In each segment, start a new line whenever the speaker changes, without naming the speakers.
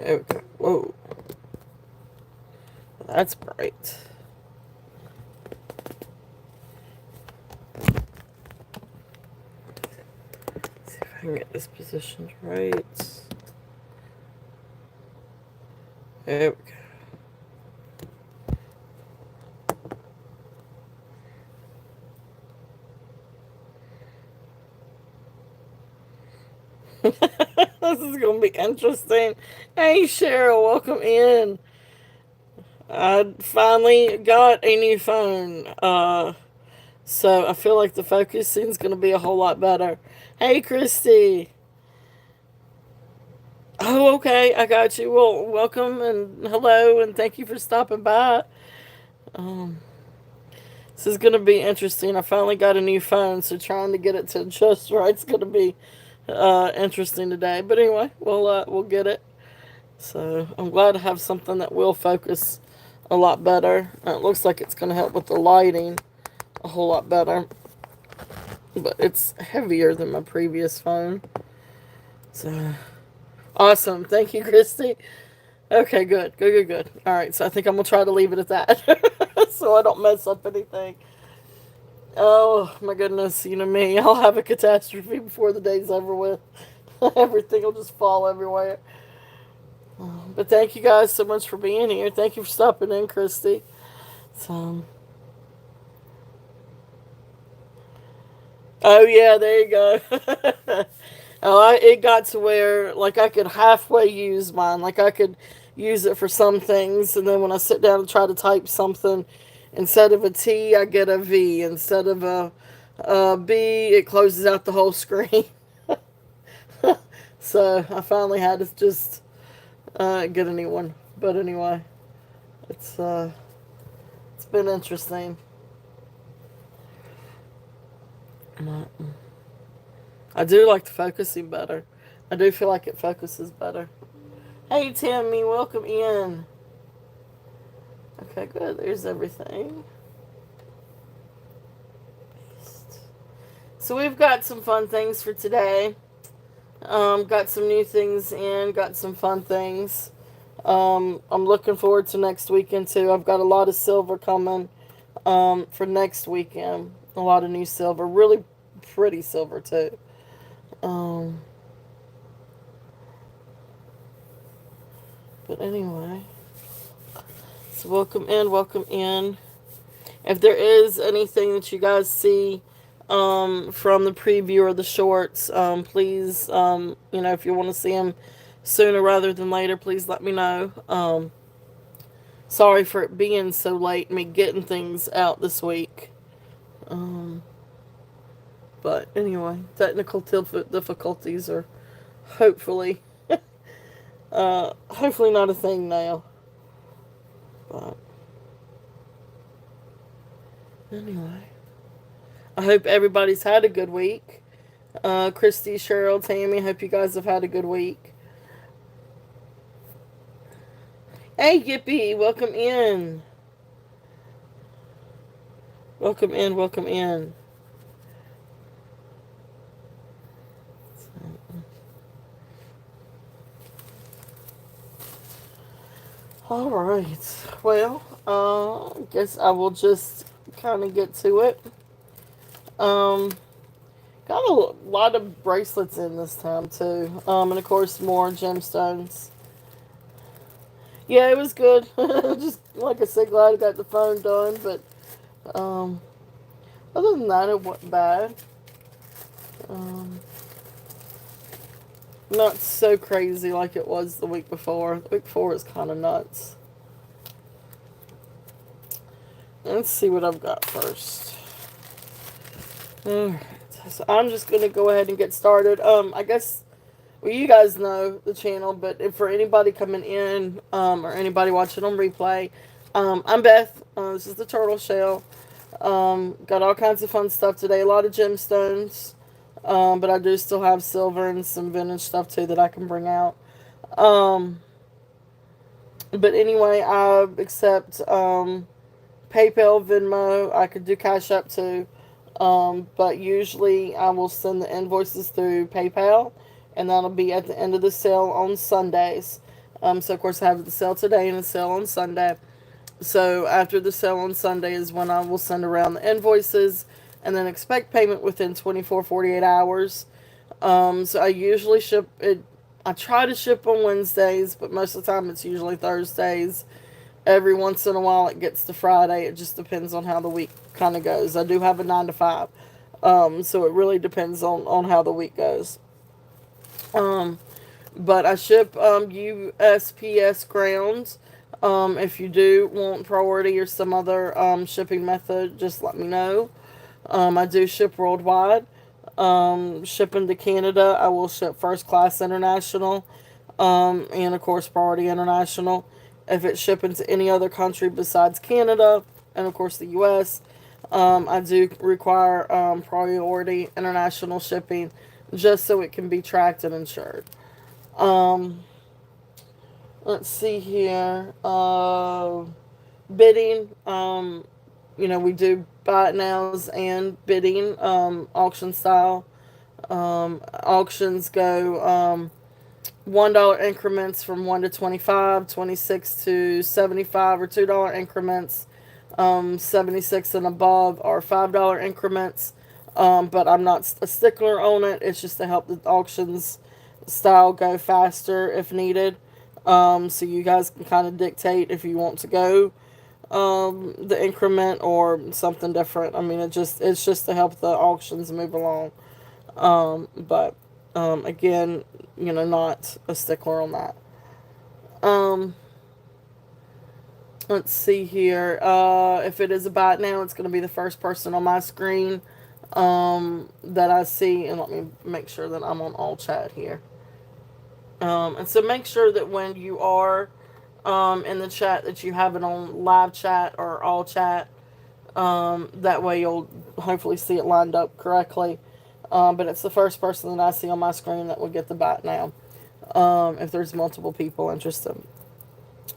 There we go. Whoa. That's bright. See if I can get this positioned right. There we go. This is going to be interesting. Hey, Cheryl, welcome in. I finally got a new phone. So I feel like the focusing is going to be a whole lot better. Hey, Christy. Oh, okay. I got you. Well, welcome and hello, and thank you for stopping by. Um, this is going to be interesting. I finally got a new phone, so trying to get it to adjust right is going to be interesting today. But anyway, we'll get it. So I'm glad to have something that will focus a lot better. It looks like it's going to help with the lighting a whole lot better. But it's heavier than my previous phone. So awesome. Thank you, Christy. Okay, good. Good, good, good. All right, so I think I'm going to try to leave it at that so I don't mess up anything. Oh, my goodness. You know me. I'll have a catastrophe before the day's over with. Everything will just fall everywhere. But thank you guys so much for being here. Thank you for stopping in, Christy. So, oh, yeah, there you go. It got to where like I could halfway use mine. Like I could use it for some things, and then when I sit down and try to type something, instead of a T, I get a V. Instead of a B, it closes out the whole screen. So I finally had to just get a new one. But anyway, it's uh, it's been interesting. I do like the focusing better. I do feel like it focuses better. Hey Tammy, welcome in. Okay, good. There's everything. So we've got some fun things for today. Got some new things in. Got some fun things. I'm looking forward to next weekend too. I've got a lot of silver coming. For next weekend, a lot of new silver. Really pretty silver too. Um, but anyway, so welcome in. Welcome in. If there is anything that you guys see from the preview or the shorts, please, if you want to see them sooner rather than later, please let me know. Sorry for it being so late, me getting things out this week. Um, but anyway, technical difficulties are hopefully, hopefully not a thing now. But anyway, I hope everybody's had a good week. Christy, Cheryl, Tammy, hope you guys have had a good week. Hey, Yippee, welcome in. Welcome in, welcome in. All right. Well, I guess I will just kind of get to it. Um, got a lot of bracelets in this time too. And of course more gemstones. Yeah, it was good. Just like I said, glad I got the phone done. But um, other than that, it wasn't bad. Um, not so crazy like it was the week before. The week before was kind of nuts. Let's see what I've got first. Alright, so I'm just gonna go ahead and get started. I guess, well, you guys know the channel, but if for anybody coming in, or anybody watching on replay, I'm Beth. This is the Turtle Shell. Got all kinds of fun stuff today. A lot of gemstones, but I do still have silver and some vintage stuff too that I can bring out. Um, but anyway, I accept PayPal, Venmo. I could do Cash App too. But usually I will send the invoices through PayPal, and that'll be at the end of the sale on Sundays. So of course I have the sale today and the sale on Sunday. So after the sale on Sunday is when I will send around the invoices, and then expect payment within 24 48 hours. So I usually ship it. I try to ship on Wednesdays, but most of the time it's usually Thursdays. Every once in a while it gets to Friday. It just depends on how the week kind of goes. I do have a 9 to 5, so it really depends on how the week goes. Um, but I ship USPS grounds. If you do want priority or some other shipping method, just let me know. I do ship worldwide. Shipping to Canada, I will ship first class international, and of course priority international. If it's shipping to any other country besides Canada, and of course the U.S., I do require priority international shipping, just so it can be tracked and insured. Um, let's see here. Bidding. We do buy it nows and bidding, auction style. Auctions go $1 increments from 1 to 25, 26 to 75 or $2 increments, 76 and above are $5 increments. But I'm not a stickler on it. It's just to help the auctions style go faster if needed. So you guys can kind of dictate if you want to go the increment or something different. I mean, it's just to help the auctions move along. But again, not a stickler on that. Um, let's see here. If it is a bot now, it's going to be the first person on my screen that I see, and let me make sure that I'm on all chat here. And so make sure that when you are in the chat that you have it on live chat or all chat. That way you'll hopefully see it lined up correctly. But it's the first person that I see on my screen that will get the bot now. If there's multiple people interested.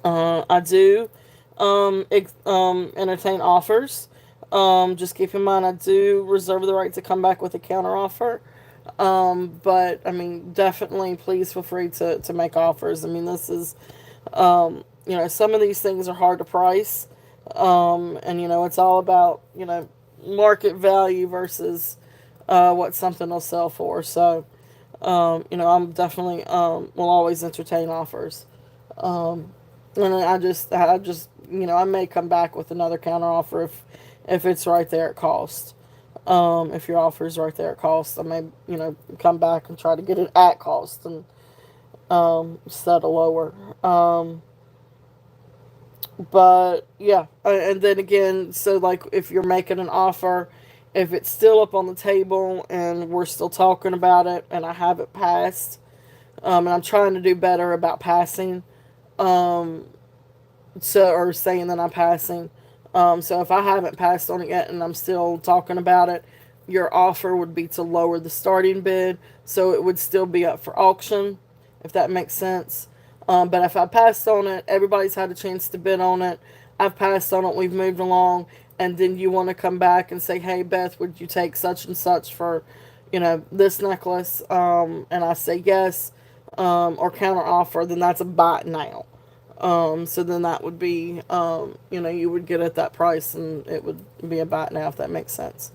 I do entertain offers. Just keep in mind I do reserve the right to come back with a counter offer. But I mean, definitely please feel free to make offers. I mean, this is, some of these things are hard to price. And it's all about, market value versus, what something will sell for. So, I'm definitely, will always entertain offers. Um, and I may come back with another counter offer if it's right there at cost. If your offer is right there at cost, I may, come back and try to get it at cost and set a lower. But yeah, and then again, so like if you're making an offer, if it's still up on the table and we're still talking about it, and I have it passed, and I'm trying to do better about passing, um, or saying that I'm passing. So if I haven't passed on it yet and I'm still talking about it, your offer would be to lower the starting bid, so it would still be up for auction, if that makes sense. But if I passed on it, everybody's had a chance to bid on it. I've passed on it. We've moved along, and then you want to come back and say, "Hey, Beth, would you take such and such for, this necklace?" And I say yes, or counter offer. Then that's a buy it now. So then that would be, you would get at that price, and it would be a buy it now, if that makes sense.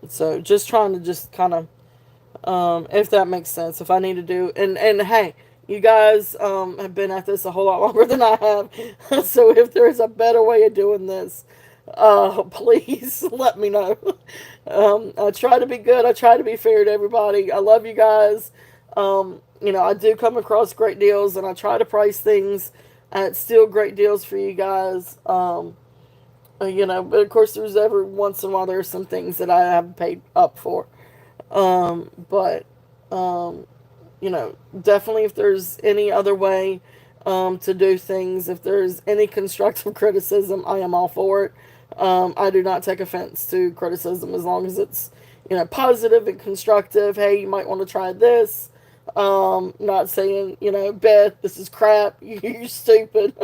So just trying to just kind of, if that makes sense, if I need to do, and hey, you guys, have been at this a whole lot longer than I have, so if there's a better way of doing this, please let me know. I try to be good, I try to be fair to everybody, I love you guys. I do come across great deals, and I try to price things at still great deals for you guys. But of course, there's every once in a while there's some things that I haven't paid up for. But definitely if there's any other way to do things, if there's any constructive criticism, I am all for it. I do not take offense to criticism as long as it's positive and constructive. Hey, you might want to try this. Not saying, Beth, this is crap. You're stupid.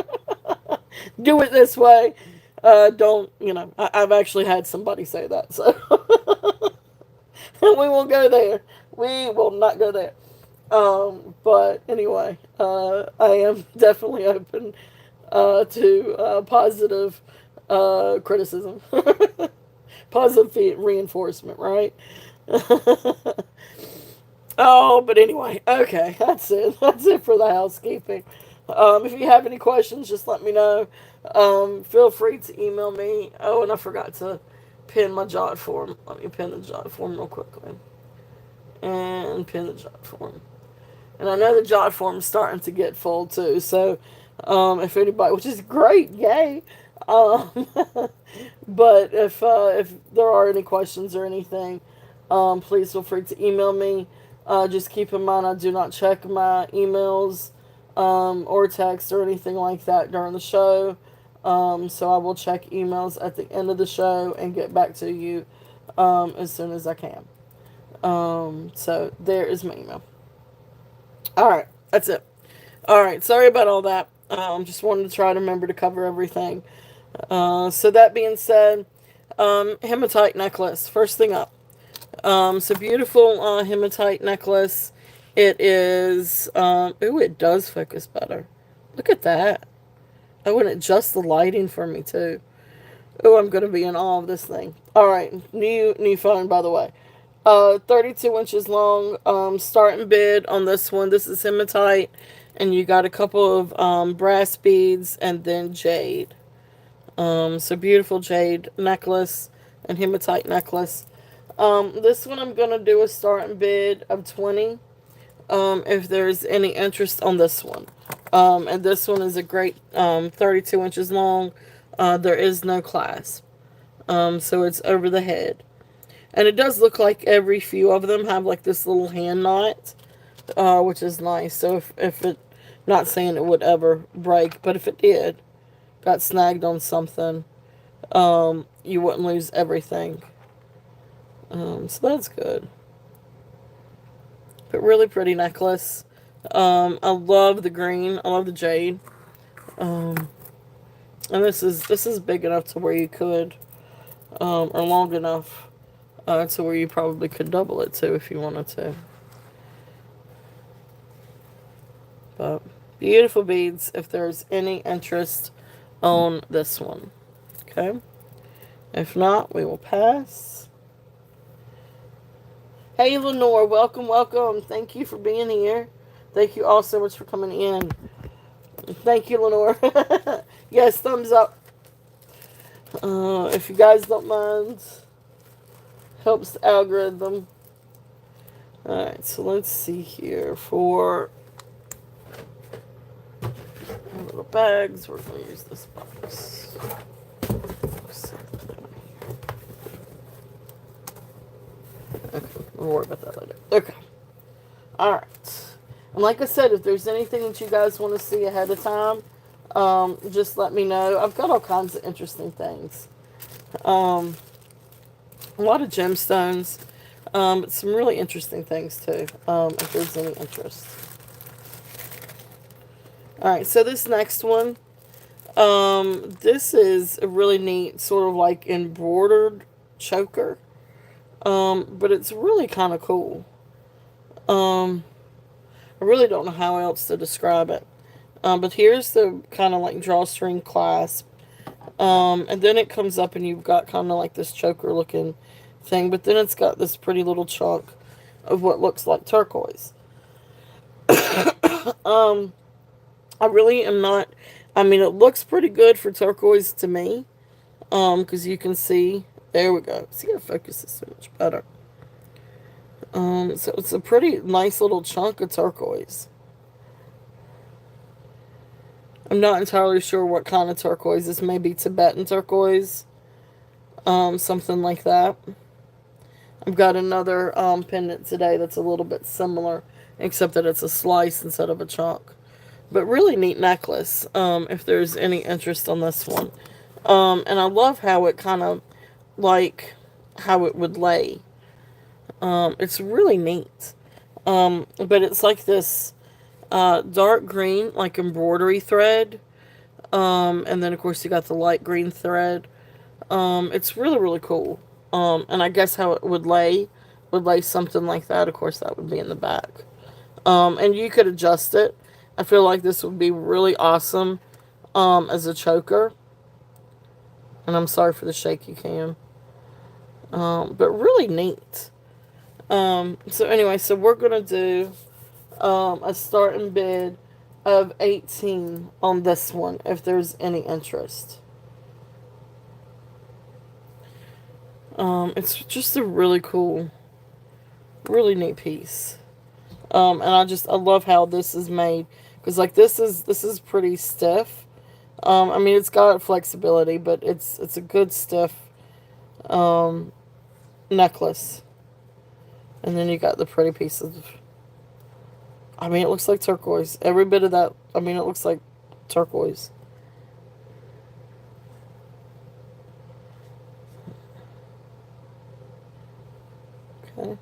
Do it this way. Don't, I've actually had somebody say that, so we won't go there. We will not go there. But anyway, I am definitely open to positive criticism, positive reinforcement, right? Oh, but anyway, okay, that's it. That's it for the housekeeping. If you have any questions, just let me know. Feel free to email me. Oh, and I forgot to pin my jot form. Let me pin the jot form real quickly. And pin the jot form. And I know the jot form's starting to get full too. So, if anybody, which is great, yay. Um, but if there are any questions or anything, please feel free to email me. Just keep in mind I do not check my emails or text or anything like that during the show. So I will check emails at the end of the show and get back to you as soon as I can. So there is my email. All right, that's it. All right, sorry about all that. Just wanted to try to remember to cover everything. So that being said, hematite necklace. First thing up. So beautiful hematite necklace. It is. Ooh, it does focus better. Look at that. Oh, and it adjusts the lighting for me too. Oh, I'm gonna be in awe of this thing. All right, new phone by the way. 32 inches long. Starting bid on this one. This is hematite, and you got a couple of brass beads and then jade. So beautiful jade necklace and hematite necklace. This one I'm gonna do a starting bid of 20. If there's any interest on this one. And this one is a great 32 inches long. There is no clasp. So it's over the head. And it does look like every few of them have like this little hand knot, which is nice. So if it, not saying it would ever break, but if it did, got snagged on something, you wouldn't lose everything. So that's good. But really pretty necklace. I love the green. I love the jade. And this is big enough to where you could, or long enough to where you probably could double it too if you wanted to. But beautiful beads. If there's any interest on this one, okay. If not, we will pass. Hey, Lenore, welcome, welcome. Thank you for being here. Thank you all so much for coming in. Thank you, Lenore. Yes, thumbs up. If you guys don't mind, helps the algorithm. Alright, so let's see here. For our little bags, we're going to use this box. Okay, we'll worry about that later. Okay. Alright. And like I said, if there's anything that you guys want to see ahead of time, just let me know. I've got all kinds of interesting things. A lot of gemstones. But some really interesting things too, if there's any interest. Alright, so this next one, this is a really neat sort of like embroidered choker. But it's really kind of cool. I really don't know how else to describe it. But here's the kind of like drawstring clasp. And then it comes up and you've got kind of like this choker looking thing. But then it's got this pretty little chunk of what looks like turquoise. I really am not, I mean, it looks pretty good for turquoise to me. Because you can see, there we go. See how focus is so much better. So it's a pretty nice little chunk of turquoise. I'm not entirely sure what kind of turquoise. This may be Tibetan turquoise. Something like that. I've got another pendant today that's a little bit similar, except that it's a slice instead of a chunk. But really neat necklace, if there's any interest on this one. And I love how it kind of, like, how it would lay. It's really neat. But it's like this dark green, like embroidery thread. And then, of course, you got the light green thread. It's really, really cool. And I guess how it would lay something like that. Of course, that would be in the back. And you could adjust it. I feel like this would be really awesome as a choker. And I'm sorry for the shaky cam. But really neat. So anyway, so we're going to do a starting bid of 18 on this one if there's any interest. It's just a really cool, really neat piece. And I love how this is made because like this is pretty stiff. I mean it's got flexibility, but it's a good stiff um, necklace. And then you got the pretty pieces. I mean it looks like turquoise. Every bit of that. I mean it looks like turquoise. Okay.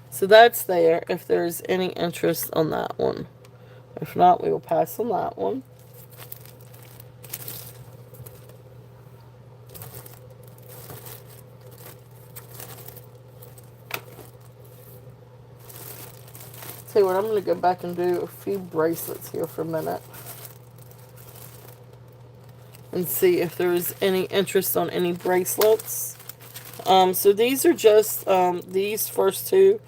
So that's there if there's any interest on that one. If not, we will pass on that one. Tell you what, I'm going to go back and do a few bracelets here for a minute. And see if there's any interest on any bracelets. So these are just, these first two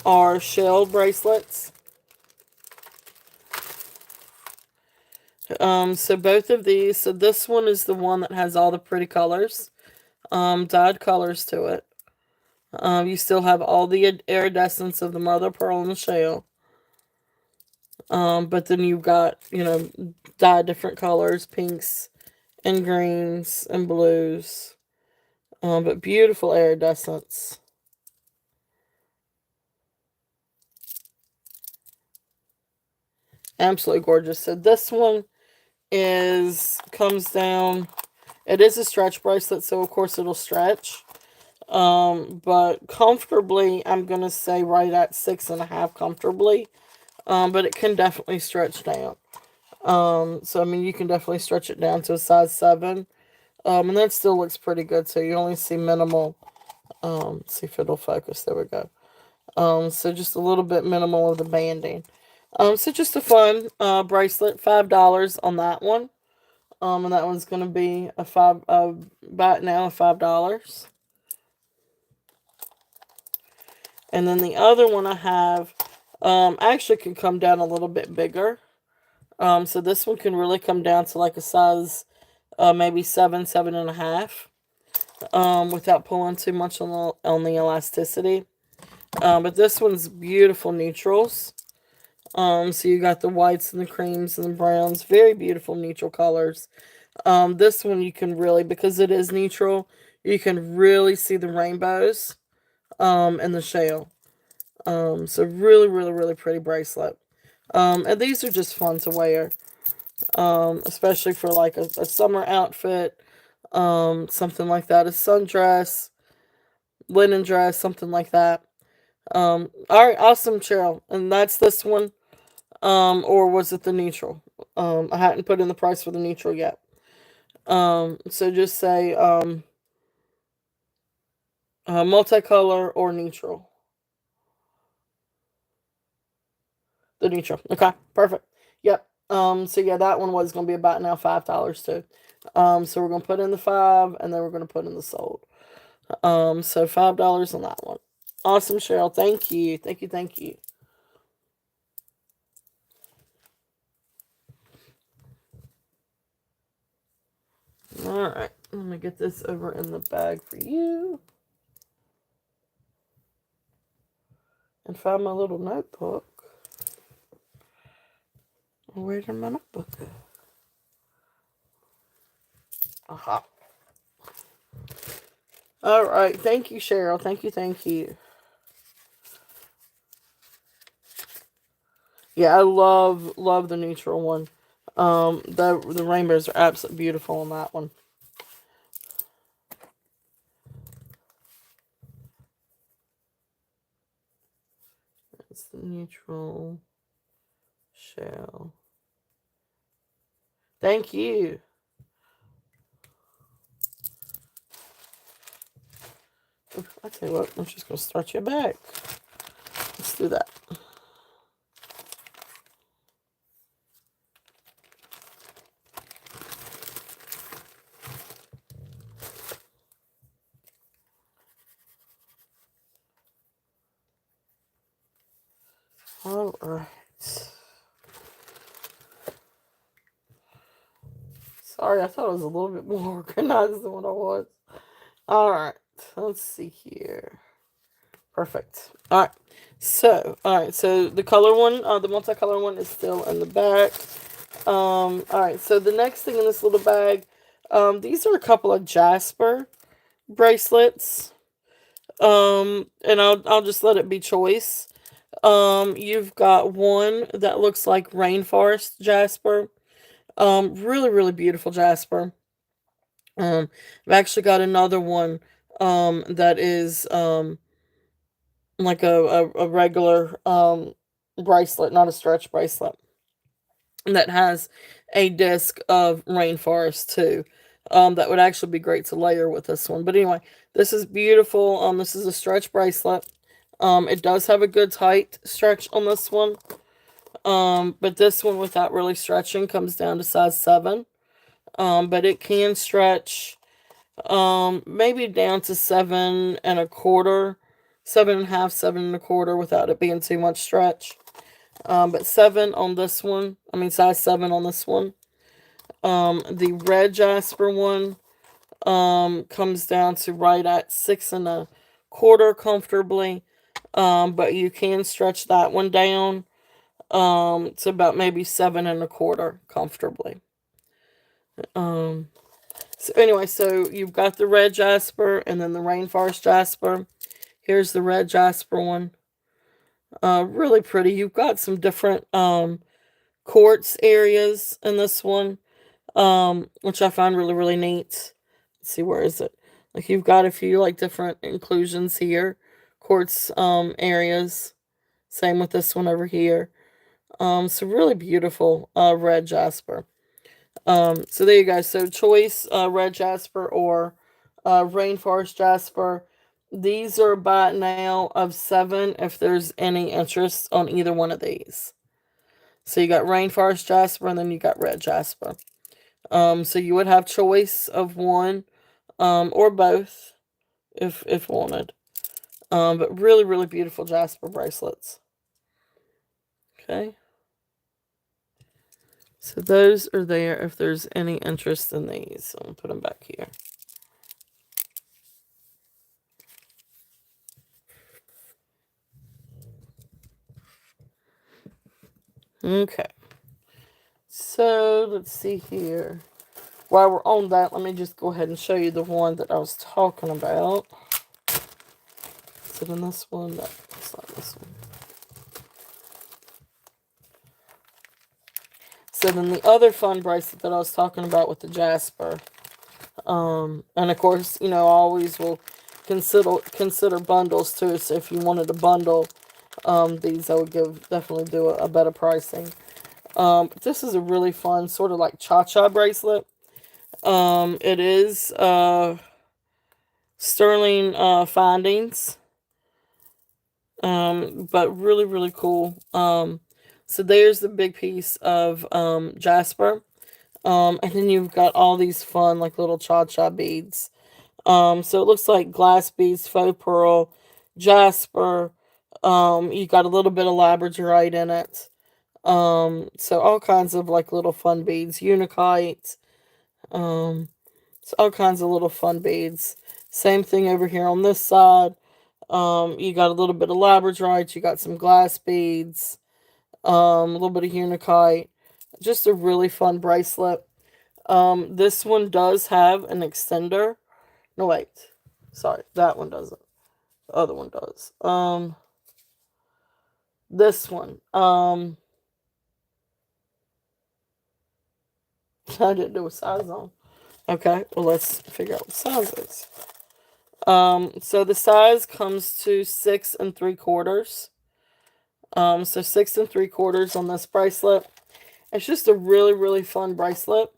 are shell bracelets. So both of these, so this one is the one that has all the pretty colors, dyed colors to it. You still have all the iridescence of the mother pearl and the shell. But then you've got, dyed different colors, pinks and greens and blues. But beautiful iridescence. Absolutely gorgeous. So this one comes down. It is a stretch bracelet, so of course it'll stretch. But comfortably, I'm gonna say right at 6.5 comfortably. But it can definitely stretch down. So I mean, you can definitely stretch it down to a size 7. And that still looks pretty good. So you only see minimal. See if it'll focus. There we go. So just a little bit minimal of the banding. So just a fun bracelet, $5 on that one. And that one's gonna be a about now $5. And then the other one I have, actually can come down a little bit bigger. So this one can really come down to like a size, maybe 7, 7.5, without pulling too much on the elasticity. But this one's beautiful neutrals. So you got the whites and the creams and the browns, very beautiful neutral colors. This one you can really, because it is neutral, you can really see the rainbows, in the shell. So really, really, really pretty bracelet. And these are just fun to wear, especially for like a summer outfit, something like that, a sundress, linen dress, something like that. All right, awesome, Cheryl. And that's this one, or was it the neutral? I hadn't put in the price for the neutral yet. So just say multicolor or neutral. The neutral. Okay, perfect. Yep. So yeah, that one was gonna be about now $5 too. So we're gonna put in the 5 and then we're gonna put in the sold. So $5 on that one. Awesome, Cheryl. Thank you. Thank you, thank you. Alright. Let me get this over in the bag for you. And find my little notebook. Where's my notebook? Aha. Alright. Thank you, Cheryl. Thank you, thank you. Yeah, I love the neutral one. The rainbows are absolutely beautiful on that one. It's the neutral shell. Thank you. I tell you what, I'm just gonna start you back. Let's do that. All right. Sorry, I thought it was a little bit more organized than what I was. All right. Let's see here. Perfect. All right. So the color one, the multicolor one is still in the back. All right. So the next thing in this little bag, these are a couple of Jasper bracelets. And I'll just let it be choice. You've got one that looks like rainforest jasper. Really, really beautiful jasper. I've actually got another one, that is, like a regular, bracelet, not a stretch bracelet, that has a disc of rainforest too. That would actually be great to layer with this one. But anyway, this is beautiful. This is a stretch bracelet. It does have a good tight stretch on this one. But this one without really stretching comes down to size 7. But it can stretch, maybe down to 7 1/4, 7 1/2, 7 1/4 without it being too much stretch. But 7 on this one, I mean size 7 on this one. The red jasper one, comes down to right at 6 1/4 comfortably. But you can stretch that one down, to about maybe 7 1/4 comfortably. Um, so anyway, so you've got the red jasper and then the rainforest jasper. Here's the red jasper one. Really pretty. You've got some different, quartz areas in this one, which I find really, really neat. Let's see, where is it? Like you've got a few like different inclusions here, quartz, areas. Same with this one over here. So really beautiful, red jasper. So there you go. So choice, red jasper or, rainforest jasper. These are about now of 7 if there's any interest on either one of these. So you got rainforest jasper and then you got red jasper. So you would have choice of one, or both if wanted. But really, really beautiful jasper bracelets. Okay. So those are there if there's any interest in these. So I'll put them back here. Okay. So let's see here. While we're on that, let me just go ahead and show you the one that I was talking about. Is it in this one? No, it's not this one. So then the other fun bracelet that I was talking about with the jasper. And of course, I always will consider bundles too. So if you wanted to bundle, these, I would definitely do a better pricing. This is a really fun sort of like cha-cha bracelet. It is, sterling, findings. But really, really cool. So there's the big piece of, jasper. And then you've got all these fun, like little cha-cha beads. So it looks like glass beads, faux pearl, jasper. You got a little bit of labradorite in it. So all kinds of like little fun beads, unikite. Um, so all kinds of little fun beads. Same thing over here on this side. You got a little bit of labradorite. You got some glass beads. A little bit of unikite. Just a really fun bracelet. This one does have an extender. No, wait. Sorry, that one doesn't. The other one does. This one. I didn't do a size on. Okay, well, let's figure out what size is. So the size comes to 6 3/4. So 6 3/4 on this bracelet. It's just a really, really fun bracelet.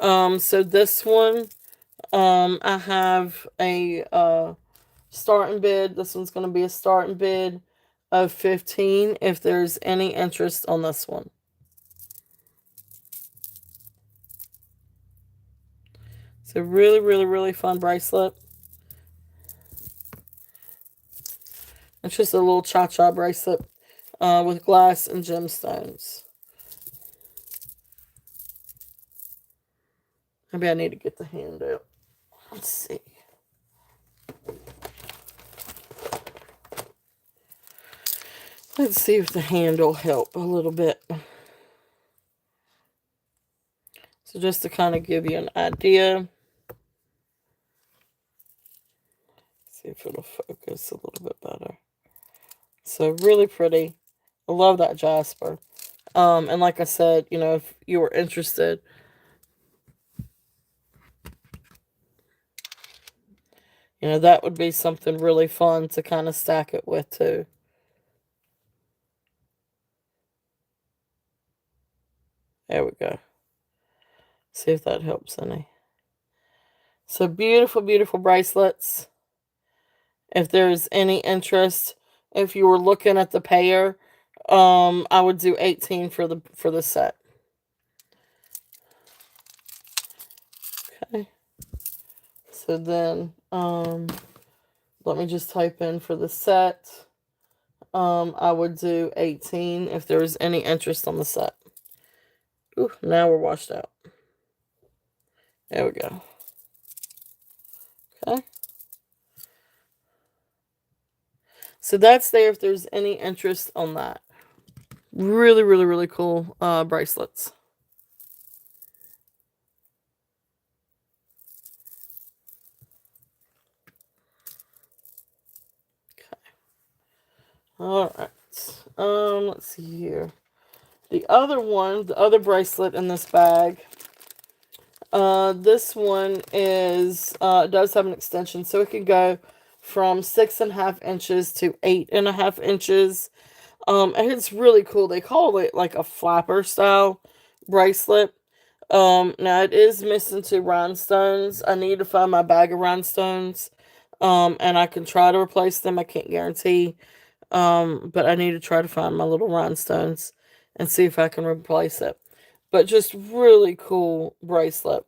So this one, I have a, starting bid. This one's going to be a starting bid of 15 if there's any interest on this one. It's a really, really, really fun bracelet. It's just a little cha-cha bracelet. with glass and gemstones. Maybe I need to get the hand out. Let's see. Let's see if the hand will help a little bit. So just to kind of give you an idea. See if it'll focus a little bit better. So really pretty. I love that jasper. And like I said, you know, if you were interested, you know, that would be something really fun to kind of stack it with too. There we go. See if that helps any. So beautiful, beautiful bracelets. If there's any interest, if you were looking at the pair, I would do 18 for the set. Okay. So then, let me just type in for the set. I would do 18 if there was any interest on the set. Ooh, now we're washed out. There we go. Okay. So that's there if there's any interest on that. Really, really, really cool bracelets. Okay. All right. Let's see here. The other one, the other bracelet in this bag. This one is does have an extension, so it can go from 6.5 inches to 8.5 inches. And it's really cool. They call it like a flapper style bracelet. Now it is missing 2 rhinestones. I need to find my bag of rhinestones. And I can try to replace them. I can't guarantee. But I need to try to find my little rhinestones and see if I can replace it. But just really cool bracelet.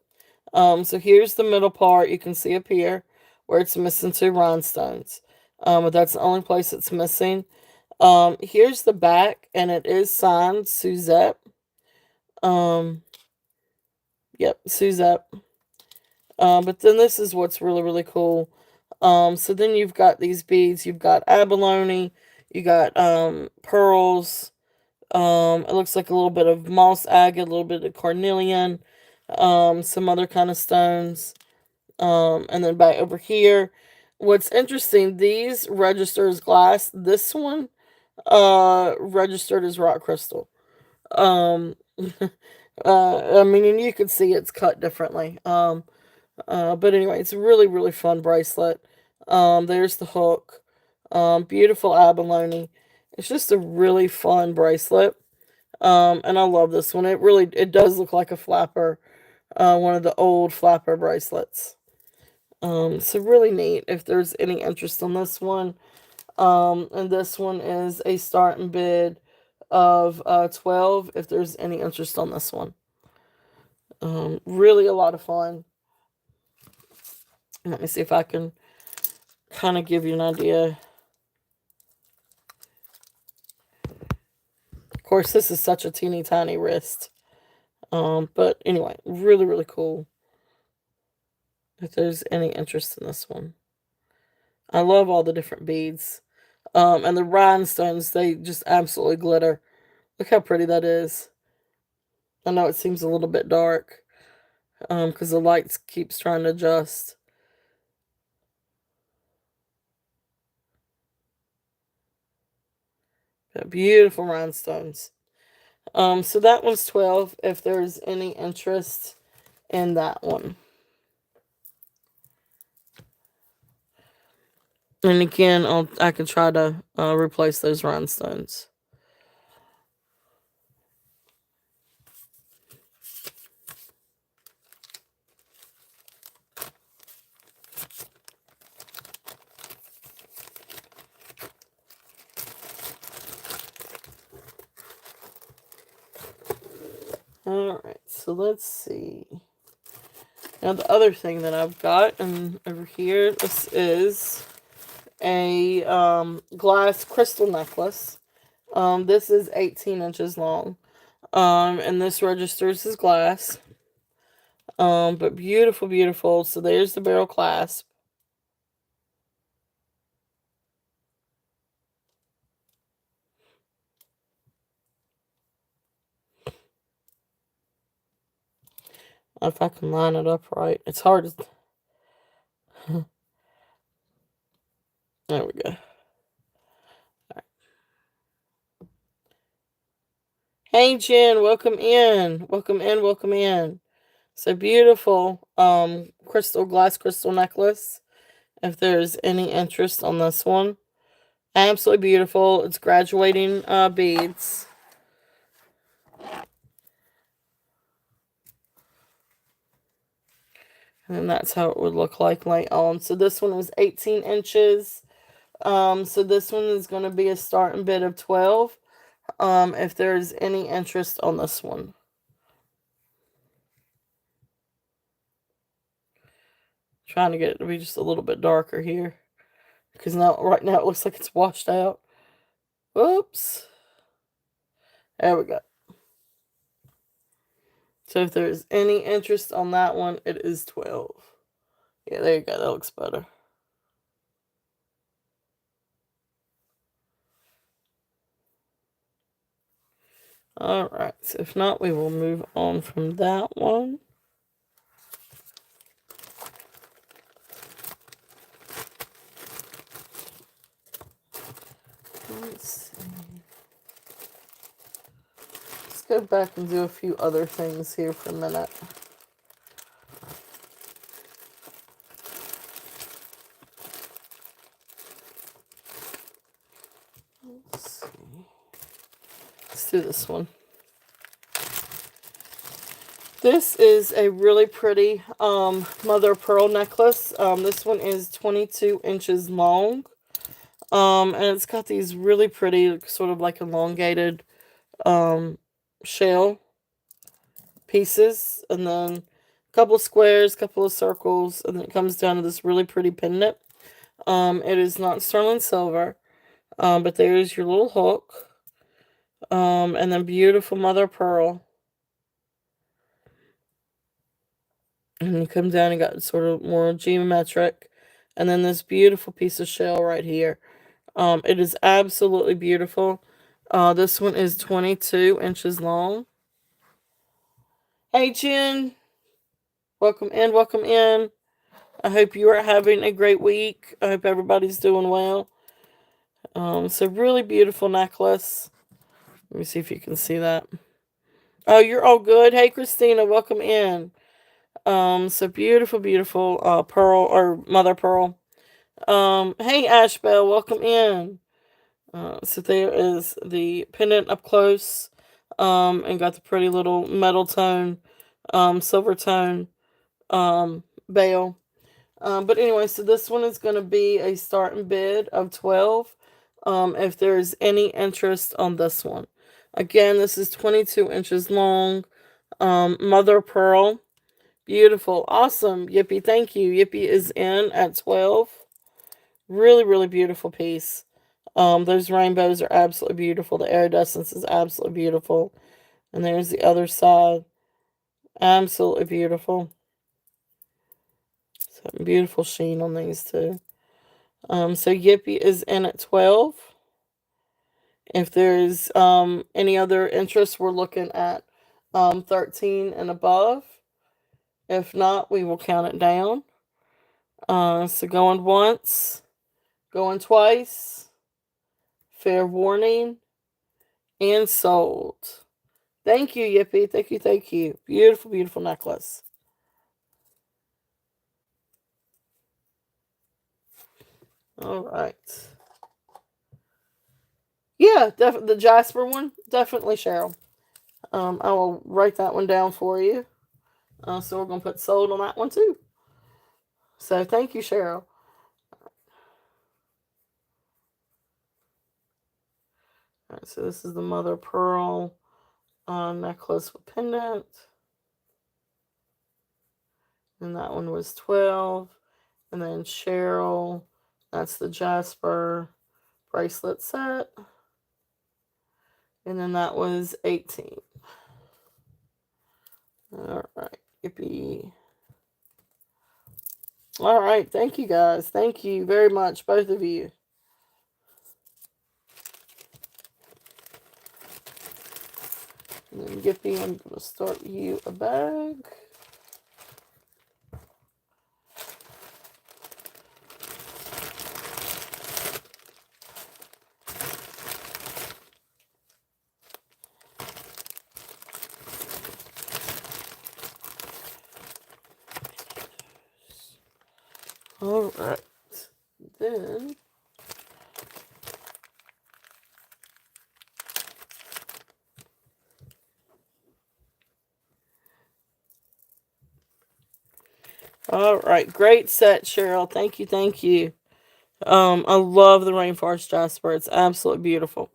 So here's the middle part. You can see up here where it's missing 2 rhinestones. But that's the only place it's missing. Here's the back, and it is signed Suzette. Yep, Suzette. But then this is what's really, really cool. So then you've got these beads. You've got abalone. You got pearls. It looks like a little bit of moss agate, a little bit of carnelian, some other kind of stones. And then back over here. What's interesting, these register as glass. This one registered as rock crystal. Um I mean, and you can see it's cut differently. But anyway, it's a really, really fun bracelet. There's the hook. Beautiful abalone. It's just a really fun bracelet. And I love this one. It does look like a flapper. One of the old flapper bracelets. So really neat if there's any interest on this one. And this one is a starting bid of 12 if there's any interest on this one. Really a lot of fun. Let me see if I can kind of give you an idea. Of course, this is such a teeny tiny wrist. But anyway, really, really cool. If there's any interest in this one. I love all the different beads. And the rhinestones, they just absolutely glitter. Look how pretty that is. I know it seems a little bit dark. Because the light keeps trying to adjust. But beautiful rhinestones. So that one's 12 if there's any interest in that one. And again, I can try to replace those rhinestones. Alright, so let's see. Now the other thing that I've got over here, this is a glass crystal necklace. This is 18 inches long. And this registers as glass. But beautiful, beautiful. So there's the barrel clasp. If I can line it up right. It's hard to... There we go. Hey Jen, welcome in. Welcome in, welcome in. So beautiful glass crystal necklace. If there's any interest on this one. Absolutely beautiful. It's graduating beads. And that's how it would look like later on. So this one was 18 inches. So this one is going to be a starting bid of 12. If there's any interest on this one. Trying to get it to be just a little bit darker here. Because right now it looks like it's washed out. Whoops. There we go. So if there's any interest on that one, it is 12. Yeah, there you go. That looks better. Alright, so if not, we will move on from that one. Let's see. Let's go back and do a few other things here for a minute. Let's see. Let's do this one. This is a really pretty mother of pearl necklace. This one is 22 inches long. And it's got these really pretty, sort of like elongated shell pieces. And then a couple of squares, a couple of circles. And then it comes down to this really pretty pendant. It is not sterling silver. But there's your little hook. And then beautiful mother of pearl. And you come down and got sort of more geometric. And then this beautiful piece of shell right here. It is absolutely beautiful. This one is 22 inches long. Hey, Jen. Welcome in, welcome in. I hope you are having a great week. I hope everybody's doing well. It's a really beautiful necklace. Let me see if you can see that. Oh, you're all good. Hey, Christina, welcome in. So beautiful, beautiful pearl or mother pearl. Hey Ashbel, welcome in. So there is the pendant up close, and got the pretty little metal tone, silver tone, bail. But anyway, so this one is going to be a starting bid of 12. If there's any interest on this one. Again, this is 22 inches long. Mother pearl. Beautiful. Awesome. Yippee. Thank you. Yippee is in at 12. Really, really beautiful piece. Those rainbows are absolutely beautiful. The iridescence is absolutely beautiful. And there's the other side. Absolutely beautiful. Some beautiful sheen on these two. So Yippee is in at 12. If there's any other interest, we're looking at 13 and above. If not, we will count it down. So going once, going twice, fair warning, and sold. Thank you, Yippee. Thank you, thank you. Beautiful, beautiful necklace. All right. Yeah, the Jasper one, definitely Cheryl. I will write that one down for you. So we're gonna put sold on that one too. So thank you, Cheryl. All right, so this is the mother pearl necklace with pendant, and that one was 12. And then Cheryl, that's the Jasper bracelet set. And then that was 18. All right. Yippee. All right. Thank you guys. Thank you very much, both of you. And then Yippee, I'm going to start you a bag. All right. Then all right, great set, Cheryl. Thank you, thank you. I love the Rainforest Jasper. It's absolutely beautiful.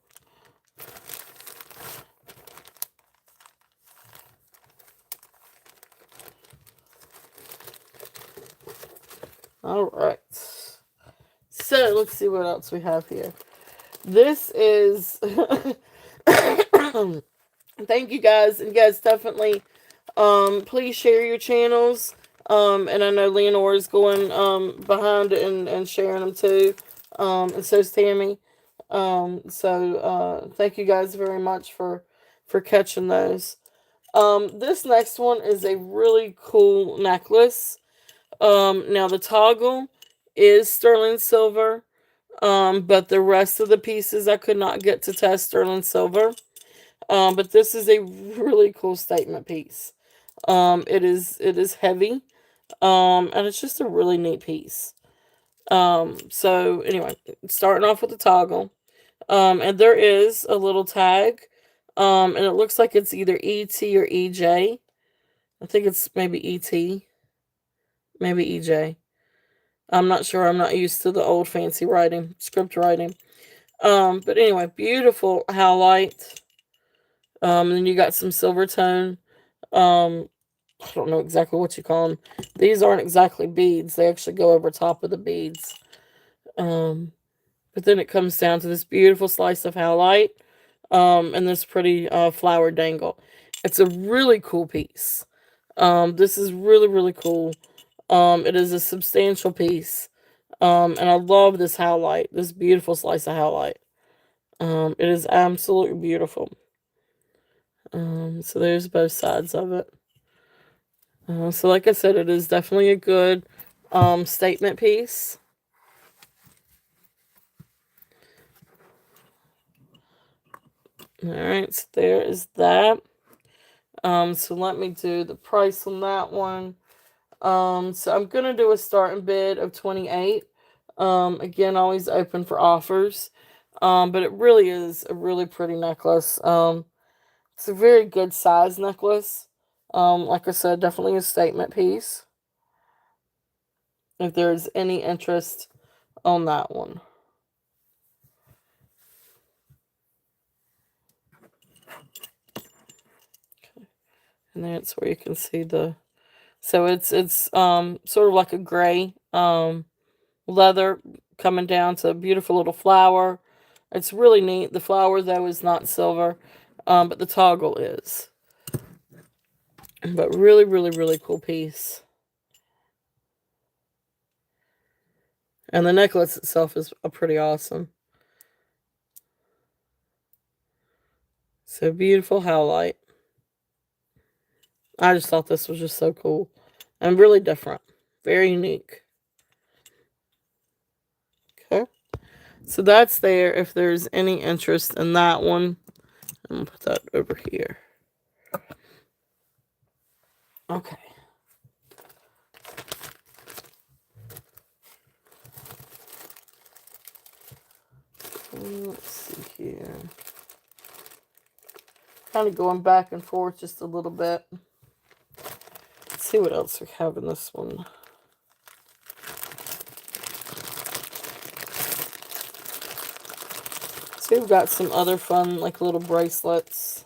All right. So let's see what else we have here. This is thank you guys, and guys, definitely please share your channels. And I know Leonore's going behind and sharing them too. And so's Tammy. So thank you guys very much for catching those. This next one is a really cool necklace. Now the toggle is sterling silver. But the rest of the pieces I could not get to test sterling silver. But this is a really cool statement piece. It is heavy. And it's just a really neat piece. So anyway, starting off with the toggle. And there is a little tag. And it looks like it's either ET or EJ. I think it's maybe ET, maybe EJ. I'm not sure. I'm not used to the old fancy writing, script writing. But anyway, beautiful howlite. And then you got some silver tone. I don't know exactly what you call them. These aren't exactly beads. They actually go over top of the beads. But then it comes down to this beautiful slice of howlite. And this pretty flower dangle. It's a really cool piece. This is really, really cool. It is a substantial piece. And I love this howlite. This beautiful slice of howlite. It is absolutely beautiful. So there's both sides of it. So like I said, it is definitely a good statement piece. Alright, so there is that. So let me do the price on that one. So I'm going to do a starting bid of 28. Again, always open for offers. But it really is a really pretty necklace. It's a very good size necklace. Like I said, definitely a statement piece. If there's any interest on that one. Okay. And that's where you can see the, so it's sort of like a gray leather coming down to a beautiful little flower. It's really neat. The flower though is not silver, but the toggle is. But really, really, really cool piece. And the necklace itself is pretty awesome. So beautiful howlite. I just thought this was just so cool. And really different. Very unique. Okay. So that's there if there's any interest in that one. I'm going to put that over here. Okay. Let's see here. Kind of going back and forth just a little bit. Let's see what else we have in this one. So we've got some other fun, like little bracelets.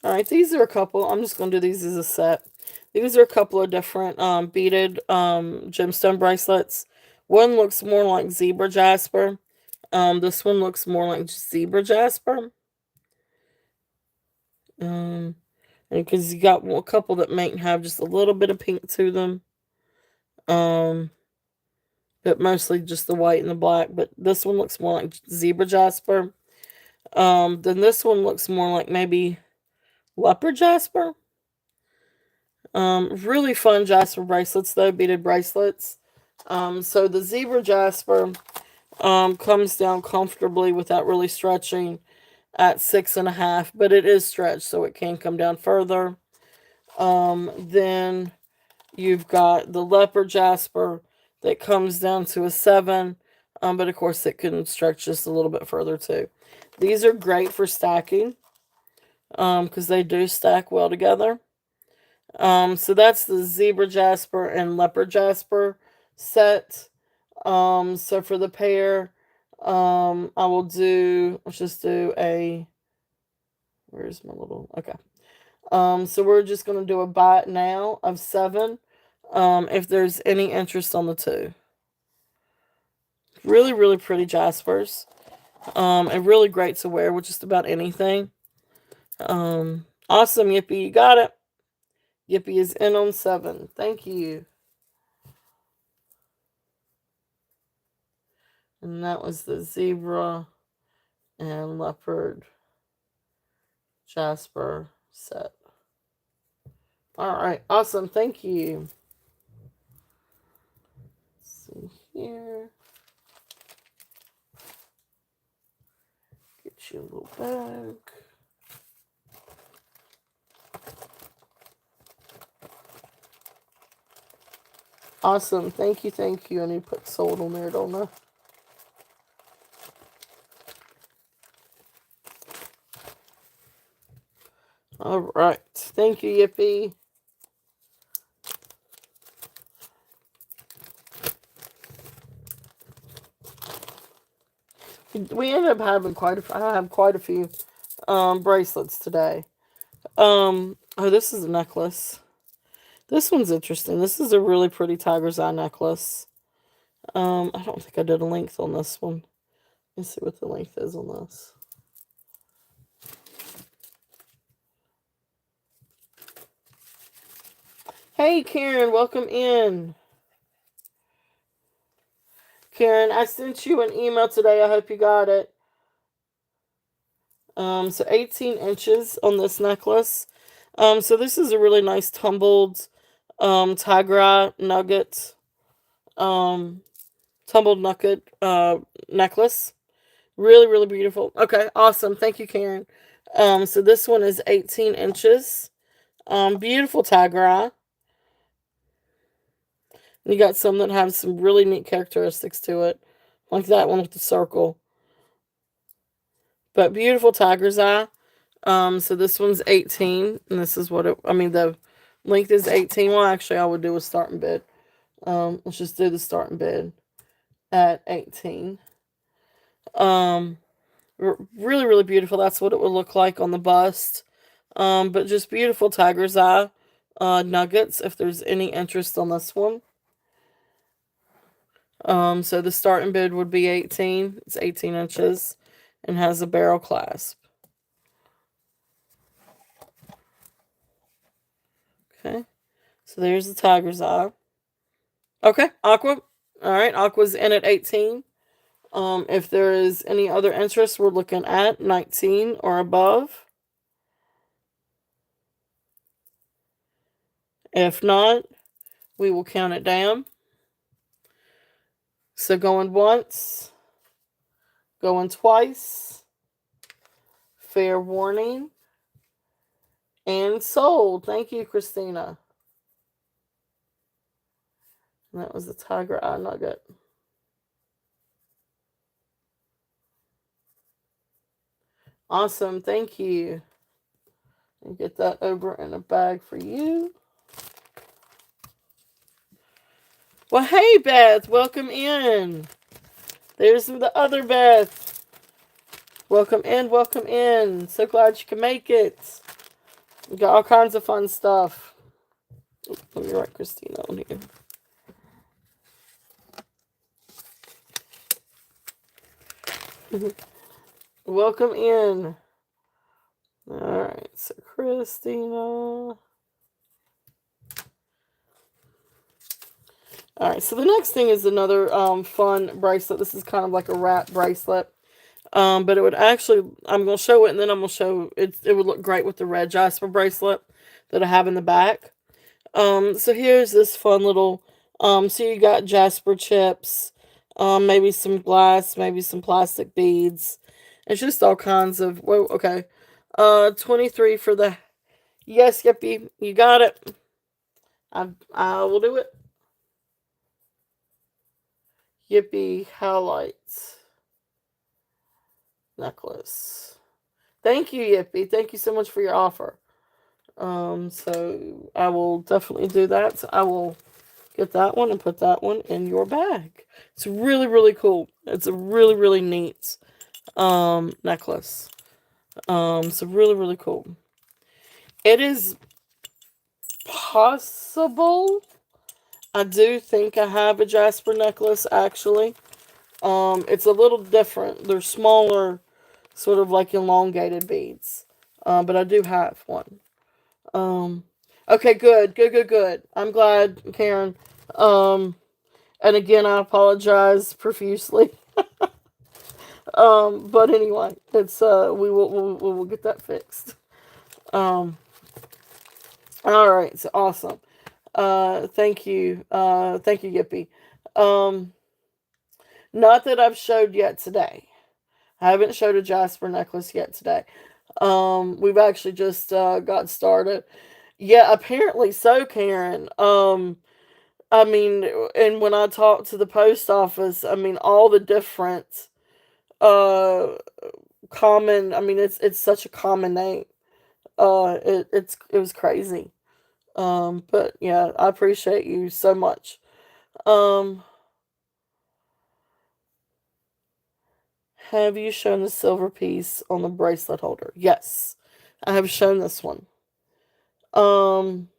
All right, these are a couple. I'm just going to do these as a set. These are a couple of different beaded gemstone bracelets. One looks more like zebra jasper. This one looks more like zebra jasper. And because you got a couple that may have just a little bit of pink to them. Um, but mostly just the white and the black. But this one looks more like zebra jasper. Then this one looks more like maybe leopard jasper. Really fun jasper bracelets though, beaded bracelets. So the zebra jasper comes down comfortably without really stretching at 6.5, but it is stretched, so it can come down further. Then you've got the leopard jasper that comes down to a 7, but of course it can stretch just a little bit further too. These are great for stacking because they do stack well together. So that's the zebra jasper and leopard jasper set. So for the pair, I will do, let's just do a, where's my little, okay. So we're just going to do a buy it now of 7. If there's any interest on the 2. Really, really pretty jaspers. And really great to wear with just about anything. Awesome, Yippee, you got it. Yippee is in on 7. Thank you. And that was the zebra and leopard jasper set. All right, awesome. Thank you. Let's see here. Get you a little bag. Awesome. Thank you. Thank you. I need to put sold on there, don't I? All right. Thank you, Yippee. We ended up having I have quite a few bracelets today. Oh, this is a necklace. This one's interesting. This is a really pretty tiger's eye necklace. I don't think I did a length on this one. Let's see what the length is on this. Hey, Karen, welcome in. Karen, I sent you an email today. I hope you got it. So 18 inches on this necklace. So this is a really nice tumbled tiger eye nugget. Tumbled nugget necklace. Really, really beautiful. Okay, awesome. Thank you, Karen. So this one is 18 inches. Beautiful tiger eye. You got some that have some really neat characteristics to it. Like that one with the circle. But beautiful tiger's eye. So this one's 18. And this is what the length is 18. Well, actually, I would do a starting bid. Let's just do the starting bid at 18. Really, really beautiful. That's what it would look like on the bust. But just beautiful tiger's eye nuggets, if there's any interest on this one. So the starting bid would be 18. It's 18 inches and has a barrel clasp. Okay. So there's the tiger's eye. Okay, Aqua. All right, Aqua's in at 18. If there is any other interest, we're looking at 19 or above. If not, we will count it down. So going once, going twice, fair warning, and sold. Thank you, Christina. And that was the tiger eye nugget. Awesome, thank you. And get that over in a bag for you. Well, hey, Beth, welcome in. There's the other Beth. Welcome in, welcome in. So glad you can make it. Got all kinds of fun stuff. Let me write Christina on here. Welcome in. Alright, so Christina. Alright, so the next thing is another fun bracelet. This is kind of like a wrap bracelet. But it would actually, I'm going to show it, and then I'm going to show it. It would look great with the red jasper bracelet that I have in the back. So here's this fun little, so you got jasper chips, maybe some glass, maybe some plastic beads. It's just all kinds of, whoa, okay. 23 for the, yes, Yippee, you got it. I will do it. Yippee highlights necklace. Thank you, Yippee. Thank you so much for your offer. So I will definitely do that. So I will get that one and put that one in your bag. It's really, really cool. It's a really, really neat necklace. So really, really cool. It is possible. I do think I have a jasper necklace actually. It's a little different. They're smaller, sort of like elongated beads. But I do have one. Okay, good. I'm glad, Karen. And again, I apologize profusely. But anyway, it's we will get that fixed. All right, so awesome. Thank you, Yippee. Not that I've showed yet today. I haven't showed a jasper necklace yet today. We've actually just got started. Yeah, apparently so, Karen. I mean, and when I talked to the post office, I mean, all the different uh common. I mean, it's such a common name. It was crazy. But yeah, I appreciate you so much. Um, have you shown the silver piece on the bracelet holder? Yes, I have shown this one. Um,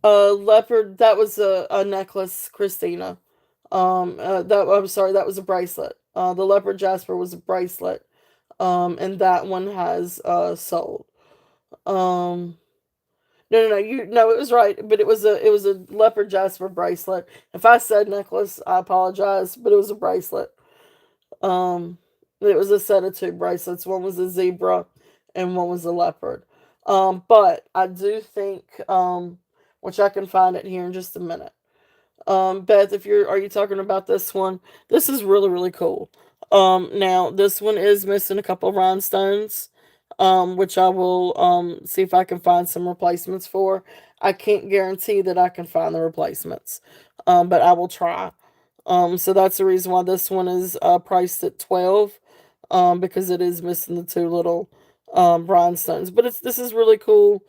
leopard. That was a necklace, Christina. That I'm sorry, that was a bracelet. The leopard jasper was a bracelet. And that one has sold. Um, no, no, it was right, but it was a leopard jasper bracelet. If I said necklace, I apologize, but it was a bracelet. Um, it was a set of two bracelets. One was a zebra, and one was a leopard. But I do think, which I can find it here in just a minute. Beth, if you're, are you talking about this one? This is really, really cool. Now this one is missing a couple of rhinestones, which I will, see if I can find some replacements for. I can't guarantee that I can find the replacements, but I will try. So that's the reason why this one is, priced at 12, because it is missing the two little, rhinestones. But this is really cool.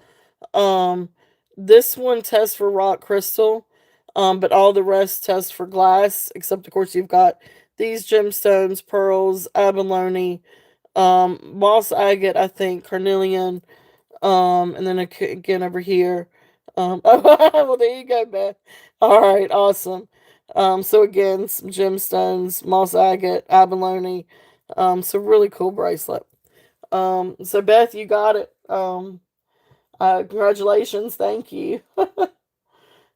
Um, this one tests for rock crystal, but all the rest test for glass, except of course you've got these gemstones, pearls, abalone, moss agate, I think, carnelian, and then again over here. Oh, well, there you go, Beth. All right, awesome. So again, some gemstones, moss agate, abalone. So really cool bracelet. So Beth, you got it. Congratulations, thank you.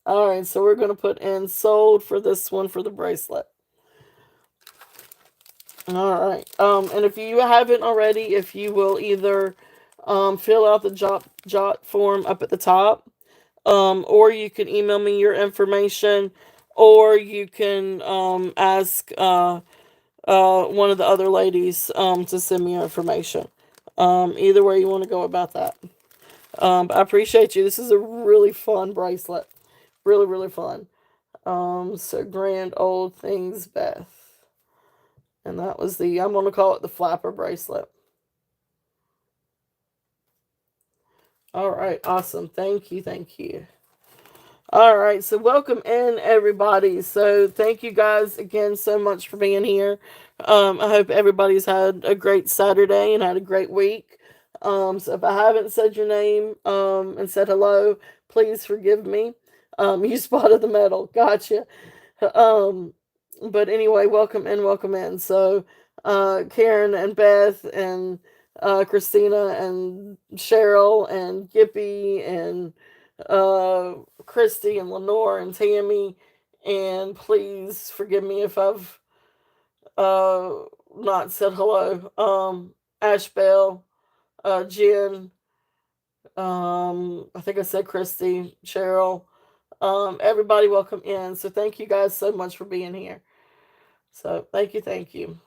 All right, so we're gonna put in sold for this one for the bracelet. All right. And if you haven't already, if you will either fill out the jot form up at the top, or you can email me your information, or you can ask one of the other ladies to send me your information. Either way you want to go about that. But I appreciate you. This is a really fun bracelet. Really, really fun. So grand old things, Beth. And that was I'm going to call it the flapper bracelet. All right, awesome. Thank you, thank you. All right, so welcome in, everybody. So thank you guys again so much for being here. I hope everybody's had a great Saturday and had a great week. So if I haven't said your name and said hello, please forgive me. You spotted the medal. Gotcha. Um, but anyway, welcome in, welcome in. So Karen and Beth and Christina and Cheryl and Gippy and uh, Christy and Lenore and Tammy. And please forgive me if I've not said hello. Ashbel, Jen, I think I said Christy, Cheryl. Everybody welcome in. So thank you guys so much for being here. So thank you, thank you.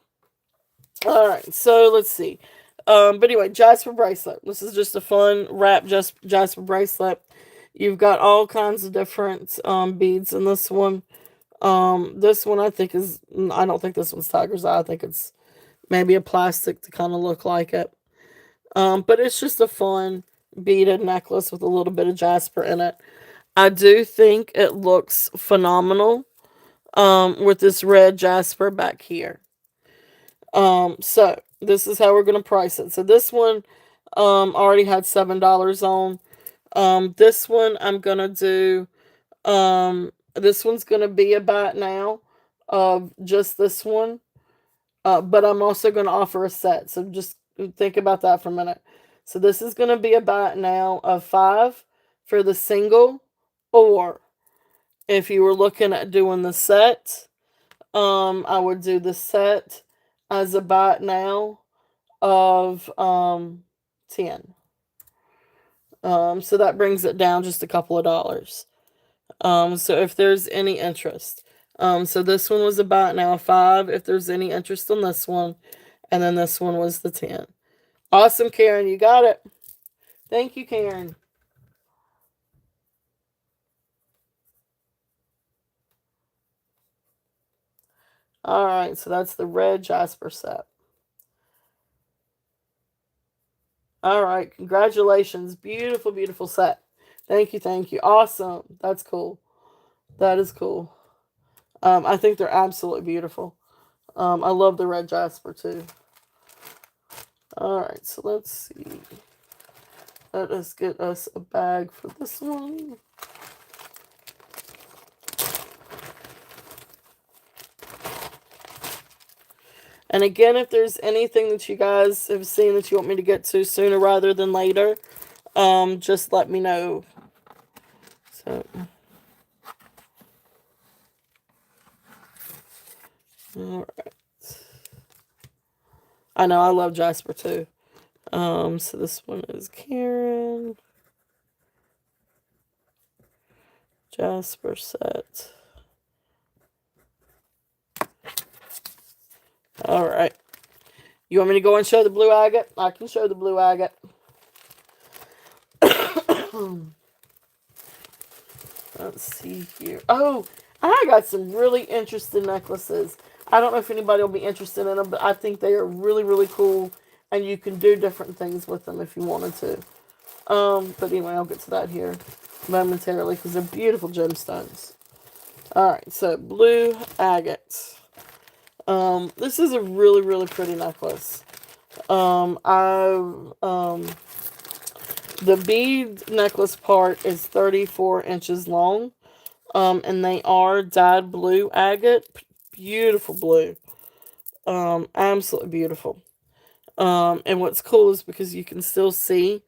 All right, so let's see. But anyway, Jasper bracelet. This is just a fun wrap Jasper bracelet. You've got all kinds of different beads in this one. This one I think is, I don't think this one's tiger's eye. I think it's maybe a plastic to kind of look like it. But it's just a fun beaded necklace with a little bit of jasper in it. I do think it looks phenomenal with this red jasper back here. So this is how we're going to price it. So this one already had $7 on. This one I'm going to do, this one's going to be a buy it now of just this one. But I'm also going to offer a set. So just think about that for a minute. So this is going to be a buy it now of 5 for the single, or if you were looking at doing the set, I would do the set as a buy it now of 10. So that brings it down just a couple of dollars. So if there's any interest. So this one was a buy it now of 5 if there's any interest in this one. And then this one was the 10. Awesome, Karen. You got it. Thank you, Karen. All right, so that's the red jasper set. All right, congratulations. Beautiful, beautiful set. Thank you, thank you. Awesome. That's cool. That is cool. I think they're absolutely beautiful. I love the red jasper too. All right, so let's see. Let us get us a bag for this one. And again, if there's anything that you guys have seen that you want me to get to sooner rather than later, just let me know. So, all right. I know I love Jasper too. So this one is Karen. Jasper set. All right. You want me to go and show the blue agate? I can show the blue agate. Let's see here. Oh, I got some really interesting necklaces. I don't know if anybody will be interested in them, but I think they are really, really cool. And you can do different things with them if you wanted to. But anyway, I'll get to that here momentarily because they're beautiful gemstones. Alright, so blue agate. This is a really, really pretty necklace. The bead necklace part is 34 inches long. And they are dyed blue agate. Beautiful blue. Absolutely beautiful. And what's cool is because you can still see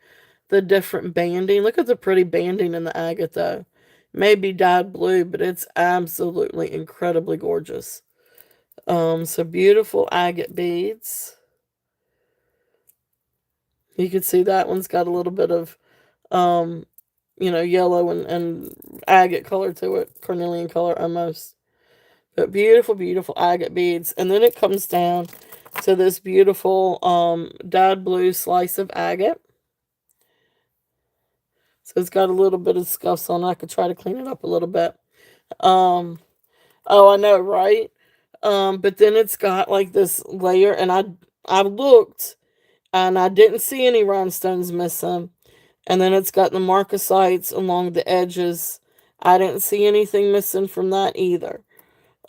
the different banding. Look at the pretty banding in the agate though. Maybe dyed blue, but it's absolutely incredibly gorgeous. So beautiful agate beads. You can see that one's got a little bit of, yellow and agate color to it. Carnelian color almost. But beautiful, beautiful agate beads. And then it comes down to this beautiful dyed blue slice of agate. So it's got a little bit of scuffs on it. I could try to clean it up a little bit. Oh, I know, right? But then it's got like this layer, and I looked, and I didn't see any rhinestones missing. And then it's got the marcasites along the edges. I didn't see anything missing from that either.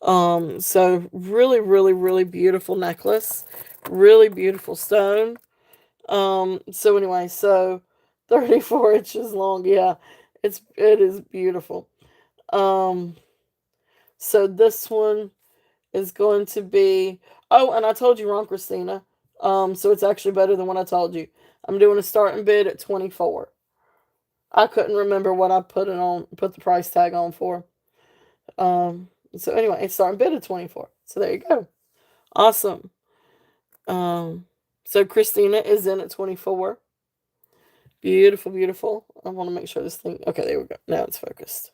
So really, really, really beautiful necklace. Really beautiful stone. So anyway, so 34 inches long. Yeah, it is beautiful. Um, so this one is going to be. Oh, and I told you wrong, Christina. So it's actually better than what I told you. I'm doing a starting bid at 24. I couldn't remember what I put the price tag on for. So anyway, it's starting bid at 24. So there you go. Awesome. Um, so Christina is in at 24. Beautiful, beautiful. I want to make sure this thing. Okay, there we go. Now it's focused.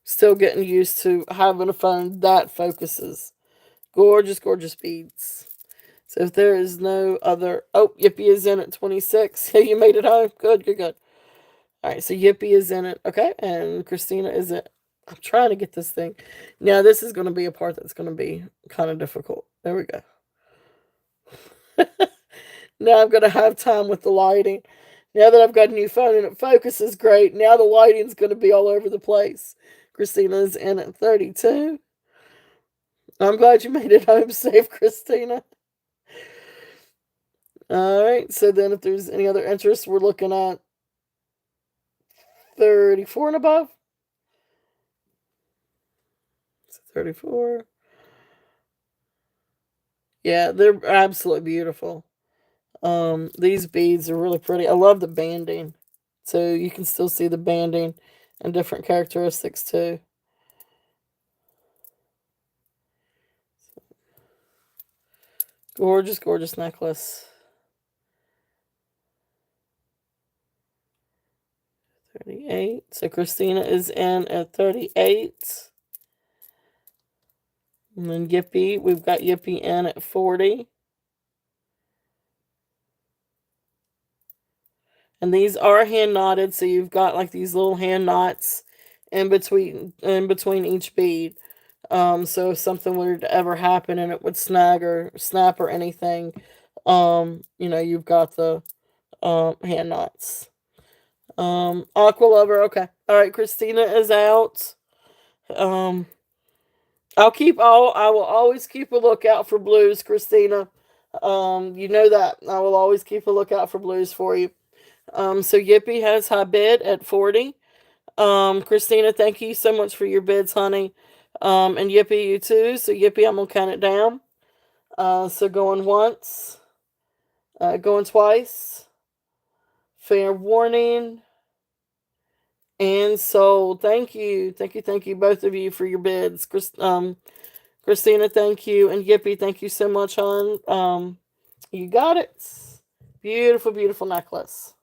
Still getting used to having a phone that focuses. Gorgeous, gorgeous beads. So if there is no other. Oh, Yippee is in at 26. Yeah, you made it home. Good, good, good. All right, so Yippee is in it. Okay, and Christina is in. I'm trying to get this thing. Now, this is going to be a part that's going to be kind of difficult. There we go. Now I'm going to have time with the lighting. Now that I've got a new phone and it focuses great, now the lighting's going to be all over the place. Christina's in at 32. I'm glad you made it home safe, Christina. All right, so then if there's any other interest, we're looking at 34 and above. 34. Yeah, they're absolutely beautiful. These beads are really pretty. I love the banding. So you can still see the banding and different characteristics too. Gorgeous, gorgeous necklace. 38. So Christina is in at 38. And then Yippee, we've got Yippee in at 40. And these are hand knotted, so you've got like these little hand knots in between each bead. So if something were to ever happen and it would snag or snap or anything, you've got the hand knots. Aqua Lover, okay. All right, Christina is out. Um, I will always keep a lookout for blues, Christina. You know that. I will always keep a lookout for blues for you. So Yippee has high bid at 40. Christina, thank you so much for your bids, honey. And Yippee, you too. So Yippee, I'm gonna count it down. So going once, going twice. Fair warning. And so thank you, both of you for your bids. Christina, thank you, and Yippee, thank you so much, hon. You got it. Beautiful, beautiful necklace.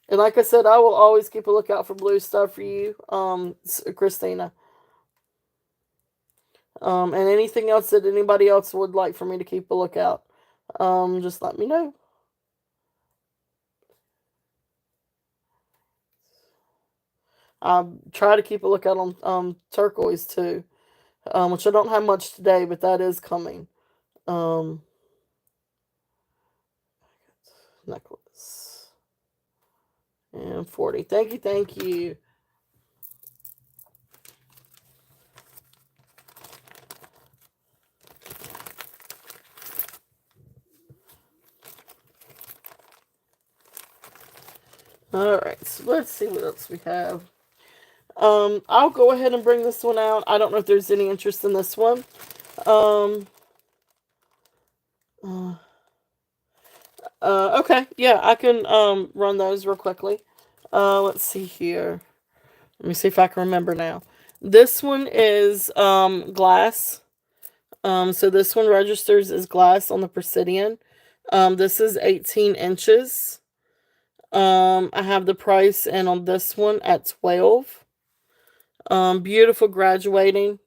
And like I said, I will always keep a lookout for blue stuff for you, Christina. And anything else that anybody else would like for me to keep a lookout, just let me know. I try to keep a lookout on turquoise too, which I don't have much today, but that is coming. Um, necklace and 40. Thank you, thank you. All right, so let's see what else we have. I'll go ahead and bring this one out. I don't know if there's any interest in this one. Um, uh, okay, yeah, I can run those real quickly. Let's see here. Let me see if I can remember now. This one is glass. So this one registers as glass on the Presidian. This is 18 inches. I have the price and on this one at 12. Beautiful graduating.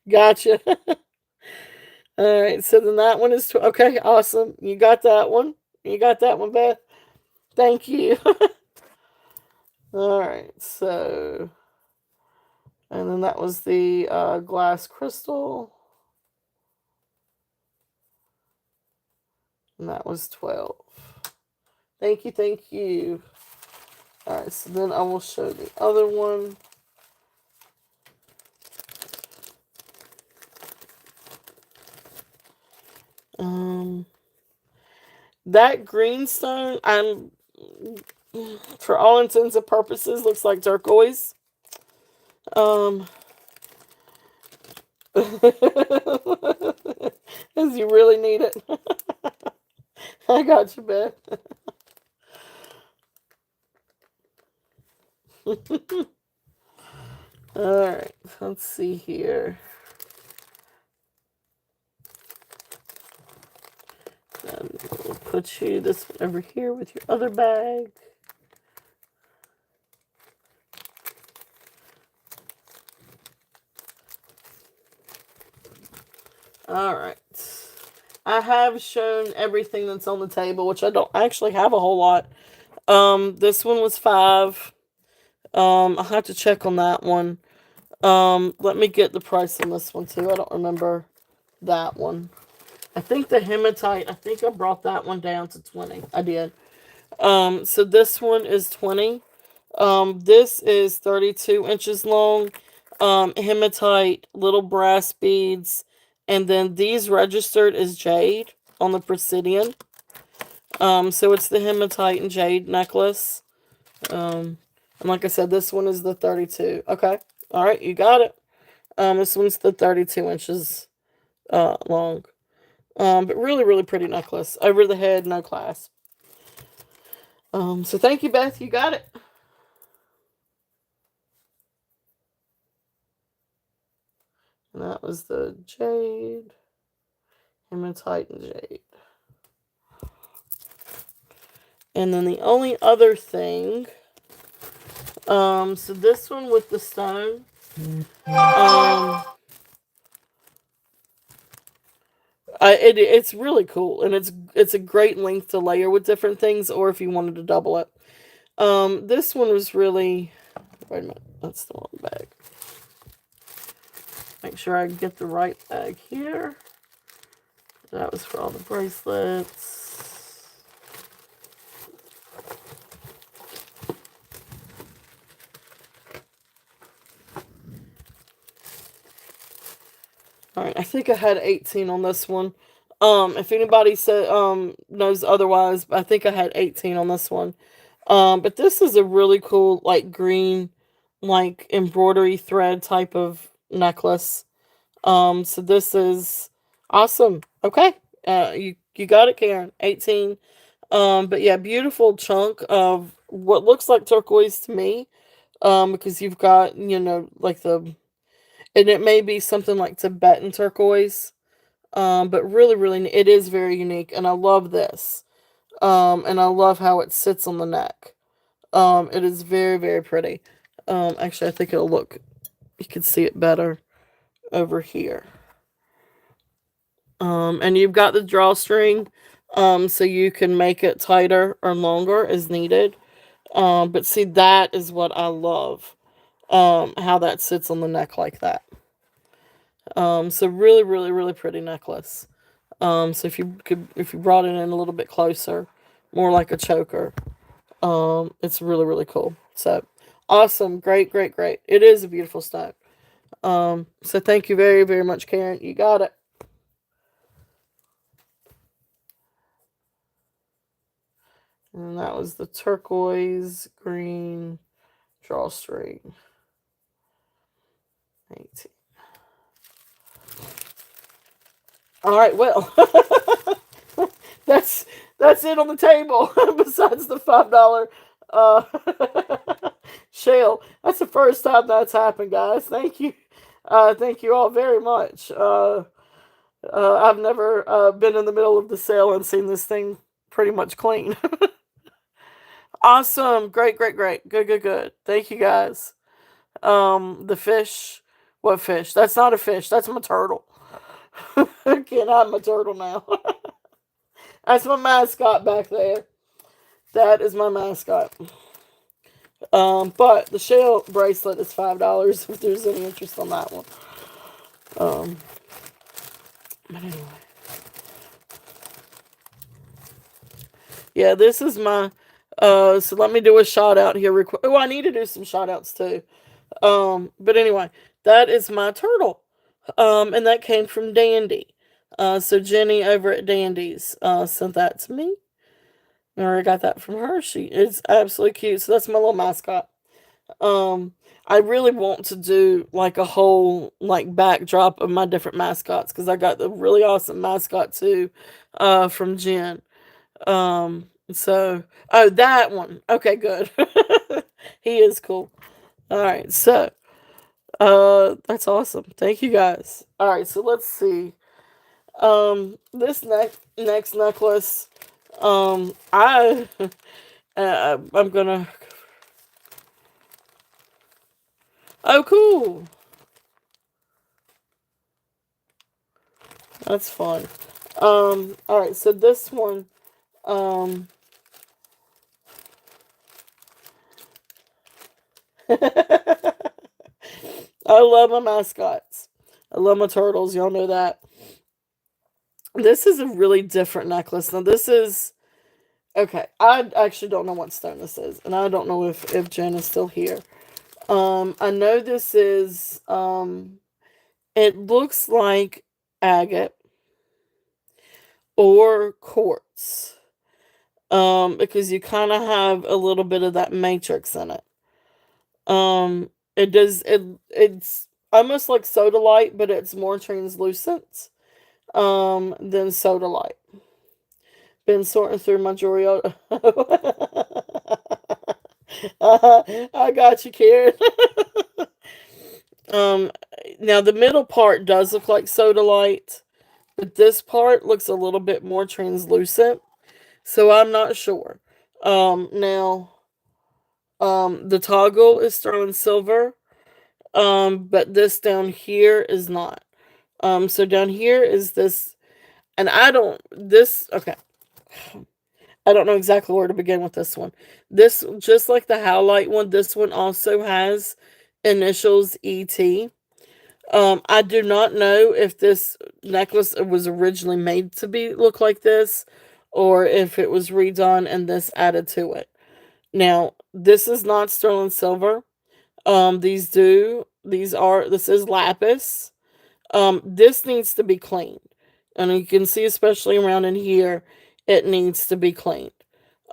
Gotcha. All right, so then that one is okay. Awesome, you got that one. You got that one, Beth. Thank you. All right, so and then that was the glass crystal, and that was 12. Thank you, thank you. All right, so then I will show the other one. Um, that green stone, for all intents and purposes, looks like turquoise. Um, as you really need it. I got you, Beth. Alright, let's see here. And we'll put you this one over here with your other bag. Alright. I have shown everything that's on the table, which I don't actually have a whole lot. This one was 5. I'll have to check on that one. Let me get the price on this one too. I don't remember that one. I think the hematite, I think I brought that one down to 20. I did. So this one is 20. This is 32 inches long. Hematite, little brass beads, and then these registered as jade on the Presidian. So it's the hematite and jade necklace. And like I said, this one is the 32. Okay. All right, you got it. This one's the 32 inches long. But really, really pretty necklace. Over the head, no clasp. So thank you, Beth. You got it. And that was the jade, hematite, and jade. And then the only other thing, so this one with the stone, it's really cool, and it's a great length to layer with different things, or if you wanted to double it. This one was really, wait a minute, that's the wrong bag. Make sure I get the right bag here. That was for all the bracelets. Alright, I think I had 18 on this one. If anybody knows otherwise, I think I had 18 on this one. But this is a really cool, like, green, like, embroidery thread type of necklace. So this is awesome. Okay. You got it, Karen. 18. But yeah, beautiful chunk of what looks like turquoise to me. Because you've got, like and it may be something like Tibetan turquoise. But really, really, it is very unique, and I love this. And I love how it sits on the neck. It is very, very pretty. Actually, I think it'll look, you can see it better over here. And you've got the drawstring, so you can make it tighter or longer as needed. But see, that is what I love. How that sits on the neck like that. So really, really, really pretty necklace. So if you brought it in a little bit closer, more like a choker, it's really, really cool. So awesome, great, great, great. It is a beautiful stone. So thank you very, very much, Karen. You got it. And that was the turquoise green drawstring. 18. All right, well, that's it on the table. Besides the $5 uh, shell, that's the first time that's happened, guys. Thank you all very much. I've never been in the middle of the sale and seen this thing pretty much clean. Awesome, great, great, great, good, good, good. Thank you, guys. The fish, what fish? That's not a fish. That's my turtle. I can't hide my turtle now. That's my mascot back there. That is my mascot. But the shell bracelet is $5 if there's any interest on that one. But anyway. Yeah, this is my, so let me do a shout out here. Oh, I need to do some shout outs too. But anyway, that is my turtle. And that came from Dandy. So Jenny over at Dandy's sent that to me. Or I got that from her. She is absolutely cute. So that's my little mascot. Um, I really want to do like a whole like backdrop of my different mascots because I got the really awesome mascot too, from Jen. So oh that one. Okay, good. He is cool. All right, so that's awesome. Thank you guys. All right, so let's see. This next necklace, I I'm gonna. Oh, cool. That's fun. All right. So this one, um, I love my mascots. I love my turtles. Y'all know that. This is a really different necklace. Now this is okay. I actually don't know what stone this is, and I don't know if Jen is still here. I know this is it looks like agate or quartz. Because you kind of have a little bit of that matrix in it. It's almost like soda light, but it's more translucent than soda light. Been sorting through my jewelry. I got you, Karen. um Now the middle part does look like soda light, but this part looks a little bit more translucent. So I'm not sure. Now the toggle is sterling silver, but this down here is not. So down here is this, and okay, I don't know exactly where to begin with this one. This, just like the Howlite one, this one also has initials ET. I do not know if this necklace was originally made to look like this, or if it was redone and this added to it. Now, this is not sterling silver. This is lapis. This needs to be cleaned. And you can see, especially around in here, it needs to be cleaned.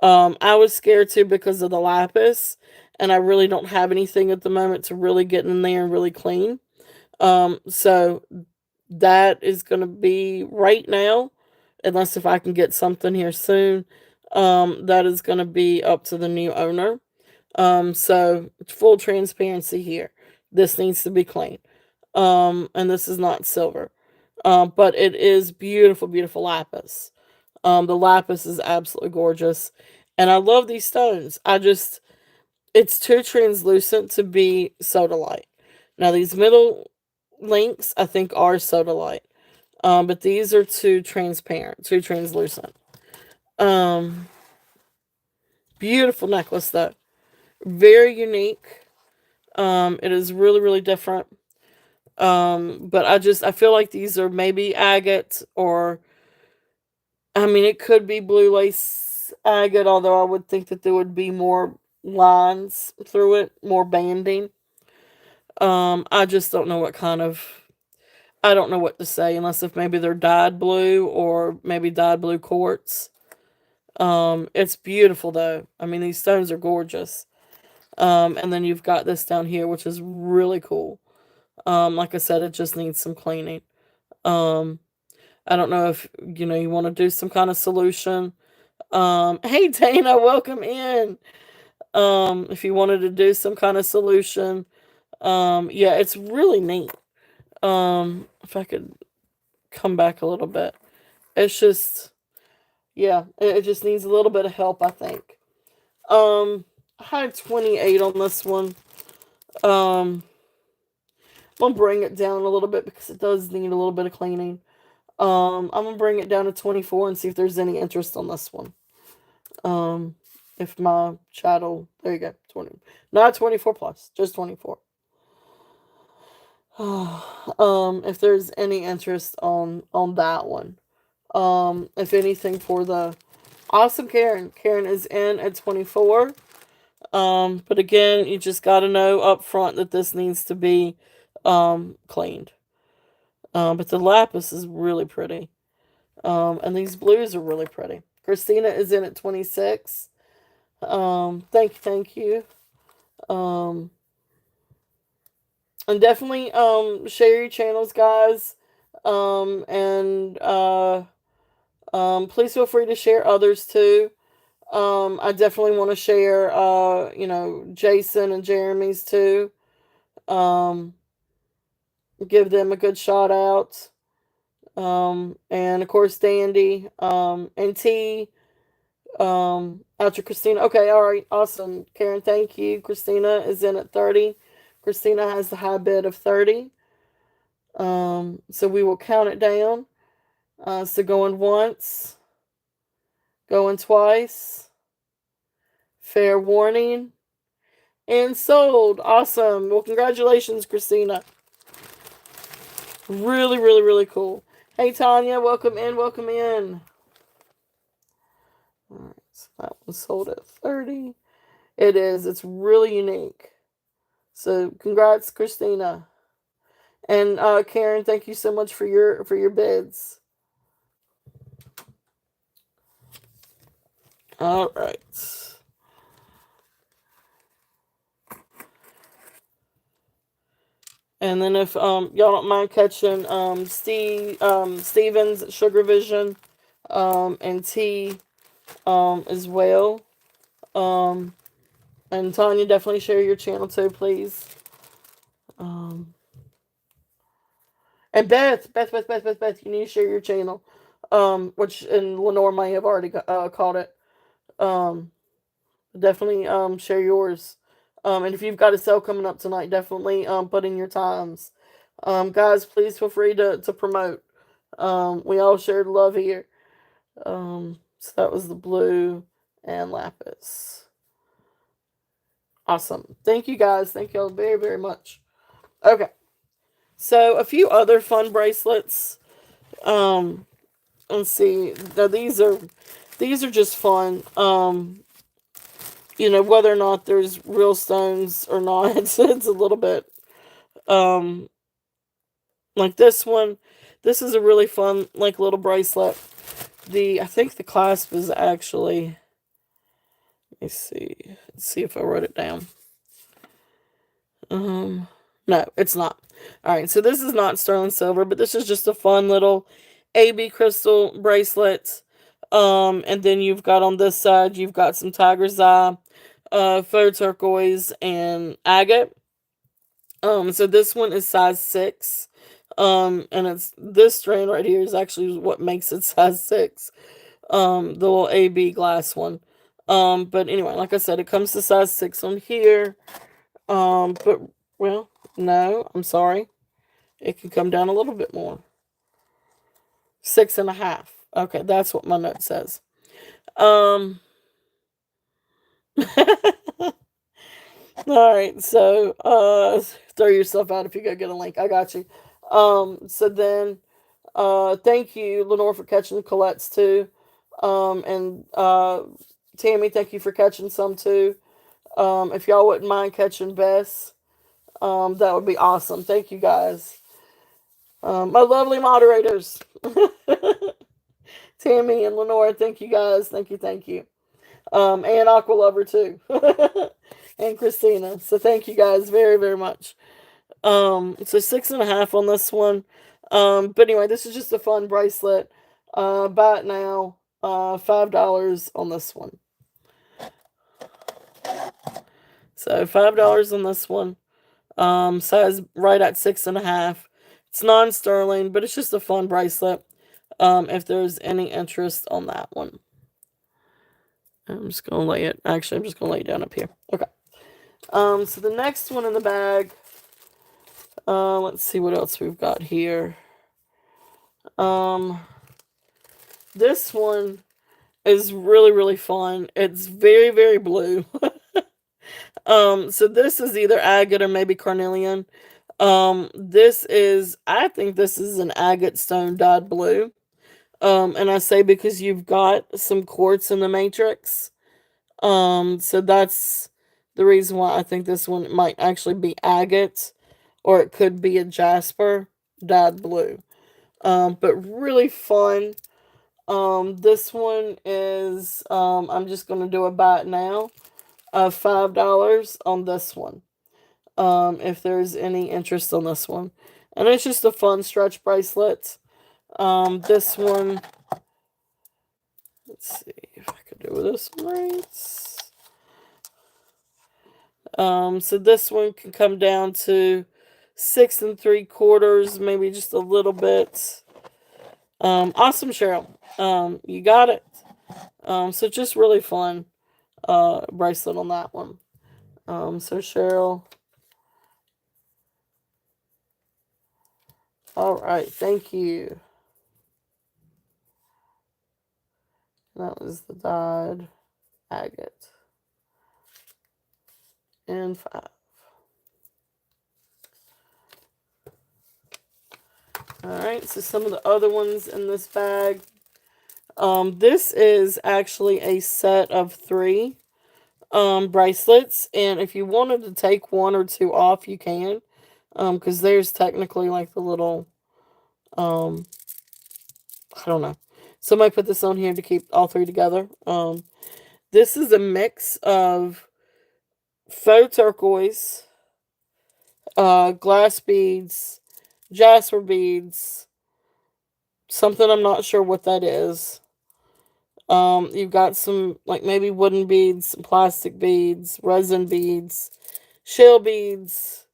I was scared too because of the lapis, and I really don't have anything at the moment to really get in there and really clean. So that is going to be right now, unless if I can get something here soon. That is going to be up to the new owner. So full transparency here. This needs to be clean. And this is not silver. But it is beautiful, beautiful lapis. The lapis is absolutely gorgeous. And I love these stones. It's too translucent to be sodalite. Now, these middle links, I think, are sodalite. But these are too transparent, too translucent. Um, Beautiful necklace, though. Very unique. It is really, really different. But I feel like these are maybe agate, or I mean, it could be blue lace agate, although I would think that there would be more lines through it, more banding. I just don't know I don't know what to say, unless if maybe they're dyed blue or maybe dyed blue quartz. It's beautiful though. I mean, these stones are gorgeous. And then you've got this down here, which is really cool. Like I said, it just needs some cleaning. Um, I don't know if you want to do some kind of solution. Hey Dana, welcome in. If you wanted to do some kind of solution, yeah, it's really neat. If I could come back a little bit, it's just, yeah, it just needs a little bit of help, I think. I had 28 on this one. Um, I'm gonna bring it down a little bit because it does need a little bit of cleaning. I'm gonna bring it down to 24 and see if there's any interest on this one. If my chat'll, there you go, 20, not 24 plus, just 24. If there's any interest on that one. If anything for the awesome Karen. Karen is in at 24. But again, you just gotta know up front that this needs to be cleaned. But the lapis is really pretty. And these blues are really pretty. Christina is in at 26. Thank you. Um, and definitely share your channels, guys. And please feel free to share others too. I definitely want to share Jason and Jeremy's too. Um, give them a good shout out. And of course Dandy, and T, after Christina. Okay, all right, awesome. Karen, thank you. Christina is in at 30. Christina has the high bid of 30. So we will count it down. So going once, going twice, fair warning, and sold. Awesome. Well, congratulations, Christina. Really, really, really cool. Hey, Tanya, welcome in, welcome in. All right, so that was sold at 30. It is. It's really unique. So congrats, Christina. And Karen, thank you so much for your bids. All right. And then if y'all don't mind catching Stevens, Sugar Vision, and T as well. And Tanya, definitely share your channel too, please. And Beth, you need to share your channel. Which and Lenore may have already caught it. Definitely share yours. And if you've got a sale coming up tonight, definitely put in your times. Guys, please feel free to promote. We all shared love here. So that was the blue and lapis. Awesome. Thank you guys. Thank y'all very, very much. Okay. So a few other fun bracelets. Let's see. Now these are just fun. Whether or not there's real stones or not, it's a little bit like this one. This is a really fun like little bracelet. I think the clasp is actually, let's see if I wrote it down. No, it's not. All right, so this is not sterling silver, but this is just a fun little AB crystal bracelet. And then you've got on this side, you've got some tiger's eye, faux turquoise, and agate. So this one is size 6. And it's this strand right here is actually what makes it size 6. The little AB glass one. But anyway, like I said, it comes to size 6 on here. But well, no, I'm sorry. It can come down a little bit more. 6.5. Okay, that's what my note says. All right, so throw yourself out if you go get a link. I got you. So then thank you, Lenore, for catching the Colette's too. And Tammy, thank you for catching some too. If y'all wouldn't mind catching Bess, that would be awesome. Thank you guys. My lovely moderators. Tammy and Lenore, thank you guys. Thank you. And Aqua Lover too. And Christina. So thank you guys very, very much. So 6.5 on this one. But anyway, this is just a fun bracelet. Buy it now. $5 on this one. So $5 on this one. Size right at 6.5. It's non-sterling, but it's just a fun bracelet. If there's any interest on that one. I'm just gonna lay it. Actually, I'm just gonna lay it down up here. Okay. So the next one in the bag. Let's see what else we've got here. This one is really, really fun. It's very, very blue. So this is either agate or maybe carnelian. I think this is an agate stone dyed blue. And I say because you've got some quartz in the matrix. So that's the reason why I think this one might actually be agate, or it could be a jasper, dyed blue. But really fun. This one is, I'm just going to do a buy it now of $5 on this one. If there's any interest on this one. And it's just a fun stretch bracelet. This one, let's see if I can do this one right. So this one can come down to 6 3/4, maybe just a little bit. Awesome, Cheryl. You got it. So just really fun bracelet on that one. So Cheryl. All right, thank you. That was the dyed agate. And 5. Alright, so some of the other ones in this bag. This is actually a set of 3 bracelets. And if you wanted to take 1 or 2 off, you can. Because there's technically like the little, I don't know. Somebody put this on here to keep all 3 together. This is a mix of faux turquoise, glass beads, jasper beads, something I'm not sure what that is. You've got some like maybe wooden beads, some plastic beads, resin beads, shell beads,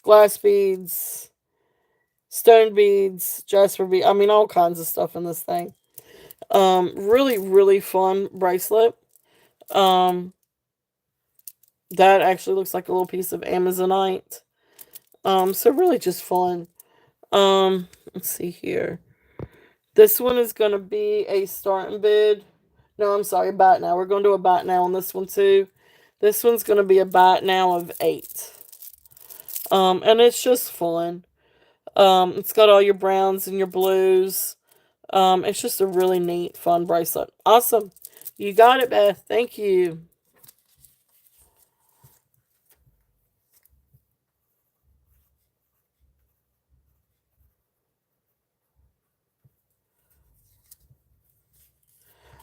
glass beads, stone beads, jasper beads. I mean, all kinds of stuff in this thing. Really, really fun bracelet. That actually looks like a little piece of Amazonite. So really just fun. Let's see here. This one is going to be a starting bid. No, I'm sorry, buy it now. We're going to do a buy it now on this one too. This one's going to be a buy it now of 8. And it's just fun. It's got all your browns and your blues. It's just a really neat, fun bracelet. Awesome. You got it, Beth. Thank you.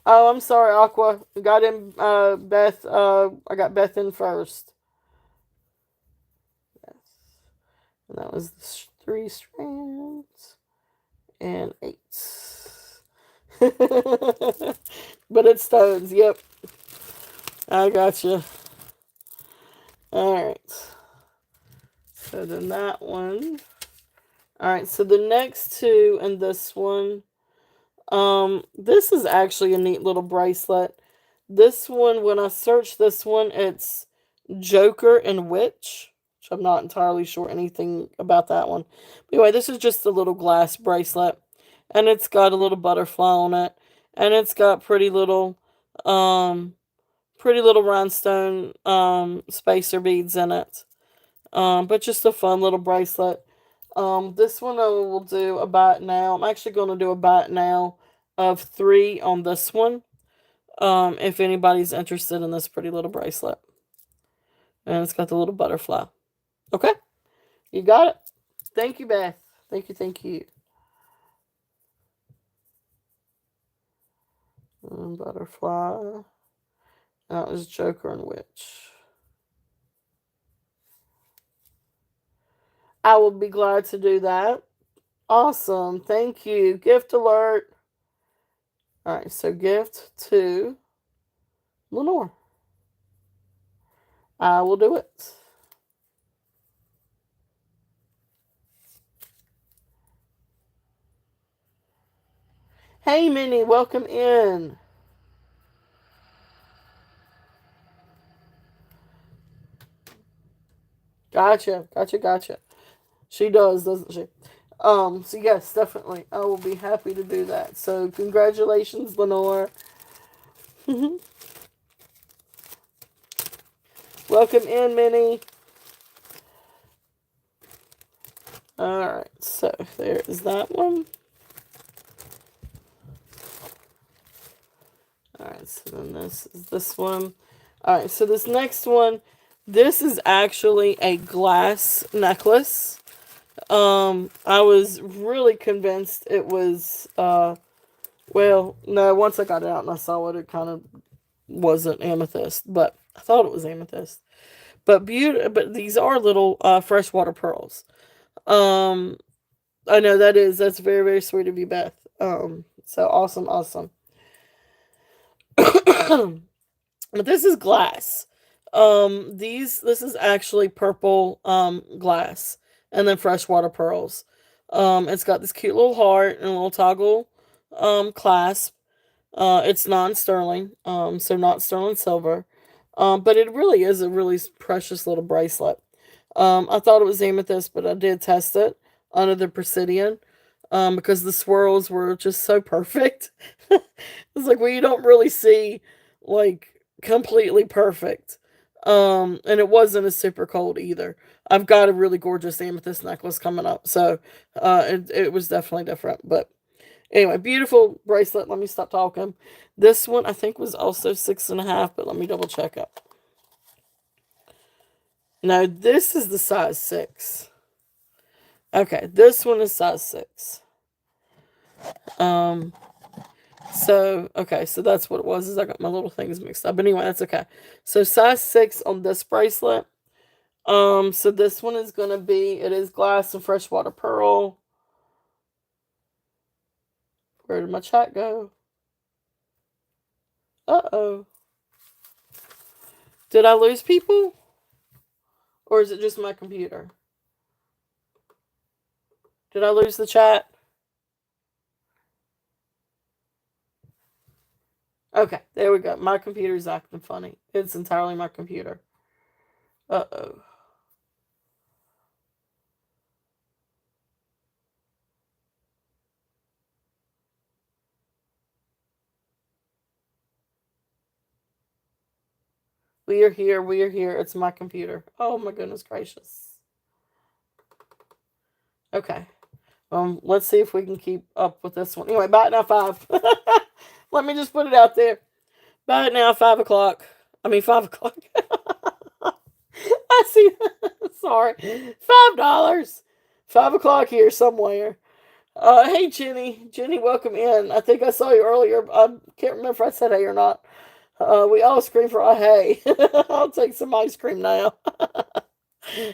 Oh, I'm sorry, Aqua. Got in, Beth. I got Beth in first. Yes. And that was the 3 strands and 8. But it's stones. Yep. I gotcha. Alright. So then that one. Alright, so the next 2 and this one. This is actually a neat little bracelet. This one, when I search this one, it's Joker and Witch, which I'm not entirely sure anything about that one. But anyway, this is just a little glass bracelet, and it's got a little butterfly on it, and it's got pretty little rhinestone, spacer beads in it. But just a fun little bracelet. This one I will do a buy it now. I'm actually going to do a buy it now of 3 on this one. If anybody's interested in this pretty little bracelet. And it's got the little butterfly. Okay? You got it? Thank you, Beth. Thank you, thank you. And butterfly. That was Joker and Witch. I will be glad to do that. Awesome. Thank you. Gift alert. Alright, so gift to Lenore. I will do it. Hey, Minnie, welcome in. Gotcha. She does, doesn't she? So yes, definitely. I will be happy to do that. So congratulations, Lenore. Welcome in, Minnie. Alright, so there is that one. Alright, so then this is this one. Alright, so this next one, this is actually a glass necklace. I was really convinced it was, well, no, once I got it out and I saw it, it kind of wasn't amethyst, but I thought it was amethyst. But these are little freshwater pearls. Um, I know that's very very sweet of you, Beth. So awesome, awesome. But this is glass. This is actually purple glass, and then freshwater pearls. It's got this cute little heart and a little toggle clasp. It's non-sterling, so not sterling silver. But it really is a really precious little bracelet. I thought it was amethyst, but I did test it under the Presidian, because the swirls were just so perfect. It's like, well, you don't really see like completely perfect. And it wasn't a super cold either. I've got a really gorgeous amethyst necklace coming up, so it was definitely different. But anyway, beautiful bracelet. Let me stop talking. This one I think was also 6.5, but let me double check it. No, this is the size 6. Okay, this one is size 6. Um, so that's what it was. Is I got my little things mixed up. But anyway, that's okay. So size 6 on this bracelet. So this one is gonna be. It is glass and freshwater pearl. Where did my chat go? Uh-oh. Did I lose people? Or is it just my computer? Did I lose the chat? Okay, there we go. My computer's acting funny. It's entirely my computer. Uh-oh. We are here. We are here. It's my computer. Oh my goodness gracious. Okay. Let's see if we can keep up with this one. Anyway, bye now 5. Let me just put it out there. Bye now 5 o'clock. I mean 5 o'clock. I see. Sorry. $5. 5 o'clock here somewhere. Hey Jenny. Jenny, welcome in. I think I saw you earlier. I can't remember if I said hey or not. We all scream for a hey. I'll take some ice cream now.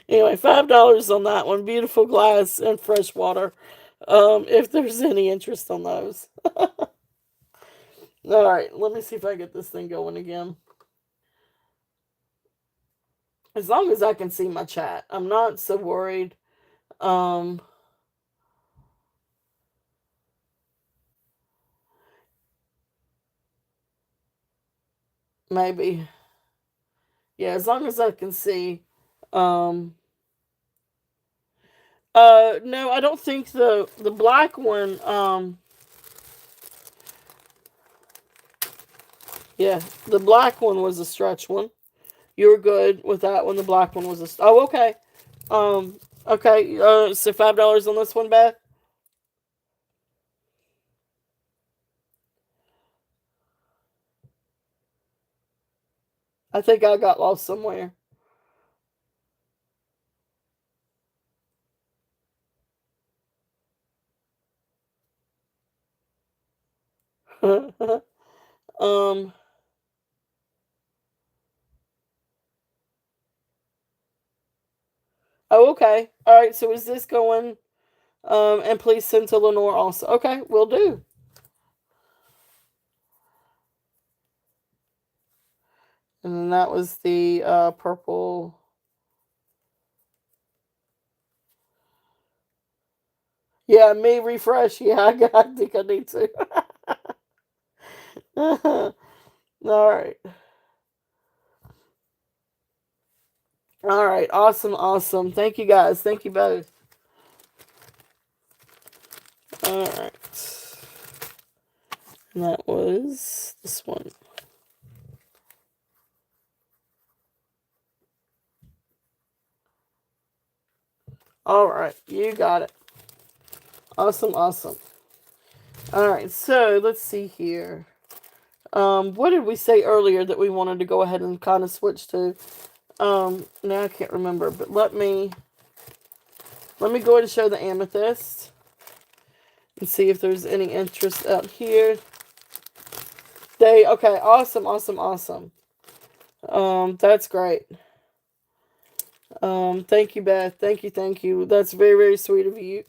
Anyway, $5 on that one. Beautiful glass and fresh water. If there's any interest on those. All right, let me see if I get this thing going again. As long as I can see my chat, I'm not so worried. Maybe. Yeah, as long as I can see. No, I don't think the black one. Yeah, the black one was a stretch one. You were good with that one. The black one was a. Oh, okay. Okay. So $5 on this one, Beth. I think I got lost somewhere. um. Oh, okay. All right. So is this going? And please send to Lenore also. Okay, we'll do. And then that was the purple. Yeah, me refresh. Yeah, I think I need to. All right. All right. Awesome. Awesome. Thank you guys. Thank you both. All right. And that was this one. All right. You got it. Awesome. Awesome. All right. So let's see here. What did we say earlier that we wanted to go ahead and kind of switch to? Now I can't remember, but let me Let me go ahead and show the amethyst and see if there's any interest out here. Okay, awesome, awesome, awesome. That's great. Thank you, Beth. Thank you, thank you. That's very, very sweet of you.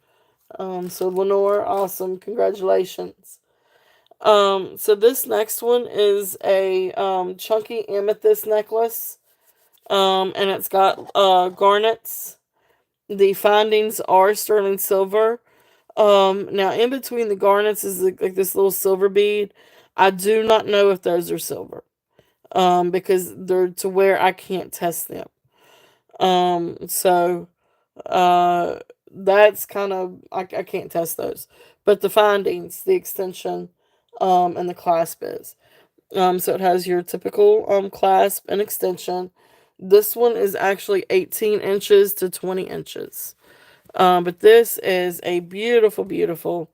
So Lenore, awesome. Congratulations. So this next one is a chunky amethyst necklace. And it's got garnets. The findings are sterling silver. Now in between the garnets is like this little silver bead. I do not know if those are silver. Because they're to where I can't test them. So uh that's kind of I can't test those. But the findings, the extension, and the clasp is. So it has your typical clasp and extension. This one is actually 18 inches to 20 inches. But this is a beautiful, beautiful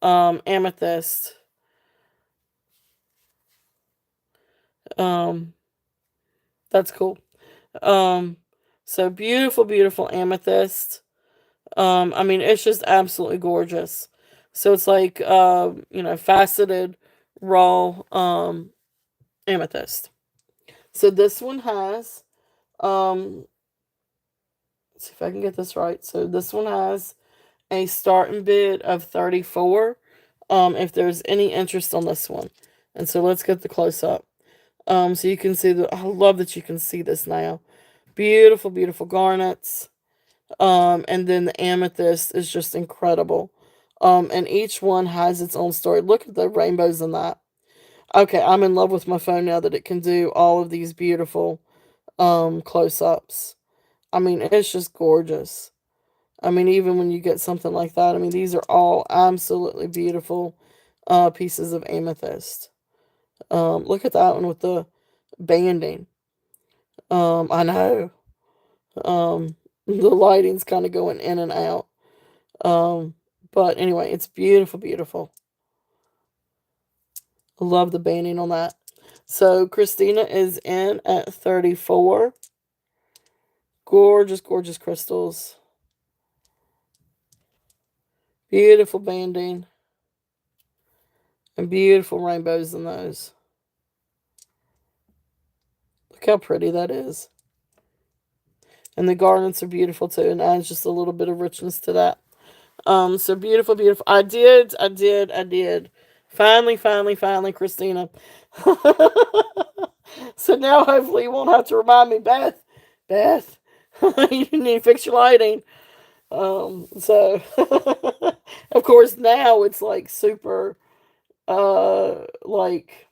amethyst. Um, that's cool. Um, so beautiful, beautiful amethyst. I mean, it's just absolutely gorgeous. So it's like, faceted, raw amethyst. So this one has, let's see if I can get this right. So this one has a starting bid of 34. If there's any interest on this one. And so let's get the close up. So you can see I love that you can see this now. Beautiful, beautiful garnets. And then the amethyst is just incredible. And each one has its own story. Look at the rainbows in that. Okay, I'm in love with my phone now that it can do all of these beautiful close-ups. I mean, it's just gorgeous. I mean, even when you get something like that, I mean, these are all absolutely beautiful pieces of amethyst. Look at that one with the banding. I know. The lighting's kind of going in and out. But anyway, it's beautiful, beautiful. I love the banding on that. So Christina is in at 34. Gorgeous, gorgeous crystals. Beautiful banding. And beautiful rainbows in those. Look how pretty that is. And the garnets are beautiful too, and adds just a little bit of richness to that. So beautiful, beautiful. I did. Finally, Christina. So now hopefully you won't have to remind me, Beth, you need to fix your lighting. So of course now it's like super, like,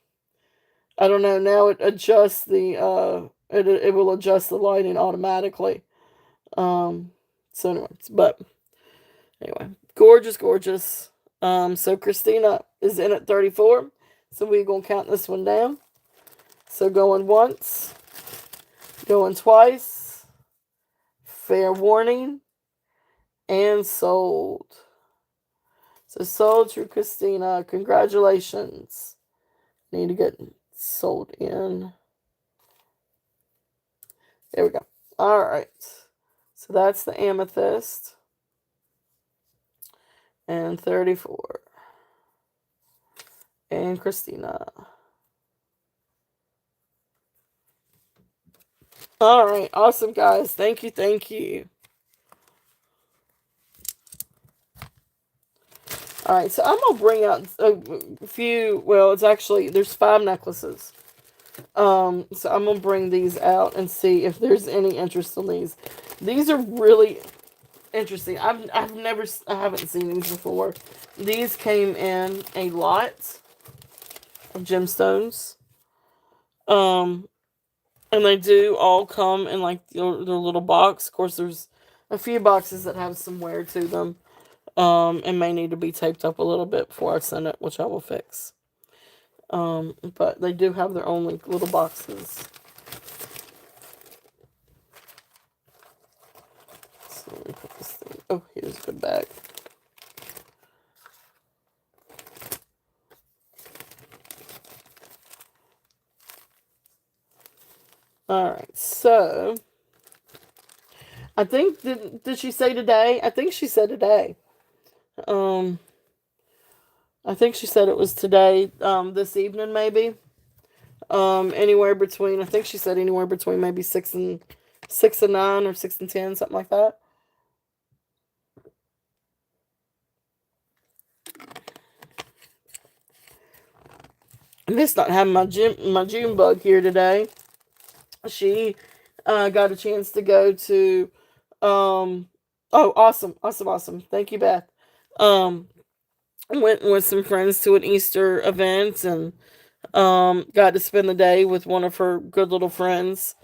I don't know, now it adjusts it will adjust the lighting automatically. So anyways, but anyway, gorgeous, gorgeous. So Christina is in at 34. So we're going to count this one down. So going once, going twice, fair warning, and sold. So sold to Christina. Congratulations. Need to get sold in. There we go. All right. So that's the amethyst. And 34. And Christina. All right. Awesome, guys. Thank you. Thank you. All right. So I'm going to bring out a few. Well, it's actually, there's 5 necklaces. So I'm going to bring these out and see if there's any interest in these. These are really interesting. I haven't seen these before. These came in a lot of gemstones. And they do all come in like their little box. Of course, there's a few boxes that have some wear to them. And may need to be taped up a little bit before I send it, which I will fix. But they do have their own like little boxes. So let me put this thing. Oh, here's a good bag. Alright, so I think did she say today? I think she said today. Um, I think she said it was today. This evening maybe. Anywhere between, I think she said anywhere between maybe 6 and 9 or 6 and 10, something like that. I miss not having my June bug here today. She got a chance to go to oh, awesome, awesome, awesome. Thank you, Beth. Um Went with some friends to an Easter event, and got to spend the day with one of her good little friends.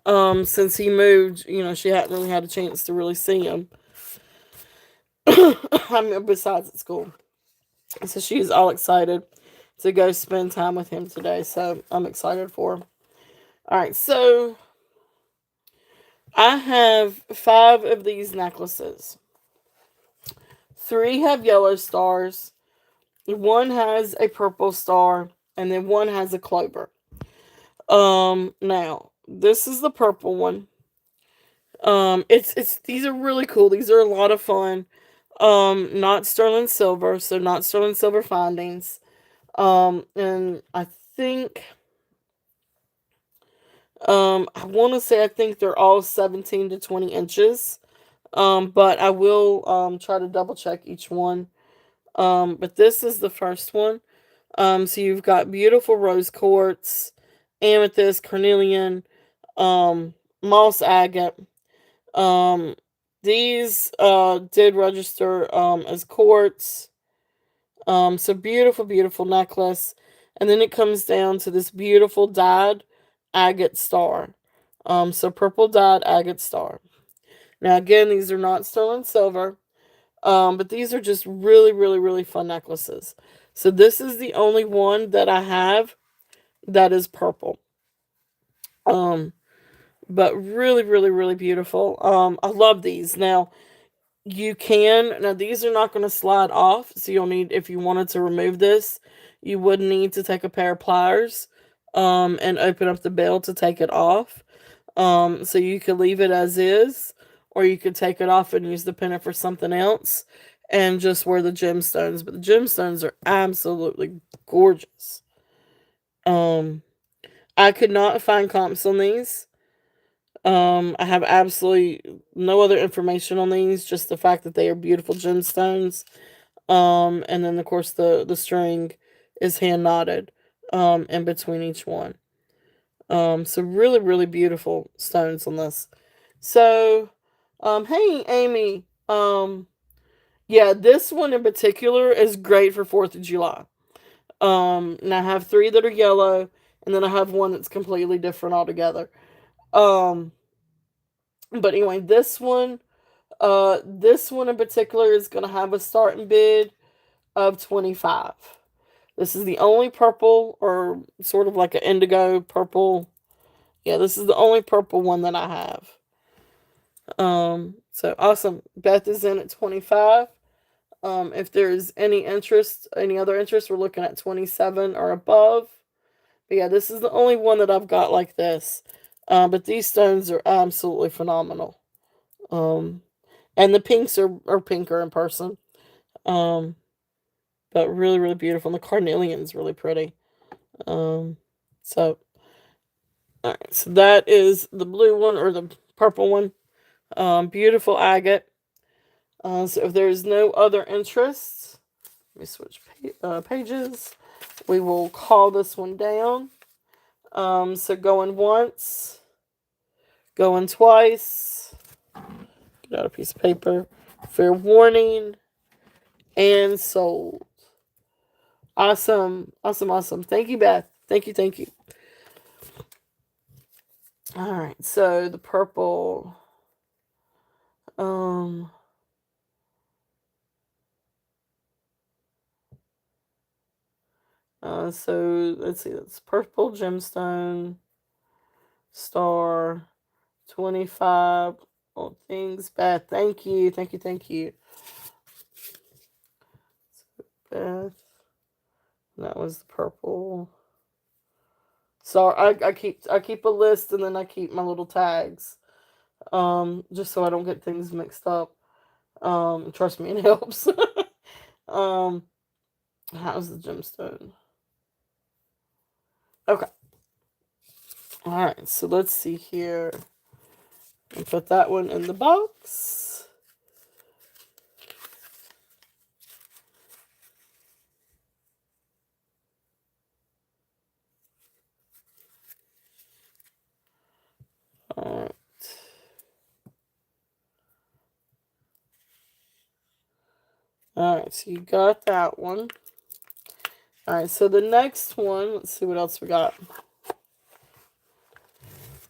Since he moved, she hadn't really had a chance to really see him. I mean, besides at school. So she's all excited to go spend time with him today. So I'm excited for her. All right, so I have 5 of these necklaces. 3 have yellow stars, one has a purple star, and then one has a clover. Now this is the purple one. It's these are really cool. These are a lot of fun. Not sterling silver, so not sterling silver findings. And I think, I want to say I think they're all 17 to 20 inches. But I will try to double check each one. But this is the first one. So you've got beautiful rose quartz, amethyst, carnelian, moss agate. Um, these did register as quartz. So beautiful, beautiful necklace. And then it comes down to this beautiful dyed agate star. So purple dyed agate star. Now again, these are not sterling silver. But these are just really, really, really fun necklaces. So this is the only one that I have that is purple. Um, but really, really, really beautiful. I love these. Now these are not going to slide off, so you'll need, if you wanted to remove this, you would need to take a pair of pliers, and open up the bell to take it off. So you could leave it as is, or you could take it off and use the pendant for something else, and just wear the gemstones. But the gemstones are absolutely gorgeous. Um, I could not find comps on these. I have absolutely no other information on these, just the fact that they are beautiful gemstones. And then of course the string is hand knotted in between each one. So really, really beautiful stones on this. So, hey Amy, yeah, this one in particular is great for 4th of July. And I have 3 that are yellow, and then I have one that's completely different altogether. Um, but anyway, this one in particular is gonna have a starting bid of 25. This is the only purple, or sort of like an indigo purple. Yeah, this is the only purple one that I have. So awesome. Beth is in at 25. If there's any other interest, we're looking at 27 or above. But yeah, this is the only one that I've got like this. But these stones are absolutely phenomenal. Um, and the pinks are pinker in person. Um, but really, really beautiful. And the carnelian's really pretty. Um, so, alright, so that is the blue one, or the purple one. Beautiful agate. So if there's no other interests, let me switch pages. We will call this one down. So going once, going twice. Get out a piece of paper. Fair warning. And sold. Awesome. Awesome, awesome. Thank you, Beth. Thank you, thank you. Alright, so the purple. So let's see, that's purple gemstone star 25. Oh, things, Beth. Thank you, thank you, thank you. So Beth, that was the purple. So I keep a list, and then I keep my little tags. just so I don't get things mixed up. Trust me, it helps. um, how's the gemstone? Okay. All right. So let's see here. And put that one in the box. All right. All right. So you got that one. All right. So the next one. Let's see what else we got.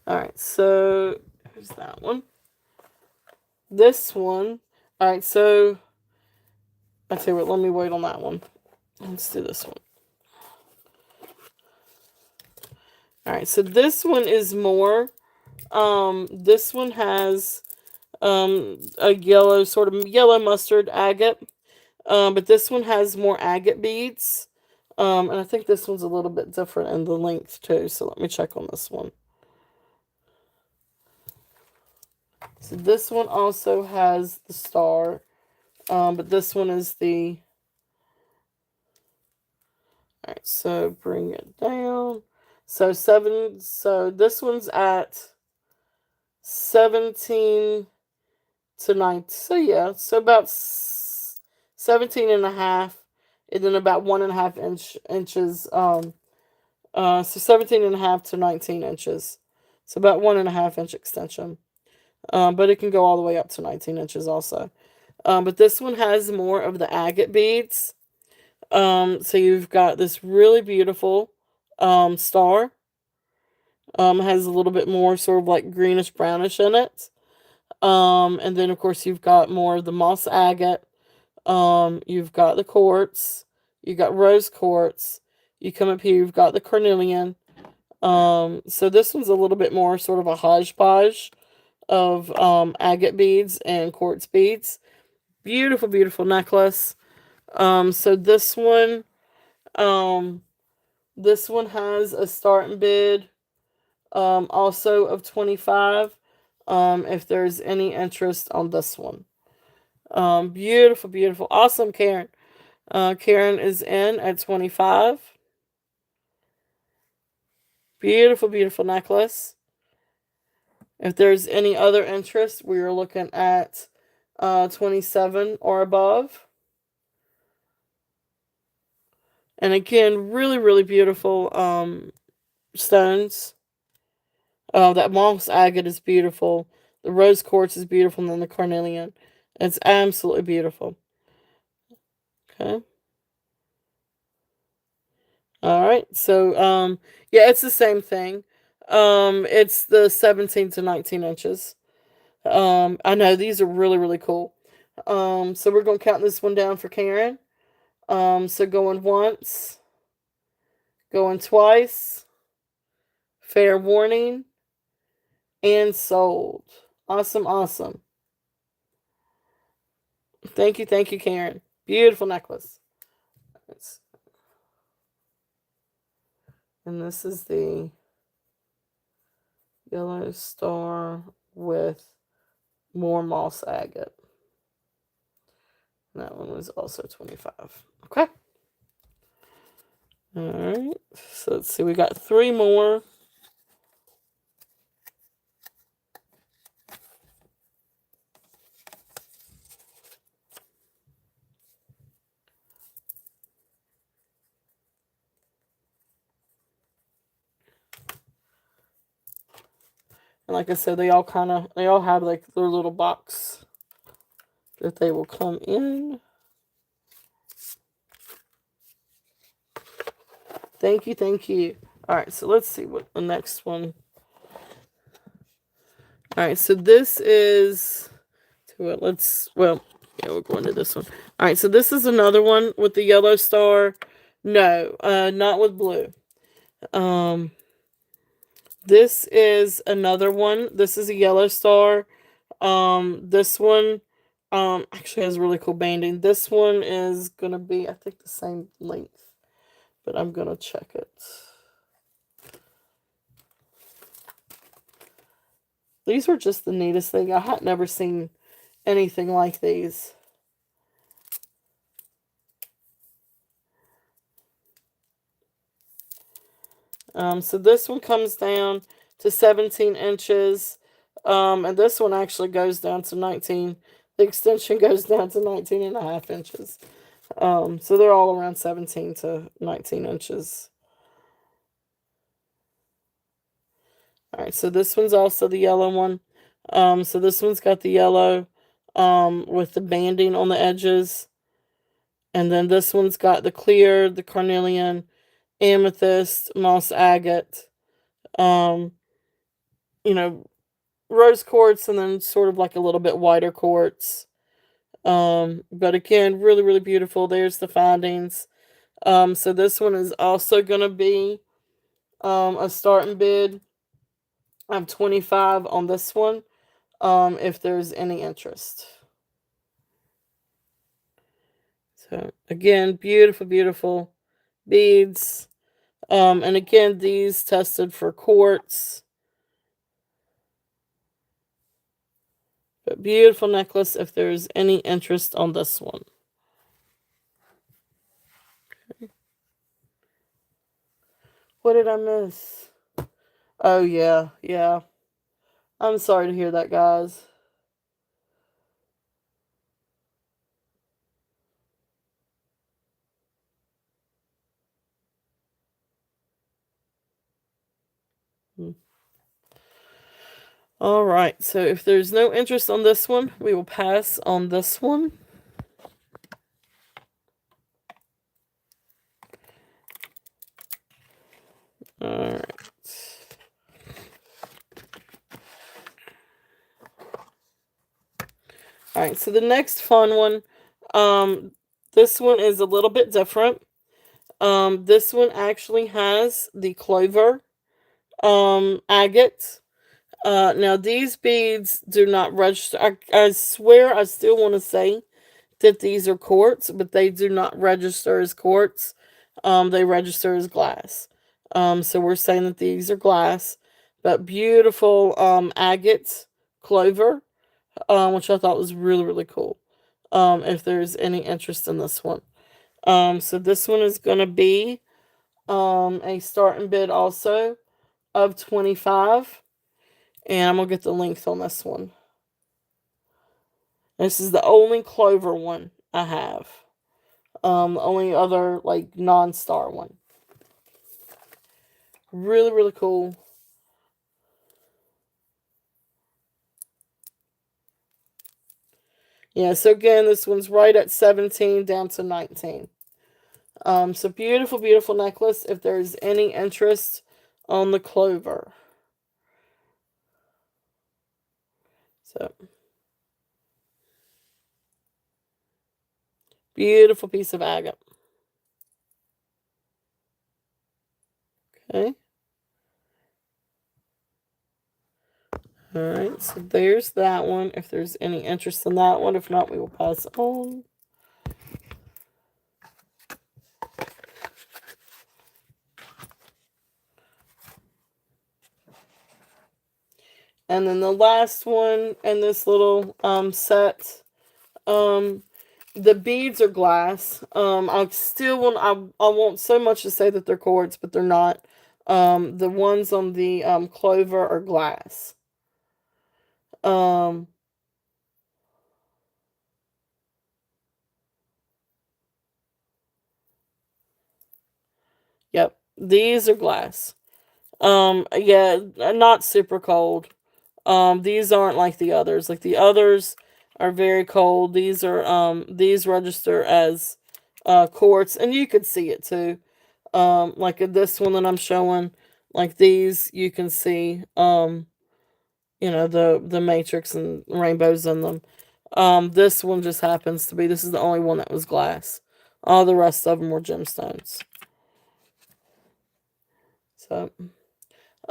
All right. So here's that one. This one. All right. So I tell you what. Let me wait on that one. Let's do this one. All right. So this one is more. This one has a yellow, sort of yellow mustard agate. But this one has more agate beads. And I think this one's a little bit different in the length too. So let me check on this one. So this one also has the star. But this one is the... Alright, so bring it down. So this one's at 17 to 9. So yeah, so about 17 and a half, and then about 1.5 inches. So 17 and a half to 19 inches. So about 1.5 inch extension. But it can go all the way up to 19 inches also. But this one has more of the agate beads. So you've got this really beautiful star. Has a little bit more sort of like greenish brownish in it. And then of course you've got more of the moss agate. You've got the quartz. You've got rose quartz. You come up here, you've got the carnelian. So this one's a little bit more sort of a hodgepodge of agate beads and quartz beads. Beautiful, beautiful necklace. So this one has a starting bid also of 25. If there's any interest on this one. Beautiful, beautiful. Awesome, Karen. Karen is in at 25. Beautiful, beautiful necklace. If there's any other interest, we are looking at 27 or above. And again, really, really beautiful stones. That moss agate is beautiful. The rose quartz is beautiful, and then the carnelian. It's absolutely beautiful. Okay. All right. So, yeah, it's the same thing. It's the 17 to 19 inches. I know these are really, really cool. So we're going to count this one down for Karen. So going once, going twice, fair warning, and sold. Awesome, awesome. Thank you, Karen. Beautiful necklace. And this is the yellow star with more moss agate. And that one was also 25. Okay. All right. So let's see. We got 3 more. And like I said, they all have like their little box that they will come in. Thank you, thank you. All right, so let's see what the next one. All right, so this is we're going to this one. All right, so this is another one with the yellow star. No, not with blue. This is another one. This is a yellow star. This one actually has really cool banding. This one is gonna be, I think, the same length, but I'm gonna check it. These were just the neatest thing. I had never seen anything like these. So this one comes down to 17 inches. And this one actually goes down to 19. The extension goes down to 19.5 inches. So they're all around 17 to 19 inches. All right, so this one's also the yellow one. So this one's got the yellow with the banding on the edges. And then this one's got the clear, the carnelian, amethyst, moss agate, um, you know, rose quartz, and then sort of like a little bit whiter quartz. But again, really, really beautiful. There's the findings. So this one is also going to be a starting bid of 25 on this one, if there's any interest. So again, beautiful, beautiful beads. And again, these tested for quartz. But beautiful necklace if there's any interest on this one. Okay. What did I miss? Oh, yeah, yeah. I'm sorry to hear that, guys. All right, so if there's no interest on this one, we will pass on this one. All right. All right, so the next fun one, this one is a little bit different. This one actually has the clover agate. Now these beads do not register. I swear I still want to say that these are quartz, but they do not register as quartz. They register as glass. So we're saying that these are glass, but beautiful agate clover, which I thought was really, really cool. If there's any interest in this one. So this one is going to be a starting bid also of 25. And I'm going to get the length on this one. This is the only clover one I have. The only other, like, non-star one. Really, really cool. Yeah, so again, this one's right at 17 down to 19. So beautiful, beautiful necklace if there's any interest on the clover. So, beautiful piece of agate. Okay. All right, so there's that one. If there's any interest in that one, if not, we will pass on. And then the last one in this little set, the beads are glass. I still want I want so much to say that they're quartz, but they're not. The ones on the clover are glass. Um, yep, these are glass. Yeah, not super cold. These aren't like the others. Like the others are very cold. These register as quartz, and you could see it too. Like this one that I'm showing, like these, you can see the matrix and rainbows in them. This one just happens to be, this is the only one that was glass. All the rest of them were gemstones. So,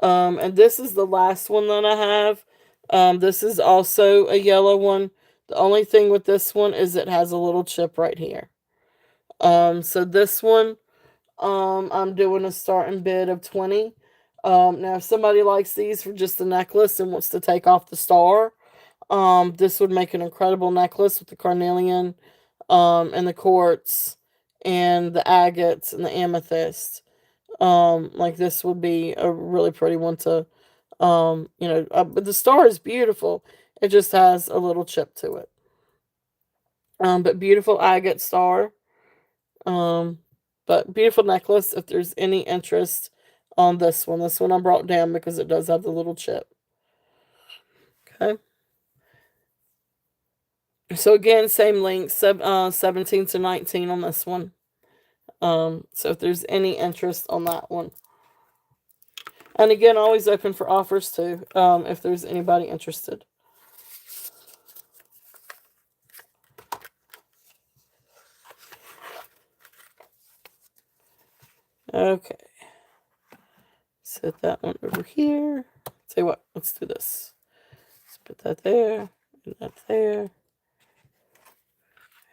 and this is the last one that I have. This is also a yellow one. The only thing with this one is it has a little chip right here. So this one, I'm doing a starting bid of 20. Now, if somebody likes these for just a necklace and wants to take off the star, this would make an incredible necklace with the carnelian, and the quartz, and the agates, and the amethyst. Like this would be a really pretty one to, but the star is beautiful. It just has a little chip to it. But beautiful agate star. Um, but beautiful necklace. If there's any interest on this one I brought down because it does have the little chip. Okay. So again, same link, 17 to 19 on this one. So if there's any interest on that one. And again, always open for offers too, if there's anybody interested. Okay. Set that one over here. Tell you what, let's do this. Let's put that there, and that there,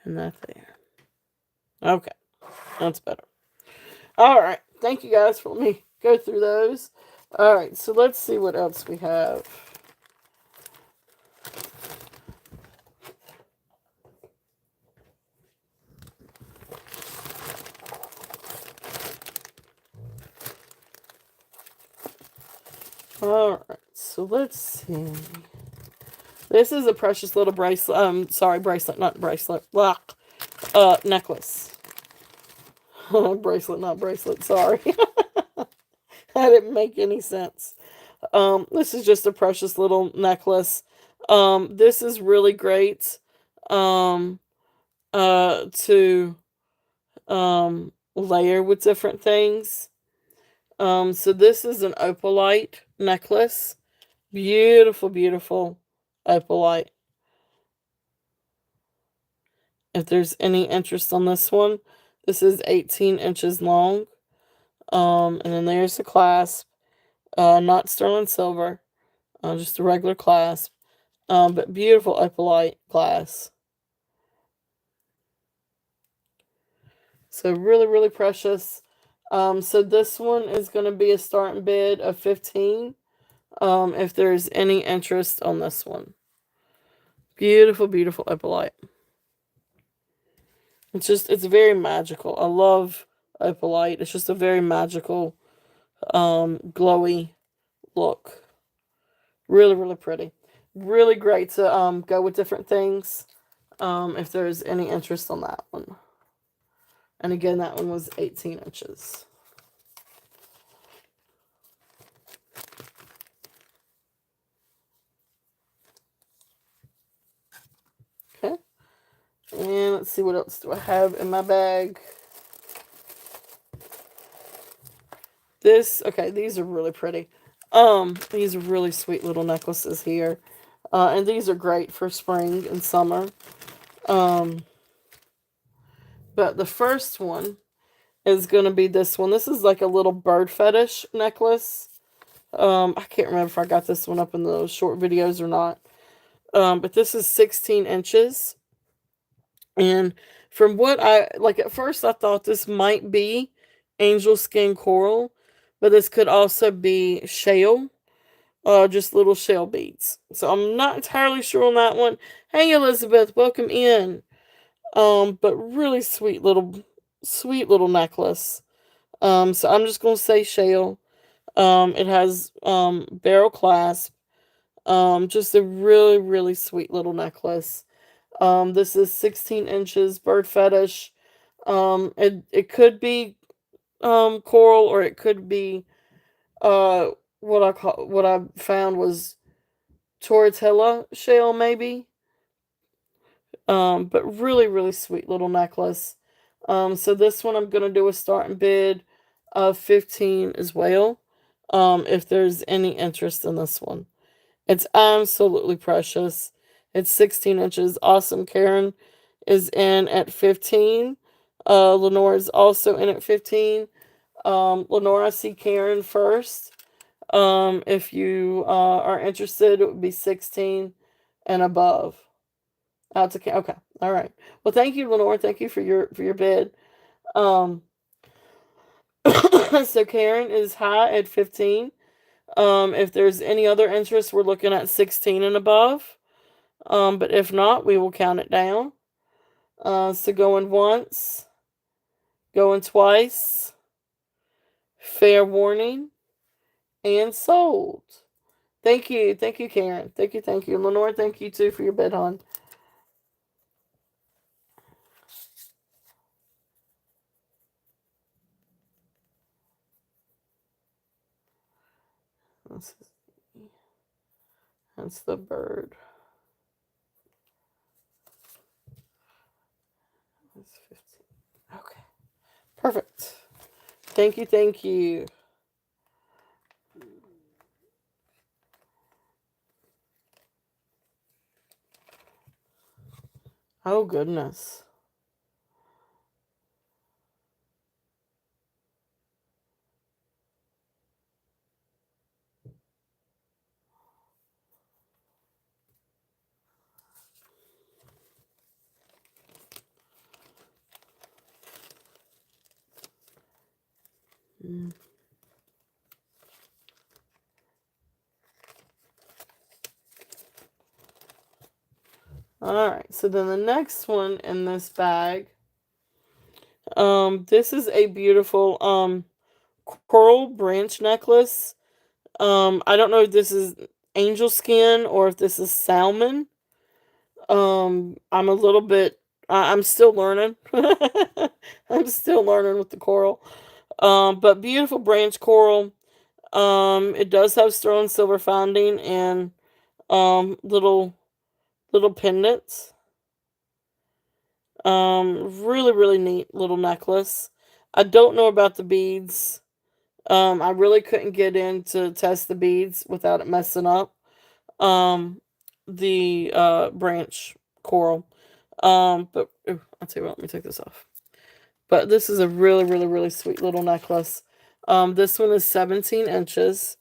and that there. Okay, that's better. All right, thank you guys for letting me go through those. All right, so let's see what else we have. All right, so let's see. This is a precious little bracelet. Sorry, bracelet, not bracelet. Blah. Necklace. Bracelet, not bracelet. Sorry. That didn't make any sense. This is just a precious little necklace. This is really great. To layer with different things. So this is an opalite necklace. Beautiful, beautiful opalite. If there's any interest on this one, this is 18 inches long. And then there's the clasp. Not sterling silver, just a regular clasp. But beautiful opalite glass. So really, really precious. So this one is going to be a starting bid of 15. If there's any interest on this one. Beautiful, beautiful opalite. It's very magical. I love opalite. It's just a very magical, glowy look. Really, really pretty. Really great to go with different things. If there's any interest on that one. And again, that one was 18 inches. Okay. And let's see, what else do I have in my bag? Okay, these are really pretty. These are really sweet little necklaces here. And these are great for spring and summer. But the first one is going to be this one. This is like a little bird fetish necklace. I can't remember if I got this one up in those short videos or not. But this is 16 inches. And from what at first I thought this might be angel skin coral, but this could also be shell, just little shell beads. So I'm not entirely sure on that one. Hey Elizabeth, welcome in. But really sweet little necklace. So I'm just gonna say shell. It has barrel clasp. Just a really, really sweet little necklace. This is 16 inches, bird fetish. It could be coral, or it could be what I found was tortilla shell maybe. But really, really sweet little necklace. So this one I'm gonna do a starting bid of 15 as well. If there's any interest in this one. It's absolutely precious. It's 16 inches. Awesome. Karen is in at 15. Lenore is also in at 15. Lenore, I see Karen first. If you are interested, it would be 16 and above. Out to okay. All right. Well, thank you, Lenore. Thank you for your bid. So Karen is high at 15. If there's any other interest, we're looking at 16 and above. But if not, we will count it down. So going once, going twice, fair warning, and sold. Thank you, Karen. Thank you, Lenore. Thank you too for your bid, hon. That's the bird. That's 15. Okay, perfect. Thank you, thank you. Oh goodness. Mm. Alright, so then the next one in this bag, this is a beautiful coral branch necklace. I don't know if this is angel skin or if this is salmon. I'm a little bit I'm still learning. I'm still learning with the coral. But beautiful branch coral. It does have sterling silver founding and little pendants. Really, really neat little necklace. I don't know about the beads. I really couldn't get in to test the beads without it messing up. The branch coral. But I'll tell you what, let me take this off. But this is a really, really, really sweet little necklace. This one is 17 inches.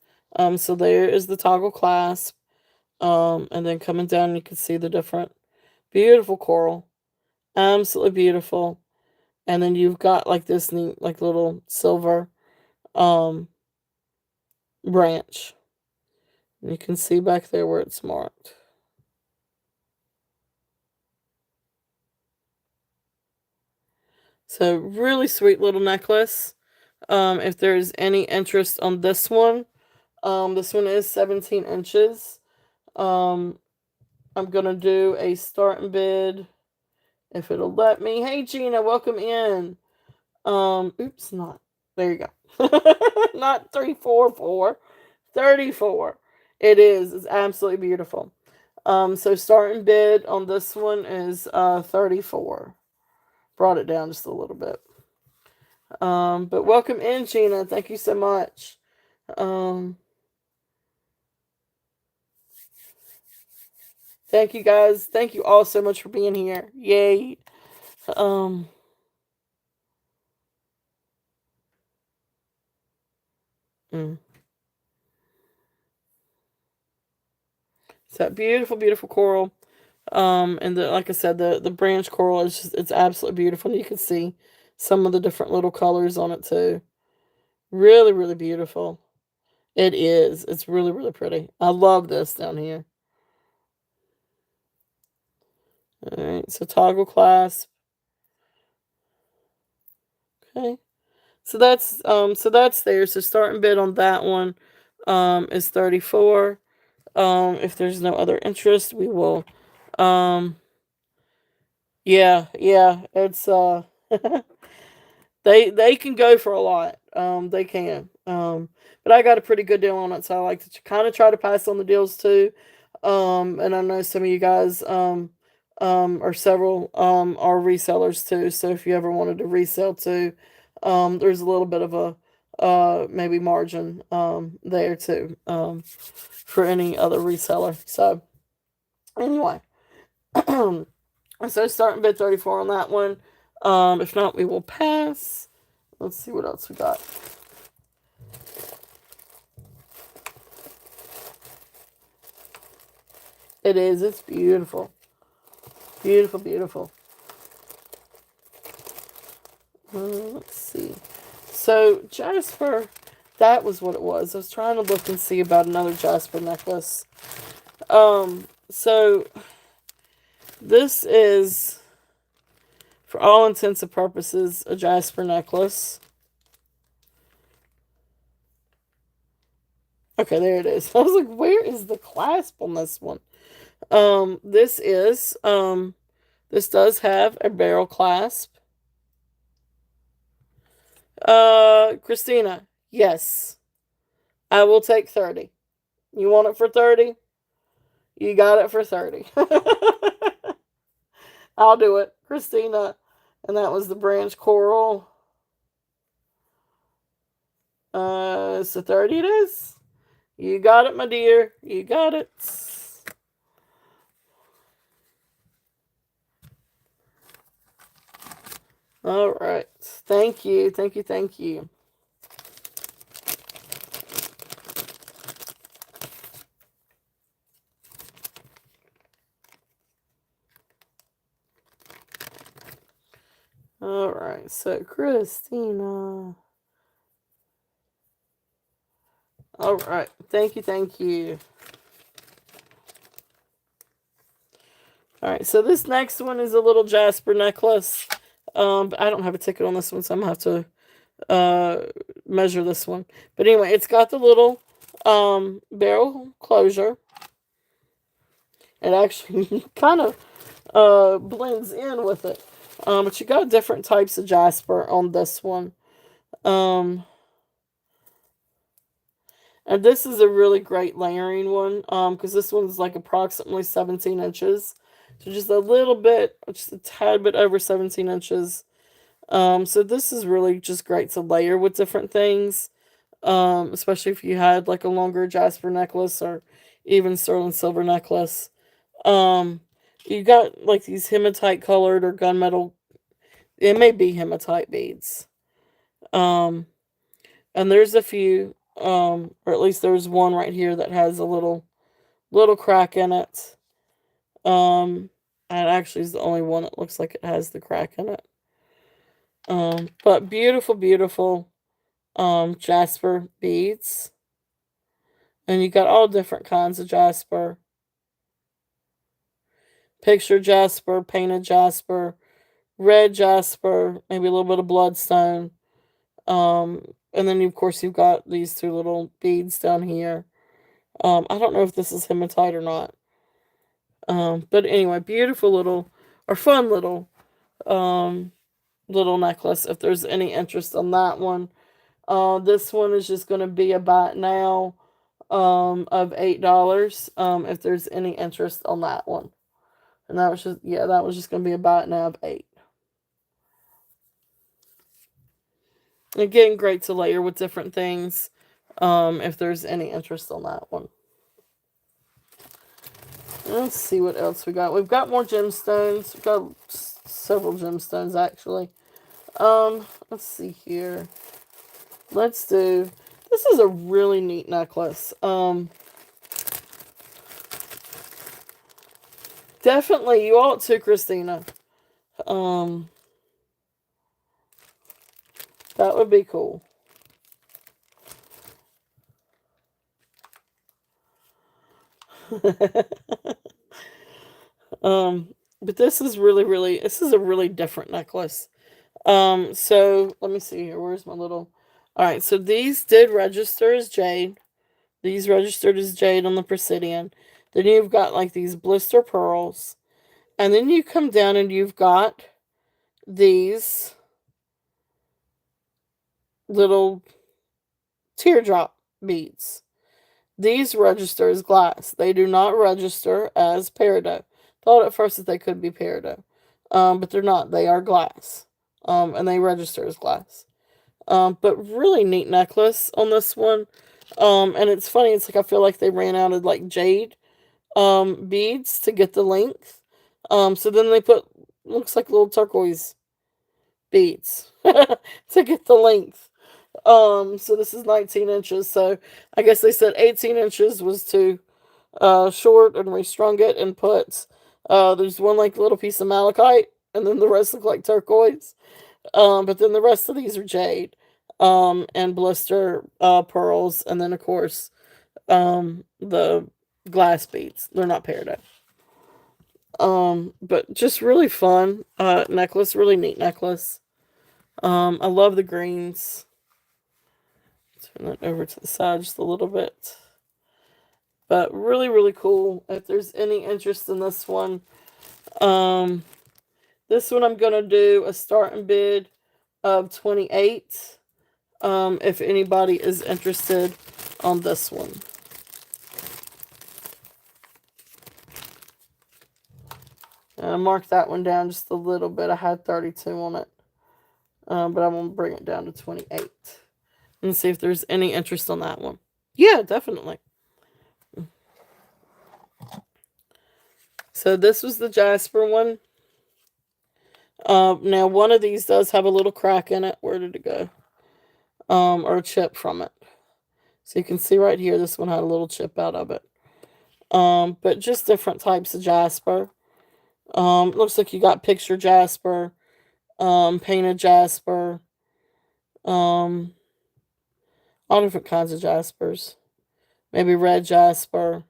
So there is the toggle clasp. And then coming down, you can see the different beautiful coral. Absolutely beautiful. And then you've got like this neat, like little silver um branch. You can see back there where it's marked. So really sweet little necklace. If there's any interest on this one is 17 inches. I'm gonna do a starting bid if it'll let me. Hey Gina, welcome in. Oops, not there you go. Not 344. 34. It is. It's absolutely beautiful. So starting bid on this one is 34. Brought it down just a little bit. But welcome in, Gina. Thank you so much. Thank you guys. Thank you all so much for being here. Yay. Um, mm. It's that beautiful, beautiful coral. And like I said, the branch coral is just, it's absolutely beautiful. You can see some of the different little colors on it too. Really, really beautiful. It is. It's really, really pretty. I love this down here. All right, so toggle clasp. Okay. So that's there. So starting bid on that one is 34. If there's no other interest, we will yeah, it's they can go for a lot. They can. But I got a pretty good deal on it, so I like to kind of try to pass on the deals too. And I know some of you guys or several are resellers too. So if you ever wanted to resell too, there's a little bit of a maybe margin there too for any other reseller. So anyway, so starting bid 34 on that one. If not, we will pass. Let's see what else we got. It is. It's beautiful. Beautiful, beautiful. Let's see. So, Jasper, That was what it was. I was trying to look and see about another jasper necklace. So this is, for all intents and purposes, a jasper necklace. Okay, there it is. I was like, where is the clasp on this one? This is, this does have a barrel clasp. Christina, yes. I will take 30. You want it for 30? You got it for 30. I'll do it. Christina. And that was the branch coral. So 30 it is. You got it, my dear. You got it. All right. Thank you. Thank you. Thank you. All right. So, Christina. All right. Thank you. Thank you. All right. So, this next one is a little jasper necklace. But I don't have a ticket on this one, so I'm going to have to measure this one. But anyway, it's got the little barrel closure. It actually kind of blends in with it. But you got different types of jasper on this one. And this is a really great layering one, because this one's like approximately 17 inches. So just a little bit, just a tad bit over 17 inches. So this is really just great to layer with different things. Especially if you had like a longer jasper necklace or even sterling silver necklace. You got like these hematite colored or gunmetal. It may be hematite beads. And there's a few, or at least there's one right here that has a little crack in it. And actually is the only one that looks like it has the crack in it. But beautiful, beautiful jasper beads. And you got all different kinds of jasper. Picture jasper, painted jasper, red jasper, maybe a little bit of bloodstone. And then of course you've got these two little beads down here. I don't know if this is hematite or not. But anyway, beautiful little, or fun little, little necklace. If there's any interest on that one, this one is just going to be a buy now, of $8. If there's any interest on that one, and that was just, yeah, that was just going to be a buy now of $8. Again, great to layer with different things. If there's any interest on that one. Let's see what else we got. We've got more gemstones. We've got several gemstones, actually. Let's see here. Let's do... This is a really neat necklace. Definitely, you ought to, Christina. That would be cool. But this is really, this is a really different necklace. So let me see here. Where's my little... All right, so these did register as jade. These registered as jade on the Presidian. Then you've got like these blister pearls. And then you come down and you've got these little teardrop beads. These register as glass. They do not register as peridot. Thought at first that they could be peridot. But they're not. They are glass. And they register as glass. But really neat necklace on this one. And it's funny, it's like I feel like they ran out of like jade beads to get the length. So then they put, looks like little turquoise beads to get the length. So this is 19 inches. So I guess they said 18 inches was too short and restrung it and put, there's one like little piece of malachite and then the rest look like turquoise. But then the rest of these are jade. and blister pearls, and then of course the glass beads. They're not peridot. But just really fun necklace, really neat necklace. I love the greens. Turn that over to the side just a little bit. But really, really cool. If there's any interest in um, this one I'm gonna do a starting bid of 28. If anybody is interested on this one. And I marked that one down just a little bit. I had 32 on it. But I'm going to bring it down to 28. And see if there's any interest on that one. Yeah, definitely. So this was the Jasper one. Now one of these does have a little crack in it. Where did it go? Or a chip from it. So you can see right here, this one had a little chip out of it. But just different types of Jasper. Looks like you got picture Jasper, painted Jasper, all different kinds of Jaspers. Maybe red Jasper.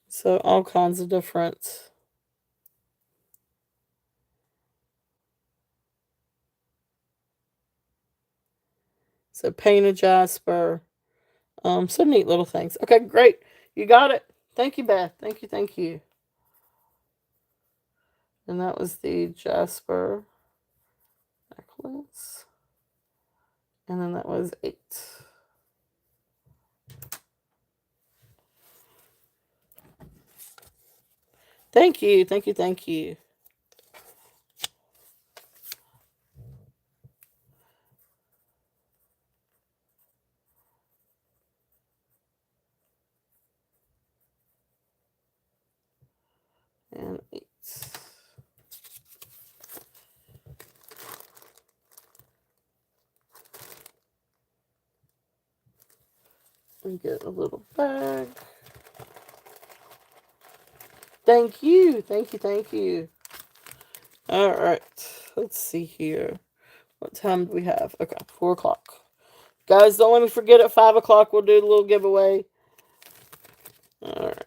So all kinds of different. So painted Jasper. Some neat little things. Okay, great. You got it. Thank you, Beth. Thank you, thank you. And that was the Jasper necklace. And then that was 8. Thank you, thank you, thank you. And 8. And get a little bag. Thank you, thank you, thank you. All right, let's see here. What time do we have? Okay, 4 o'clock. Guys, don't let me forget at 5 o'clock we'll do the little giveaway. All right.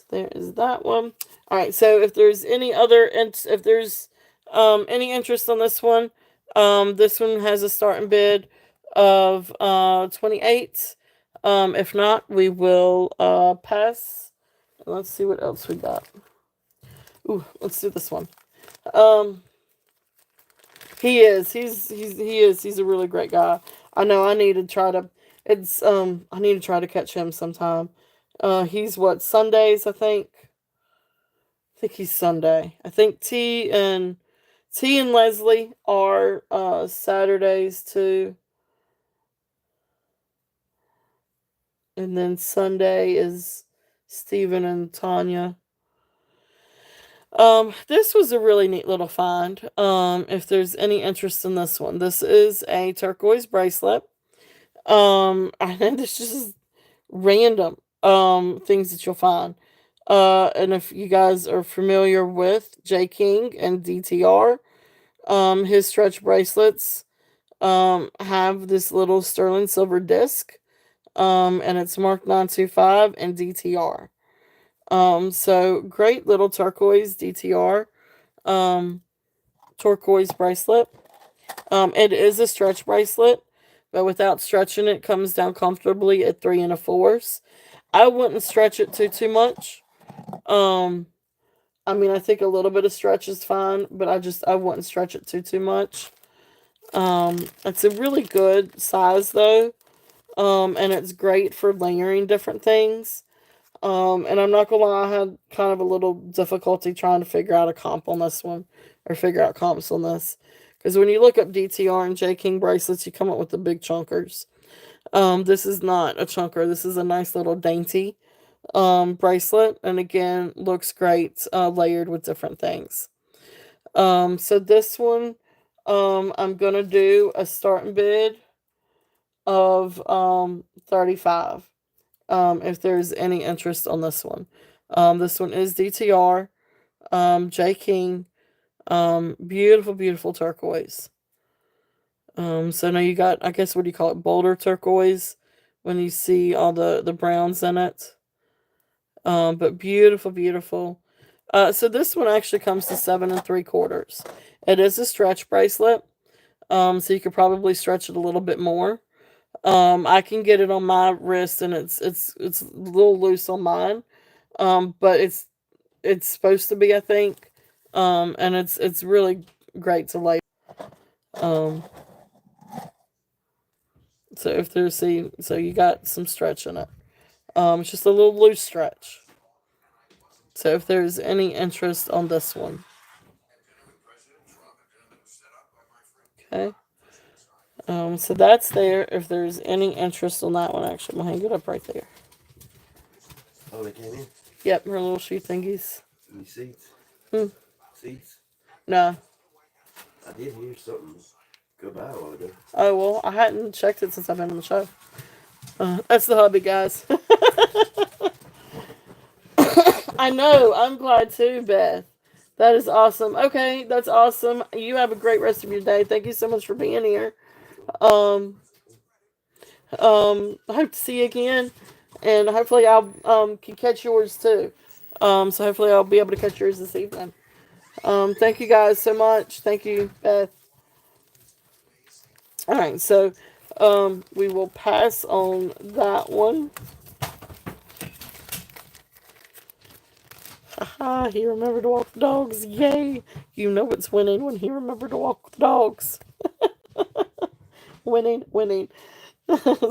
There is that one. All right, so if there's any other, if there's any interest on this one has a starting bid of 28. If not, we will pass. Let's see what else we got. Ooh, let's do this one. He is. He's a really great guy. I know I need to try to I need to try to catch him sometime. He's what, Sundays, I think. I think he's Sunday. I think T and Leslie are Saturdays too. And then Sunday is Stephen and Tanya. This was a really neat little find. If there's any interest in this one. This is a turquoise bracelet. And this just random things that you'll find. And if you guys are familiar with J. King and DTR, his stretch bracelets have this little sterling silver disc, and it's marked 925 and DTR. So great little turquoise DTR turquoise bracelet. It is a stretch bracelet, but without stretching it comes down comfortably at 3 1/4. I wouldn't stretch it too much. I mean, I think a little bit of stretch is fine, but I wouldn't stretch it too much. It's a really good size though. And it's great for layering different things. And I'm not gonna lie, I had kind of a little difficulty trying to figure out a comp on this one, or figure out comps on this. Because when you look up DTR and J. King bracelets, you come up with the big chunkers. This is not a chunker. This is a nice little dainty bracelet, and again looks great layered with different things. So this one I'm gonna do a starting bid of 35 if there's any interest on this one. This one is DTR, J. King, Beautiful, beautiful turquoise. So now you got, I guess, what do you call it? Boulder turquoise when you see all the browns in it. But beautiful, beautiful. So this one actually comes to 7 3/4. It is a stretch bracelet. So you could probably stretch it a little bit more. I can get it on my wrist, and it's a little loose on mine. But it's supposed to be, I think. And it's really great to lay. Um, so if there's so you got some stretch in it. It's just a little loose stretch. So if there's any interest on this one, okay. So that's there. If there's any interest on that one, actually, I'm gonna hang it up right there.
Oh, they came in?
Yep, her little shoe thingies.
Any seats?
Hmm.
Seats?
No.
I did hear something go by a while ago.
Oh, well, I hadn't checked it since I've been on the show. That's the hubby, guys. I know. I'm glad too, Beth. That is awesome. Okay, that's awesome. You have a great rest of your day. Thank you so much for being here. Um, I hope to see you again, and hopefully I'll can catch yours too. So hopefully I'll be able to catch yours this evening. Thank you guys so much. Thank you, Beth. All right, so we will pass on that one. Haha, he remembered to walk the dogs. Yay! You know it's winning when he remembered to walk the dogs. Winning, winning.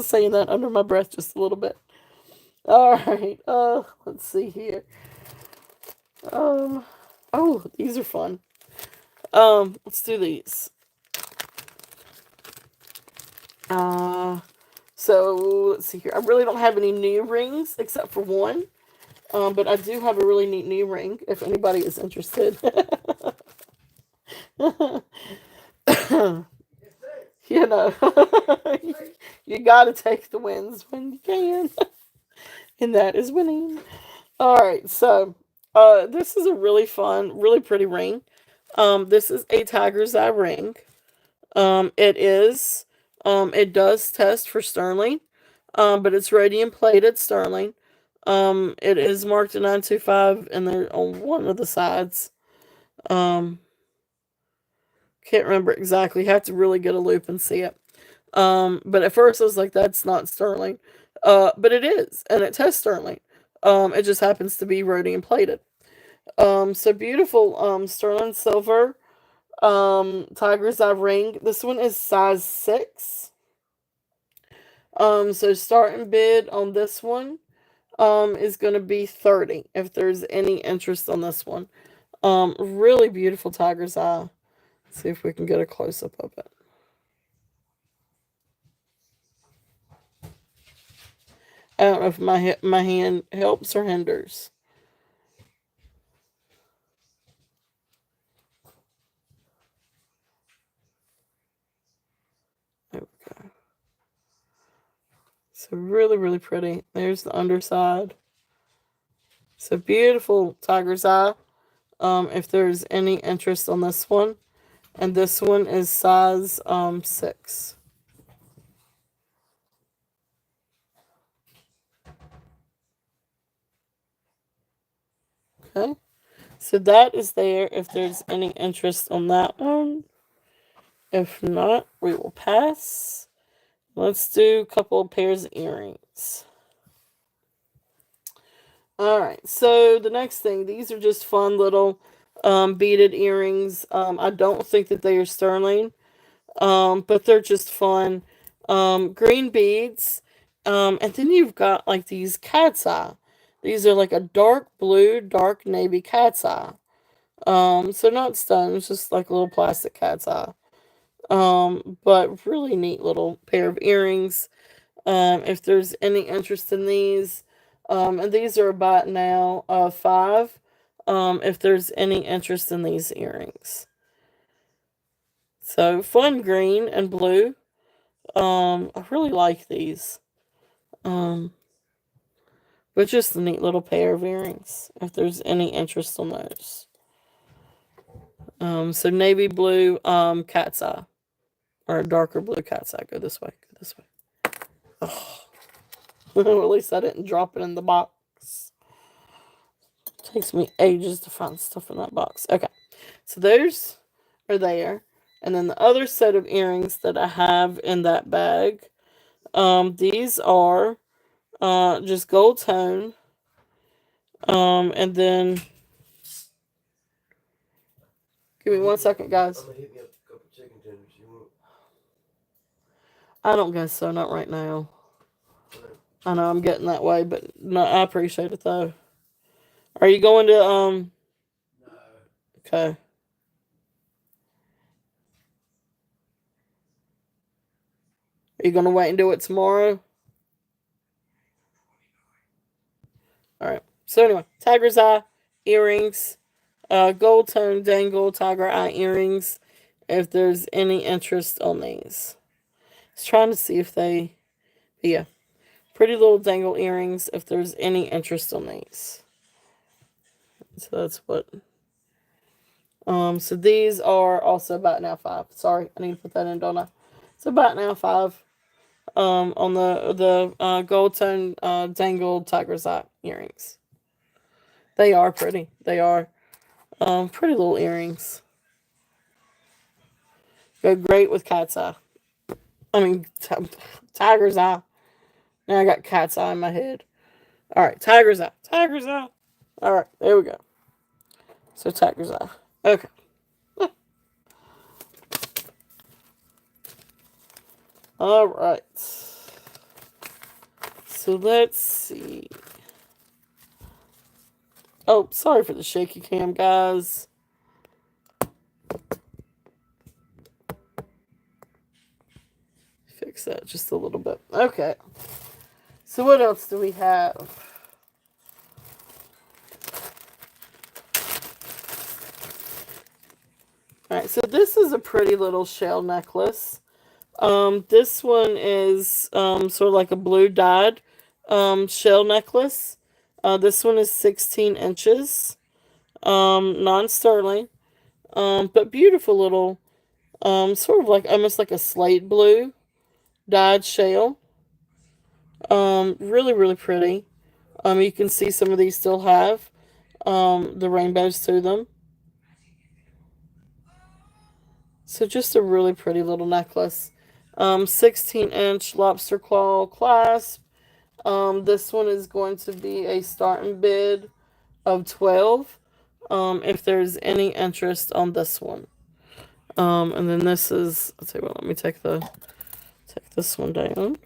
Saying that under my breath just a little bit. All right. Let's see here. Oh, these are fun. Let's do these. So let's see here. I really don't have any new rings except for one. But I do have a really neat new ring if anybody is interested. You know, you gotta take the wins when you can, and that is winning. All right, so this is a really fun, really pretty ring. This is a tiger's eye ring. It is, it does test for sterling, but it's radium plated sterling. It is marked a 925, and they're on one of the sides. Um, can't remember exactly. You have to really get a loop and see it. But at first I was like, that's not sterling. But it is, and it tests sterling. It just happens to be rhodium plated. So beautiful, sterling silver, tiger's eye ring. This one is size 6. So starting bid on this one, is going to be 30 if there's any interest on this one. Really beautiful tiger's eye. Let's see if we can get a close up of it. I don't know if my hand helps or hinders. There we go. So really, really pretty. There's the underside. So beautiful tiger's eye. If there's any interest on this one, and this one is size 6. Okay, so that is there. If there's any interest on that one, if not, we will pass. Let's do a couple of pairs of earrings. All right, so the next thing, these are just fun little beaded earrings. I don't think that they are sterling, but they're just fun. Green beads, and then you've got like these cat's eye. These are like a dark blue, dark navy cat's eye. So not stones, just like a little plastic cat's eye. But really neat little pair of earrings. If there's any interest in these, and these are about now 5. If there's any interest in these earrings, so fun green and blue. I really like these. Um, but just a neat little pair of earrings. If there's any interest on those. So navy blue cat's eye. Or a darker blue cat's eye. Go this way. Go this way. Oh. Well, at least I didn't drop it in the box. Takes me ages to find stuff in that box. Okay. So those are there. And then the other set of earrings that I have in that bag, these are just gold tone. And then give me 1 second, guys.
I'm gonna hit me up a couple chicken tenders. You want?
I don't guess so, not right now.
Okay.
I know I'm getting that way, but no, I appreciate it though. Are you going to
No.
okay. Are you gonna wait and do it tomorrow? Alright. So anyway, tiger's eye earrings, gold tone dangle tiger eye earrings. If there's any interest on these. I was trying to see if they yeah. Pretty little dangle earrings if there's any interest on these. So that's what so these are also about now 5. Sorry, I need to put that in, don't I? It's about now 5. On the gold tone dangled tiger's eye earrings. They are pretty. They are pretty little earrings. Go great with cat's eye. I mean, tiger's eye. Now I got cat's eye in my head. All right, tiger's eye. Tiger's eye. All right, there we go. So tiger's eye. Okay. All right. So let's see. Oh, sorry for the shaky cam, guys. Fix that just a little bit. Okay. So what else do we have? Alright, so this is a pretty little shell necklace. This one is sort of like a blue dyed shell necklace. This one is 16 inches. Non-sterling. But beautiful little, sort of like almost like a slate blue dyed shell. Really, really pretty. You can see some of these still have the rainbows to them. So just a really pretty little necklace. 16-inch lobster claw clasp. This one is going to be a starting bid of 12. If there's any interest on this one. And then this is, I'll tell you what, let me take this one down.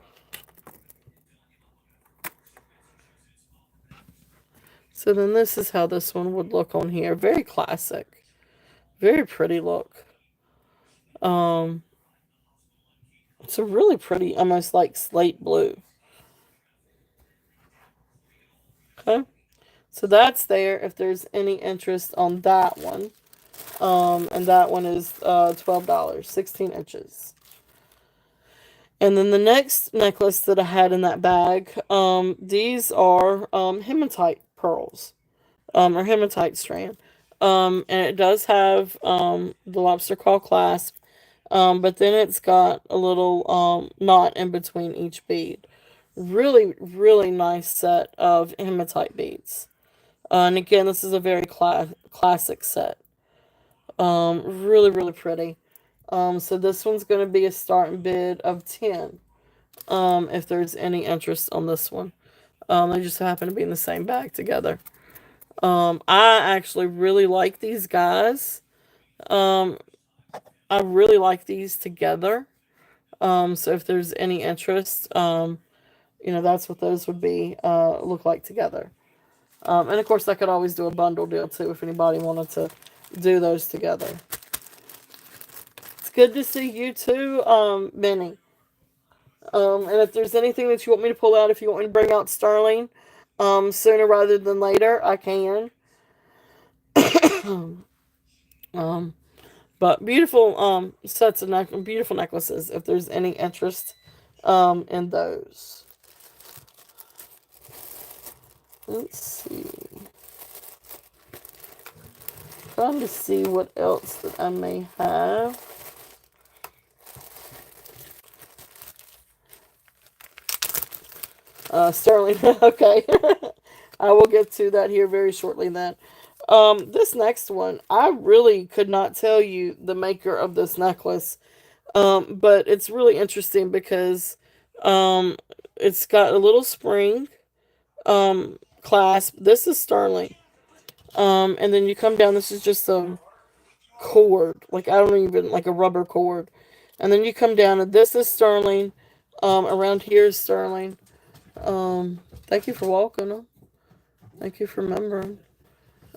So then this is how this one would look on here. Very classic. Very pretty look. It's a really pretty, almost like slate blue. Okay. So that's there if there's any interest on that one. And that one is $12, 16 inches. And then the next necklace that I had in that bag, these are hematite pearls, or hematite strand. And it does have the lobster claw clasp, but then it's got a little knot in between each bead. Really, really nice set of hematite beads. And again, this is a very classic set. Really, really pretty. So this one's going to be a starting bid of 10. If there's any interest on this one. They just happen to be in the same bag together. I actually really like these guys. I really like these together. So if there's any interest, that's what those would be, look like together. And of course, I could always do a bundle deal too if anybody wanted to do those together. It's good to see you too, Minnie. And if there's anything that you want me to pull out, if you want me to bring out Sterling, sooner rather than later, I can. um, but beautiful sets of beautiful necklaces. If there's any interest in those, let's see. trying to see what else that I may have. Sterling. Okay. I will get to that here very shortly then. This next one, I really could not tell you the maker of this necklace. But it's really interesting because um, it's got a little spring clasp. This is sterling. And then you come down. This is just a cord, like I don't even like a rubber cord. And then you come down, and this is sterling. Around here is sterling. Thank you for walking. Thank you for remembering.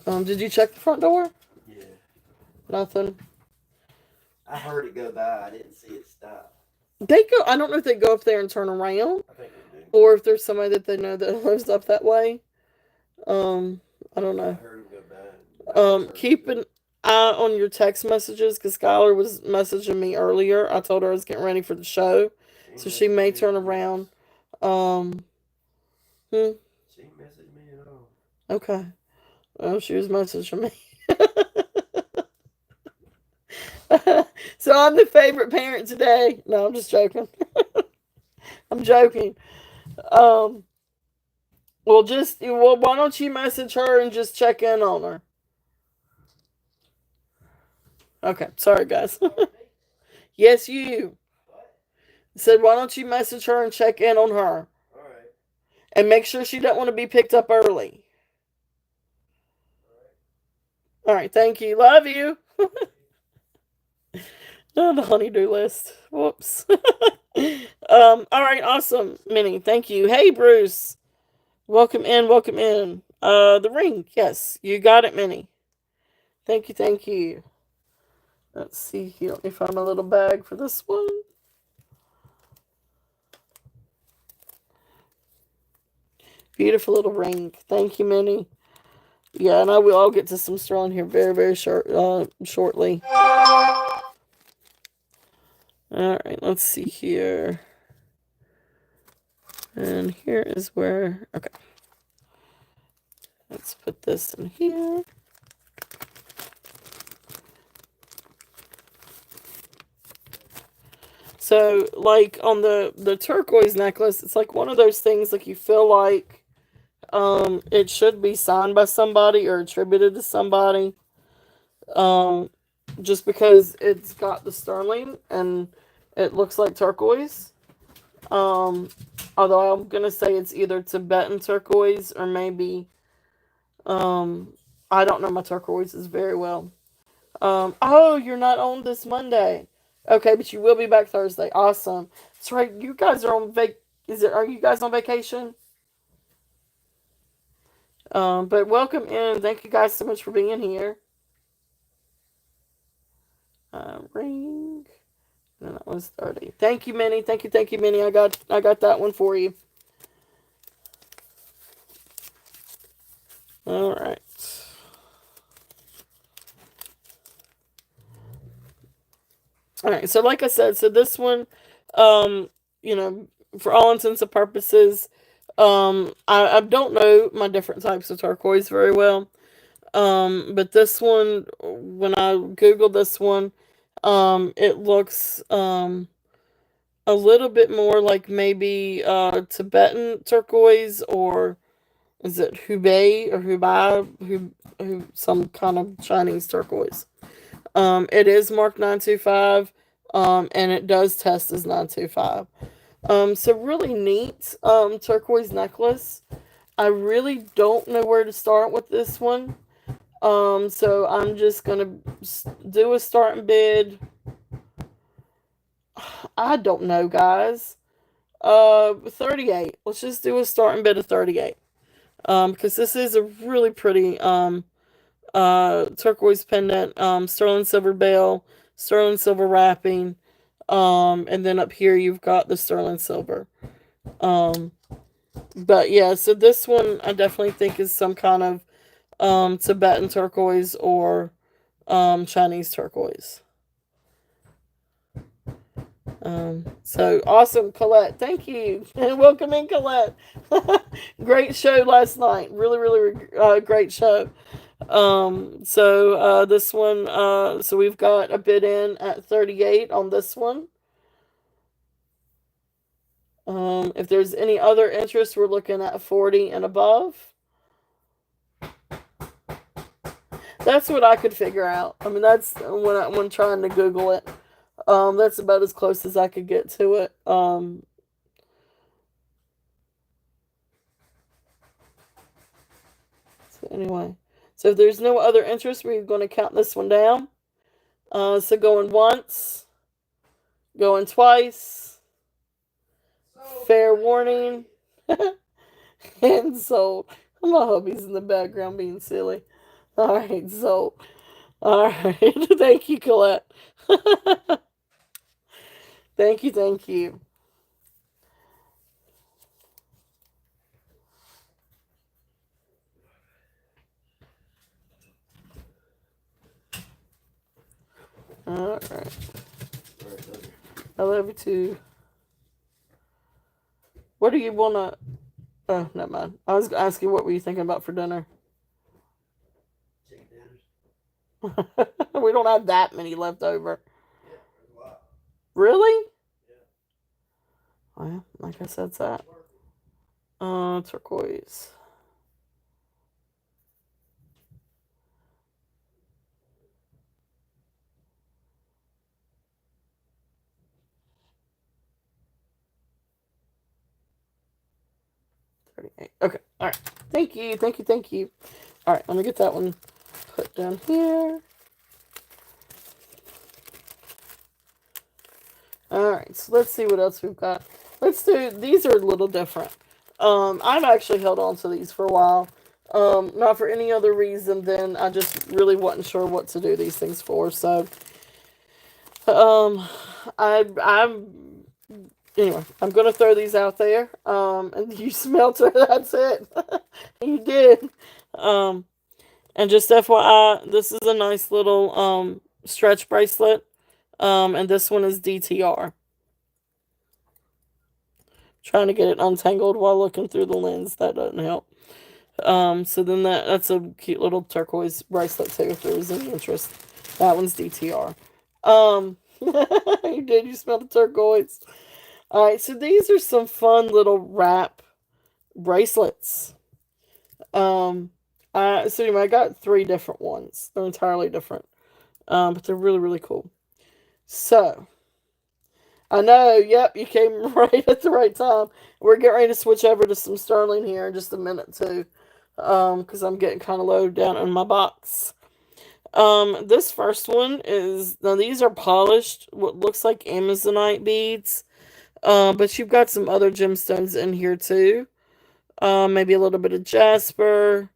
Did you check the front door?
Yeah.
Nothing.
I heard it go by. I didn't see it stop.
They go. I don't know if they go up there and turn around,
I think they do.
or if there's somebody that they know that lives up that way. I don't
I
know.
heard it go by. I just heard
Keep
it
an eye on your text messages because Skylar was messaging me earlier. I told her I was getting ready for the show,
go.
so she may turn
Me.
around. Um, hmm.
She messaged me at all.
Okay. Well, she was messaging me. So I'm the favorite parent today. No, I'm just joking. I'm joking. Um, why don't you message her and just check in on her? Okay, sorry guys. Yes, you said why don't you message her and check in on her
All right.
and make sure she don't want to be picked up early. All right, thank you. Love you. Oh, the honeydew list. Whoops. All right, awesome, Minnie. Thank you. Hey, Bruce. Welcome in. Welcome in. The ring. Yes, you got it, Minnie. Thank you. Thank you. Let's see here. Let me find my little bag for this one. Beautiful little ring. Thank you, Minnie. Yeah, and I will. I'll get to some straw in here very, very shortly. All right, let's see here. And here is where. Okay. Let's put this in here. So, like on the turquoise necklace, it's like one of those things like you feel like it should be signed by somebody or attributed to somebody. Um just because it's got the sterling and it looks like turquoise. Um Although I'm gonna say it's either Tibetan turquoise or maybe um I don't know my turquoises very well. Oh, you're not on this Monday. Okay, but you will be back Thursday. Awesome. That's right. You guys are on are you guys on vacation? But welcome in. Thank you guys so much for being here. Ring. And that was 30. Thank you, Minnie. Thank you, Minnie. I got that one for you. All right. All right. So like I said, so this one, um, you know, for all intents and purposes, I don't know my different types of turquoise very well. But this one, when I googled this one, it looks a little bit more like maybe Tibetan turquoise, or is it Hubei or Hubei, who some kind of Chinese turquoise. It is marked 925, and it does test as 925. So really neat turquoise necklace. I really don't know where to start with this one. So I'm just gonna do a starting bid. I don't know, guys. 38. Let's just do a starting bid of 38. Because this is a really pretty turquoise pendant, sterling silver bell, sterling silver wrapping, and then up here you've got the sterling silver. Um, but yeah, so this one I definitely think is some kind of Tibetan turquoise or Chinese turquoise. So awesome, Colette. Thank you. And welcome in, Colette. Great show last night. Really, really great show. This one, so we've got a bid in at 38 on this one. If there's any other interest, we're looking at 40 and above. That's what I could figure out. I mean, that's when trying to Google it. That's about as close as I could get to it. So anyway, so if there's no other interest, we're going to count this one down. So going once, going twice, fair warning, and sold. My hubby's in the background being silly. All right, so all right, thank you, Colette. Thank you, thank you. All right, I love you too. What do you wanna? Oh, never mind. I was asking what were you thinking about for dinner.
Chicken tenders.
We don't have that many left over.
Yeah, there's a lot.
Really?
Yeah.
Well, like I said, that. Turquoise. 38. Okay. All right. Thank you. Thank you. Thank you. All right. Let me get that one put down here. All right. So let's see what else we've got. Let's do. These are a little different. I've actually held on to these for a while. Not for any other reason than I just really wasn't sure what to do these things for. So, um, I'm anyway. I'm gonna throw these out there. And you smelt her. That's it. You did. Um, and just FYI, this is a nice little stretch bracelet. And this one is DTR. Trying to get it untangled while looking through the lens. That doesn't help. So then that's a cute little turquoise bracelet too, if there was any interest. That one's DTR. You did. You smell the turquoise. All right. So these are some fun little wrap bracelets. Um, so anyway, I got three different ones. They're entirely different. But they're really really cool. So I know. Yep, you came right at the right time. We're getting ready to switch over to some sterling here in just a minute too, because I'm getting kind of low down in my box. This first one is now these are polished, what looks like Amazonite beads. But you've got some other gemstones in here too. Maybe a little bit of jasper.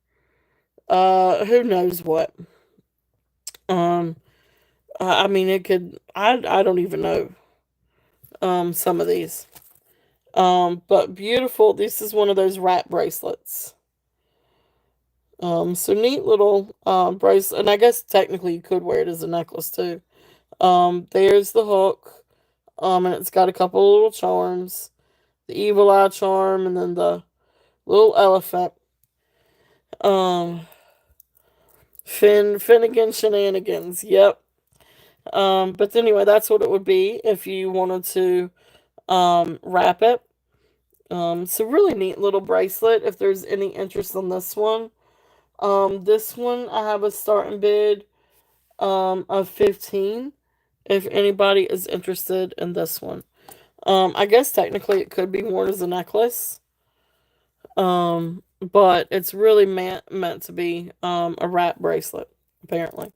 Who knows what? Um, I mean, it could. I don't even know. Some of these. But beautiful. This is one of those wrap bracelets. So neat little bracelet, and I guess technically you could wear it as a necklace too. There's the hook. And it's got a couple of little charms, the evil eye charm, and then the little elephant. Um, Finnegan shenanigans. Yep. But anyway, that's what it would be if you wanted to wrap it. It's a really neat little bracelet. If there's any interest in this one, this one I have a starting bid of 15. If anybody is interested in this one, I guess technically it could be worn as a necklace. But it's really meant to be a wrap bracelet apparently.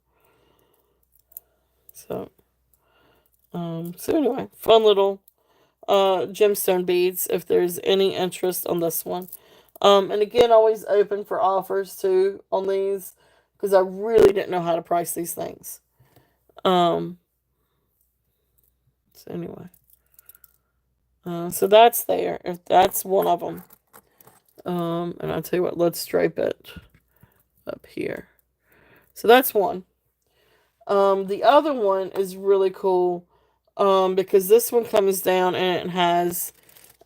So so anyway, fun little gemstone beads if there's any interest on this one. And again, always open for offers too on these because I really didn't know how to price these things. Um, so anyway, so that's there. If that's one of them, and I'll tell you what, let's stripe it up here. So that's one. The other one is really cool, because this one comes down and it has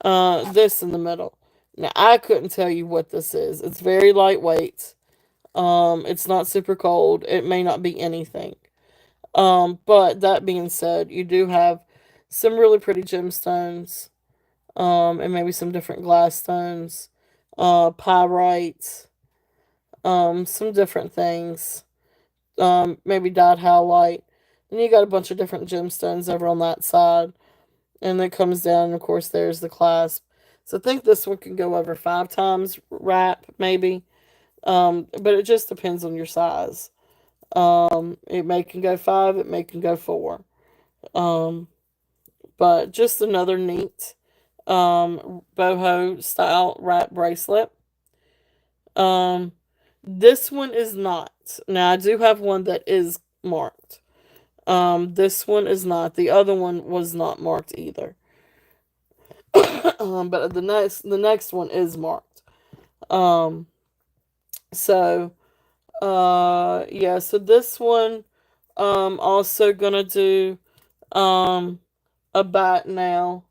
this in the middle. Now I couldn't tell you what this is. It's very lightweight. It's not super cold. It may not be anything. But that being said, you do have some really pretty gemstones, and maybe some different glass stones, pyrite, some different things, maybe dyed halite. And you got a bunch of different gemstones over on that side. And then it comes down, and of course, there's the clasp. So I think this one can go over 5 times wrap, maybe. But it just depends on your size. It may can go 5, it may can go 4. Um, but just another neat boho style wrap bracelet. Um, this one is not. Now I do have one that is marked. This one is not. The other one was not marked either. But the next one is marked. Um, so yeah. So this one, also gonna do a bat now,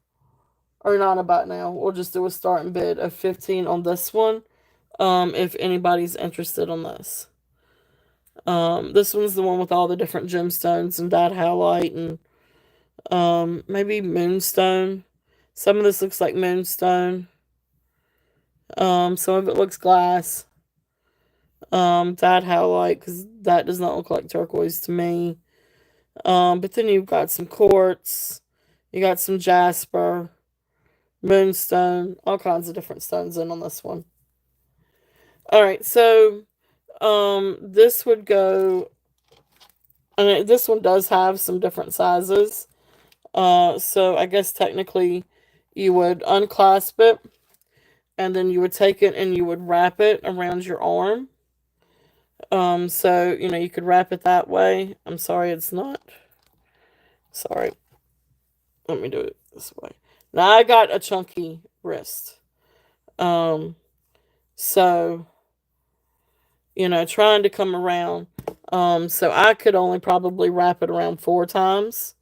or not a bat now. We'll just do a starting bid of 15 on this one. If anybody's interested on this. This one's the one with all the different gemstones and dyed halite and maybe moonstone. Some of this looks like moonstone. Some of it looks glass. Dyed halite because that does not look like turquoise to me. But then you've got some quartz. You got some jasper, moonstone, all kinds of different stones in on this one. All right, so this would go. And this one does have some different sizes. So I guess technically you would unclasp it and then you would take it and you would wrap it around your arm. So you could wrap it that way. I'm sorry, it's not. Sorry, let me do it this way. Now I got a chunky wrist. Um, so trying to come around. So I could only probably wrap it around 4 times.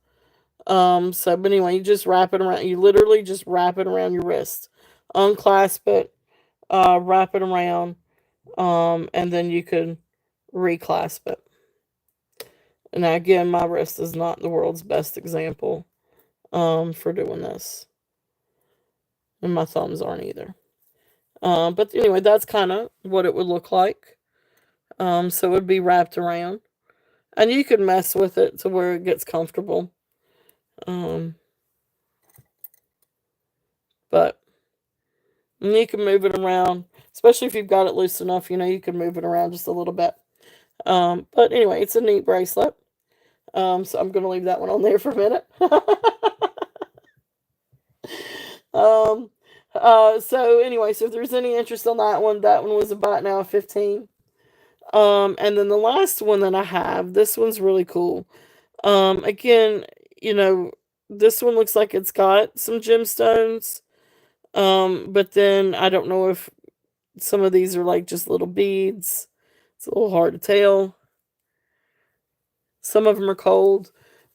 But anyway, you just wrap it around. You literally just wrap it around your wrist, unclasp it, wrap it around, and then you can reclasp it. Now, again, my wrist is not the world's best example, for doing this, and my thumbs aren't either. But anyway, that's kind of what it would look like. So it would be wrapped around, and you could mess with it to where it gets comfortable. Um, but you can move it around, especially if you've got it loose enough. You can move it around just a little bit. But anyway, it's a neat bracelet. So I'm going to leave that one on there for a minute. um, so anyway, so if there's any interest on that one was about now 15. And then the last one that I have, this one's really cool. Again, you know, this one looks like it's got some gemstones. But then I don't know if some of these are like just little beads. It's a little hard to tell. Some of them are cold.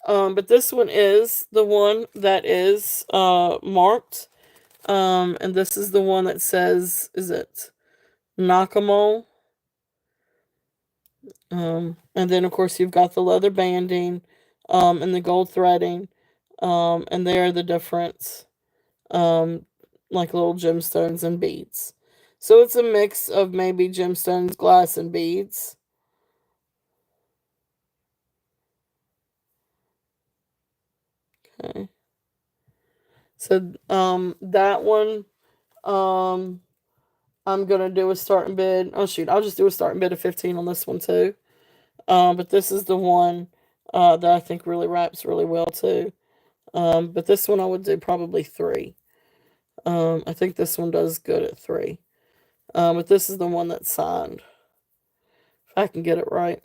But this one is the one that is marked. And this is the one that says, is it Nakamol? And then of course you've got the leather banding, and the gold threading, and there are the different, um, like little gemstones and beads. So it's a mix of maybe gemstones, glass, and beads. Okay. So that one, um I'm gonna do a starting bid. Oh shoot, I'll just do a starting bid of 15 on this one too. But this is the one that I think really wraps really well too. But this one I would do probably 3. I think this one does good at 3. But this is the one that's signed. If I can get it right.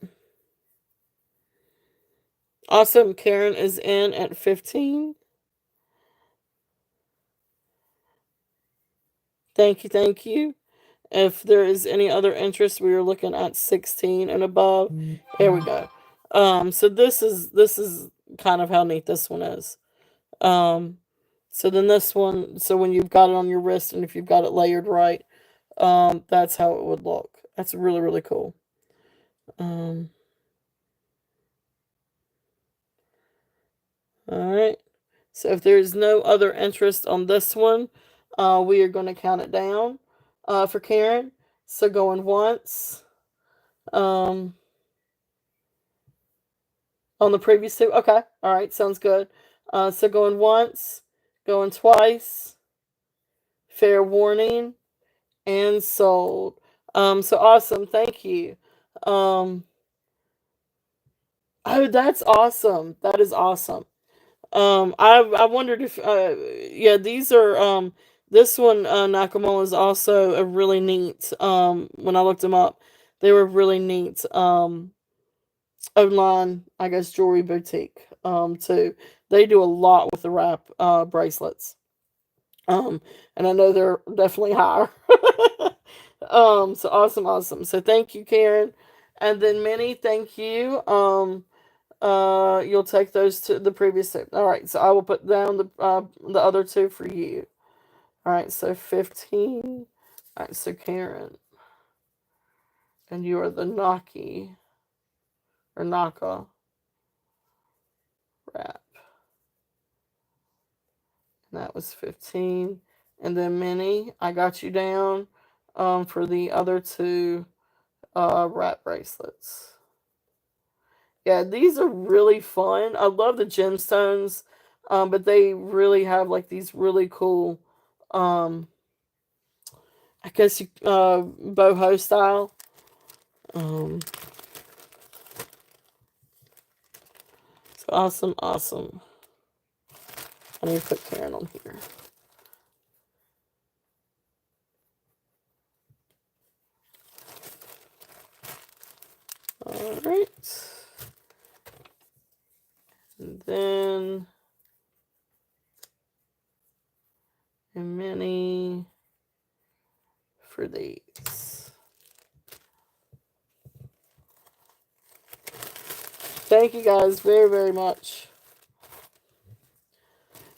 Awesome. Karen is in at 15. Thank you, thank you. If there is any other interest, we are looking at 16 and above. Here we go. So this is kind of how neat this one is. Um, so then this one, so when you've got it on your wrist and if you've got it layered right, that's how it would look. That's really, really cool. Um, all right. So if there's no other interest on this one, we are going to count it down for Karen. So going once um, on the previous two. Okay. All right. Sounds good. So going once, going twice, fair warning, and sold. So awesome. Thank you. Um, oh, that's awesome. That is awesome. I wondered if yeah, these are this one Nakamura is also a really neat when I looked them up, they were really neat online, I guess, jewelry boutique too. They do a lot with the wrap bracelets. Um and I know they're definitely higher. So awesome, awesome. So thank you, Karen. And then Minnie, thank you. You'll take those to the previous two. All right, so I will put down the other two for you. All right, so 15. All right, so Karen, and you are the Naki or Naka wrap. And that was 15. And then Minnie, I got you down for the other two wrap bracelets. Yeah, these are really fun. I love the gemstones, but they really have like these really cool, um, I guess you boho style. Um, so awesome, awesome. I need to put Karen on here. All right, and then a mini for these. Thank you guys very, very much.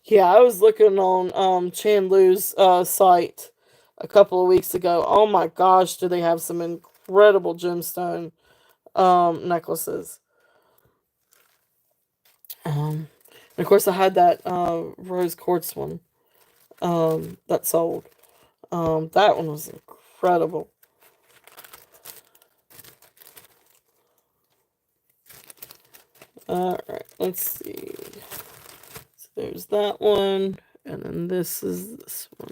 Yeah, I was looking on Chan Lu's site a couple of weeks ago. Oh my gosh, do they have some incredible gemstone necklaces. And of course, I had that rose quartz one that sold. That one was incredible. All right, let's see. So there's that one, and then this is this one.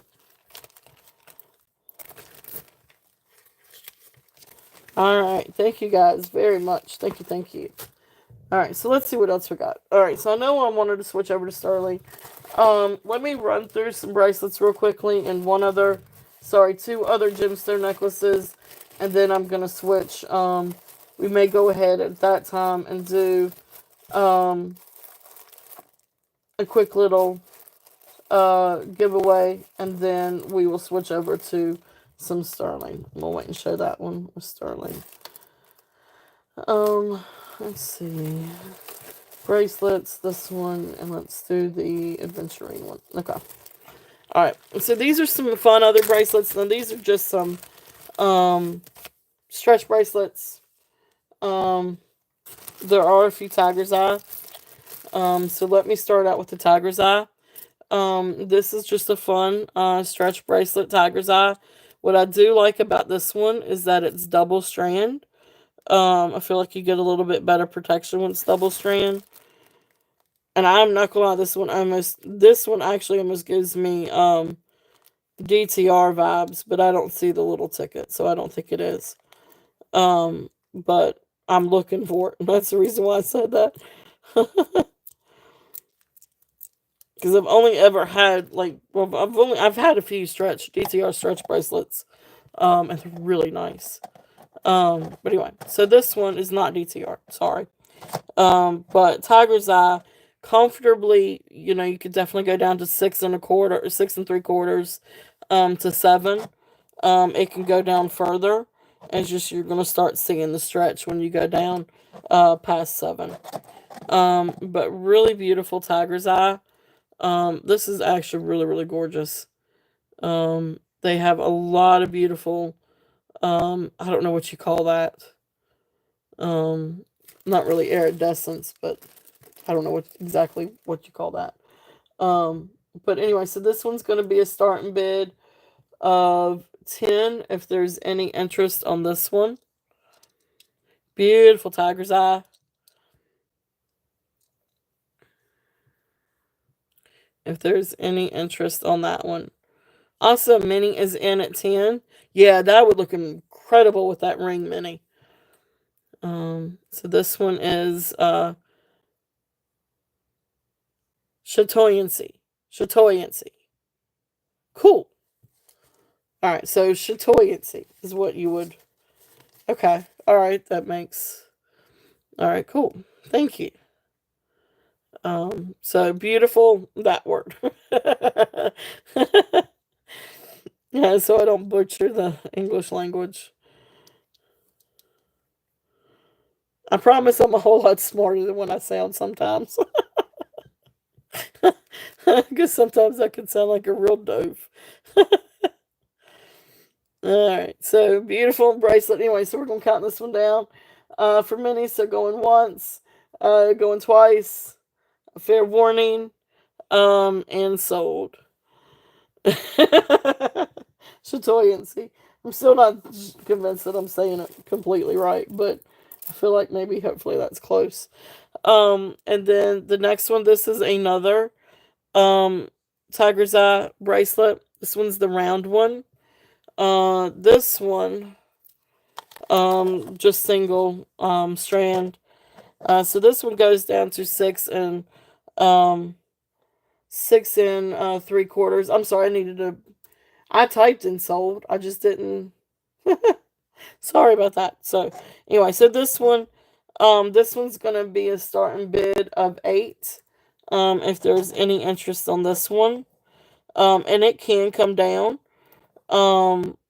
All right, thank you guys very much. Thank you, thank you. All right, so let's see what else we got. All right, so I know I wanted to switch over to Sterling. Let me run through some bracelets real quickly and two other gemstone necklaces, and then I'm gonna switch. We may go ahead at that time and do um a quick little giveaway, and then we will switch over to some Sterling. We'll wait and show that one with Sterling. Um, let's see. Bracelets, this one, and let's do the adventuring one. Okay. Alright, so these are some fun other bracelets. Now these are just some stretch bracelets. Um, there are a few tiger's eye. So let me start out with the tiger's eye. This is just a fun stretch bracelet, tiger's eye. What I do like about this one is that it's double strand. I feel like you get a little bit better protection when it's double strand. And I'm not gonna lie, this one actually almost gives me DTR vibes, but I don't see the little ticket, so I don't think it is. But I'm looking for it. That's the reason why I said that. Because I've only ever had I've had a few DTR stretch bracelets, and they're really nice. But anyway, so this one is not DTR. Sorry. But Tiger's Eye, comfortably, you could definitely go down to 6 1/4 or 6 3/4, to 7. It can go down further. It's just you're gonna start seeing the stretch when you go down past 7. But really beautiful Tiger's Eye. This is actually really, really gorgeous. They have a lot of beautiful, I don't know what you call that. Um, not really iridescence, but I don't know exactly what you call that. Um, but anyway, so this one's going to be a starting bid of 10 if there's any interest on this one. Beautiful tiger's eye. If there's any interest on that one. Also, Minnie is in at 10. Yeah, that would look incredible with that ring, Minnie. So this one is Chatoyancy. Chatoyancy. Cool. Alright, so Chatoyancy is what you would. Okay. Alright, that makes. Alright, cool. Thank you. So beautiful, that word. Yeah, so I don't butcher the English language. I promise I'm a whole lot smarter than what I sound sometimes. Because sometimes I can sound like a real dove. Alright, so beautiful bracelet. Anyway, so we're going to count this one down. For many, so going once, going twice, a fair warning, and sold. Chatoyancy. I'm still not convinced that I'm saying it completely right, but I feel like maybe hopefully that's close. And then the next one, this is another tiger's eye bracelet. This one's the round one. This one just single strand. So this one goes down to 6 and 3/4. I'm sorry, I typed and sold. I just didn't. Sorry about that. So anyway, so this one's gonna be a starting bid of 8. If there's any interest on this one, and it can come down.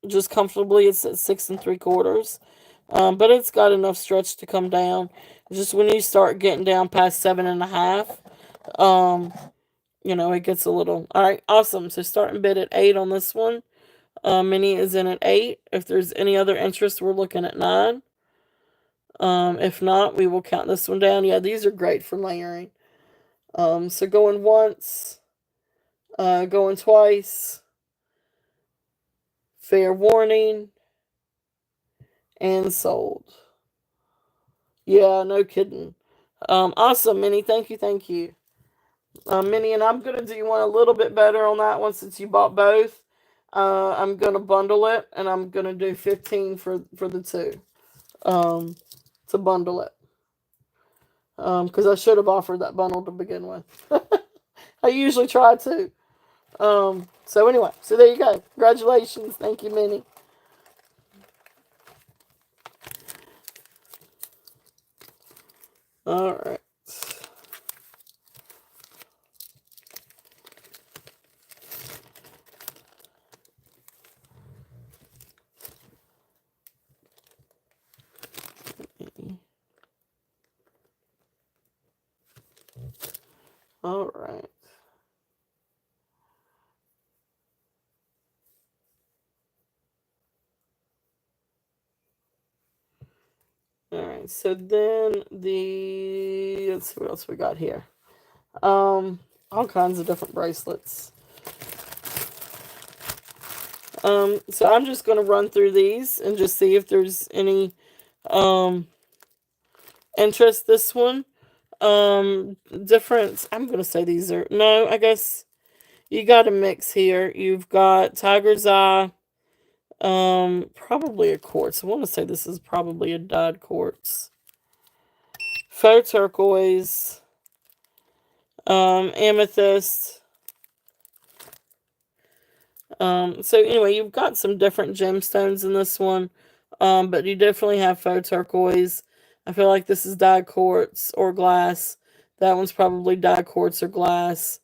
Just comfortably, it's at 6 and 3/4. But it's got enough stretch to come down. Just when you start getting down past 7.5, um, it gets a little. All right, awesome. So starting bid at 8 on this one. Mini is in at 8. If there's any other interest, we're looking at 9. If not, we will count this one down. Yeah, these are great for layering. So going once, going twice, fair warning, and sold. Yeah, no kidding. Awesome, Minnie. Thank you, thank you. Minnie, and I'm gonna do one a little bit better on that one since you bought both. I'm gonna bundle it, and I'm gonna do 15 for the two. To bundle it. Because I should have offered that bundle to begin with. I usually try to. So anyway, so there you go. Congratulations. Thank you, Minnie. All right. All right. All right. So then let's see what else we got here. All kinds of different bracelets. So I'm just gonna run through these and just see if there's any interest. This one, different. I'm gonna say these are no. I guess you got a mix here. You've got tiger's eye. Probably a quartz. I want to say this is probably a dyed quartz. Faux turquoise. Amethyst. So anyway, you've got some different gemstones in this one. But you definitely have faux turquoise. I feel like this is dyed quartz or glass. That one's probably dyed quartz or glass.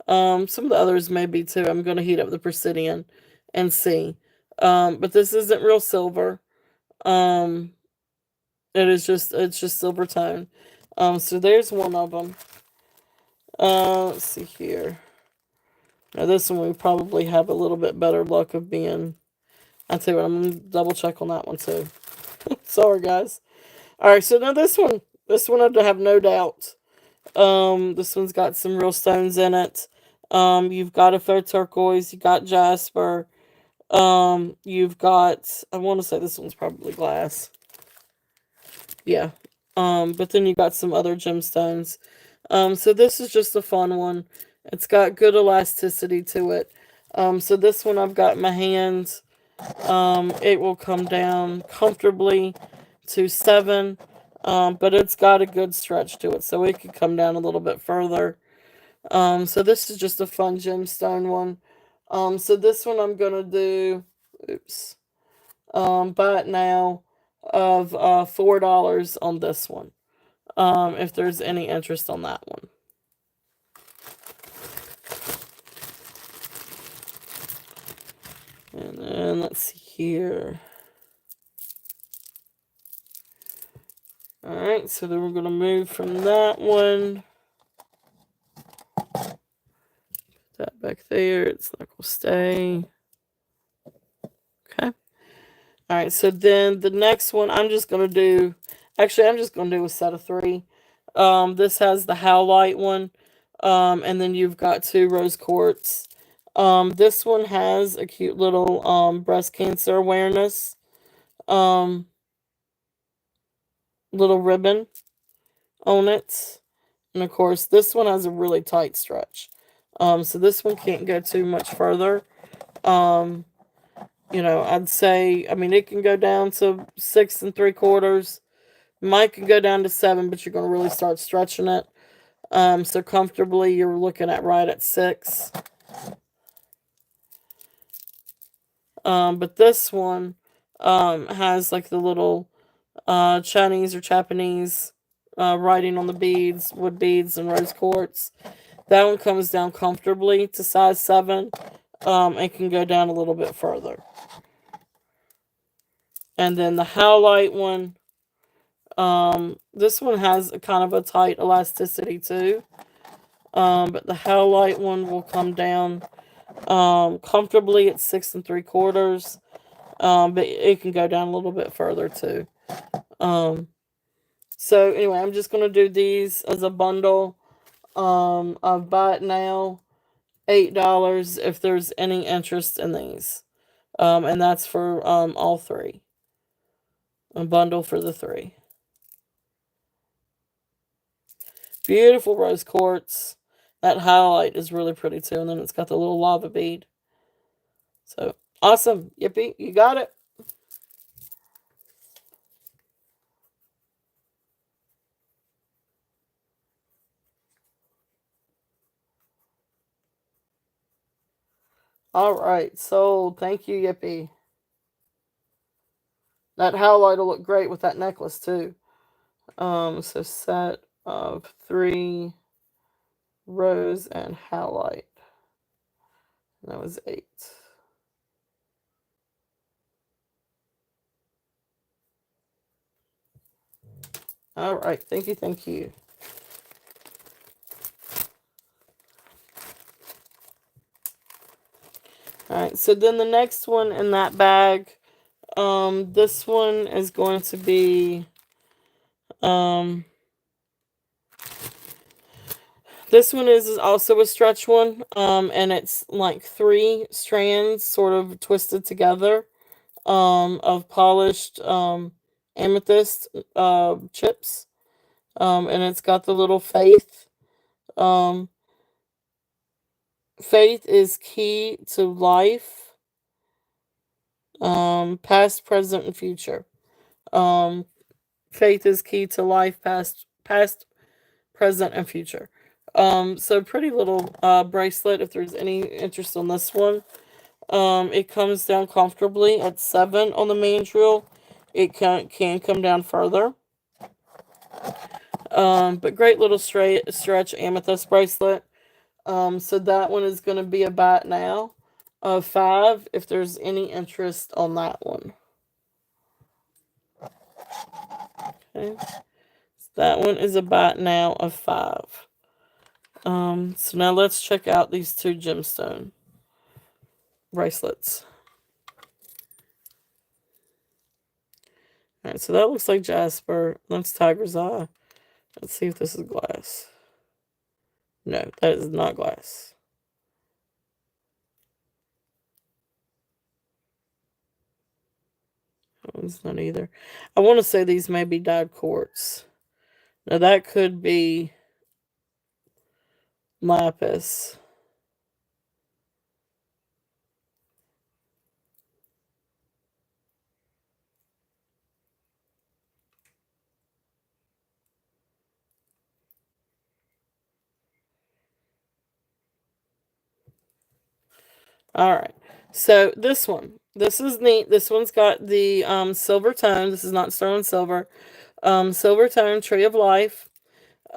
Some of the others may be too. I'm going to heat up the Presidian and see. But this isn't real silver. Um, it's just silver tone. So there's one of them. Let's see here. Now this one we probably have a little bit better luck of being. I'll tell you what, I'm gonna double check on that one too. Sorry guys. All right, so now this one I have no doubt. This one's got some real stones in it. You've got a faux turquoise, you got jasper. You've got, I want to say this one's probably glass. Yeah. But then you got some other gemstones. So this is just a fun one. It's got good elasticity to it. So this one I've got in my hands. It will come down comfortably to 7. But it's got a good stretch to it, so it could come down a little bit further. So this is just a fun gemstone one. So this one I'm gonna do, oops, buy it now of $4 on this one. If there's any interest on that one. And then let's see here. Alright, so then we're going to move from that one. Put that back there. It's not going to stay. Okay. Alright, so then the next one I'm just going to do. Actually, I'm just going to do a set of 3. This has the howlite one. And then you've got 2 rose quartz. This one has a cute little breast cancer awareness little ribbon on it. And of course, this one has a really tight stretch. So this one can't go too much further. I'd say, I mean, it can go down to 6 3/4. Mine can go down to 7, but you're going to really start stretching it. So comfortably, you're looking at right at 6. But this one has like the little Chinese or Japanese writing on the beads, wood beads, and rose quartz. That one comes down comfortably to size 7. It can go down a little bit further. And then the howlite one, this one has a kind of a tight elasticity too. But the howlite one will come down comfortably at 6 3/4. But it can go down a little bit further too. So anyway, I'm just gonna do these as a bundle. I've bought now $8 if there's any interest in these. And that's for all 3. A bundle for the 3. Beautiful rose quartz. That highlight is really pretty too, and then it's got the little lava bead. So awesome. Yippee, you got it. All right, so thank you, Yippee. That highlight will look great with that necklace too. So set of 3 rose and highlight. That was 8. All right, thank you, thank you. All right, so then the next one in that bag, this one is going to be, this one is also a stretch one, and it's like 3 strands sort of twisted together, of polished, amethyst, chips, and it's got the little faith. Um, Faith is key to life, past, present, and future. Um, Faith is key to life, past, present, and future. So pretty little bracelet. If there's any interest on this one, it comes down comfortably at 7 on the main drill. It can come down further. But great little stretch amethyst bracelet. So that one is going to be a bat now of 5 if there's any interest on that one. Okay. So that one is a bat now of 5. So now let's check out these 2 gemstone bracelets. All Alright, so that looks like jasper. That's tiger's eye. Let's see if this is glass. No, that is not glass. That one's not either. I want to say these may be dyed quartz. Now that could be lapis. Alright. So this one. This is neat. This one's got the silver tone. This is not sterling silver. Silver tone, tree of life.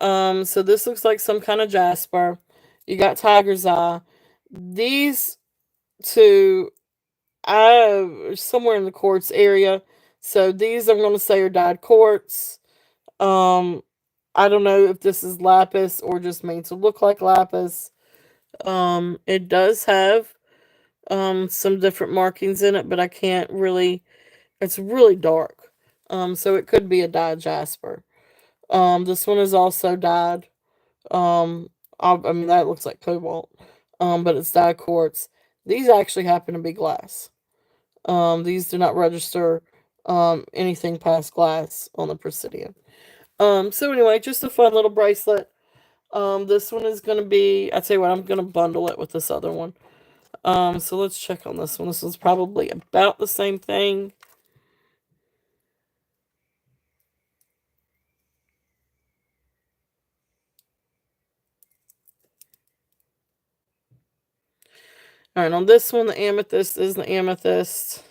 So this looks like some kind of jasper. You got tiger's eye. These two, somewhere in the quartz area. So these I'm going to say are dyed quartz. Um, I don't know if this is lapis or just made to look like lapis. It does have some different markings in it, but I can't really. It's really dark. So it could be a dyed jasper. This one is also dyed. Um, I mean that looks like cobalt. But it's dyed quartz. These actually happen to be glass. These do not register anything past glass on the Presidium. So anyway, just a fun little bracelet. This one is gonna be. I tell you what, I'm gonna bundle it with this other one. So let's check on this one. This is probably about the same thing. All right, on this one, the amethyst is the amethyst.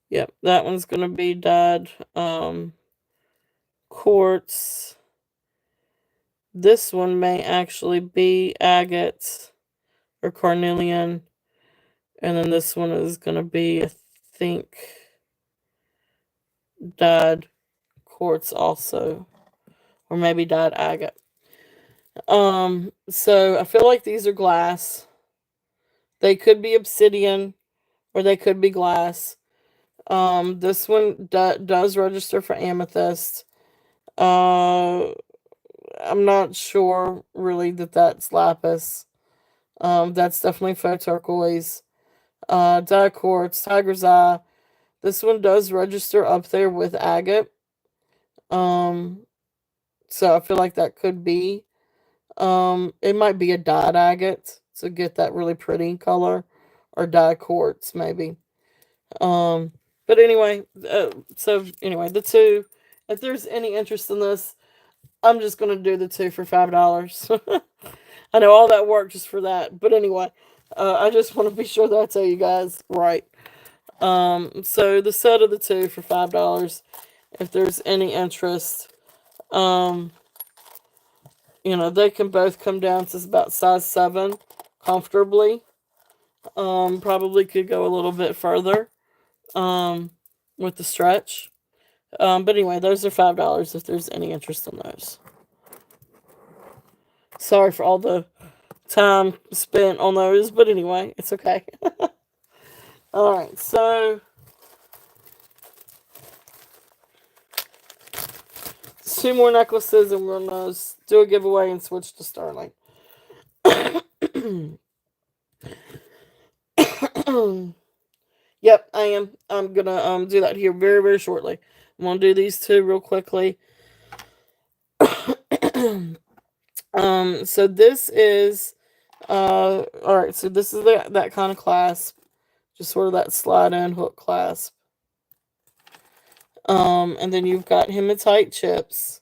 Yep, that one's gonna be dyed quartz. This one may actually be agate or carnelian, and then this one is gonna be, I think, dyed quartz also, or maybe dyed agate. So I feel like these are glass. They could be obsidian, or they could be glass. This one does register for amethyst. Uh, I'm not sure really that that's lapis. That's definitely faux turquoise. Dyed quartz, tiger's eye. This one does register up there with agate. Um, so I feel like that could be. It might be a dyed agate to get that really pretty color, or dyed quartz maybe. Um, but anyway, so anyway, the two. If there's any interest in this, I'm just gonna do the two for $5. I know all that work just for that, but anyway, I just want to be sure that I tell you guys right. So the set of the two for $5. If there's any interest, um, they can both come down to about size 7 comfortably. Probably could go a little bit further with the stretch. But anyway, those are $5 if there's any interest in those. Sorry for all the time spent on those, but anyway, it's okay. Alright, so 2 more necklaces and we're going to do a giveaway and switch to sterling. Yep, I am. I'm gonna do that here very, very shortly. I'm gonna do these two real quickly. So this is alright, so this is that kind of clasp. Just sort of that slide in hook clasp. And then you've got hematite chips.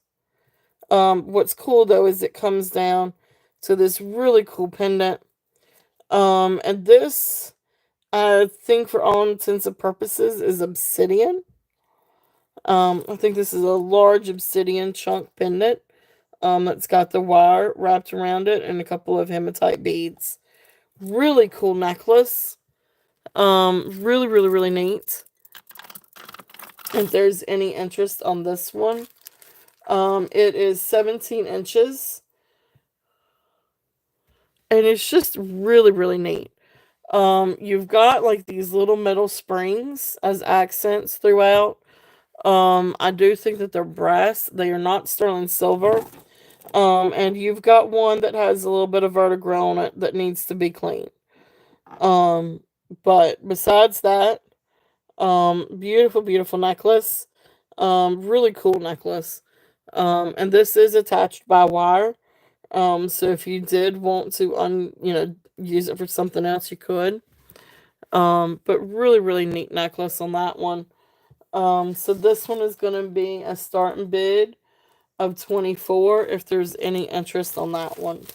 What's cool though is it comes down to this really cool pendant. And this, I think for all intents and purposes, is obsidian. I think this is a large obsidian chunk pendant. That's got the wire wrapped around it and a couple of hematite beads. Really cool necklace. Really, really, really neat. If there's any interest on this one, it is 17 inches. And it's just really, really neat. You've got like these little metal springs as accents throughout. I do think that they're brass. They are not sterling silver. And you've got one that has a little bit of verdigris on it that needs to be cleaned. Um, but besides that, beautiful, beautiful necklace. Really cool necklace. And this is attached by wire. So if you did want to use it for something else, you could. But really, really neat necklace on that one. So this one is going to be a starting bid of 24 if there's any interest on that one.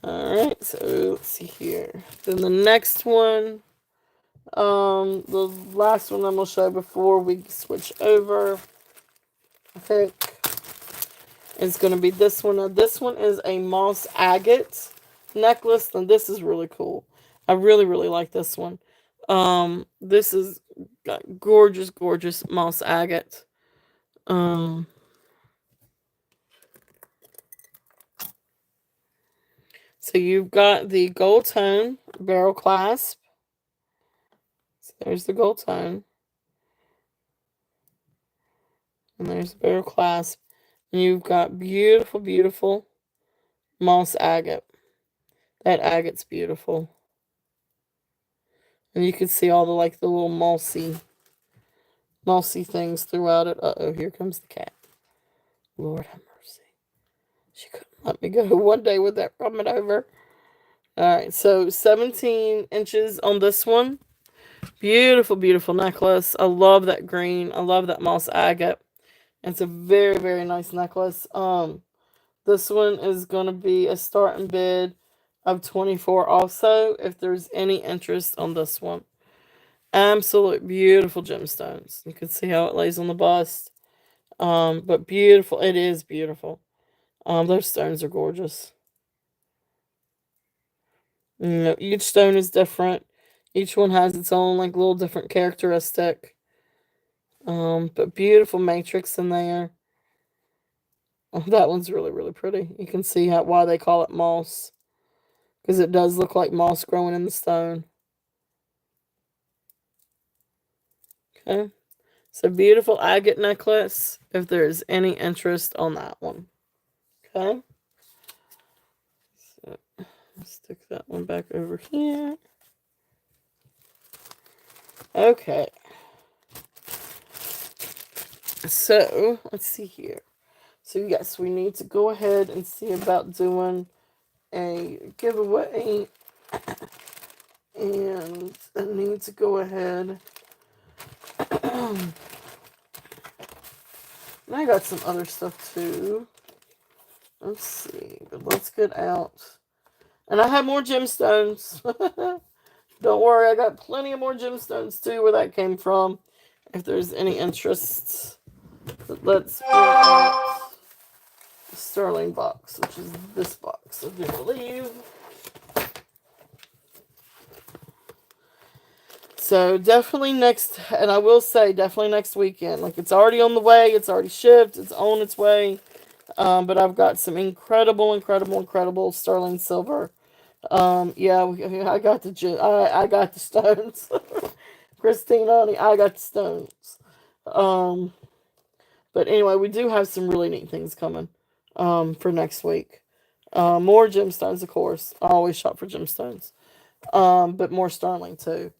All right, so let's see here. Then the next one, the last one I'm gonna show before we switch over, I think, is gonna be this one. Now, this one is a moss agate necklace, and this is really cool. I really, really like this one. This is got gorgeous, gorgeous moss agate. Um, so you've got the gold tone barrel clasp. So there's the gold tone. And there's the barrel clasp. And you've got beautiful, beautiful moss agate. That agate's beautiful. And you can see all the like the little mossy things throughout it. Uh oh, here comes the cat. Lord have mercy. She couldn't let me go one day with that coming over. Alright, so 17 inches on this one. Beautiful, beautiful necklace. I love that green. I love that moss agate. It's a very, very nice necklace. This one is going to be a starting bid of 24 also, if there's any interest on this one. Absolute beautiful gemstones. You can see how it lays on the bust. But beautiful. It is beautiful. Those stones are gorgeous. You know, each stone is different. Each one has its own like little different characteristic. But beautiful matrix in there. Oh, that one's really, really pretty. You can see why they call it moss. Because it does look like moss growing in the stone. Okay. So beautiful agate necklace if there's any interest on that one. Okay. So let's stick that one back over here. Okay. So let's see here. So yes, we need to go ahead and see about doing a giveaway. And I need to go ahead. And I got some other stuff too. Let's see. But let's get out. And I have more gemstones. Don't worry, I got plenty of more gemstones too where that came from. If there's any interest. But let's pull out the sterling box, which is this box, I do believe. So definitely next, and I will say definitely next weekend. Like it's already on the way, it's already shipped, it's on its way. But I've got some incredible, incredible, incredible sterling silver. Yeah, I got I got the stones. Christine, honey, I got the stones. Um, but anyway, we do have some really neat things coming. For next week. More gemstones, of course. I always shop for gemstones. But more sterling too.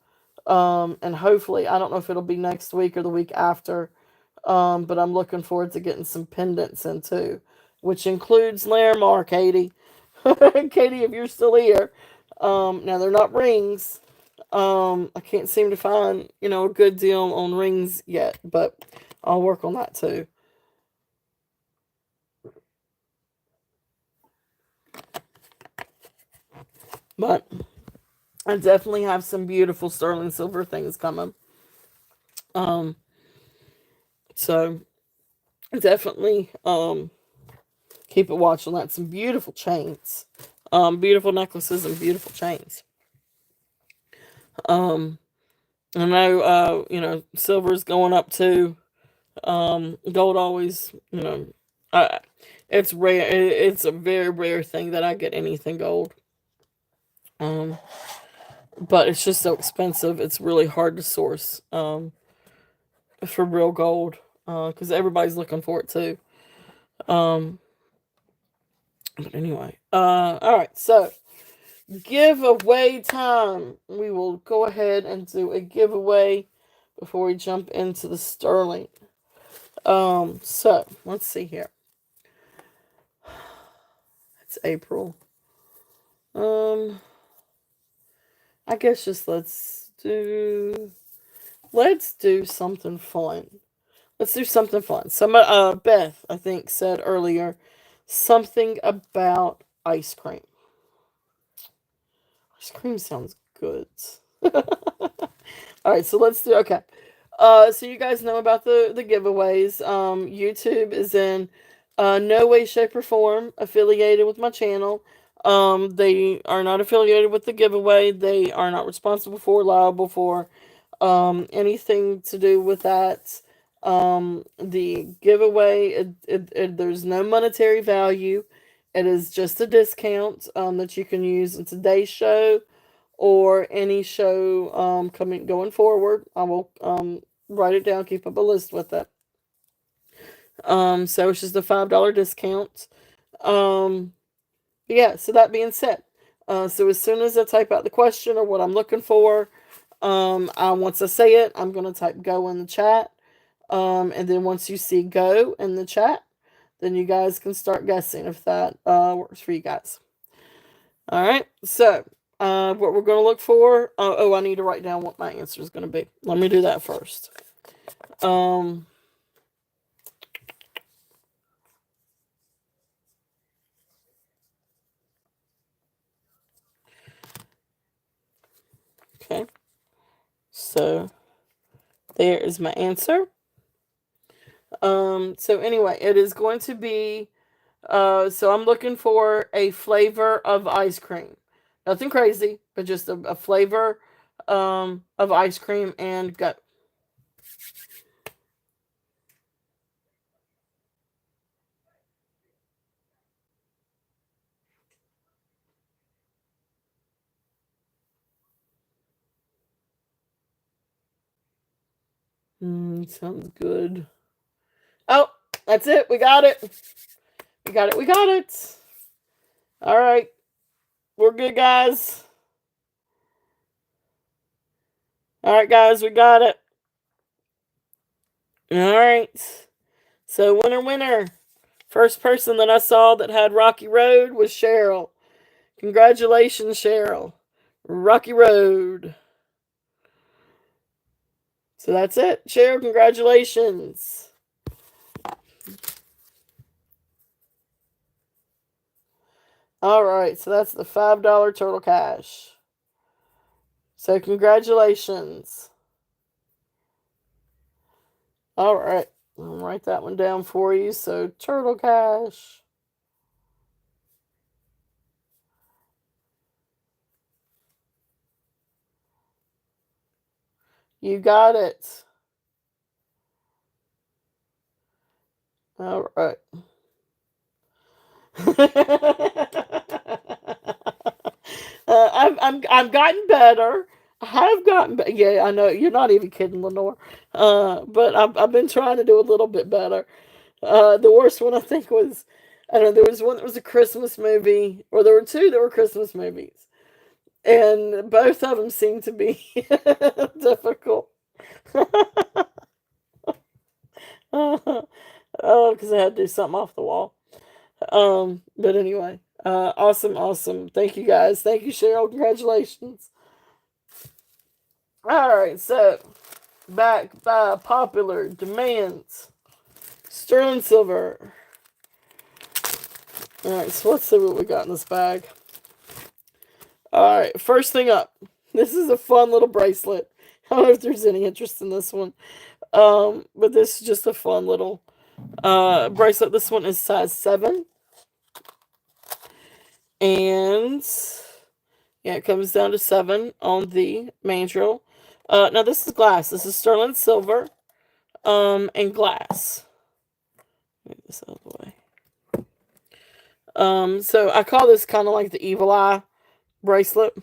And hopefully, I don't know if it'll be next week or the week after. But I'm looking forward to getting some pendants in too, which includes Larimar, Katie. Katie, if you're still here. Now they're not rings. I can't seem to find, a good deal on rings yet, but I'll work on that too. But I definitely have some beautiful sterling silver things coming. Um, so definitely keep a watch on that. Some beautiful chains, beautiful necklaces and beautiful chains. Um, I know silver's going up too. Gold always, I, it's rare. It's a very rare thing that I get anything gold. Um, but it's just so expensive. It's really hard to source for real gold because everybody's looking for it too. Um, but anyway, all right. So giveaway time. We will go ahead and do a giveaway before we jump into the sterling. So let's see here. It's April. Um, I guess just let's do something fun. Let's do something fun. Beth, I think, said earlier something about ice cream. Ice cream sounds good. All right, so let's do. Okay, so you guys know about the giveaways. YouTube is in no way, shape, or form affiliated with my channel. They are not affiliated with the giveaway. They are not responsible for, liable for, anything to do with that. The giveaway, there's no monetary value. It is just a discount that you can use in today's show or any show coming going forward. I will write it down, keep up a list with it. So it's just a $5 discount. Um, yeah. So that being said, so as soon as I type out the question or what I'm looking for, once I say it, I'm gonna type go in the chat. And then once you see go in the chat, then you guys can start guessing if that works for you guys. All right. So, what we're going to look for. I need to write down what my answer is going to be. Let me do that first. Um, okay. So, there is my answer. So anyway, it is going to be. So I'm looking for a flavor of ice cream. Nothing crazy, but just a flavor of ice cream and go. Sounds good. Oh, that's it. We got it. We got it. We got it. All right. We're good, guys. All right, guys. We got it. All right. So, winner, winner. First person that I saw that had Rocky Road was Cheryl. Congratulations, Cheryl. Rocky Road. So that's it. Cheryl, congratulations. All right. So that's the $5 Turtle Cash. So, congratulations. All right. I'll write that one down for you. So, Turtle Cash. You got it. All right. I've gotten better. I have gotten better. Yeah, I know you're not even kidding, Lenore. But I've been trying to do a little bit better. The worst one I think was, I don't know. There was one that was a Christmas movie, or there were two that were Christmas movies, and both of them seemed to be difficult. Oh, because I had to do something off the wall. But anyway, awesome, awesome. Thank you guys. Thank you, Cheryl. Congratulations. All right, so back by popular demands, sterling silver. All right, so let's see what we got in this bag. All right, first thing up. This is a fun little bracelet. I don't know if there's any interest in this one. But this is just a fun little bracelet. This one is size 7. And yeah, it comes down to 7 on the mandrel. Now this is glass. This is sterling silver. and glass. Move this out of the way. So I call this kind of like the evil eye bracelet.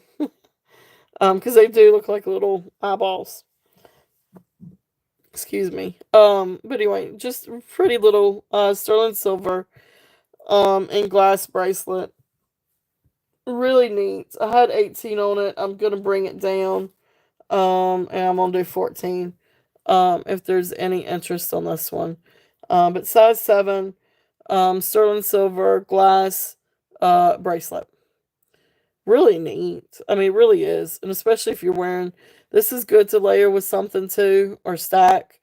Because they do look like little eyeballs. Excuse me. But anyway, just pretty little sterling silver and glass bracelet. Really neat. I had 18 on it. I'm gonna bring it down. And I'm gonna do 14. If there's any interest on this one. But size 7, sterling silver glass bracelet. Really neat. I mean, it really is. And especially if you're wearing this is good to layer with something too or stack.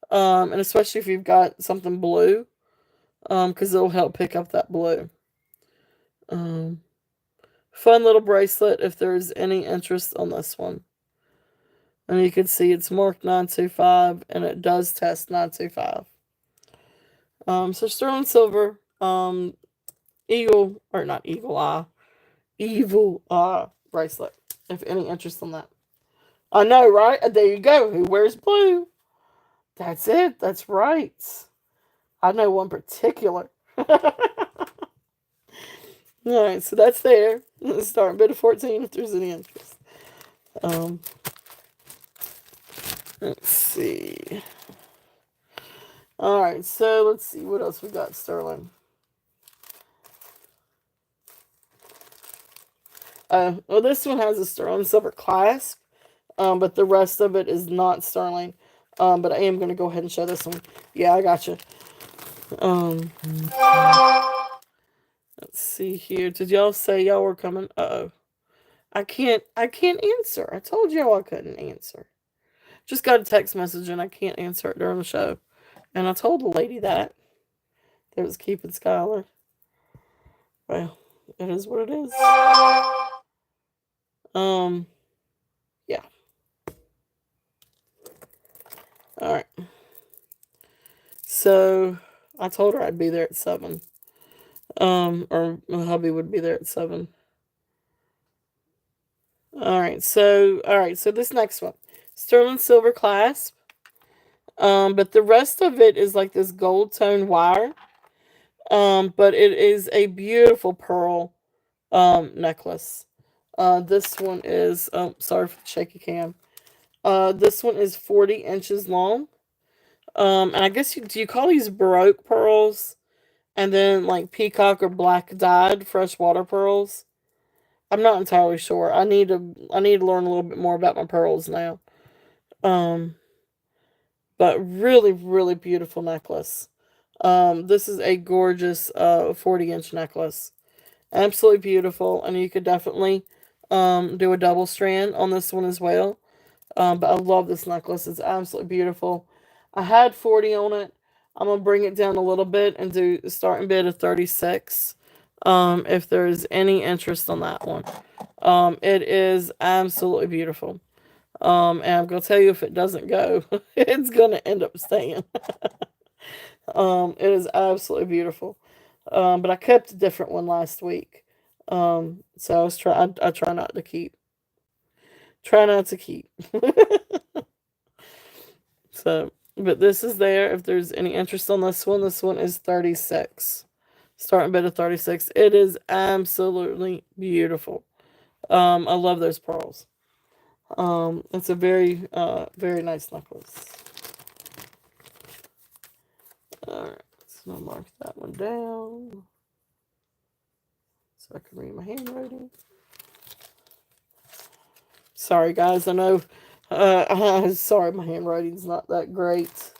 And especially if you've got something blue, because it'll help pick up that blue. Um, Fun little bracelet if there's any interest on this one. And you can see it's marked 925 and it does test 925. So sterling silver, eagle, or not eagle eye, evil bracelet. If any interest on that. I know, right? There you go. Who wears blue? That's it. That's right. I know one particular. Alright, so that's there. Starting bid of 14 if there's any interest. Um, let's see. Alright, so let's see what else we got, Sterling. Well, this one has a sterling silver clasp, but the rest of it is not sterling. But I am going to go ahead and show this one. Yeah, I got you. Let's see here. Did y'all say y'all were coming? Uh-oh. I can't answer. I told y'all I couldn't answer. Just got a text message and I can't answer it during the show. And I told the lady that was keeping Skylar. Well, it is what it is. Yeah. Alright. So I told her I'd be there at 7. Or my hubby would be there at 7. Alright, so this next one. Sterling silver clasp. But the rest of it is like this gold tone wire. But it is a beautiful pearl necklace. This one is sorry for the shaky cam. This one is 40 inches long. And I guess do you call these Baroque pearls? And then like peacock or black dyed freshwater pearls? I'm not entirely sure. I need to learn a little bit more about my pearls now. Um, but really, really beautiful necklace. This is a gorgeous 40-inch necklace. Absolutely beautiful, and you could definitely do a double strand on this one as well. But I love this necklace. It's absolutely beautiful. I had 40 on it. I'm going to bring it down a little bit and do a starting bid of 36. If there's any interest on that one. It is absolutely beautiful. And I'm going to tell you if it doesn't go, it's going to end up staying. It is absolutely beautiful. But I kept a different one last week. So I try not to keep. Try not to keep. So, but this is there. If there's any interest on this one is 36. Starting bid of 36. It is absolutely beautiful. I love those pearls. It's a very, very nice necklace. Alright, so I'll mark that one down. So I can read my handwriting. Sorry, guys. I know. Sorry, my handwriting's not that great.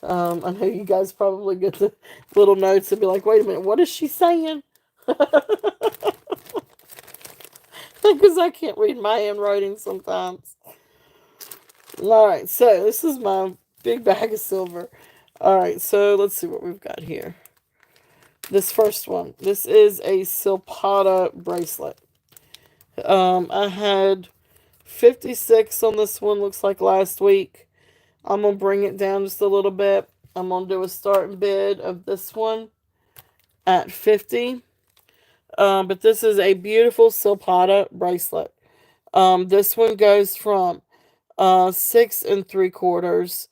I know you guys probably get the little notes and be like, "Wait a minute, what is she saying?" Because I can't read my handwriting sometimes. All right, so this is my big bag of silver. All right, so let's see what we've got here. This first one. This is a Silpata bracelet. I had 56 on this one, looks like last week. I'm going to bring it down just a little bit. I'm going to do a starting bid of this one at 50. But this is a beautiful Silpata bracelet. This one goes from 6 3/4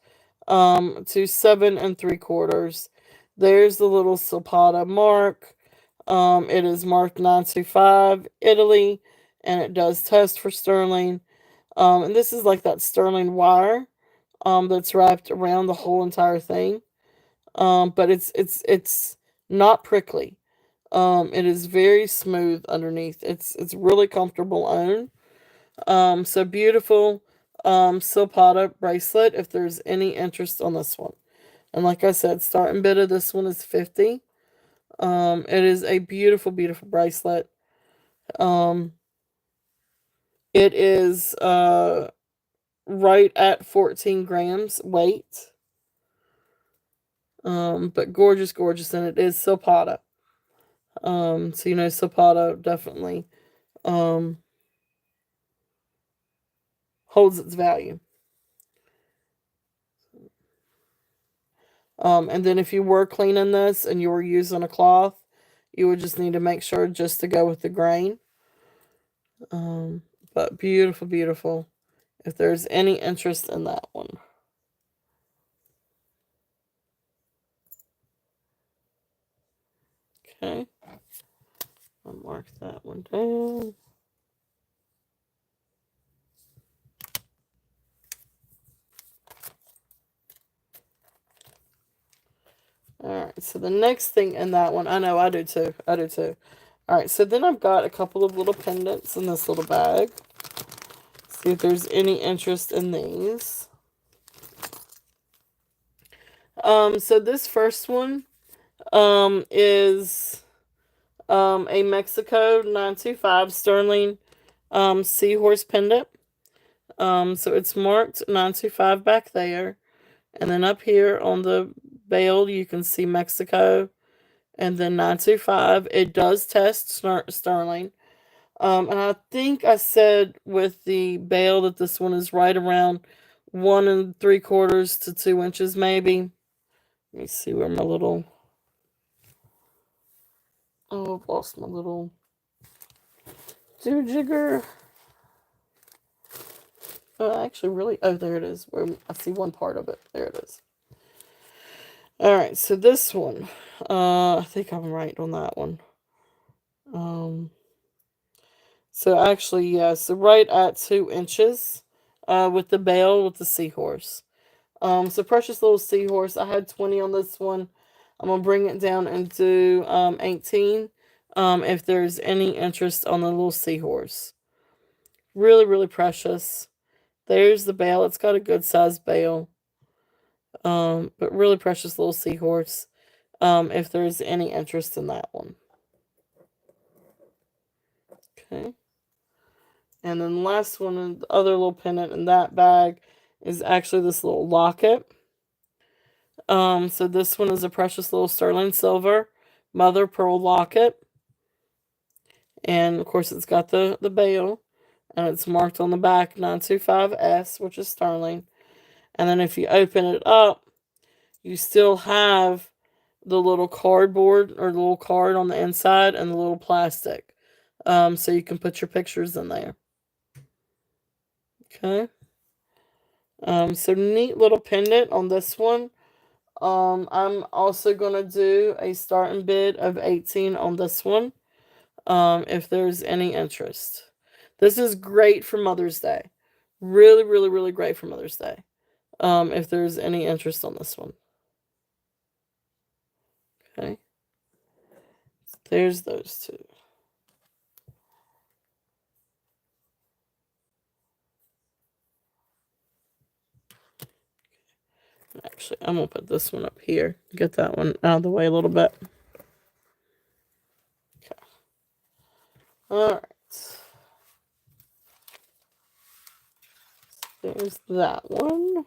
to 7 3/4. There's the little Zapata mark. It is marked 925 Italy, and it does test for sterling. And this is like that sterling wire that's wrapped around the whole entire thing. But it's not prickly. It is very smooth underneath. It's really comfortable on. So beautiful Silpata bracelet if there's any interest on this one. And like I said, starting bid of this one is 50. It is a beautiful, beautiful bracelet. Um, it is right at 14 grams weight. But gorgeous, gorgeous, and it is Silpata. So you know Silpata definitely um holds its value. And then if you were cleaning this and you were using a cloth, you would just need to make sure just to go with the grain. Um, but beautiful, beautiful. If there's any interest in that one. Okay. I'll mark that one down. Alright, so the next thing in that one, I know I do too. I do too. Alright, so then I've got a couple of little pendants in this little bag. See if there's any interest in these. So this first one is a Mexico 925 sterling seahorse pendant. So it's marked 925 back there. And then up here on the bail, you can see Mexico and then 925. It does test sterling. And I think I said with the bail that this one is right around 1 3/4 to 2 inches, maybe. Let me see where my little. Oh, I've lost my little jigger. Actually, really. Oh, there it is. Where I see one part of it. There it is. All right. So this one, I think I'm right on that one. So actually, yeah. So right at 2 inches, with the bail with the seahorse. So precious little seahorse. I had 20 on this one. I'm gonna bring it down into 18. If there's any interest on the little seahorse, really, really precious. There's the bail. It's got a good sized bail. But really precious little seahorse. If there's any interest in that one. Okay. And then the last one, the other little pendant in that bag is actually this little locket. So this one is a precious little sterling silver mother pearl locket. And of course it's got the bail. And it's marked on the back 925S, which is sterling. And then if you open it up, you still have the little cardboard or the little card on the inside and the little plastic. So you can put your pictures in there. Okay. So neat little pendant on this one. I'm also gonna do a starting bid of 18 on this one. If there's any interest. This is great for Mother's Day. Really, really, really great for Mother's Day. If there's any interest on this one. Okay. There's those two. Actually, I'm gonna put this one up here. Get that one out of the way a little bit. Okay. Alright. There's that one.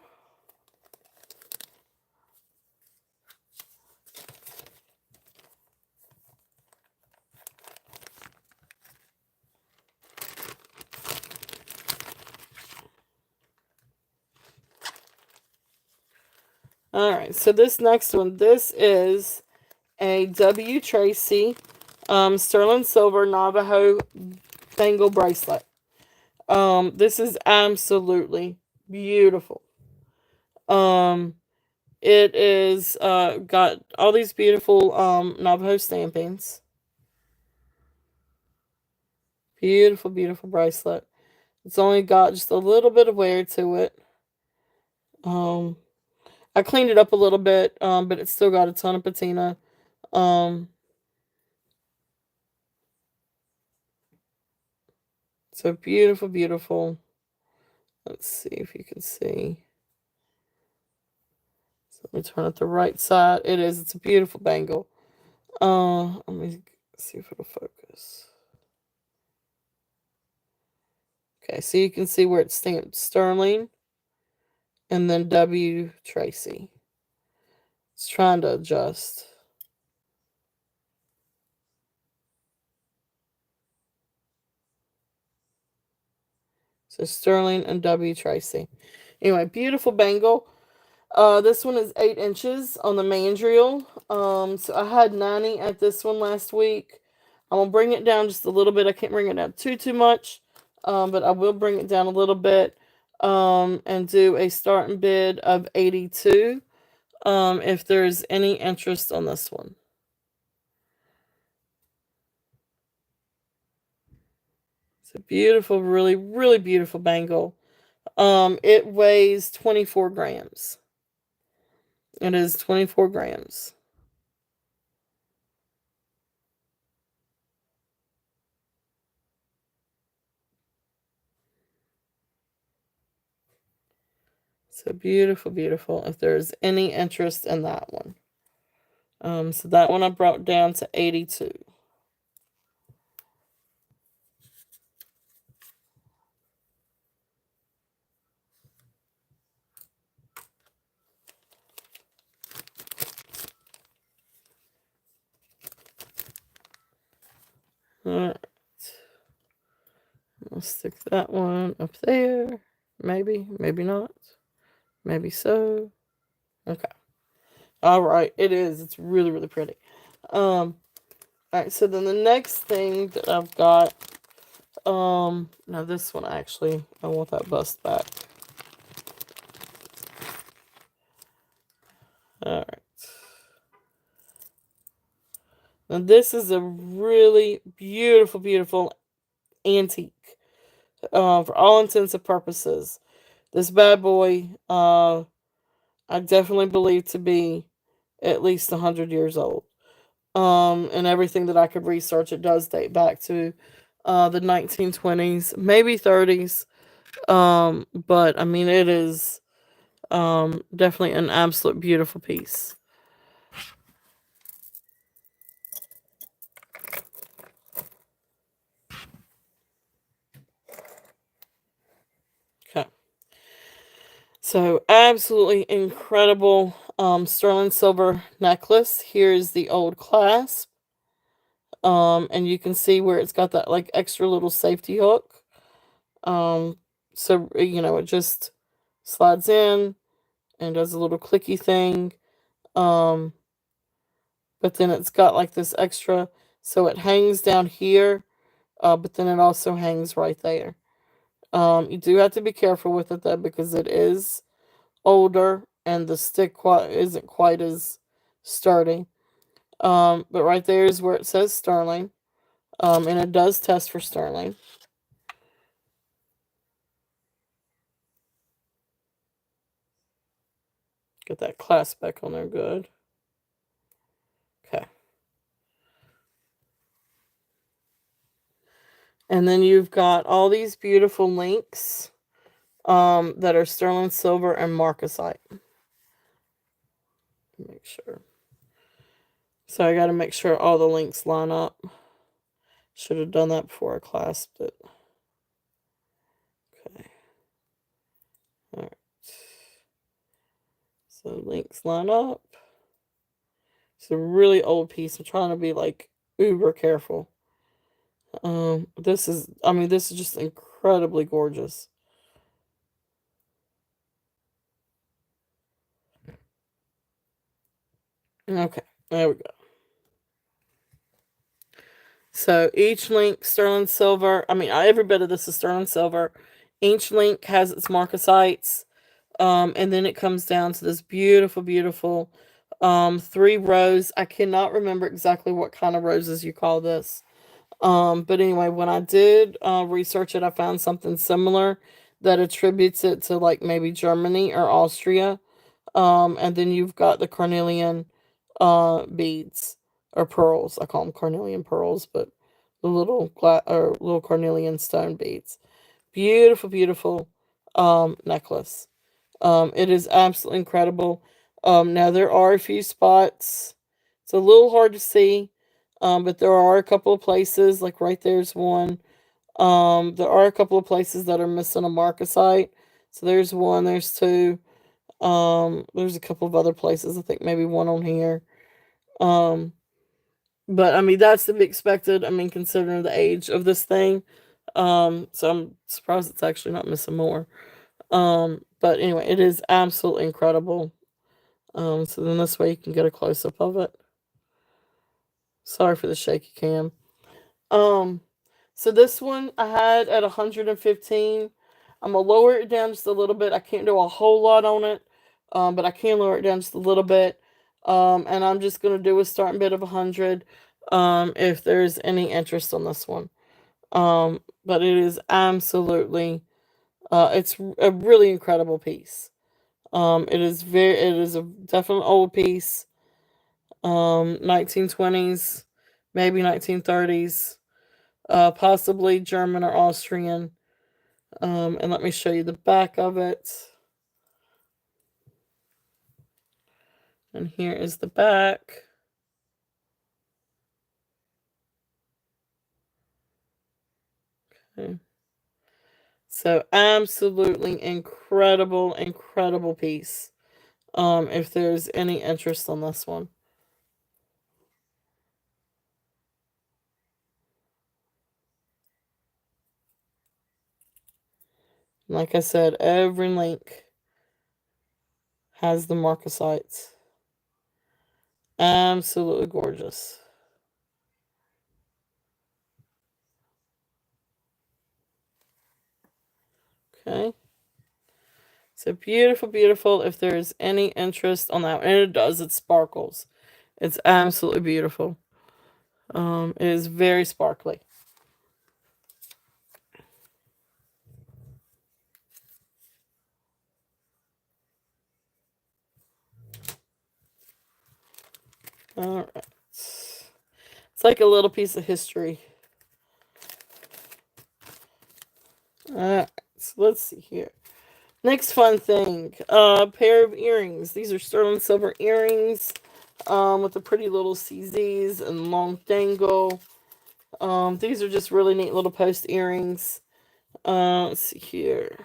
Alright, so this next one, this is a W. Tracy sterling silver Navajo bangle bracelet. This is absolutely beautiful. It is got all these beautiful Navajo stampings. Beautiful, beautiful bracelet. It's only got just a little bit of wear to it. Um, I cleaned it up a little bit, but it's still got a ton of patina. Um, so beautiful, beautiful. Let's see if you can see. So let me turn it the right side. It is. It's a beautiful bangle. Let me see if it'll focus. Okay, so you can see where it's stamped Sterling and then W Tracy. It's trying to adjust. So Sterling and W Tracy. Anyway, beautiful bangle. This one is 8 inches on the mandrel. So I had 90 at this one last week. I'm gonna bring it down just a little bit. I can't bring it down too much, but I will bring it down a little bit. And do a starting bid of 82. If there's any interest on this one. It's a beautiful, really, really beautiful bangle. It weighs 24 grams. It is 24 grams. So beautiful, beautiful. If there's any interest in that one. So that one I brought down to 82. All right. I'll stick that one up there. Maybe, maybe not. Maybe so. Okay. All right. It is. It's really, really pretty. All right. So then the next thing that I've got. Now this one actually, I want that bust back. All right. Now this is a really beautiful, beautiful antique. For all intents and purposes, this bad boy, I definitely believe to be at least 100 years old. And everything that I could research, it does date back to the 1920s, maybe 30s. But I mean, it is definitely an absolute beautiful piece. Okay. So, absolutely incredible sterling silver necklace. Here's the old clasp. And you can see where it's got that like extra little safety hook. Um, so it just slides in and does a little clicky thing. Um, but then it's got like this extra, so it hangs down here, but then it also hangs right there. You do have to be careful with it though because it is older and the stick isn't quite as sturdy. But right there is where it says sterling. And it does test for sterling. Get that clasp back on there good. Okay. And then you've got all these beautiful links that are sterling silver and marcasite. Make sure. So I got to make sure all the links line up. Should have done that before I clasped it. Okay. All right. So links line up. It's a really old piece. I'm trying to be like uber careful. This is just incredibly gorgeous. Okay, there we go. So each link sterling silver. Every bit of this is sterling silver. Each link has its marcasites. And then it comes down to this beautiful, beautiful 3 rows. I cannot remember exactly what kind of roses you call this. But anyway, when I did research it, I found something similar that attributes it to like maybe Germany or Austria. And then you've got the carnelian beads or pearls. I call them carnelian pearls, but the little or little carnelian stone beads. Beautiful, beautiful necklace. It is absolutely incredible. Now there are a few spots. It's a little hard to see, but there are a couple of places, like right there's one. There are a couple of places that are missing a marcasite. So there's one, there's two. There's a couple of other places. I think maybe one on here. Um, but I mean that's to be expected. I mean considering the age of this thing. So I'm surprised it's actually not missing more. But anyway, it is absolutely incredible. So then this way you can get a close up of it. Sorry for the shaky cam. Um, so this one I had at 115. I'm gonna lower it down just a little bit. I can't do a whole lot on it, but I can lower it down just a little bit. And I'm just gonna do a starting bid of 100. If there's any interest on this one. But it is absolutely, it's a really incredible piece. It is a definite old piece. 1920s, maybe 1930s, possibly German or Austrian. And let me show you the back of it. And here is the back. Okay. So absolutely incredible, incredible piece. If there's any interest on this one. Like I said, every link has the marcasites. Absolutely gorgeous. Okay. So beautiful, beautiful. If there is any interest on that, and it does, it sparkles. It's absolutely beautiful. It is very sparkly. All right. It's like a little piece of history. All right. So let's see here. Next fun thing, pair of earrings. These are sterling silver earrings, with the pretty little CZs and long dangle. These are just really neat little post earrings. Let's see here.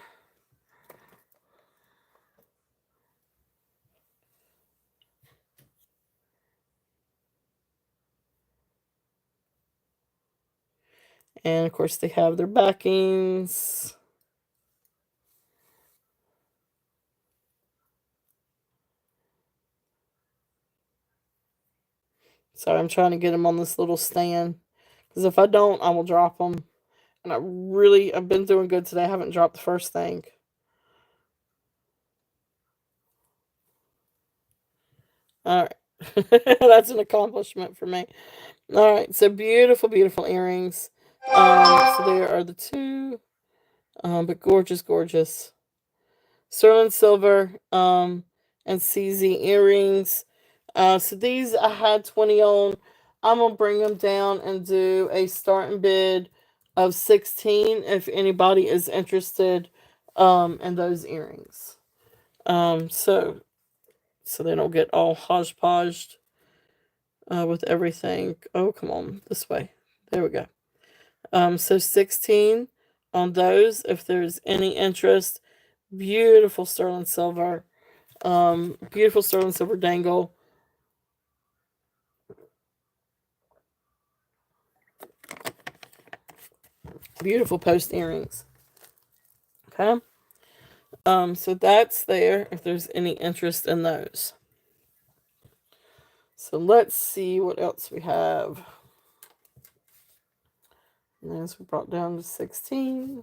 And of course, they have their backings. Sorry, I'm trying to get them on this little stand. Because if I don't, I will drop them. And I've been doing good today. I haven't dropped the first thing. All right. That's an accomplishment for me. All right. So beautiful, beautiful earrings. So there are the two. But gorgeous, gorgeous. Sterling silver, and CZ earrings. So these I had 20 on. I'm gonna bring them down and do a starting bid of 16 if anybody is interested in those earrings. So they don't get all hodgepodged with everything. Oh, come on, this way. There we go. So 16 on those if there's any interest. Beautiful sterling silver. Beautiful sterling silver dangle. Beautiful post earrings. Okay. So that's there if there's any interest in those. So let's see what else we have. And as we brought down to 16.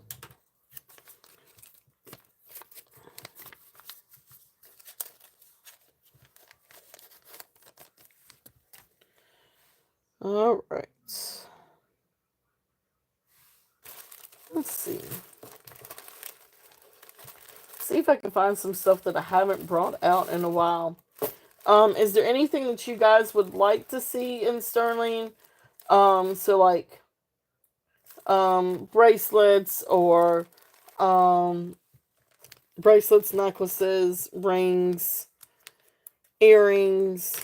All right. Let's see. See if I can find some stuff that I haven't brought out in a while. Is there anything that you guys would like to see in sterling? So like bracelets or um bracelets, necklaces, rings, earrings.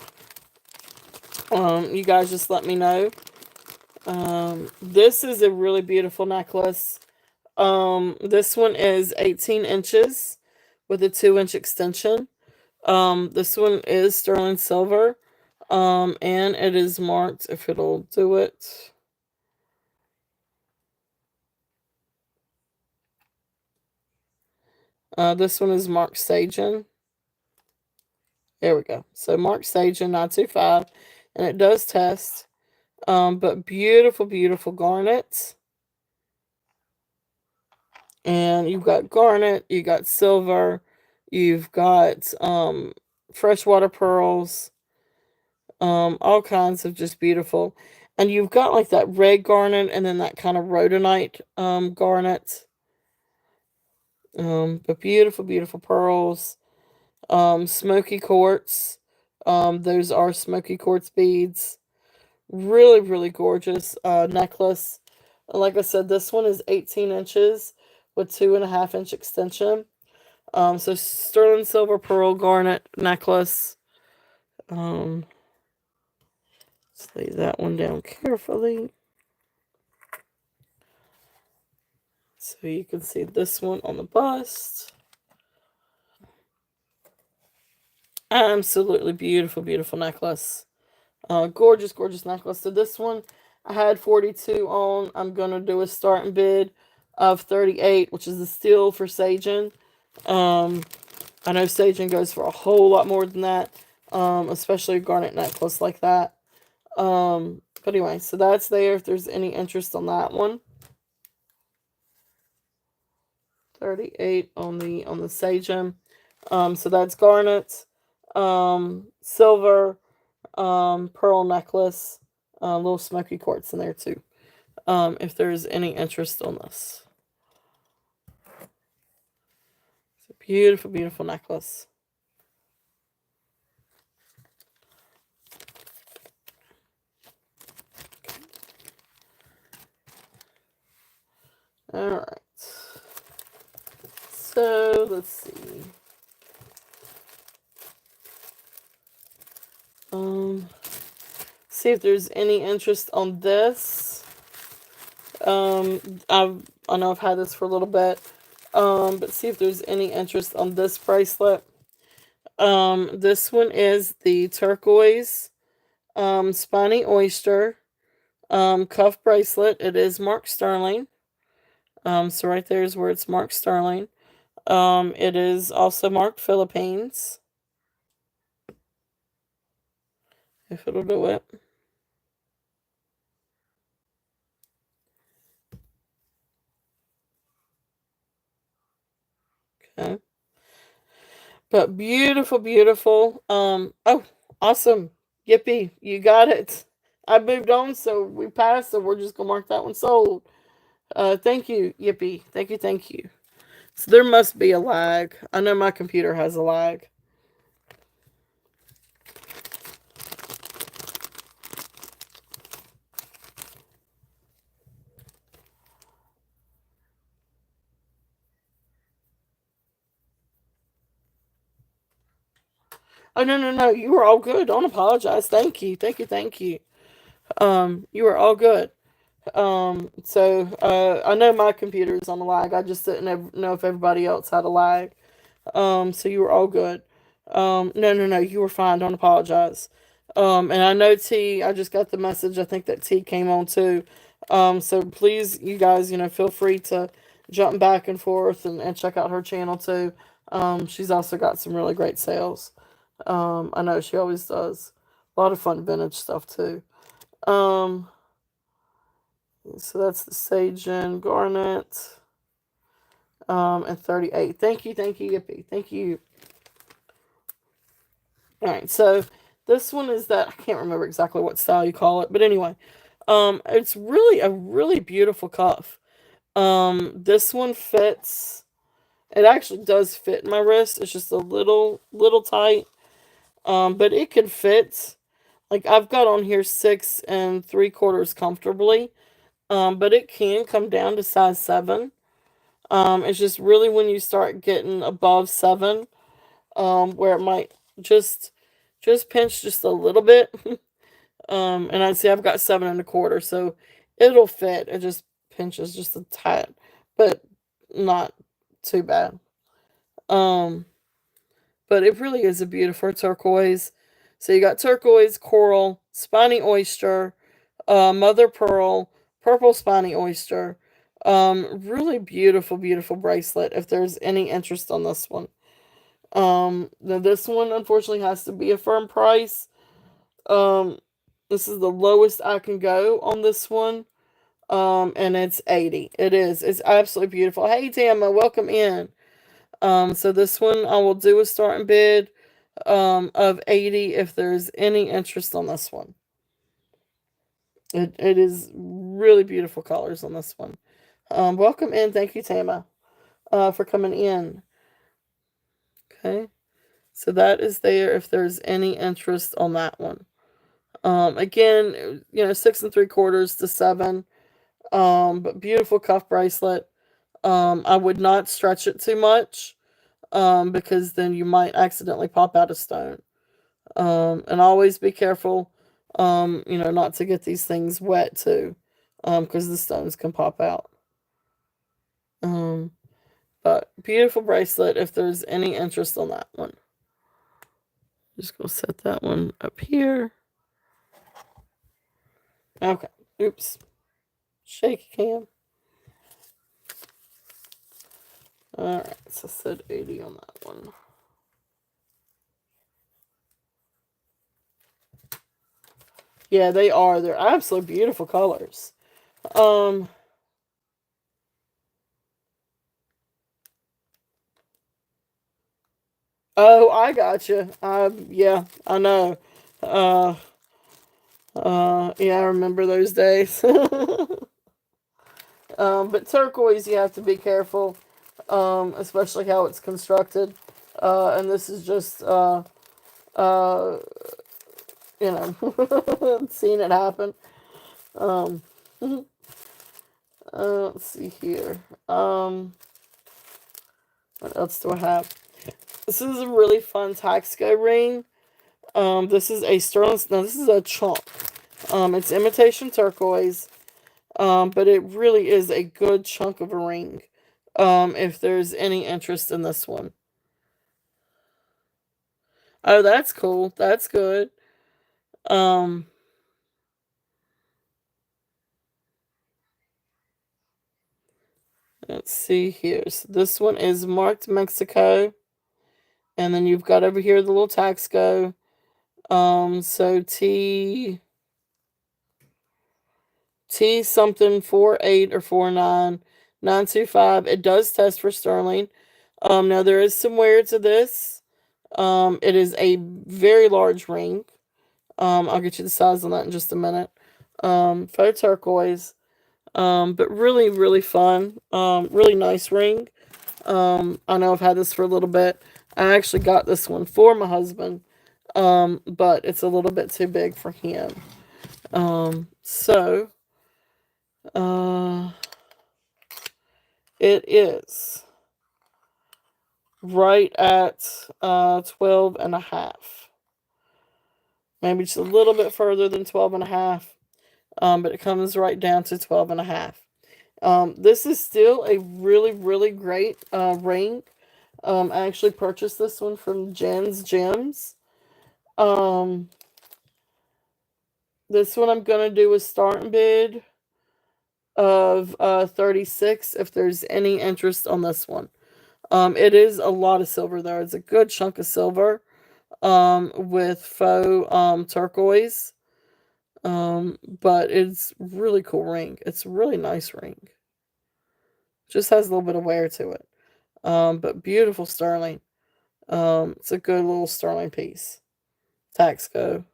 You guys just let me know. This is a really beautiful necklace. This one is 18 inches with a 2-inch extension. This one is sterling silver. And it is marked, if it'll do it. This one is marked Sagen. There we go. So marked Sagen 925, and it does test. But beautiful, beautiful garnets. And you've got garnet, you got silver, you've got freshwater pearls, all kinds of just beautiful. And you've got like that red garnet and then that kind of rhodonite garnet. But beautiful, beautiful pearls. Smoky quartz. Those are smoky quartz beads. Really, really gorgeous necklace. Like I said, this one is 18 inches with 2.5-inch extension. So sterling silver pearl garnet necklace. Um, let's lay that one down carefully. So you can see this one on the bust. Absolutely beautiful, beautiful necklace. Gorgeous, gorgeous necklace. So this one I had 42 on. I'm going to do a starting bid of 38, which is the steal for Sagen. I know Sagen goes for a whole lot more than that, especially a garnet necklace like that. But anyway, so that's there if there's any interest on that one. 38 on the Sagen. So that's garnet, silver, pearl necklace, little smoky quartz in there too. If there's any interest on this. It's a beautiful, beautiful necklace. All right. So let's see. See if there's any interest on this. I know I've had this for a little bit. But see if there's any interest on this bracelet. This one is the turquoise, spiny oyster, cuff bracelet. It is marked sterling. So right there is where it's marked sterling. It is also marked Philippines. If it'll do it. Okay. But beautiful, beautiful. Oh, awesome. Yippee. You got it. I moved on, so we passed, so we're just gonna mark that one sold. Thank you, Yippee. Thank you, thank you. So there must be a lag. I know my computer has a lag. Oh no, no, no. You were all good. Don't apologize. Thank you. Thank you, thank you. You were all good. I know my computer is on a lag. I just didn't know if everybody else had a lag. So you were all good. No, no, no, you were fine. Don't apologize. And I know T, I just got the message. I think that T came on too. So please, you guys, feel free to jump back and forth and check out her channel too. She's also got some really great sales. I know she always does. A lot of fun vintage stuff too. Um, so that's the Sagen Garnet. And 38. Thank you, Yippee. Thank you. All right, so This one is that, I can't remember exactly what style you call it, but anyway, it's really a really beautiful cuff. This one fits. It actually does fit my wrist. It's just a little tight. But it can fit. Like I've got on here 6 3/4 comfortably. But it can come down to size 7. It's just really when you start getting above 7, where it might just just pinch just a little bit. And I'd say I've got 7 1/4, so it'll fit. It just pinches just a tad, but not too bad. Um, but it really is a beautiful turquoise. So you got turquoise, coral, spiny oyster, mother pearl, purple spiny oyster. Really beautiful, beautiful bracelet. If there's any interest on this one, now this one unfortunately has to be a firm price. Um, this is the lowest I can go on this one. And it's 80. It is. It's absolutely beautiful. Hey Tama, welcome in. So this one I will do a starting bid of 80 if there's any interest on this one. It is really beautiful colors on this one. Welcome in. Thank you, Tama, for coming in. Okay. So that is there if there's any interest on that one. Again, 6 3/4 to 7. But beautiful cuff bracelet. I would not stretch it too much, because then you might accidentally pop out a stone. And always be careful, not to get these things wet too, because the stones can pop out. Um, but beautiful bracelet if there's any interest on that one. Just gonna set that one up here. Okay. Oops. Shake cam. Alright, so I said 80 on that one. Yeah, they are. They're absolutely beautiful colors. Um, oh, I got you. Yeah, I know. Uh, yeah, I remember those days. But turquoise, you have to be careful, especially how it's constructed. And this is just, uh, seeing it happen. Um, let's see here. What else do I have? This is a really fun Taxco ring. This is a sterling. No, this is a chunk. It's imitation turquoise. But it really is a good chunk of a ring. If there's any interest in this one. Oh, that's cool. That's good. Um, let's see here. So this one is marked Mexico. And then you've got over here the little Taxco. So T something 48 or 49 925. It does test for sterling. Now there is some wear to this. It is a very large ring. I'll get you the size on that in just a minute. Faux turquoise. But really, really fun. Really nice ring. I know I've had this for a little bit. I actually got this one for my husband. But it's a little bit too big for him. So uh it is right at 12 and a half. Maybe just a little bit further than 12 and a half. But it comes right down to 12 and a half. This is still a really, really great ring. I actually purchased this one from Jen's Gems. Um, this one I'm going to do a starting bid of 36 if there's any interest on this one. It is a lot of silver there. It's a good chunk of silver with faux turquoise. But it's really cool ring. It's a really nice ring. Just has a little bit of wear to it. But beautiful sterling. It's a good little sterling piece. Taxco.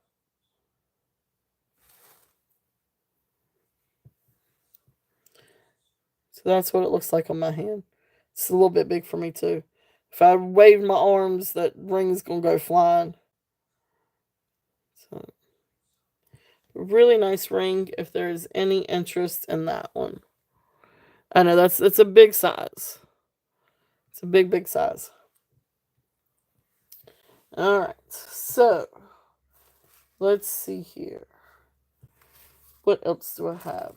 So that's what it looks like on my hand. It's a little bit big for me too. If I wave my arms, that ring's gonna go flying. So, really nice ring. If there's any interest in that one, I know it's a big size. It's a big size. All right, so let's see here. What else do I have?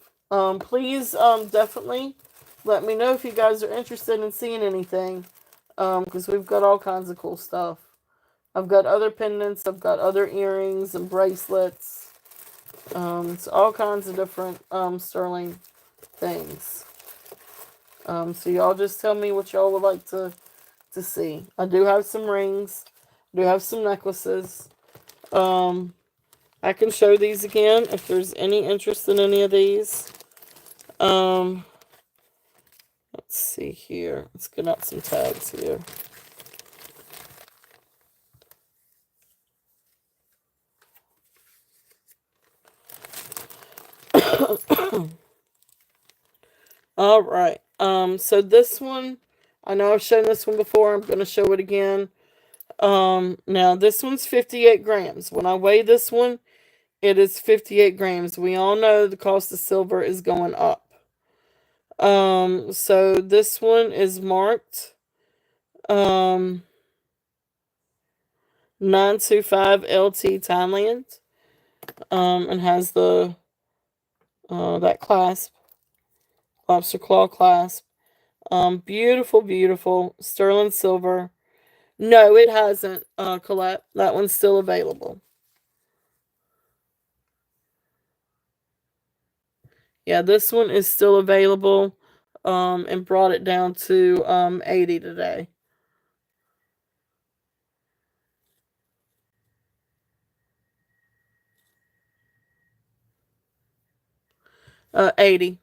Please, definitely let me know if you guys are interested in seeing anything. Because we've got all kinds of cool stuff. I've got other pendants. I've got other earrings and bracelets. It's all kinds of different sterling things. So y'all just tell me what y'all would like to see. I do have some rings. I do have some necklaces. I can show these again if there's any interest in any of these. Let's see here. Let's get out some tags here. All right. So this one, I know I've shown this one before. I'm going to show it again. Now this one's 58 grams. When I weigh this one, it is 58 grams. We all know the cost of silver is going up. So this one is marked, 925 LT Thailand, and has that clasp, lobster claw clasp. Beautiful, beautiful sterling silver. No, it hasn't, Colette. That one's still available. Yeah, this one is still available, and brought it down to 80 today. 80.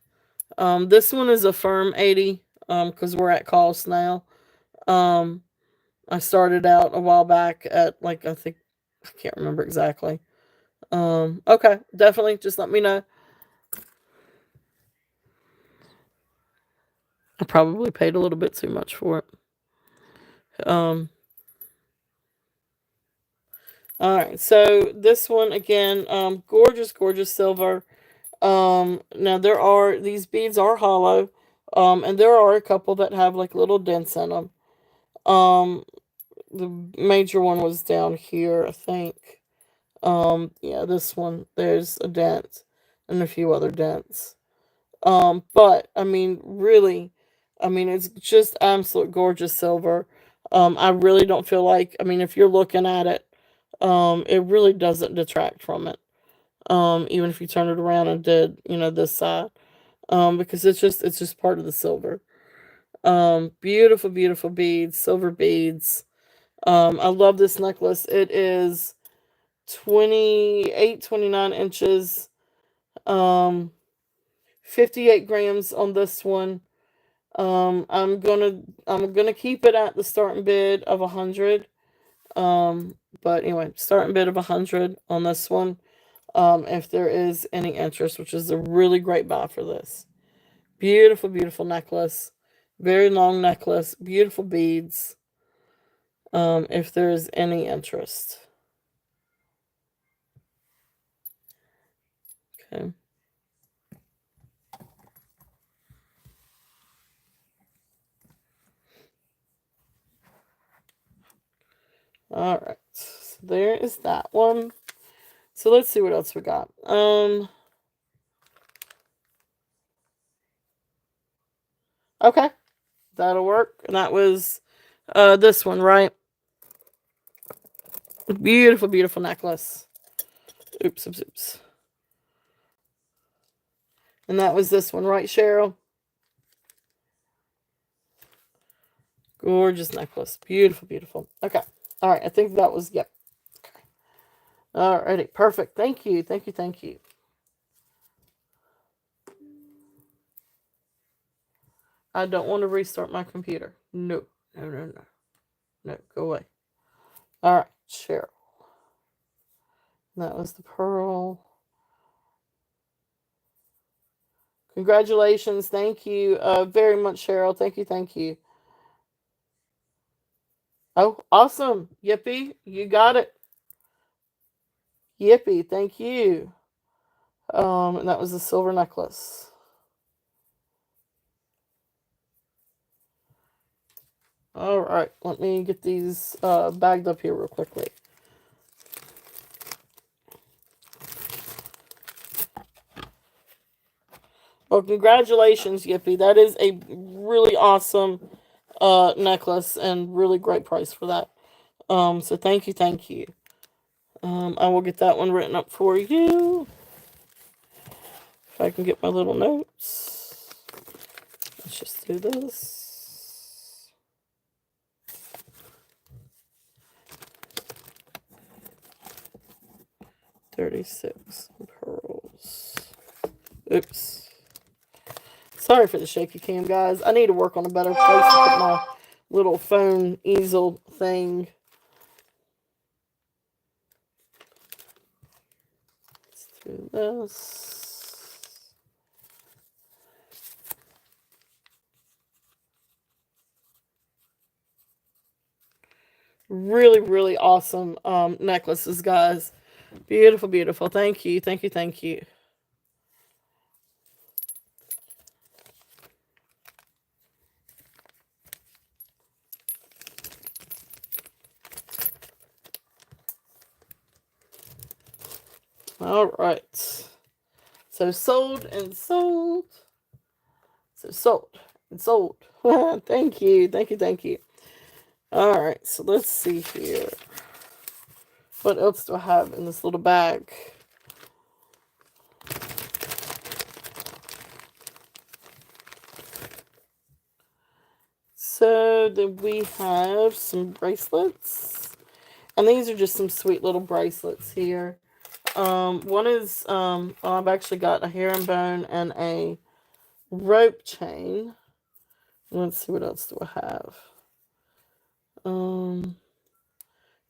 This one is a firm 80, because we're at cost now. Um, I started out a while back at, like, I think, I can't remember exactly. Okay, definitely, just let me know. I probably paid a little bit too much for it. All right, so this one again, gorgeous, gorgeous silver. Now there are, these beads are hollow, and there are a couple that have like little dents in them. Um, the major one was down here, I think. Yeah, this one, there's a dent and a few other dents. But I mean, really, I mean, it's just absolute gorgeous silver. I really don't feel like, I mean, if you're looking at it, it really doesn't detract from it. Even if you turn it around and did, this side, because it's just part of the silver. Beautiful, beautiful beads, silver beads. I love this necklace. It is 28, 29 inches. Um, 58 grams on this one. I'm gonna keep it at the starting bid of 100. But anyway, starting bid of 100 on this one. If there is any interest, which is a really great buy for this. Beautiful, beautiful necklace. Very long necklace. Beautiful beads. If there is any interest. Okay. All right. So there is that one. So let's see what else we got. Okay. That'll work. And that was this one, right? Beautiful, beautiful necklace. Oops, oops, oops. And that was this one, right, Cheryl? Gorgeous necklace. Beautiful, beautiful. Okay. All right. I think that was, yep. Okay. All righty. Perfect. Thank you. Thank you. Thank you. I don't want to restart my computer. No. No, no, no. No. Go away. All right. Cheryl. That was the pearl. Congratulations. Thank you very much, Cheryl. Thank you. Thank you. Oh, awesome. Yippee. You got it. Yippee. Thank you. And that was a silver necklace. All right. Let me get these bagged up here real quickly. Well, congratulations, Yippee. That is a really awesome necklace and really great price for that. So thank you, thank you. I will get that one written up for you. If I can get my little notes. Let's just do this. $36 pearls. Oops. Sorry for the shaky cam, guys. I need to work on a better place to put my little phone easel thing. Let's do this. Really, really awesome necklaces, guys. Beautiful, beautiful. Thank you, thank you, thank you. All right. So sold and sold. So sold and sold. Thank you, thank you, thank you. All right. So let's see here. What else do I have in this little bag? So then we have some bracelets. And these are just some sweet little bracelets here. One is I've actually got a herringbone and a rope chain. Let's see, what else do I have?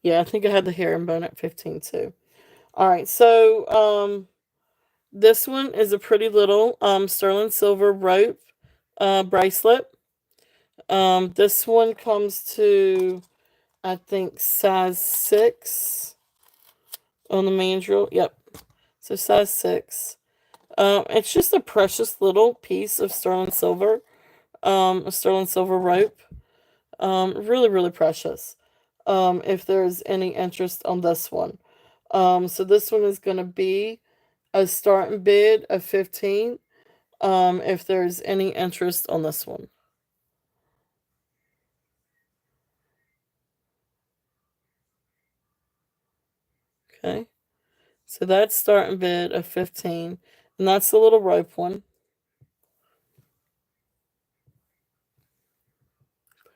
Yeah, I think I had the herringbone at 15 too. All right, so this one is a pretty little sterling silver rope bracelet. This one comes to, I think, size 6 on the mandrel. Yep, so size 6. It's just a precious little piece of sterling silver, a sterling silver rope. Really, really precious. If there's any interest on this one. So this one is going to be a starting bid of 15. If there's any interest on this one. Okay. So that's starting bid of 15. And that's the little rope one.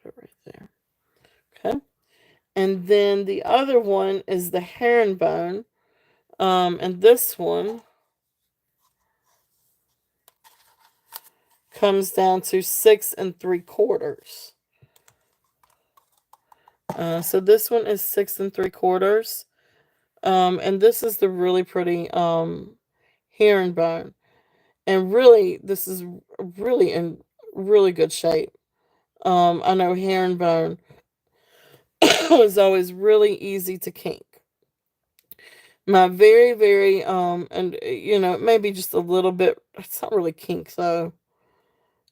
Put it right there. Okay. And then the other one is the herringbone. And this one comes down to 6 3/4. So this one is 6 3/4. And this is the really pretty herringbone. And really, this is really in really good shape. I know herringbone is always really easy to kink. My very, very, and maybe just a little bit, it's not really kink though.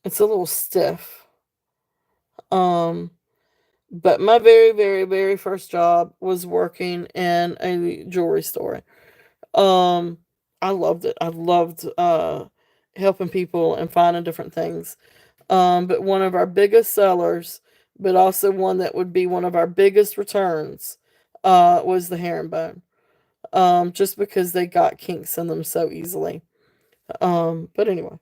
It's a little stiff. Um, but my very, very, very first job was working in a jewelry store. Um, I loved it. I loved helping people and finding different things. But one of our biggest sellers, but also one that would be one of our biggest returns, was the herringbone. Just because they got kinks in them so easily. But anyway,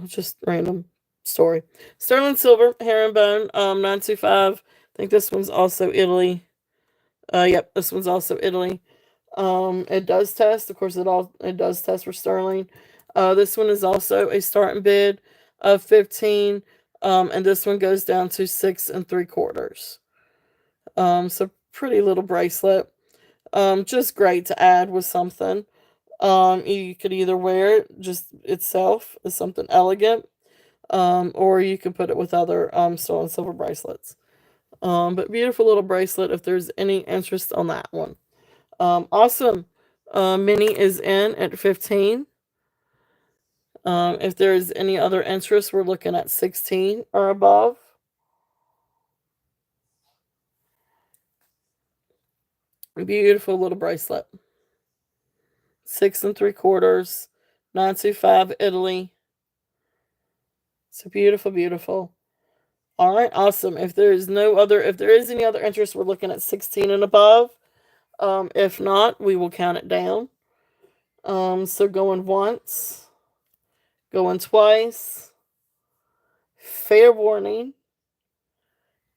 just random story. Sterling silver herringbone, 925. I think this one's also Italy. Yep, this one's also Italy. It does test, of course. It does test for sterling. This one is also a starting bid of 15. And this one goes down to 6 3/4. So pretty little bracelet. Just great to add with something. You could either wear it just itself as something elegant, or you could put it with other sterling silver bracelets. But beautiful little bracelet if there's any interest on that one. Awesome. Mini is in at 15. If there's any other interest, we're looking at 16 or above. Beautiful little bracelet. 6 3/4, 925 Italy. So beautiful, beautiful. All right, awesome. If there is any other interest, we're looking at 16 and above. If not, we will count it down. So going once, going twice, fair warning,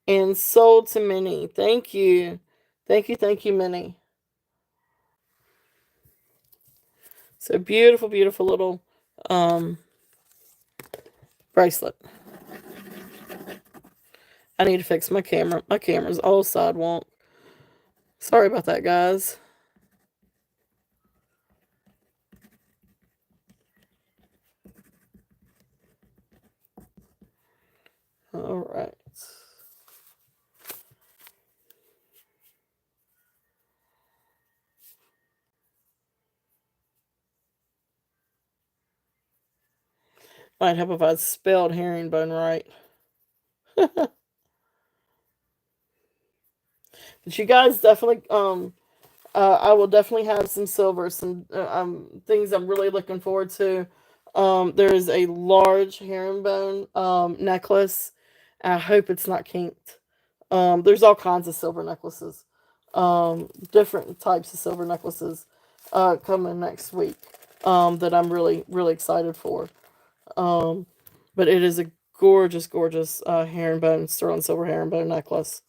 and sold to Minnie. Thank you. Thank you, Minnie. So beautiful, beautiful little um, bracelet. I need to fix my camera. My camera's all sidewalk. Sorry about that, guys. All right. Might help if I spelled herringbone right. But you guys definitely I will definitely have some silver, some things I'm really looking forward to. There is a large herringbone necklace. I hope it's not kinked. There's all kinds of silver necklaces, different types of silver necklaces coming next week that I'm really, really excited for. Um, but it is a gorgeous, gorgeous herringbone, sterling silver herringbone necklace.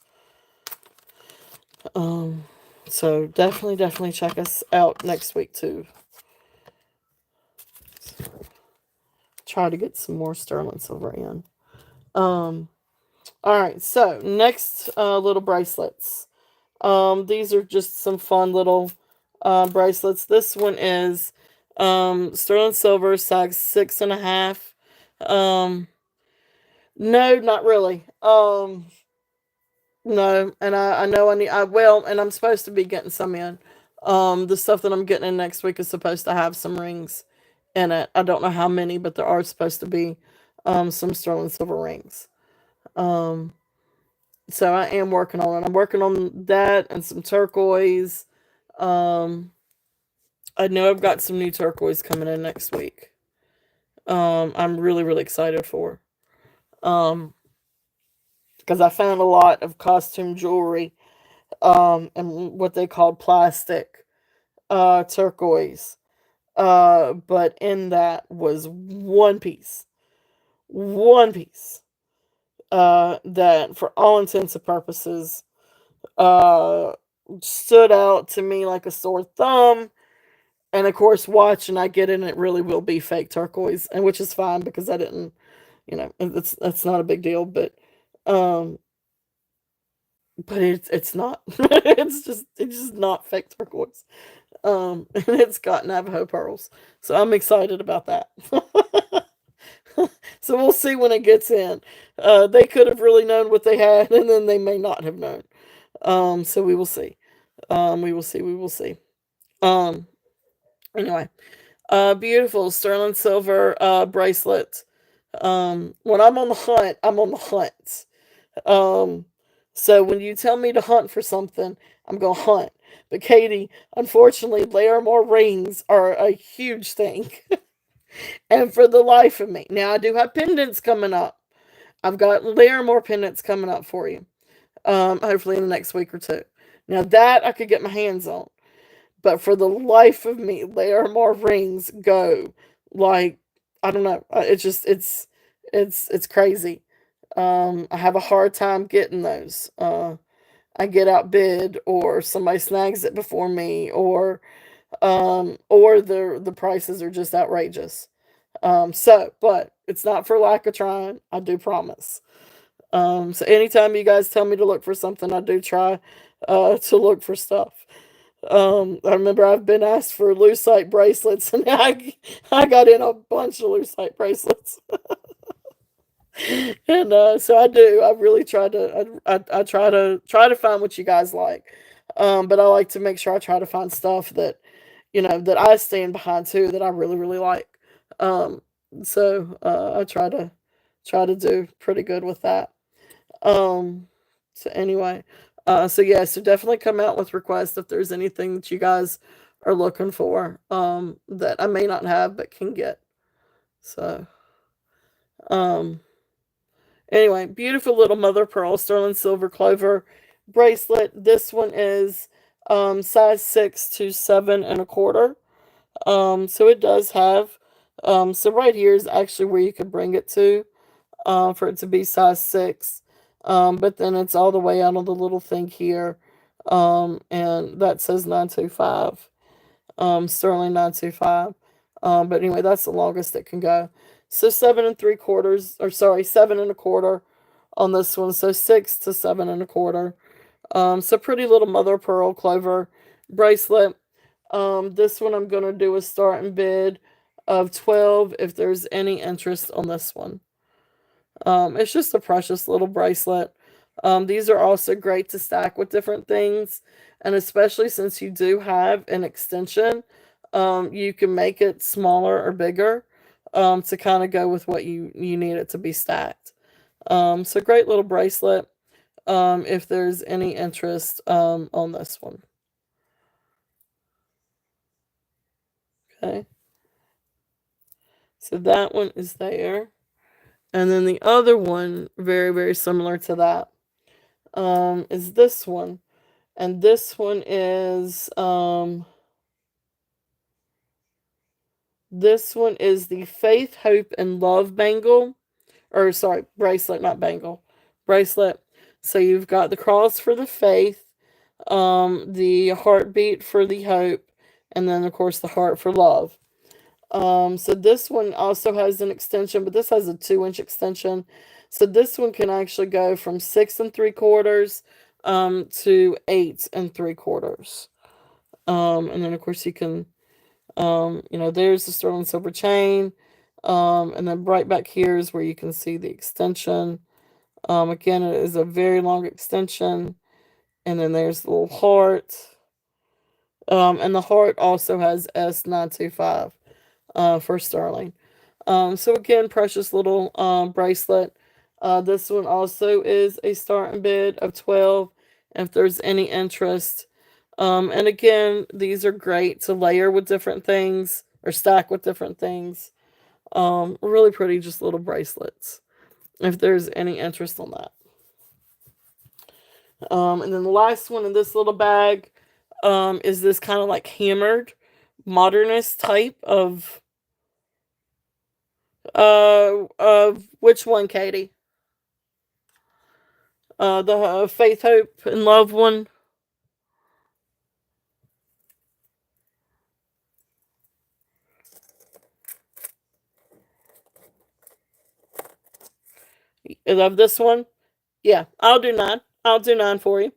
Um, so definitely, definitely check us out next week too. Try to get some more sterling silver in. Um, all right, so next little bracelets. These are just some fun little bracelets. This one is sterling silver, size 6.5. Um, no, not really. No, and I know I need I well, and I'm supposed to be getting some in. The stuff that I'm getting in next week is supposed to have some rings in it. I don't know how many, but there are supposed to be some sterling silver rings. Um, so I am working on it. I'm working on that and some turquoise. Um, I know I've got some new turquoise coming in next week. I'm really, really excited for. Um, because I found a lot of costume jewelry and what they called plastic turquoise. But in that was one piece that, for all intents and purposes, uh, stood out to me like a sore thumb. And of course, watch and I get in, it really will be fake turquoise, and which is fine because I didn't, it's that's not a big deal. Um, but it's not. It's just not fake turquoise. And it's got Navajo pearls, so I'm excited about that. So we'll see when it gets in. They could have really known what they had, and then they may not have known. So we will see. We will see. We will see. Um, anyway, beautiful sterling silver bracelet. When I'm on the hunt, I'm on the hunt. Um, so when you tell me to hunt for something, I'm gonna hunt. But Katie, unfortunately, Larimore rings are a huge thing, and for the life of me, now I do have pendants coming up. I've got Larimore pendants coming up for you. Hopefully in the next week or two. Now that I could get my hands on, but for the life of me, Larimore rings go like I don't know. It's crazy. I have a hard time getting those. I get outbid, or somebody snags it before me, or the prices are just outrageous. But it's not for lack of trying. I do promise. So anytime you guys tell me to look for something, I do try to look for stuff. I remember I've been asked for lucite bracelets, and I got in a bunch of lucite bracelets. And so I do. I really try to. I try to find what you guys like, but I like to make sure I try to find stuff that that I stand behind too, that I really really like. Um, so I try to do pretty good with that. Um, so anyway, so yeah, so definitely come out with requests if there's anything that you guys are looking for, that I may not have but can get. So, um, anyway, beautiful little mother of pearl sterling silver clover bracelet. This one is size 6 to 7 1/4. So it does have so right here is actually where you could bring it to, for it to be size 6. But then it's all the way out on the little thing here. And that says 925. Sterling 925. But anyway, that's the longest it can go. So 7 3/4, or sorry, 7 1/4 on this one. So 6 to 7 1/4. So pretty little mother of pearl clover bracelet. This one I'm gonna do a starting bid of 12 if there's any interest on this one. It's just a precious little bracelet. These are also great to stack with different things, and especially since you do have an extension, you can make it smaller or bigger, to kind of go with what you need it to be stacked. So great little bracelet. If there's any interest on this one, okay. So that one is there, and then the other one, very very similar to that, is this one. And this one is the Faith, Hope, and Love bangle. Or sorry, bracelet, not bangle. Bracelet. So you've got the cross for the faith, the heartbeat for the hope, and then of course the heart for love. So this one also has an extension, but this has a 2 inch extension. So this one can actually go from 6 3/4 to 8 3/4. And then of course you can, there's the sterling silver chain. And then right back here is where you can see the extension. Again, it is a very long extension. And then there's the little heart. And the heart also has S925 for sterling. So again, precious little bracelet. This one also is a starting bid of 12 if there's any interest. And again, these are great to layer with different things or stack with different things. Really pretty, just little bracelets if there's any interest on that. And then the last one in this little bag is this kind of like hammered modernist type of which one, Katie? The Faith, Hope, and Love one. You love this one? Yeah, I'll do 9. I'll do 9 for you.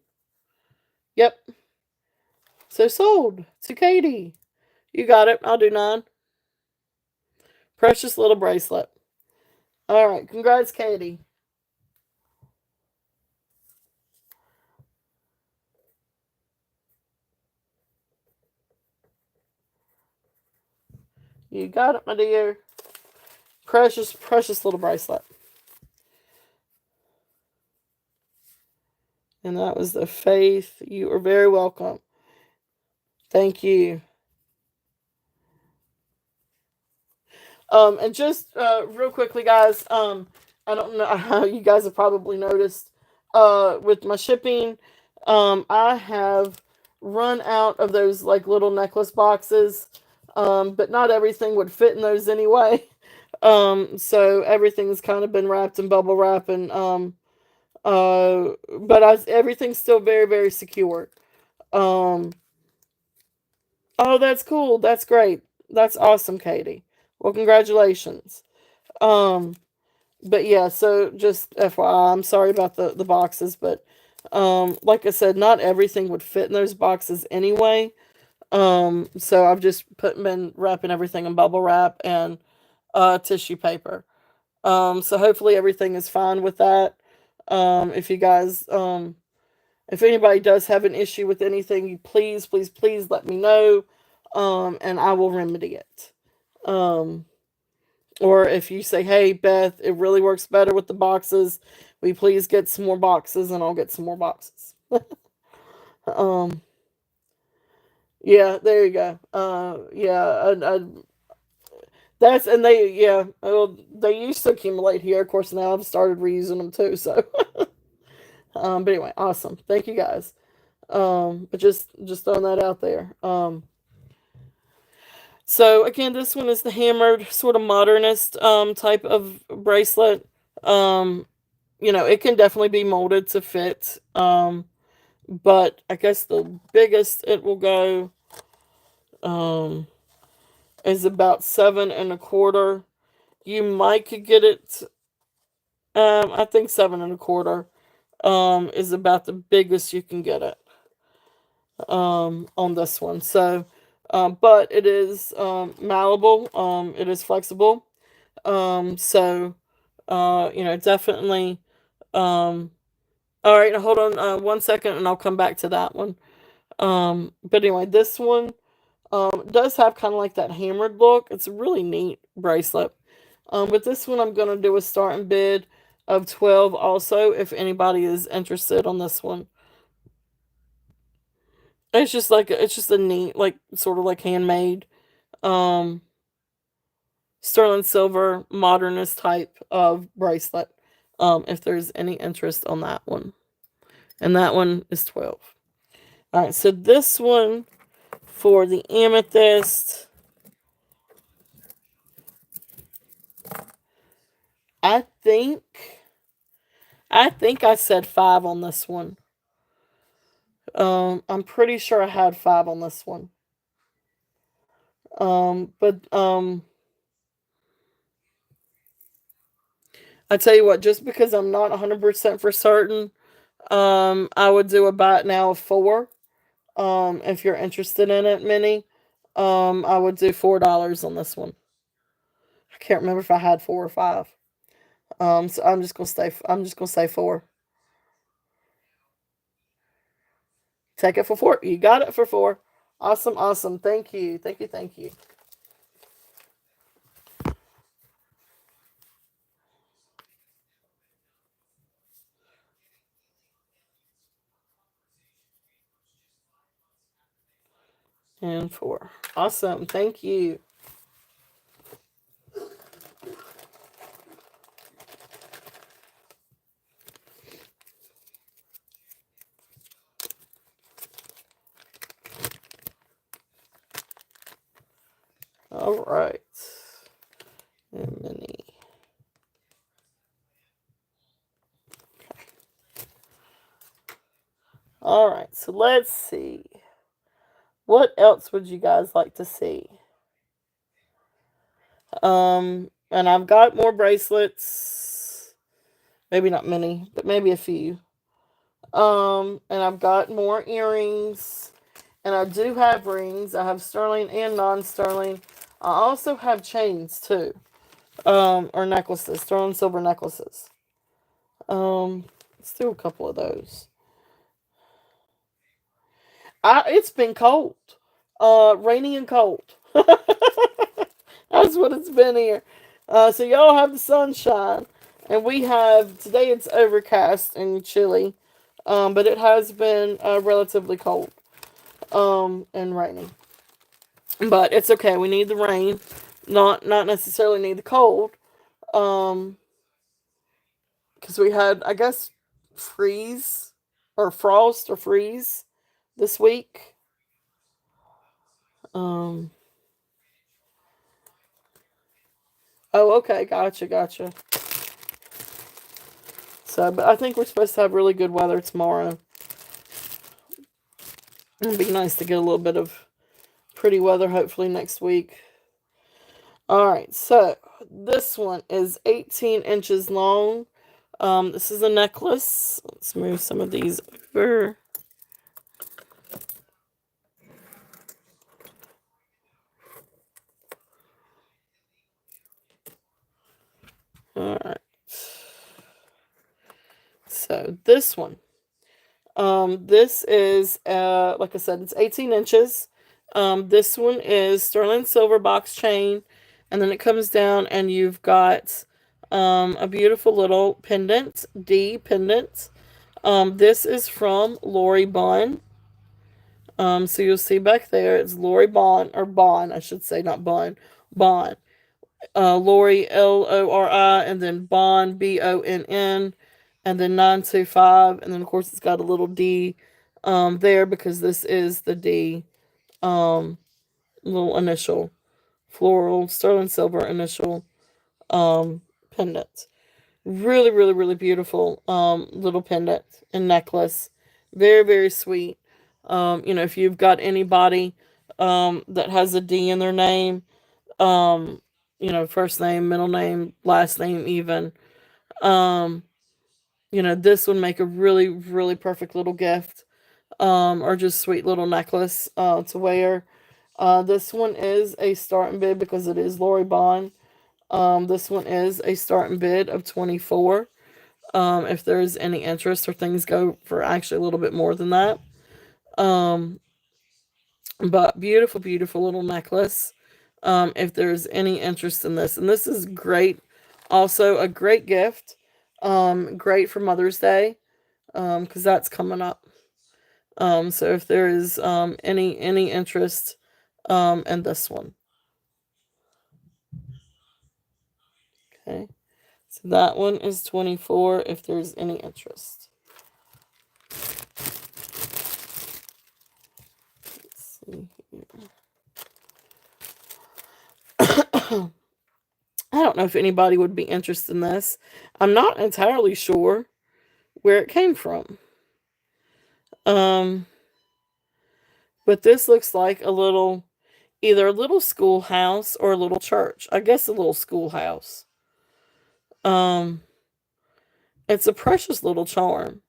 Yep. So sold to Katie. You got it. I'll do 9. Precious little bracelet. All right. Congrats, Katie. You got it, my dear. Precious, precious little bracelet. And that was the Faith. You are very welcome. Thank you. And just real quickly, guys. I don't know how you guys have probably noticed. With my shipping, I have run out of those like little necklace boxes. But not everything would fit in those anyway. So everything's kind of been wrapped in bubble wrap, and but everything's still very very secure. Um, oh, that's cool. That's great. That's awesome, Katie. Well, congratulations. Um, but yeah, so just FYI, I'm sorry about the boxes, but Like I said, not everything would fit in those boxes anyway. So I've just been wrapping everything in bubble wrap and tissue paper. So hopefully everything is fine with that. If you guys, if anybody does have an issue with anything, you please, please, please let me know, and I will remedy it. Um, or if you say, hey, Beth, it really works better with the boxes, will you please get some more boxes, and I'll get some more boxes. um, yeah, there you go. Yeah, that's, and they, yeah, well, they used to accumulate here. Of course, now I've started reusing them too. So, but anyway, awesome. Thank you guys. But just throwing that out there. So again, this one is the hammered sort of modernist type of bracelet. Um, it can definitely be molded to fit. But I guess the biggest it will go um is about 7 1/4. You might could get it. I think 7 1/4 is about the biggest you can get it on this one. So, but it is malleable. It is flexible. So, definitely. Um, all right, hold on 1 second, and I'll come back to that one. But anyway, this one does have kind of like that hammered look. It's a really neat bracelet. But this one, I'm gonna do a starting bid of 12. Also, if anybody is interested on this one, it's just a neat, like sort of like handmade, um, sterling silver modernist type of bracelet. If there's any interest on that one, and that one is 12. All right, so this one for the amethyst, I think I said 5 on this one. I'm pretty sure I had 5 on this one. But I tell you what, just because I'm not 100% for certain, I would do a buy it now of 4. If you're interested in it, Minnie, I would do $4 on this one. I can't remember if I had 4 or 5. So I'm just gonna stay. I'm just gonna say 4. Take it for 4. You got it for 4. Awesome, awesome. Thank you, thank you, thank you. And 4. Awesome. Thank you. All right. And Minnie. All right. So let's see. What else would you guys like to see? And I've got more bracelets. Maybe not many, but maybe a few. And I've got more earrings. And I do have rings. I have sterling and non-sterling. I also have chains too. Or necklaces, sterling silver necklaces. Let's do a couple of those. It's been cold. Rainy and cold. That's what it's been here. So y'all have the sunshine, and we have today. It's overcast and chilly, but it has been relatively cold and rainy. But it's okay. We need the rain, not necessarily need the cold, um, because we had, I guess, freeze or frost or freeze this week. Um, oh, okay, gotcha, gotcha. So, but I think we're supposed to have really good weather tomorrow. It'd be nice to get a little bit of pretty weather hopefully next week. All right, so this one is 18 inches long. This is a necklace. Let's move some of these over. All right. So this one. This is like I said, it's 18 inches. This one is sterling silver box chain, and then it comes down, and you've got a beautiful little pendant, D pendant. This is from Lori Bond. So you'll see back there, it's Lori Bond, or Bond, I should say, not Bond, Bond. Lori, Lori, and then Bond, Bonn, and then 925, and then of course it's got a little D there because this is the D um, little initial, floral, sterling silver initial pendant. Really, really, really beautiful little pendant and necklace. Very, very sweet. If you've got anybody that has a D in their name, um, first name, middle name, last name, even, um, this would make a really, really perfect little gift, or just sweet little necklace to wear. This one is a starting bid because it is Lori Bond. This one is a starting bid of 24. If there's any interest or things go for actually a little bit more than that. Um, but beautiful, beautiful little necklace. If there's any interest in this, and this is great, also a great gift. Great for Mother's Day, because that's coming up. So if there is any interest in this one, okay. So that one is 24. If there's any interest, let's see here. I don't know if anybody would be interested in this. I'm not entirely sure where it came from. Um, but this looks like either a little schoolhouse or a little church. I guess a little schoolhouse. Um, it's a precious little charm.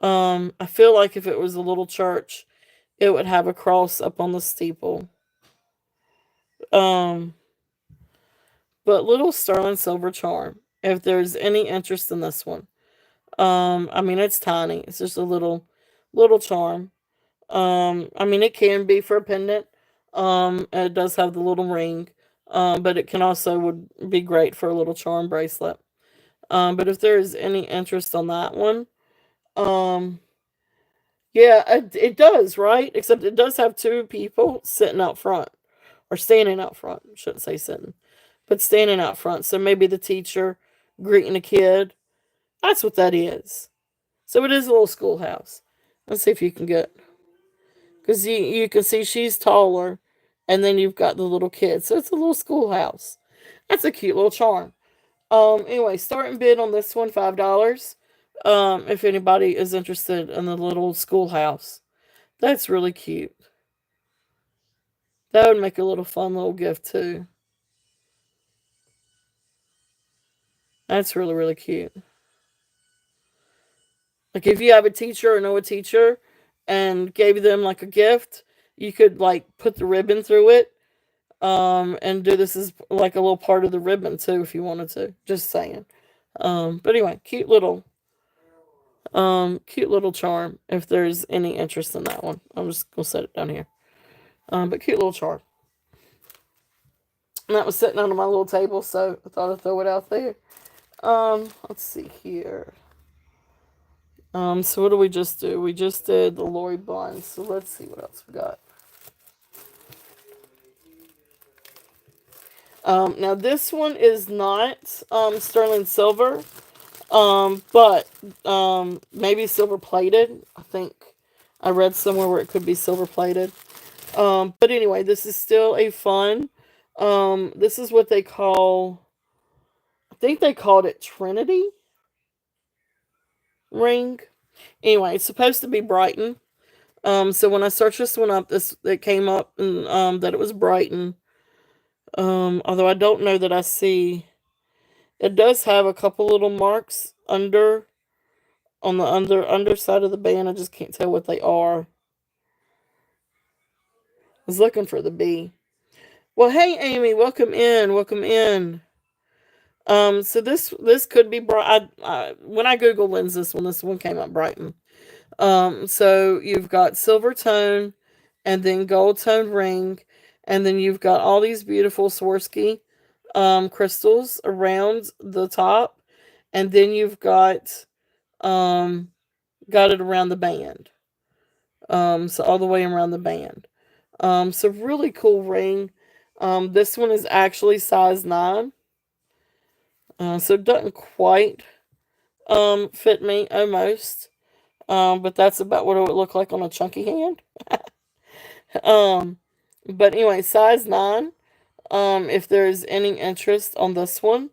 I feel like if it was a little church, it would have a cross up on the steeple. Um, but little sterling silver charm. If there's any interest in this one, I mean it's tiny. It's just a little charm. I mean it can be for a pendant. It does have the little ring. But it can also would be great for a little charm bracelet. But if there is any interest on that one, um, yeah, it does, right? Except it does have two people sitting out front or standing out front. Shouldn't say sitting, but standing out front. So maybe the teacher greeting a kid. That's what that is. So it is a little schoolhouse. Let's see if you can get, because you can see she's taller, and then you've got the little kid. So it's a little schoolhouse. That's a cute little charm. Anyway, starting bid on this one $5. If anybody is interested in the little schoolhouse, that's really cute. That would make a little fun little gift too. That's really really cute. Like if you have a teacher or know a teacher, and gave them like a gift, you could like put the ribbon through it, and do this as like a little part of the ribbon too if you wanted to. Just saying. But anyway, cute little charm. If there's any interest in that one, I'm just gonna set it down here. But cute little charm. And that was sitting under my little table, so I thought I'd throw it out there. Let's see here. So what did we just do? We just did the Lori Bond. So let's see what else we got. Now this one is not sterling silver, but maybe silver plated. I think I read somewhere where it could be silver plated. But anyway, this is still a fun. This is what they call. I think they called it Trinity ring. Anyway, it's supposed to be Brighton. So when I searched this one up, this it came up and that it was Brighton. Although I don't know that I see It does have a couple little marks on the underside of the band. I just can't tell what they are. I was looking for the B. Well, hey Amy, welcome in. Welcome in. So this could be bright. When I Google lens, this one came up Brighton. So you've got silver tone, and then gold tone ring, and then you've got all these beautiful Swarovski crystals around the top, and then you've um got it around the band. So all the way around the band. So really cool ring. This one is actually size 9. So it doesn't quite fit me almost. But that's about what it would look like on a chunky hand. Um, but anyway, size 9. If there's any interest on this one,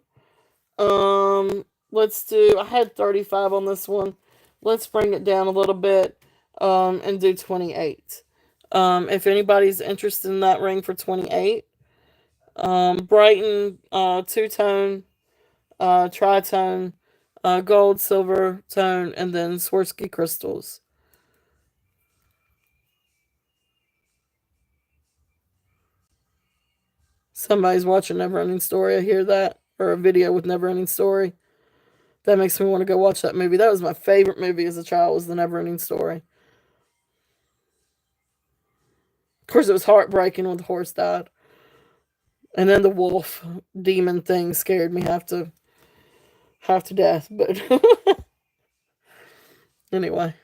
let's do. I had 35 on this one. Let's bring it down a little bit, and do 28. If anybody's interested in that ring for 28, Brighton, two tone, tritone, gold, silver tone, and then Swarovski crystals. Somebody's watching Neverending Story. I hear that, or a video with Neverending Story. That makes me want to go watch that movie. That was my favorite movie as a child. Was the Neverending Story. Of course, it was heartbreaking when the horse died, and then the wolf demon thing scared me half to death. But anyway,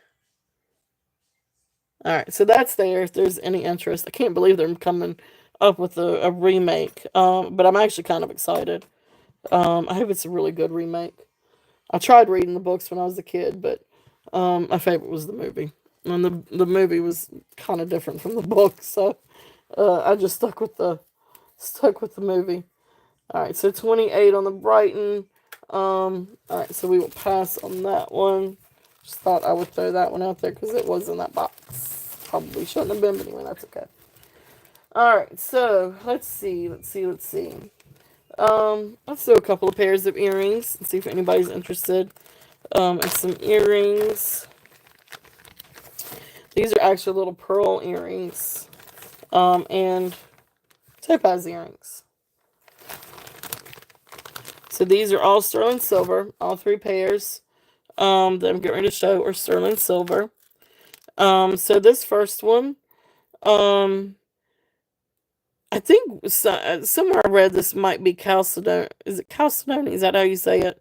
all right. So that's there. If there's any interest, I can't believe they're coming up with a remake. But I'm actually kind of excited. I hope it's a really good remake. I tried reading the books when I was a kid, but my favorite was the movie, and the movie was kind of different from the book, so I just stuck with the movie. All right, so 28 on the Brighton. All right, so we will pass on that one. Just thought I would throw that one out there because it was in that box. Probably shouldn't have been, but anyway, that's okay. All right, so let's see. Let's do a couple of pairs of earrings and see if anybody's interested in some earrings. These are actually little pearl earrings, and topaz earrings. So these are all sterling silver. All 3 pairs that I'm getting ready to show are sterling silver. So this first one, um, I think somewhere I read this might be Chalcedony. Is it Chalcedony? Is that how you say it?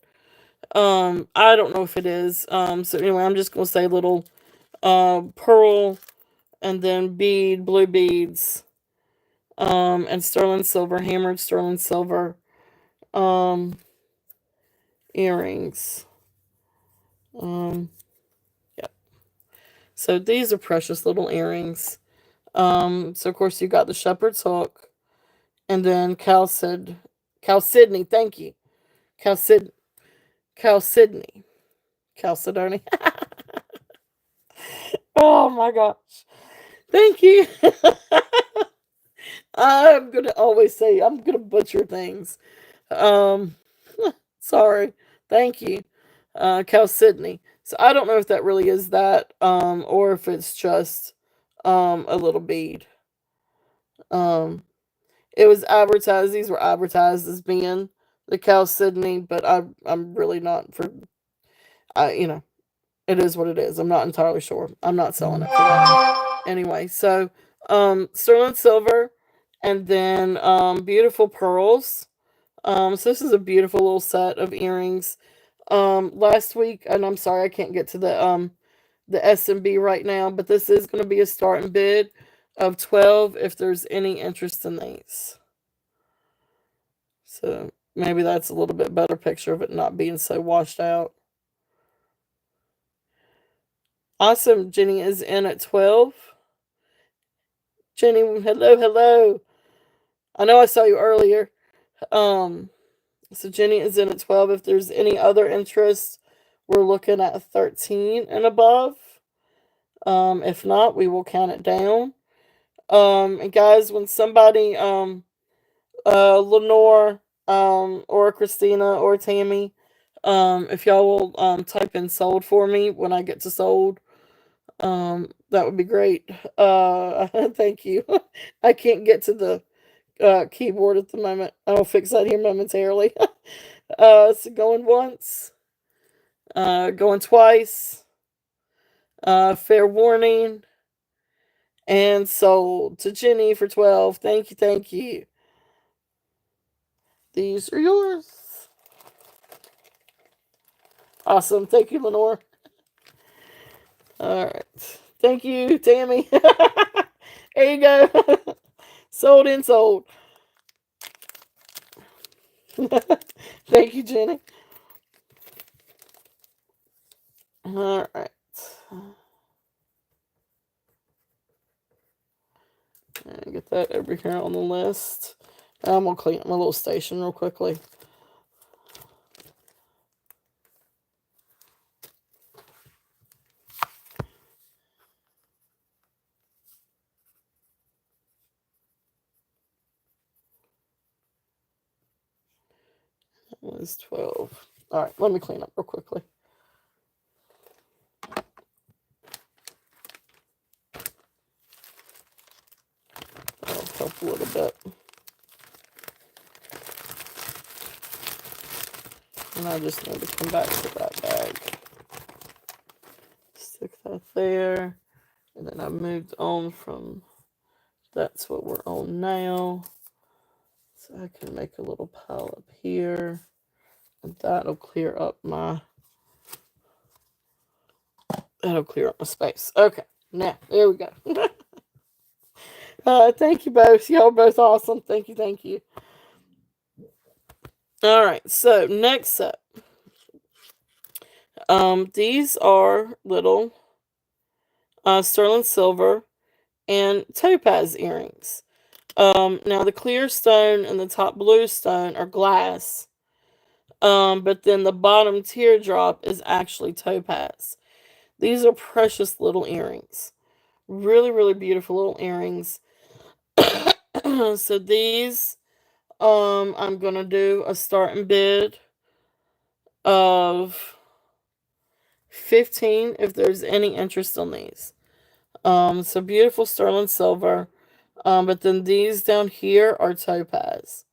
I don't know if it is. So anyway, I'm just gonna say little pearl and then blue beads, and sterling silver, hammered sterling silver, um, earrings. Um, yeah. So these are precious little earrings. So of course you got the shepherd's hook, and then Chalcedony. Thank you, Chalced, Chalcedony, Chalcedony. Oh my gosh! Thank you. I'm gonna butcher things. Um, sorry. Thank you, Chalcedony. So I don't know if that really is that, or if it's just a little bead. Um, it was advertised. These were advertised as being the Chalcedony, but I'm really not for. It is what it is. I'm not entirely sure. I'm not selling it for that. Anyway, so sterling silver, and then beautiful pearls. So this is a beautiful little set of earrings. Last week, and I'm sorry I can't get to the SMB right now, but this is going to be a starting bid of 12 if there's any interest in these. So maybe that's a little bit better picture of it not being so washed out. Awesome. Jenny is in at 12. Jenny, hello, hello. I know I saw you earlier. Um, so Jenny is in at 12. If there's any other interest, we're looking at 13 and above. If not, we will count it down. And guys, when somebody, Lenore, or Christina or Tammy. If y'all will type in sold for me when I get to sold, that would be great. Thank you. I can't get to the keyboard at the moment. I'll fix that here momentarily. So going once, going twice, fair warning, and sold to Jenny for 12. Thank you, thank you. These are yours. Awesome. Thank you, Lenore. All right. Thank you, Tammy. There you go. Sold and sold. Thank you, Jenny. All right. And get that over here on the list. I'm going to clean up my little station real quickly. That was 12. All right, let me clean up real quickly. That'll help a little bit. And I just need to come back to that bag. Stick that there. And then I moved on from, that's what we're on now. So I can make a little pile up here. And that'll clear up my space. Okay, now, there we go. Thank you both. Y'all both awesome. Thank you, thank you. All right, so next up. These are little sterling silver and topaz earrings. Now the clear stone and the top blue stone are glass. But then the bottom teardrop is actually topaz. These are precious little earrings. Really, really beautiful little earrings. So these, I'm gonna do a starting bid of 15 if there's any interest on these. So beautiful sterling silver. But then these down here are topaz.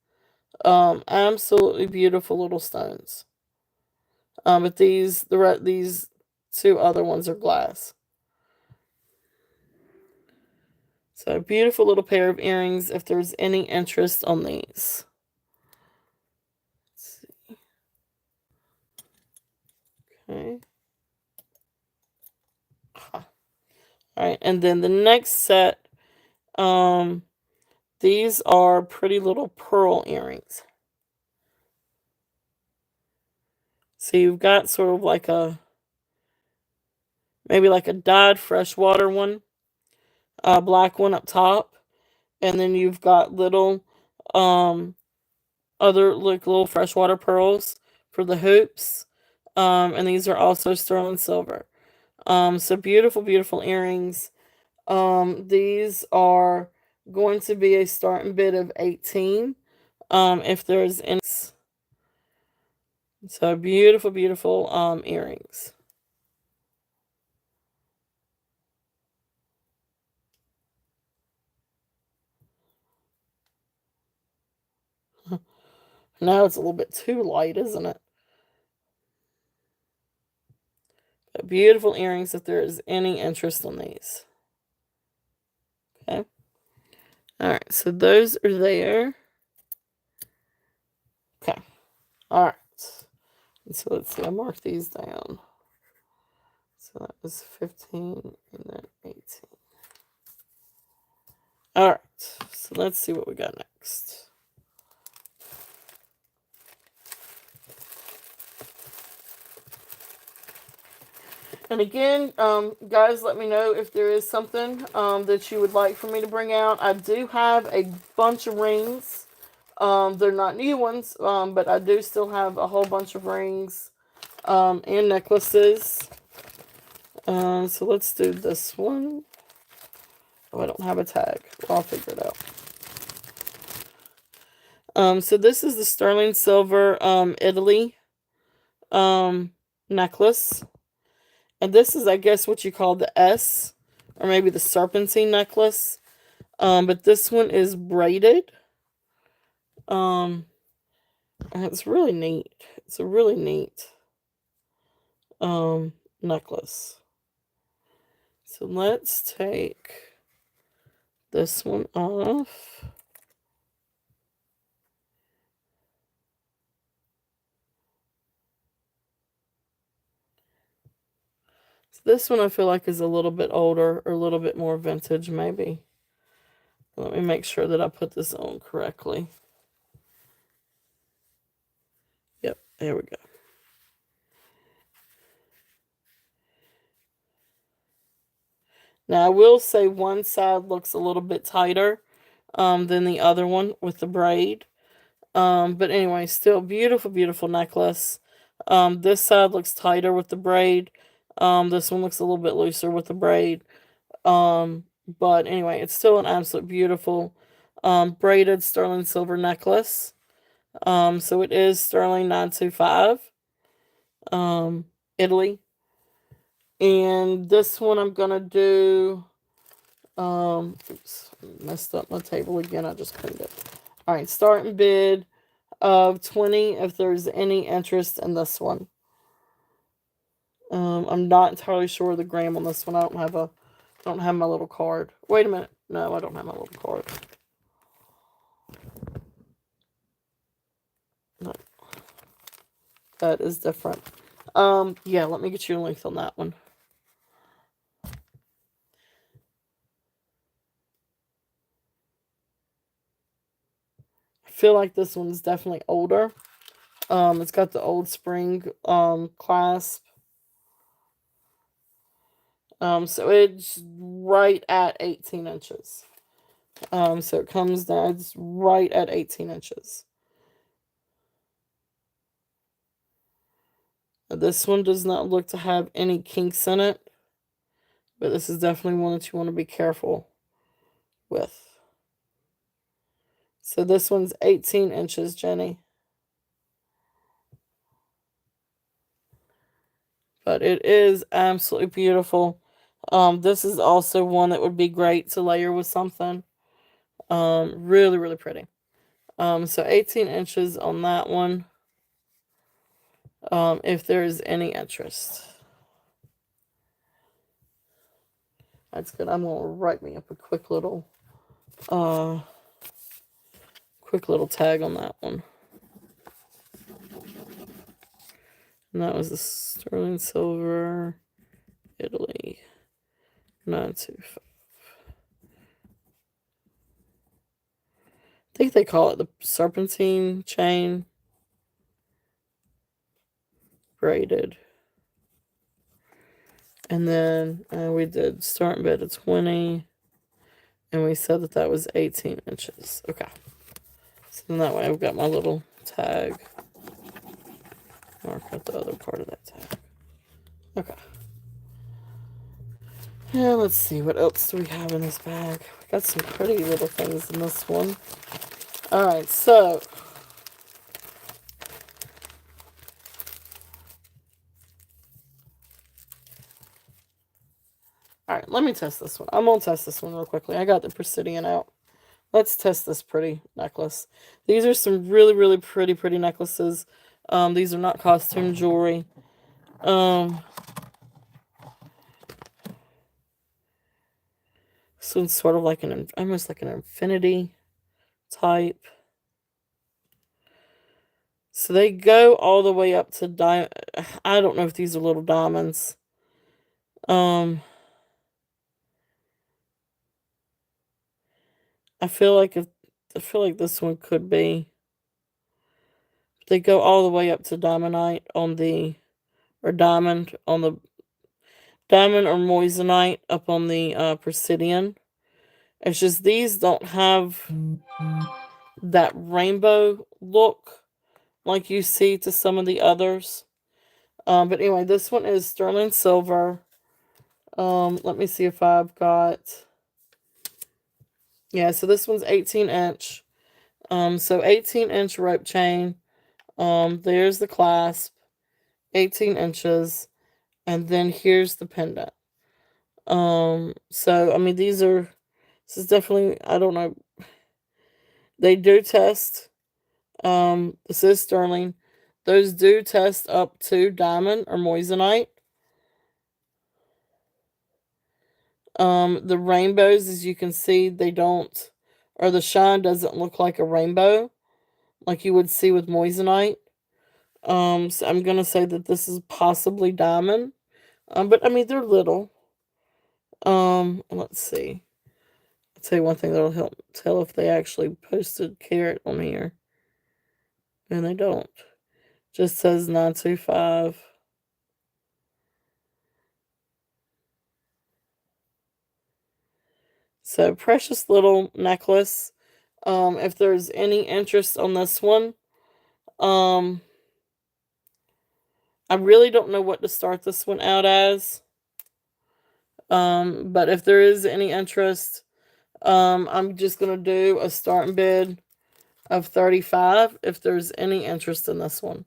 Absolutely beautiful little stones. But these two other ones are glass. So a beautiful little pair of earrings if there's any interest on these. Let's see. Okay. All right, and then the next set, these are pretty little pearl earrings. So you've got sort of like maybe like a dyed freshwater one, black one up top, and then you've got little other like little freshwater pearls for the hoops, and these are also sterling silver. So beautiful, beautiful earrings. These are going to be a starting bid of 18. If there's any, so beautiful, beautiful earrings. Now it's a little bit too light, isn't it? But beautiful earrings if there is any interest in these. Okay. All right, so those are there. Okay. All right. And so let's see, I marked these down. So that was 15 and then 18. All right, so let's see what we got next. And again, guys, let me know if there is something that you would like for me to bring out. I do have a bunch of rings. They're not new ones, but I do still have a whole bunch of rings and necklaces. So let's do this one. Oh, I don't have a tag. Well, I'll figure it out. So this is the sterling silver Italy um necklace. And this is, I guess, what you call the S, or maybe the serpentine necklace. But this one is braided. Um, and it's really neat. It's a really neat necklace. So let's take this one off. So this one I feel like is a little bit older or a little bit more vintage, maybe. Let me make sure that I put this on correctly. Yep, there we go. Now I will say one side looks a little bit tighter than the other one with the braid. But anyway, still beautiful, beautiful necklace. This side looks tighter with the braid. This one looks a little bit looser with the braid. But anyway, it's still an absolute beautiful braided sterling silver necklace. So it is sterling 925, Italy. And this one I'm gonna do. Oops, messed up my table again. I just cleaned it. All right, starting bid of 20 if there's any interest in this one. I'm not entirely sure of the gram on this one. I don't have my little card. Wait a minute. No, I don't have my little card. No, that is different. Yeah, let me get you a length on that one. I feel like this one's definitely older. It's got the old spring clasp. So it's right at 18 inches. So it comes down, it's right at 18 inches. This one does not look to have any kinks in it, but this is definitely one that you want to be careful with. So this one's 18 inches, Jenny. But it is absolutely beautiful. This is also one that would be great to layer with something. Really, really pretty. So 18 inches on that one. If there's any interest. That's good. I'm gonna write me up a uh quick little tag on that one. And that was the sterling silver Italy 925. I think they call it the serpentine chain braided. And then we did starting bid of 20. And we said that that was 18 inches. Okay. So then that way I've got my little tag. Mark out the other part of that tag. Okay. Yeah, let's see. What else do we have in this bag? We got some pretty little things in this one. Alright, so. Alright, let me test this one. I'm going to test this one real quickly. I got the Presidian out. Let's test this pretty necklace. These are some really, really pretty necklaces. These are not costume jewelry. This one's sort of like almost like an infinity type. So they go all the way up to I don't know if these are little diamonds. I feel like this one could be. They go all the way up to diamondite on the or diamond on the diamond or moissanite up on the Presidian. It's just these don't have that rainbow look like you see to some of the others. But anyway, this one is sterling silver. Let me see if I've got. Yeah, so this one's 18 inch. So 18-inch rope chain. There's the clasp, 18 inches, and then here's the pendant. So I mean, this is definitely, I don't know. They do test. This is sterling. Those do test up to diamond or moissanite. The rainbows, as you can see, they don't, or the shine doesn't look like a rainbow, like you would see with moissanite. So I'm gonna say that this is possibly diamond. But I mean, they're little. Let's see. I'll tell you one thing that'll help tell if they actually posted carat on here. And they don't. Just says 925. So precious little necklace. If there's any interest on this one, um, I really don't know what to start this one out as. But if there is any interest, I'm just gonna do a starting bid of 35 if there's any interest in this one.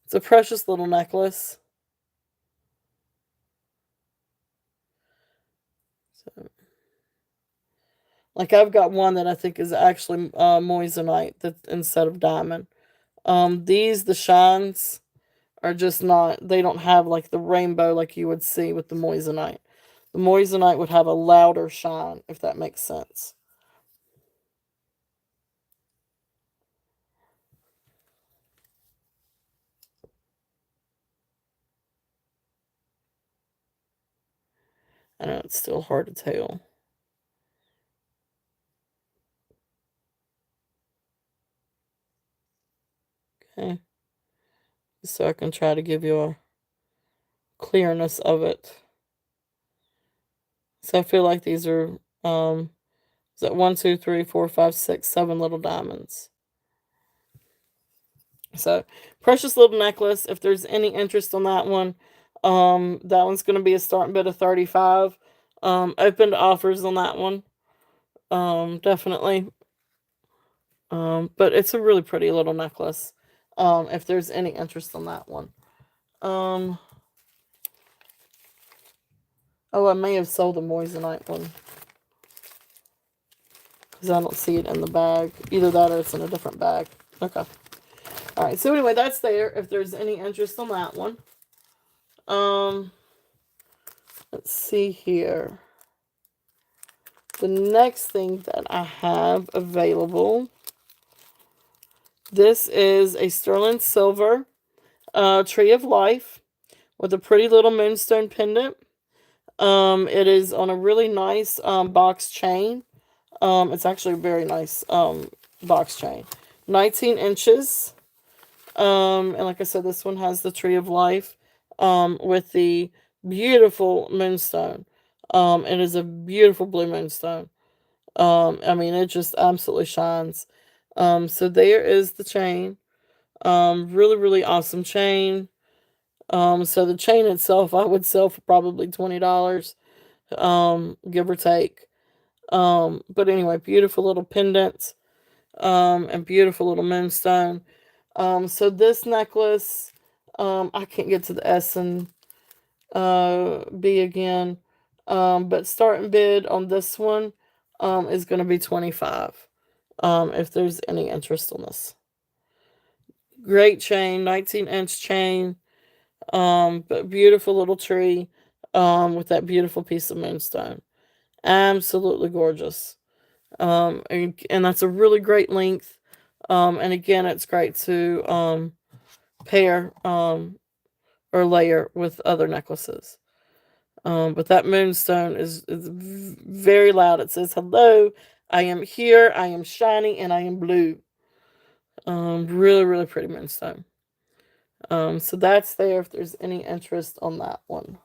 It's a precious little necklace. So, like, I've got one that I think is actually moissanite that instead of diamond. The shines are just not, they don't have like the rainbow like you would see with the moissanite. The moissanite would have a louder shine, if that makes sense. I know it's still hard to tell. Okay. So I can try to give you a clearness of it. So I feel like these are, is that 1, 2, 3, 4, 5, 6, 7 little diamonds. So precious little necklace. If there's any interest on that one, that one's going to be a starting bid of 35. Open to offers on that one. Definitely. But it's a really pretty little necklace. If there's any interest on that one. Oh, I may have sold the moissanite one. Because I don't see it in the bag. Either that or it's in a different bag. Okay. Alright, so anyway, that's there. If there's any interest on that one. Let's see here. The next thing that I have available. This is a sterling silver tree of life with a pretty little moonstone pendant. It is on a really nice box chain. It's actually a very nice box chain. 19 inches. And like I said, this one has the tree of life with the beautiful moonstone. It is a beautiful blue moonstone. I mean, it just absolutely shines. So there is the chain. Really, really awesome chain. So the chain itself, I would sell for probably $20, give or take. But anyway, beautiful little pendant, and beautiful little moonstone. So this necklace, I can't get to the S and B again. But starting bid on this one, is going to be 25. If there's any interest on this. Great chain, 19-inch chain. But beautiful little tree, with that beautiful piece of moonstone. Absolutely gorgeous. And that's a really great length. And again, it's great to pair or layer with other necklaces. But that moonstone is very loud. It says, "Hello, I am here. I am shiny, and I am blue." Really, really pretty moonstone. So that's there. If there's any interest on that one.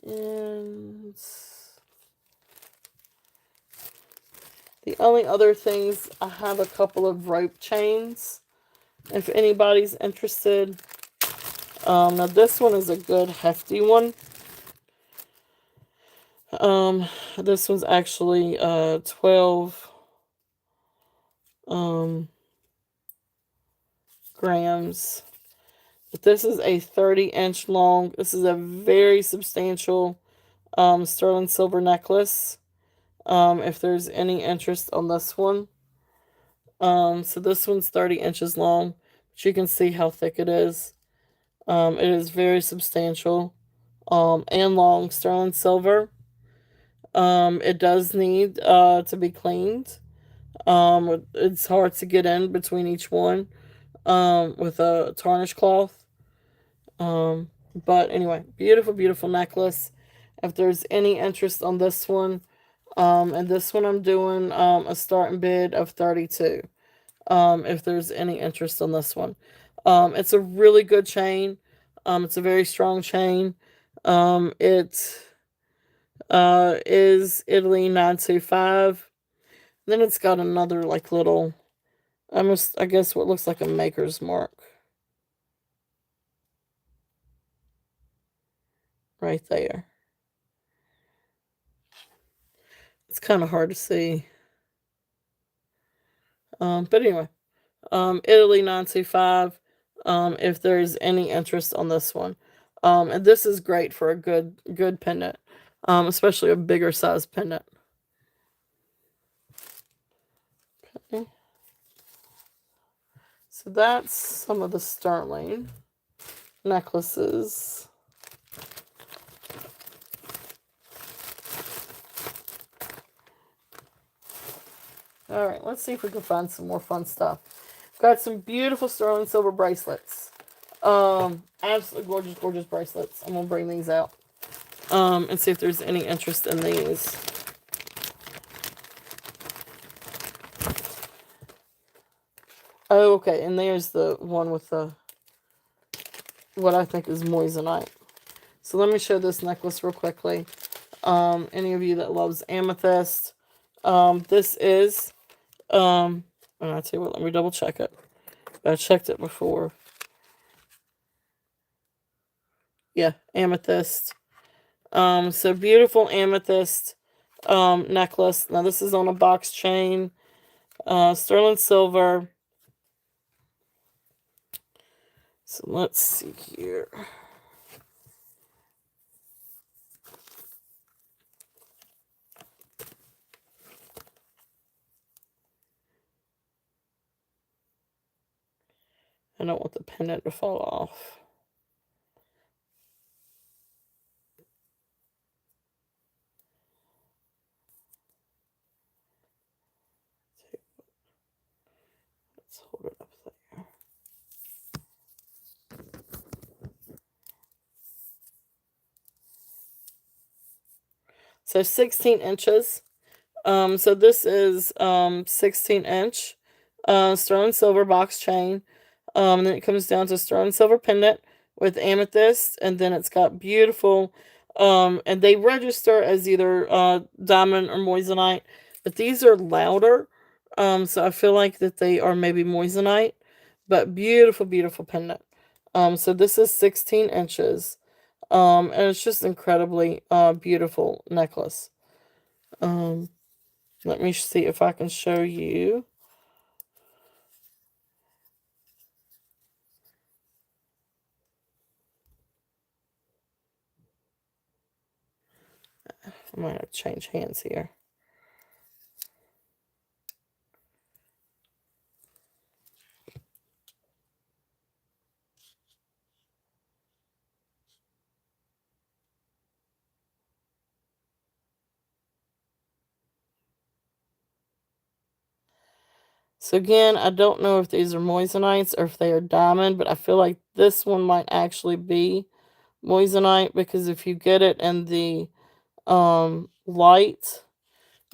And the only other things, I have a couple of rope chains. If anybody's interested. Now this one is a good hefty one. Um, this one's actually 12 um grams. But this is a 30-inch long. This is a very substantial sterling silver necklace. If there's any interest on this one. So this one's 30 inches long, but you can see how thick it is. It is very substantial and long, sterling silver. It does need to be cleaned. It's hard to get in between each one with a tarnish cloth. But anyway, beautiful, beautiful necklace. If there's any interest on this one, and this one I'm doing a starting bid of 32. If there's any interest on this one. It's a really good chain. It's a very strong chain. It is Italy 925. Then it's got another like little, I guess what looks like a maker's mark right there. It's kind of hard to see. But anyway, Italy 925. If there's any interest on this one. And this is great for a good pendant. Especially a bigger size pendant. Okay. So that's some of the sterling necklaces. All right, let's see if we can find some more fun stuff. Got some beautiful sterling silver bracelets. Absolutely gorgeous, gorgeous bracelets. I'm gonna bring these out. And see if there's any interest in these. Oh, okay, and there's the one with the what I think is moissanite. So let me show this necklace real quickly. Any of you that loves amethyst, this is and I'll tell you what, let me double check it. I checked it before. Yeah, amethyst. So beautiful amethyst necklace. Now this is on a box chain. Sterling silver. So let's see here. I don't want the pendant to fall off. Let's hold it up there. So 16 inches. So this is 16 inch sterling silver box chain. And then it comes down to sterling silver pendant with amethyst, and then it's got beautiful and they register as either diamond or moissanite, but these are louder. So I feel like that they are maybe moissanite, but beautiful, beautiful pendant. So this is 16 inches. And it's just incredibly beautiful necklace. Um, Let me see if I can show you. I might have to change hands here. So again, I don't know if these are moissanites or if they are diamond, but I feel like this one might actually be moissanite because if you get it in the light,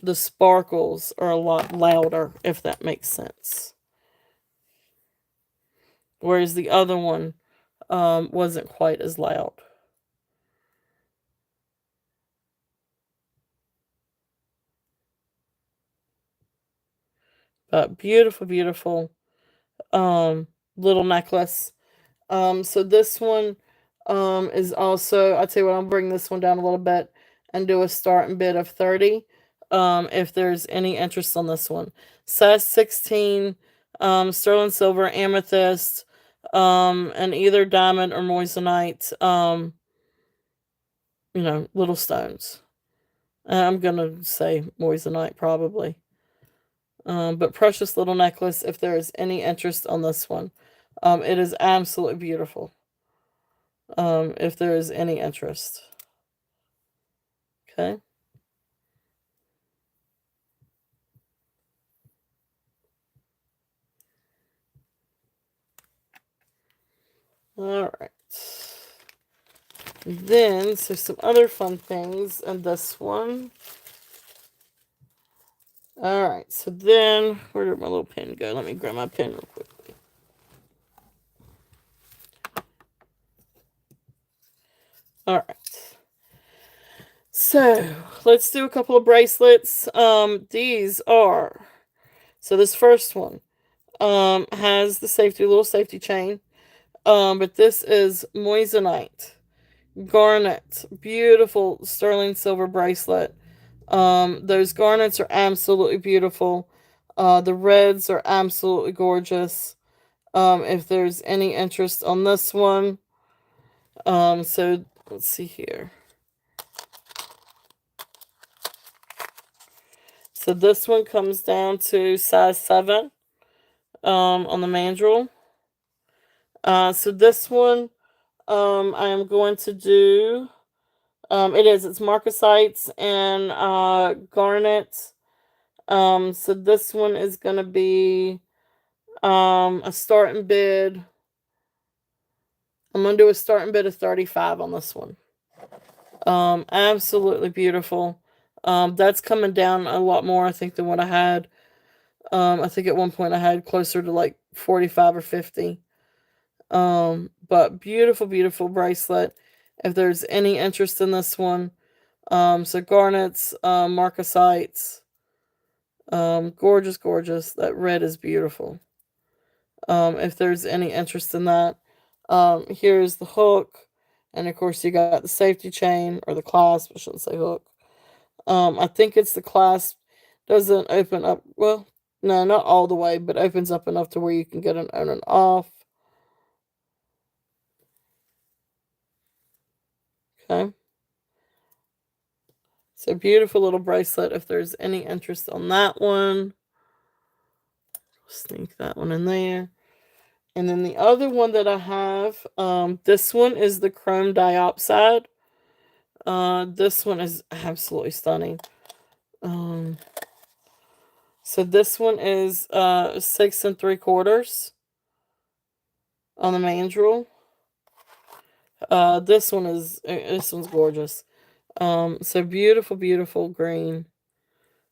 the sparkles are a lot louder, if that makes sense. Whereas the other one wasn't quite as loud. But beautiful, beautiful little necklace. So this one is also, I'll tell you what, I'll bring this one down a little bit and do a starting bid of 30. If there's any interest on this one. Size 16, sterling silver, amethyst, and either diamond or moissanite, little stones. I'm gonna say moissanite probably. But precious little necklace if there is any interest on this one. It is absolutely beautiful. If there is any interest. Okay. All right. Then, so some other fun things in this one. All right. So then, where did my little pen go? Let me grab my pen real quickly. All right. So let's do a couple of bracelets. These are, so this first one has the little safety chain. But this is moissanite, garnet, beautiful sterling silver bracelet. Those garnets are absolutely beautiful. The reds are absolutely gorgeous. If there's any interest on this one, so let's see here. So this one comes down to size 7, on the mandrel. So this one, I am going to do. It's marcasites and garnet. So this one is going to be a starting bid. I'm going to do a starting bid of 35 on this one. Absolutely beautiful. That's coming down a lot more, I think, than what I had. I think at one point I had closer to like 45 or 50. But beautiful, beautiful bracelet. If there's any interest in this one, so garnets, marcasites, gorgeous, gorgeous. That red is beautiful. If there's any interest in that, here's the hook, and of course you got the safety chain or the clasp. I shouldn't say hook. I think it's the clasp. Doesn't open up. Well, no, not all the way, but opens up enough to where you can get it on and off. Okay. So beautiful little bracelet. If there's any interest on that one, sneak that one in there. And then the other one that I have, this one is the chrome diopside. This one is absolutely stunning. So this one is 6 3/4 on the mandrel. This one's gorgeous. So beautiful, beautiful green.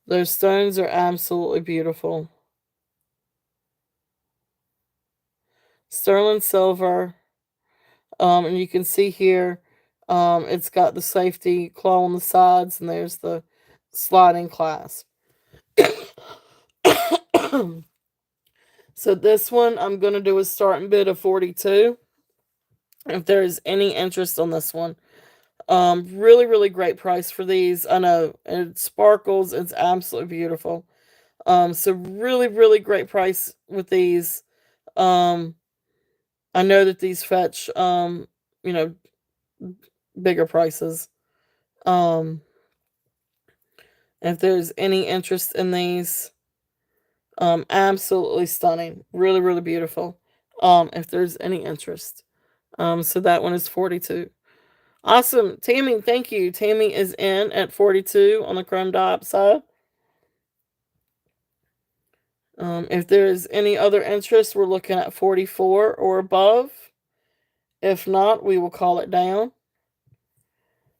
Those stones are absolutely beautiful. Sterling silver. And you can see here, it's got the safety claw on the sides, and there's the sliding clasp. So this one, I'm going to do a starting bid of 42. If there is any interest on this one. Really, really great price for these. I know it sparkles. It's absolutely beautiful. So really, really great price with these. Um, I know that these fetch, you know, bigger prices. Um, if there's any interest in these, absolutely stunning. Really, really beautiful. If there's any interest. So that one is 42. Awesome. Tammy, thank you. Tammy is in at 42 on the chrome diopside. If there is any other interest, we're looking at 44 or above. If not, we will call it down.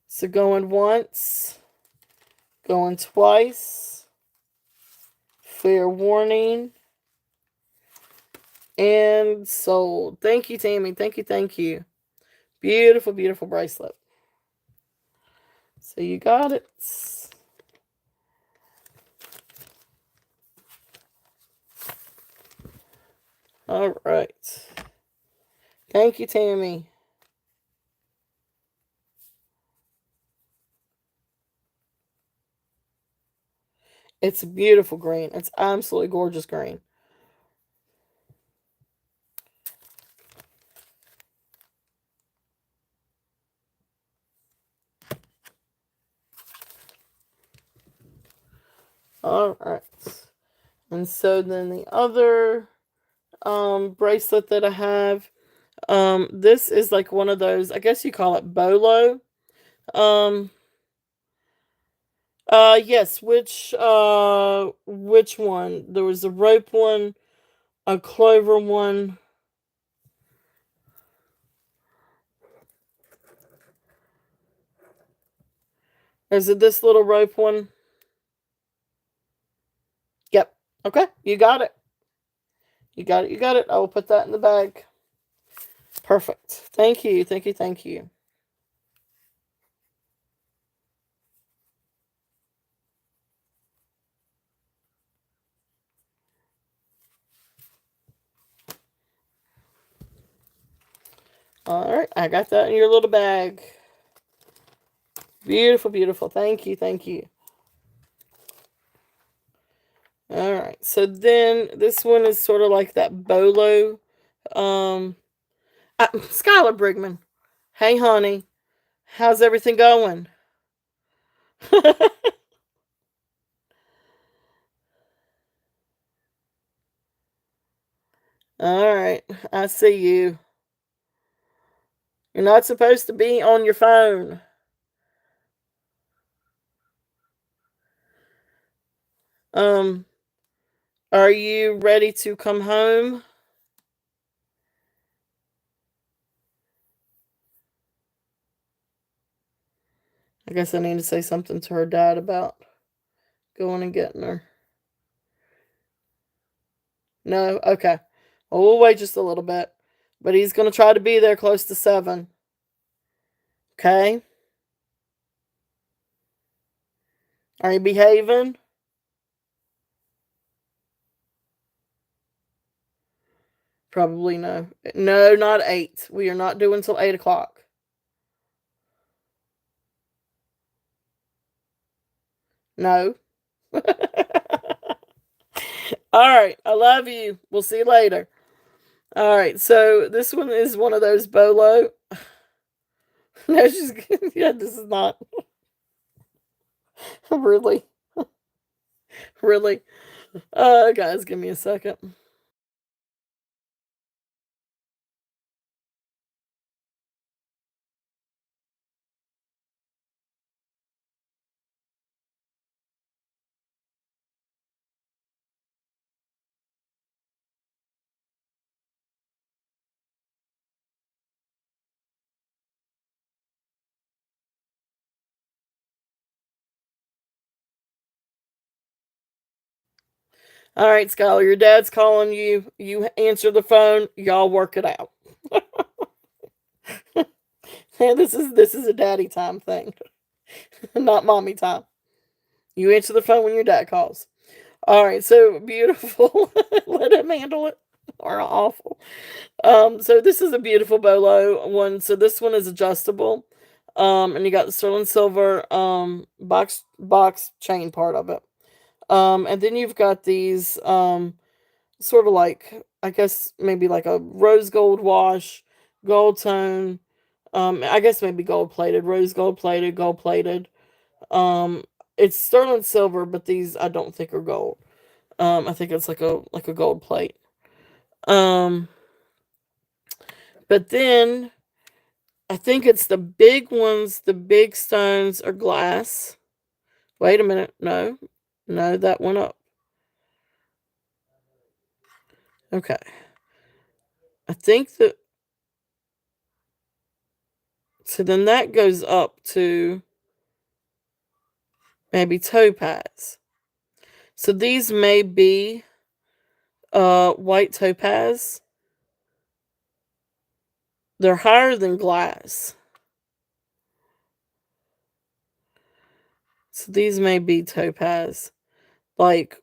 So going once, going twice, fair warning, and sold. Thank you, Tammy. Thank you, thank you. Beautiful, beautiful bracelet. So you got it. All right. Thank you, Tammy. It's a beautiful green. It's absolutely gorgeous green. All right. And so then the other bracelet that I have, this is like one of those, I guess you call it bolo. Um yes, which one? There was a rope one, a clover one. Is it this little rope one? Yep. Okay, you got it. You got it. You got it. I will put that in the bag. Perfect. Thank you. Thank you. Thank you. All right, I got that in your little bag. Beautiful, beautiful. Thank you. Thank you. All right. So then this one is sort of like that bolo. Um, Skylar Brigman. Hey, honey. How's everything going? All right. I see you. You're not supposed to be on your phone. Um, are you ready to come home? I guess I need to say something to her dad about going and getting her. No? Okay. Well, we'll wait just a little bit. But he's going to try to be there close to 7. Okay? Are you behaving? Probably no. No, not 8. We are not doing till 8 o'clock. No. All right. I love you. We'll see you later. All right. So this one is one of those bolo. No, she's yeah. This is not really, really. Guys, give me a second. All right, Skylar, your dad's calling you. You answer the phone. Y'all work it out. This is a daddy time thing, not mommy time. You answer the phone when your dad calls. All right, so beautiful. Let him handle it. Or awful. So this is a beautiful bolo one. So this one is adjustable. And you got the sterling silver box chain part of it. And then you've got these sort of like, I guess maybe like a rose gold wash, gold tone. I guess maybe gold plated, rose gold plated. Um, it's sterling silver, but these I don't think are gold. I think it's like a gold plate. Um, but then I think it's the big ones. The big stones are glass. Wait a minute. No, no, that went up. Okay. I think that so then that goes up to maybe topaz. So these may be white topaz. They're higher than glass. So these may be topaz. Like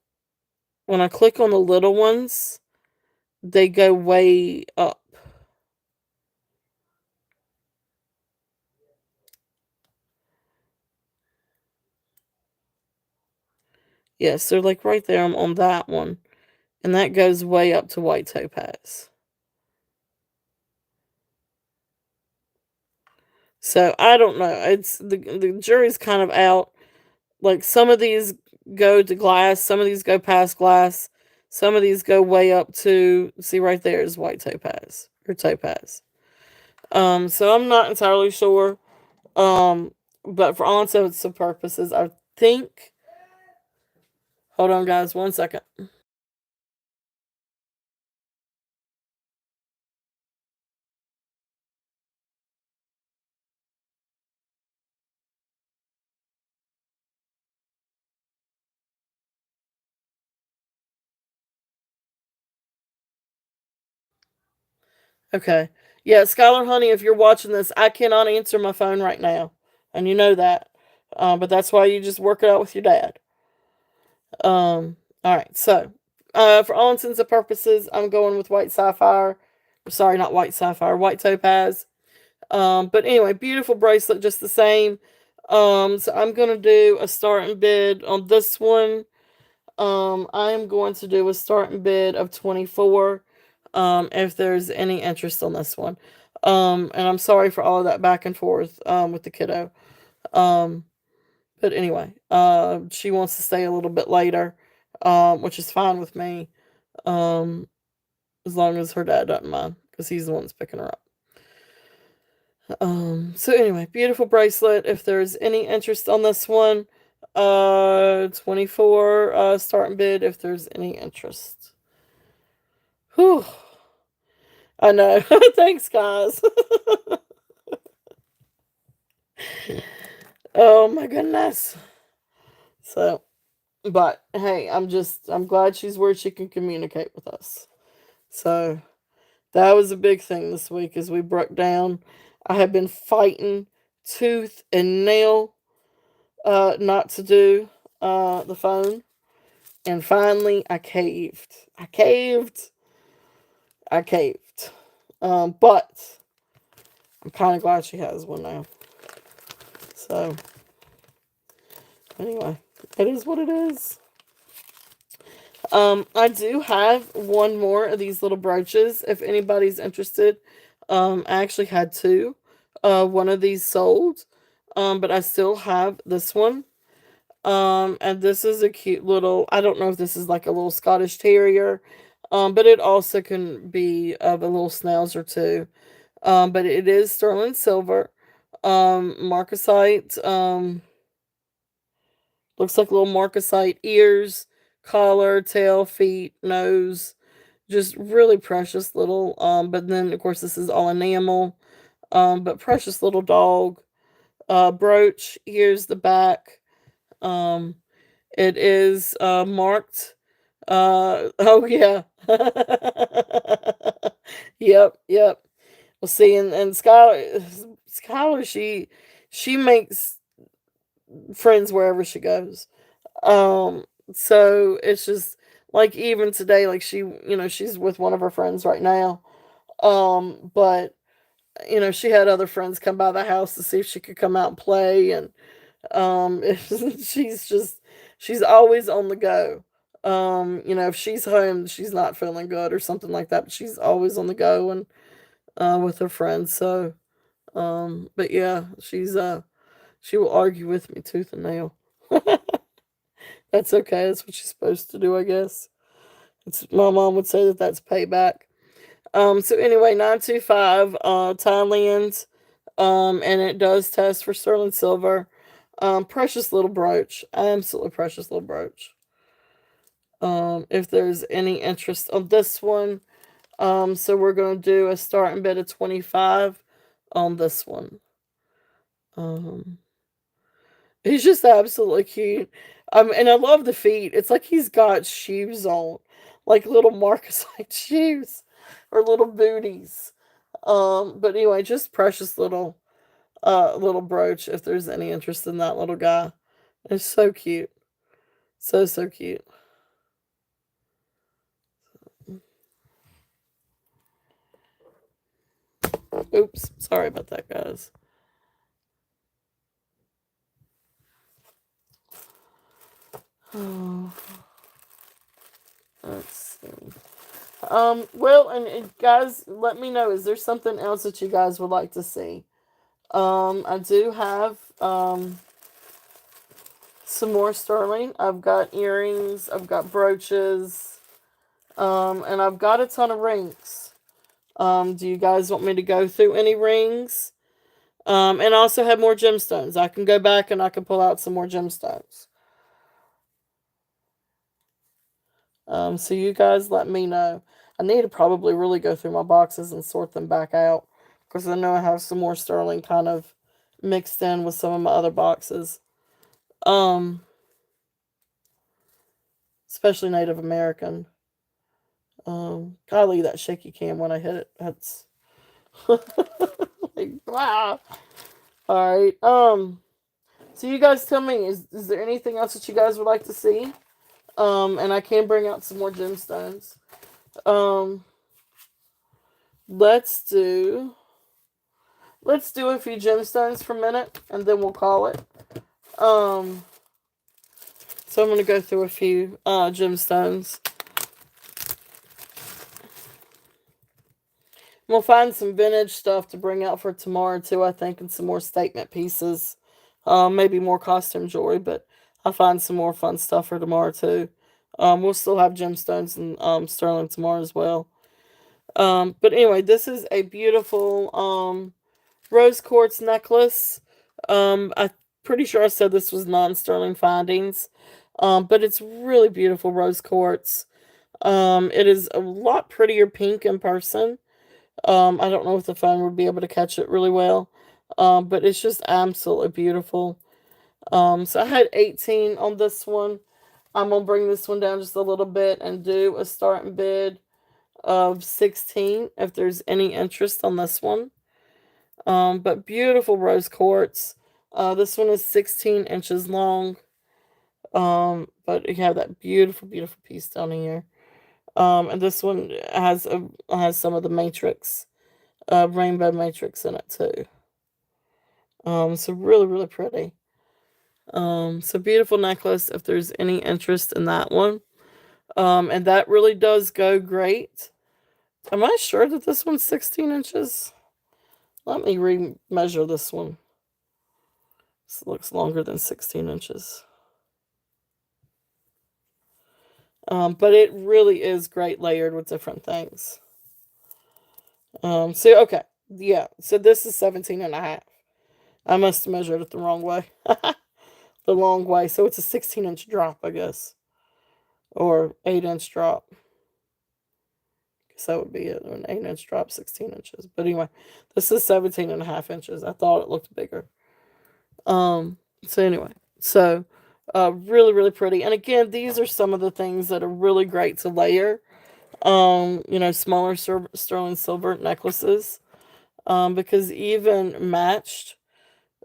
when I click on the little ones, they go way up. Yes, they're like right there on that one. And that goes way up to white topaz. So I don't know. It's the jury's kind of out. Like some of these go to glass, some of these go past glass, some of these go way up to see right there is white topaz or topaz. So I'm not entirely sure. Um, but for all intents and purposes, I think. Hold on, guys, 1 second. Okay. Yeah, Skylar Honey, if you're watching this, I cannot answer my phone right now. And you know that. But that's why you just work it out with your dad. All right. So, for all intents and purposes, I'm going with white sapphire. Sorry, not white sapphire, white topaz. But anyway, beautiful bracelet, just the same. So I'm gonna do a starting bid on this one. I am going to do a starting bid of 24. If there's any interest on this one. And I'm sorry for all of that back and forth with the kiddo. Um, but anyway, she wants to stay a little bit later, which is fine with me. Um, as long as her dad doesn't mind, because he's the one that's picking her up. So anyway, beautiful bracelet. If there's any interest on this one, 24 starting bid if there's any interest. Whew. I know. Thanks, guys. Oh my goodness. So, but hey, I'm glad she's where she can communicate with us. So, that was a big thing this week as we broke down. I have been fighting tooth and nail not to do the phone. And finally, I caved. I caved. I caved. But I'm kind of glad she has one now. So, anyway, it is what it is. I do have one more of these little brooches if anybody's interested. I actually had two. One of these sold. But I still have this one. And this is a cute little, I don't know if this is like a little Scottish Terrier. But it also can be of a little Schnauzer too. But it is sterling silver. Marcasite, looks like little marcasite ears, collar, tail, feet, nose. Just really precious little. But then of course this is all enamel. But precious little dog. Brooch. Here's the back. Um, it is marked. Oh yeah. Yep, yep. Well, see, and Skylar, she makes friends wherever she goes. So it's just like even today, like she's with one of her friends right now. But she had other friends come by the house to see if she could come out and play, and she's just she's always on the go. If she's home, she's not feeling good or something like that, but she's always on the go and with her friends. So, but yeah, she will argue with me tooth and nail. That's okay. That's what she's supposed to do, I guess. It's my mom would say that that's payback. So anyway, 925 Thailand, and it does test for sterling silver. Precious little brooch, absolutely precious little brooch. If there's any interest on this one, so we're gonna do a starting bid of 25 on this one. Um, he's just absolutely cute. And I love the feet. It's like he's got shoes on, like little Marcasite shoes or little booties. But anyway, just precious little brooch if there's any interest in that little guy. It's so cute. So cute. Oops, sorry about that, guys. Oh, let's see. Well, and guys, let me know. Is there something else that you guys would like to see? I do have some more sterling. I've got earrings. I've got brooches. And I've got a ton of rings. Do you guys want me to go through any rings? And I also have more gemstones. I can go back and I can pull out some more gemstones. So you guys let me know. I need to probably really go through my boxes and sort them back out because I know I have some more sterling kind of mixed in with some of my other boxes. Um, Especially Native American. Golly, that shaky cam when I hit it. That's like wow. All right. So you guys tell me, is there anything else that you guys would like to see? And I can bring out some more gemstones. Um, let's do a few gemstones for a minute, and then we'll call it. Um, so I'm gonna go through a few gemstones. We'll find some vintage stuff to bring out for tomorrow too, I think, and some more statement pieces. Maybe more costume jewelry, but I'll find some more fun stuff for tomorrow too. We'll still have gemstones and sterling tomorrow as well. But anyway, this is a beautiful rose quartz necklace. I'm pretty sure I said this was non-sterling findings. But it's really beautiful rose quartz. It is a lot prettier pink in person. I don't know if the phone would be able to catch it really well. But it's just absolutely beautiful. So I had 18 on this one. I'm gonna bring this one down just a little bit and do a starting bid of 16 if there's any interest on this one. But beautiful rose quartz. This one is 16 inches long. But you have that beautiful, beautiful piece down here. And this one has some of the matrix, rainbow matrix in it too. So really, really pretty. So beautiful necklace if there's any interest in that one. And that really does go great. Am I sure that this one's 16 inches? Let me re-measure this one. This looks longer than 16 inches. But it really is great layered with different things. So, okay. Yeah, so this is 17 and a half. I must have measured it the wrong way. The long way. So it's a 16-inch drop, I guess. Or 8-inch drop. Guess that would be it. An 8-inch drop, 16 inches. But anyway, this is 17 and a half inches. I thought it looked bigger. So anyway, so really, really pretty. And again, these are some of the things that are really great to layer. Smaller sterling silver necklaces. Because even matched,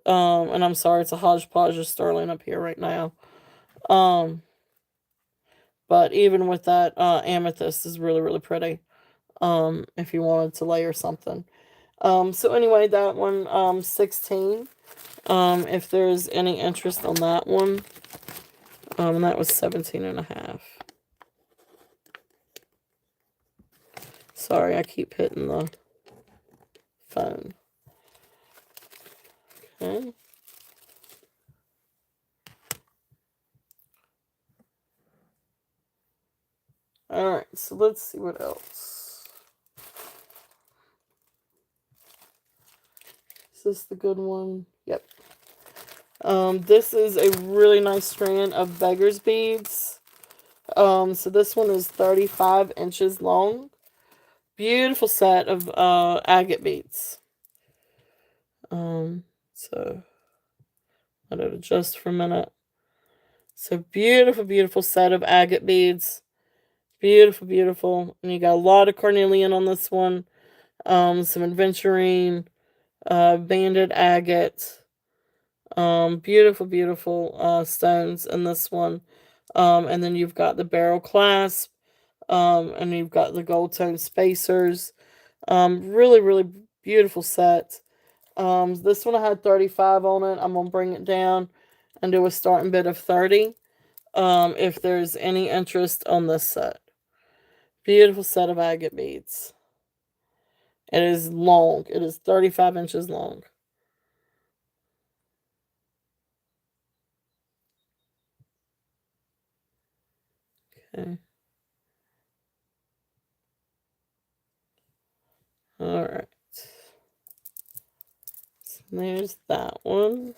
and I'm sorry, it's a hodgepodge of sterling up here right now. Um, but even with that, amethyst is really, really pretty. If you wanted to layer something. So anyway, that one, 16. If there's any interest on that one. And that was 17 and a half. Sorry, I keep hitting the phone. Okay. Alright, so let's see what else. Is this the good one? Yep. This is a really nice strand of beggar's beads. So this one is 35 inches long. Beautiful set of agate beads. So let it adjust for a minute. So beautiful, beautiful set of agate beads. Beautiful, beautiful. And you got a lot of carnelian on this one. Some aventurine, banded agate. Beautiful, beautiful stones in this one. And then you've got the barrel clasp. And you've got the gold tone spacers. Really, really beautiful set. This one I had 35 on it. I'm gonna bring it down and do a starting bid of 30. if there's any interest on this set. Beautiful set of agate beads. It is long. It is 35 inches long. Okay. All right. So there's that one.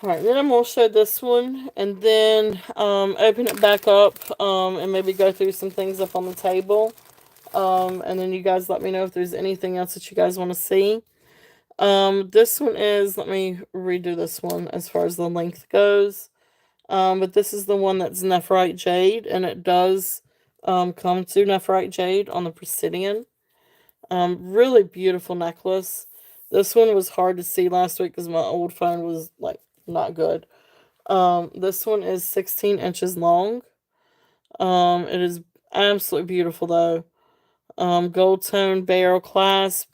Alright, then I'm going to show this one and then open it back up and maybe go through some things up on the table. And then you guys let me know if there's anything else that you guys want to see. This one is, let me redo this one as far as the length goes. But this is the one that's Nephrite Jade, and it does come to Nephrite Jade on the Presidian. Really beautiful necklace. This one was hard to see last week because my old phone was like not good. This one is 16 inches long. It is absolutely beautiful though. Gold tone barrel clasp.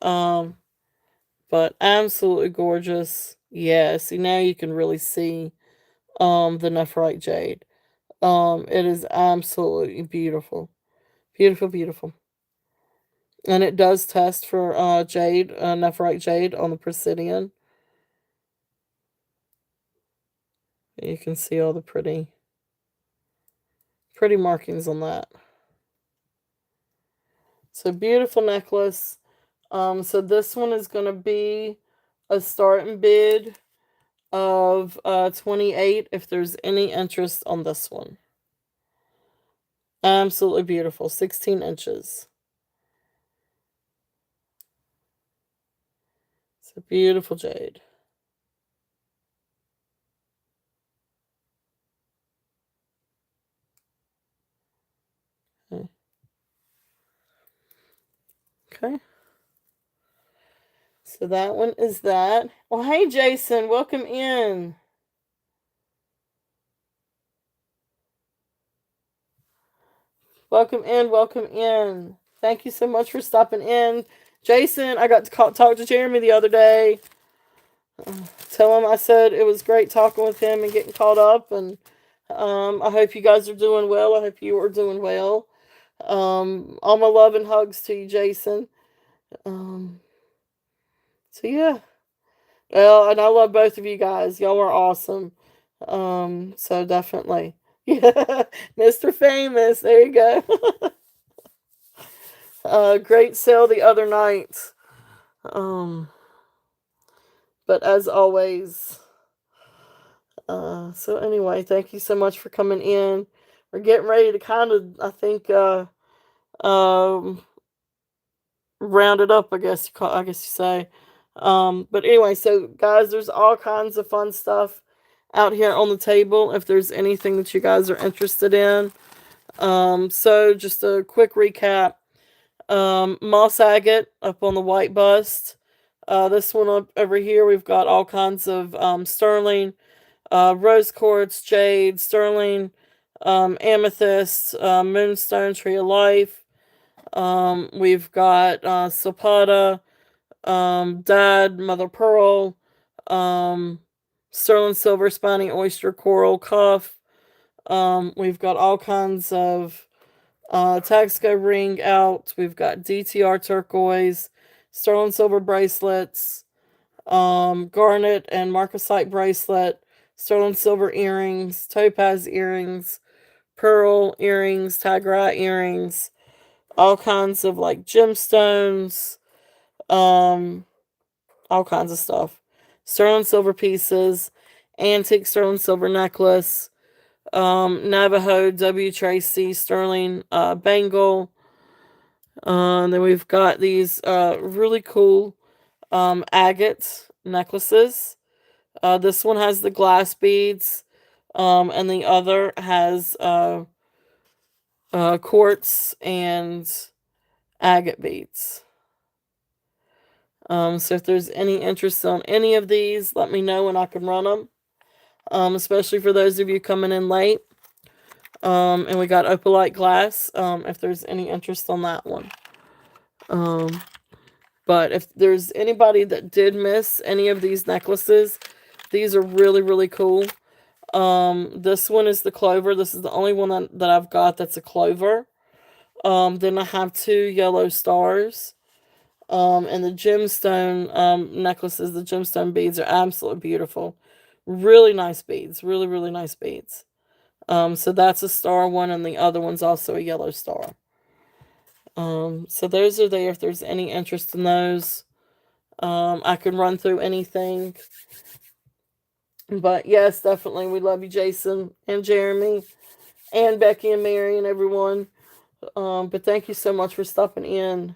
Um, but absolutely gorgeous. Yeah, see now you can really see the Nephrite Jade. It is absolutely beautiful. Beautiful, beautiful. And it does test for jade, Nephrite Jade on the Presidian. You can see all the pretty markings on that. So beautiful necklace. So this one is going to be a starting bid of 28 if there's any interest on this one. Absolutely beautiful. 16 inches. It's a beautiful jade. Okay. Okay. So that one is that. Well, hey, Jason, welcome in. Welcome in, welcome in. Thank you so much for stopping in. Jason, I got to talk to Jeremy the other day. Tell him I said it was great talking with him and getting caught up, and I hope you guys are doing well. I hope you are doing well. All my love and hugs to you, Jason. Um, so yeah. Well, and I love both of you guys. Y'all are awesome. So definitely. Yeah. Mr. Famous. There you go. Great sale the other night. Um, but as always, so anyway, thank you so much for coming in. We're getting ready to kind of, I think, um, round it up. I guess you say. But anyway, so guys, there's all kinds of fun stuff out here on the table. If there's anything that you guys are interested in, so just a quick recap. Moss agate up on the white bust. This one up over here, we've got all kinds of sterling, rose quartz, jade, sterling, amethyst, moonstone, tree of life. We've got sapata, dyed mother pearl, um, sterling silver, spiny oyster, coral, cuff. We've got all kinds of Taxco ring out. We've got DTR turquoise, sterling silver bracelets, garnet and marcasite bracelet, sterling silver earrings, topaz earrings, pearl earrings, tigerite earrings, all kinds of like gemstones, um, all kinds of stuff. Sterling silver pieces, antique sterling silver necklace, Navajo W Tracy sterling bangle. Then we've got these really cool agate necklaces. This one has the glass beads, and the other has quartz and agate beads. So if there's any interest on any of these, let me know and I can run them. Especially for those of you coming in late. And we got opalite glass. If there's any interest on that one. But if there's anybody that did miss any of these necklaces, these are really, really cool. This one is the clover. This is the only one that I've got that's a clover. Then I have two yellow stars. And the gemstone necklaces, the gemstone beads are absolutely beautiful. Really nice beads. Really, really nice beads. So that's a star one, and the other one's also a yellow star. So those are there if there's any interest in those. I can run through anything. But yes, definitely, we love you, Jason and Jeremy and Becky and Mary and everyone. But thank you so much for stopping in.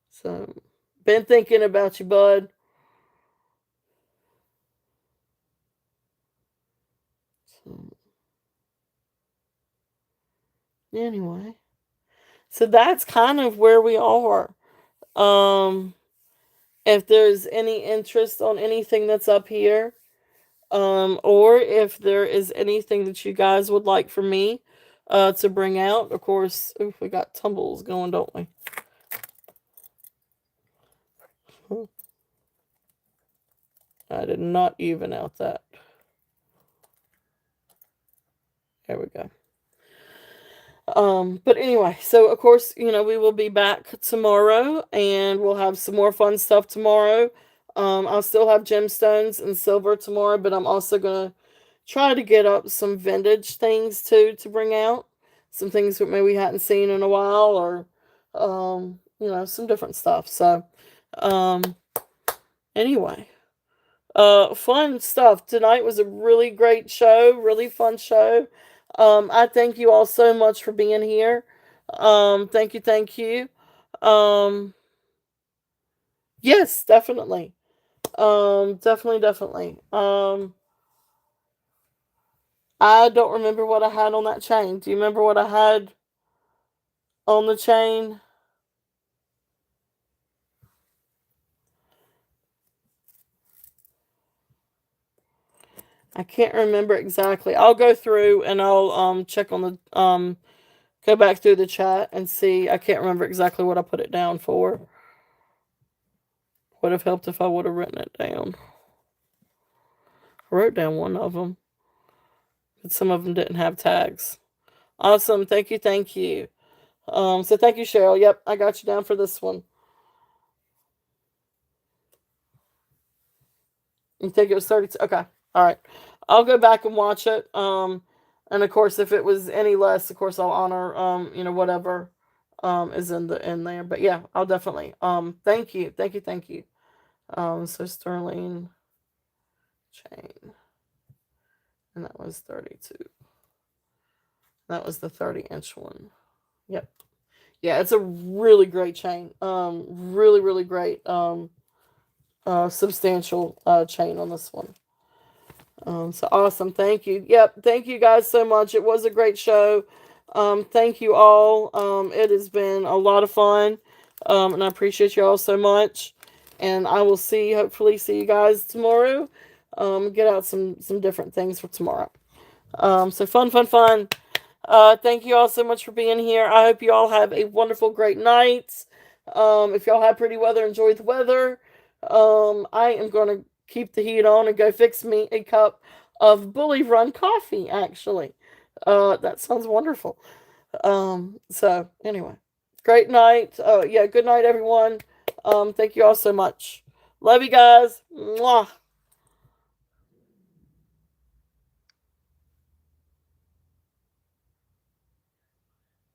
So, been thinking about you, bud. So, anyway, so that's kind of where we are. Um, if there's any interest on anything that's up here, or if there is anything that you guys would like for me to bring out, of course, oof, we got tumbles going, don't we? I did not even out that. There we go. But anyway, so of course, we will be back tomorrow and we'll have some more fun stuff tomorrow. I'll still have gemstones and silver tomorrow, but I'm also gonna try to get up some vintage things too to bring out. Some things that maybe we hadn't seen in a while or some different stuff. So um anyway. Fun stuff. Tonight was a really great show, really fun show. I thank you all so much for being here. Thank you, thank you. Um, yes, definitely. Definitely, definitely. I don't remember what I had on that chain. Do you remember what I had on the chain? I can't remember exactly. I'll go through and I'll check on the go back through the chat and see. I can't remember exactly what I put it down for. Would have helped if I would have written it down. I wrote down one of them, but some of them didn't have tags. Awesome. Thank you. Thank you. So thank you, Cheryl. Yep, I got you down for this one. You think it was 32? Okay. All right. I'll go back and watch it. And of course, if it was any less, of course, I'll honor, whatever, is in there. But yeah, I'll definitely, thank you. Thank you. Thank you. So Sterling chain. And that was 32. That was the 30-inch one. Yep. Yeah, it's a really great chain. Really, really great. Substantial chain on this one. So awesome. Thank you. Yep. Thank you guys so much. It was a great show. Thank you all. It has been a lot of fun. And I appreciate you all so much. And I will hopefully see you guys tomorrow. Get out some different things for tomorrow. So fun, fun, fun. Thank you all so much for being here. I hope you all have a wonderful, great night. If y'all have pretty weather, enjoy the weather. I am going to keep the heat on and go fix me a cup of Bully Run coffee, actually. That sounds wonderful. So anyway, great night. Yeah, good night, everyone. Thank you all so much. Love you guys. Mwah.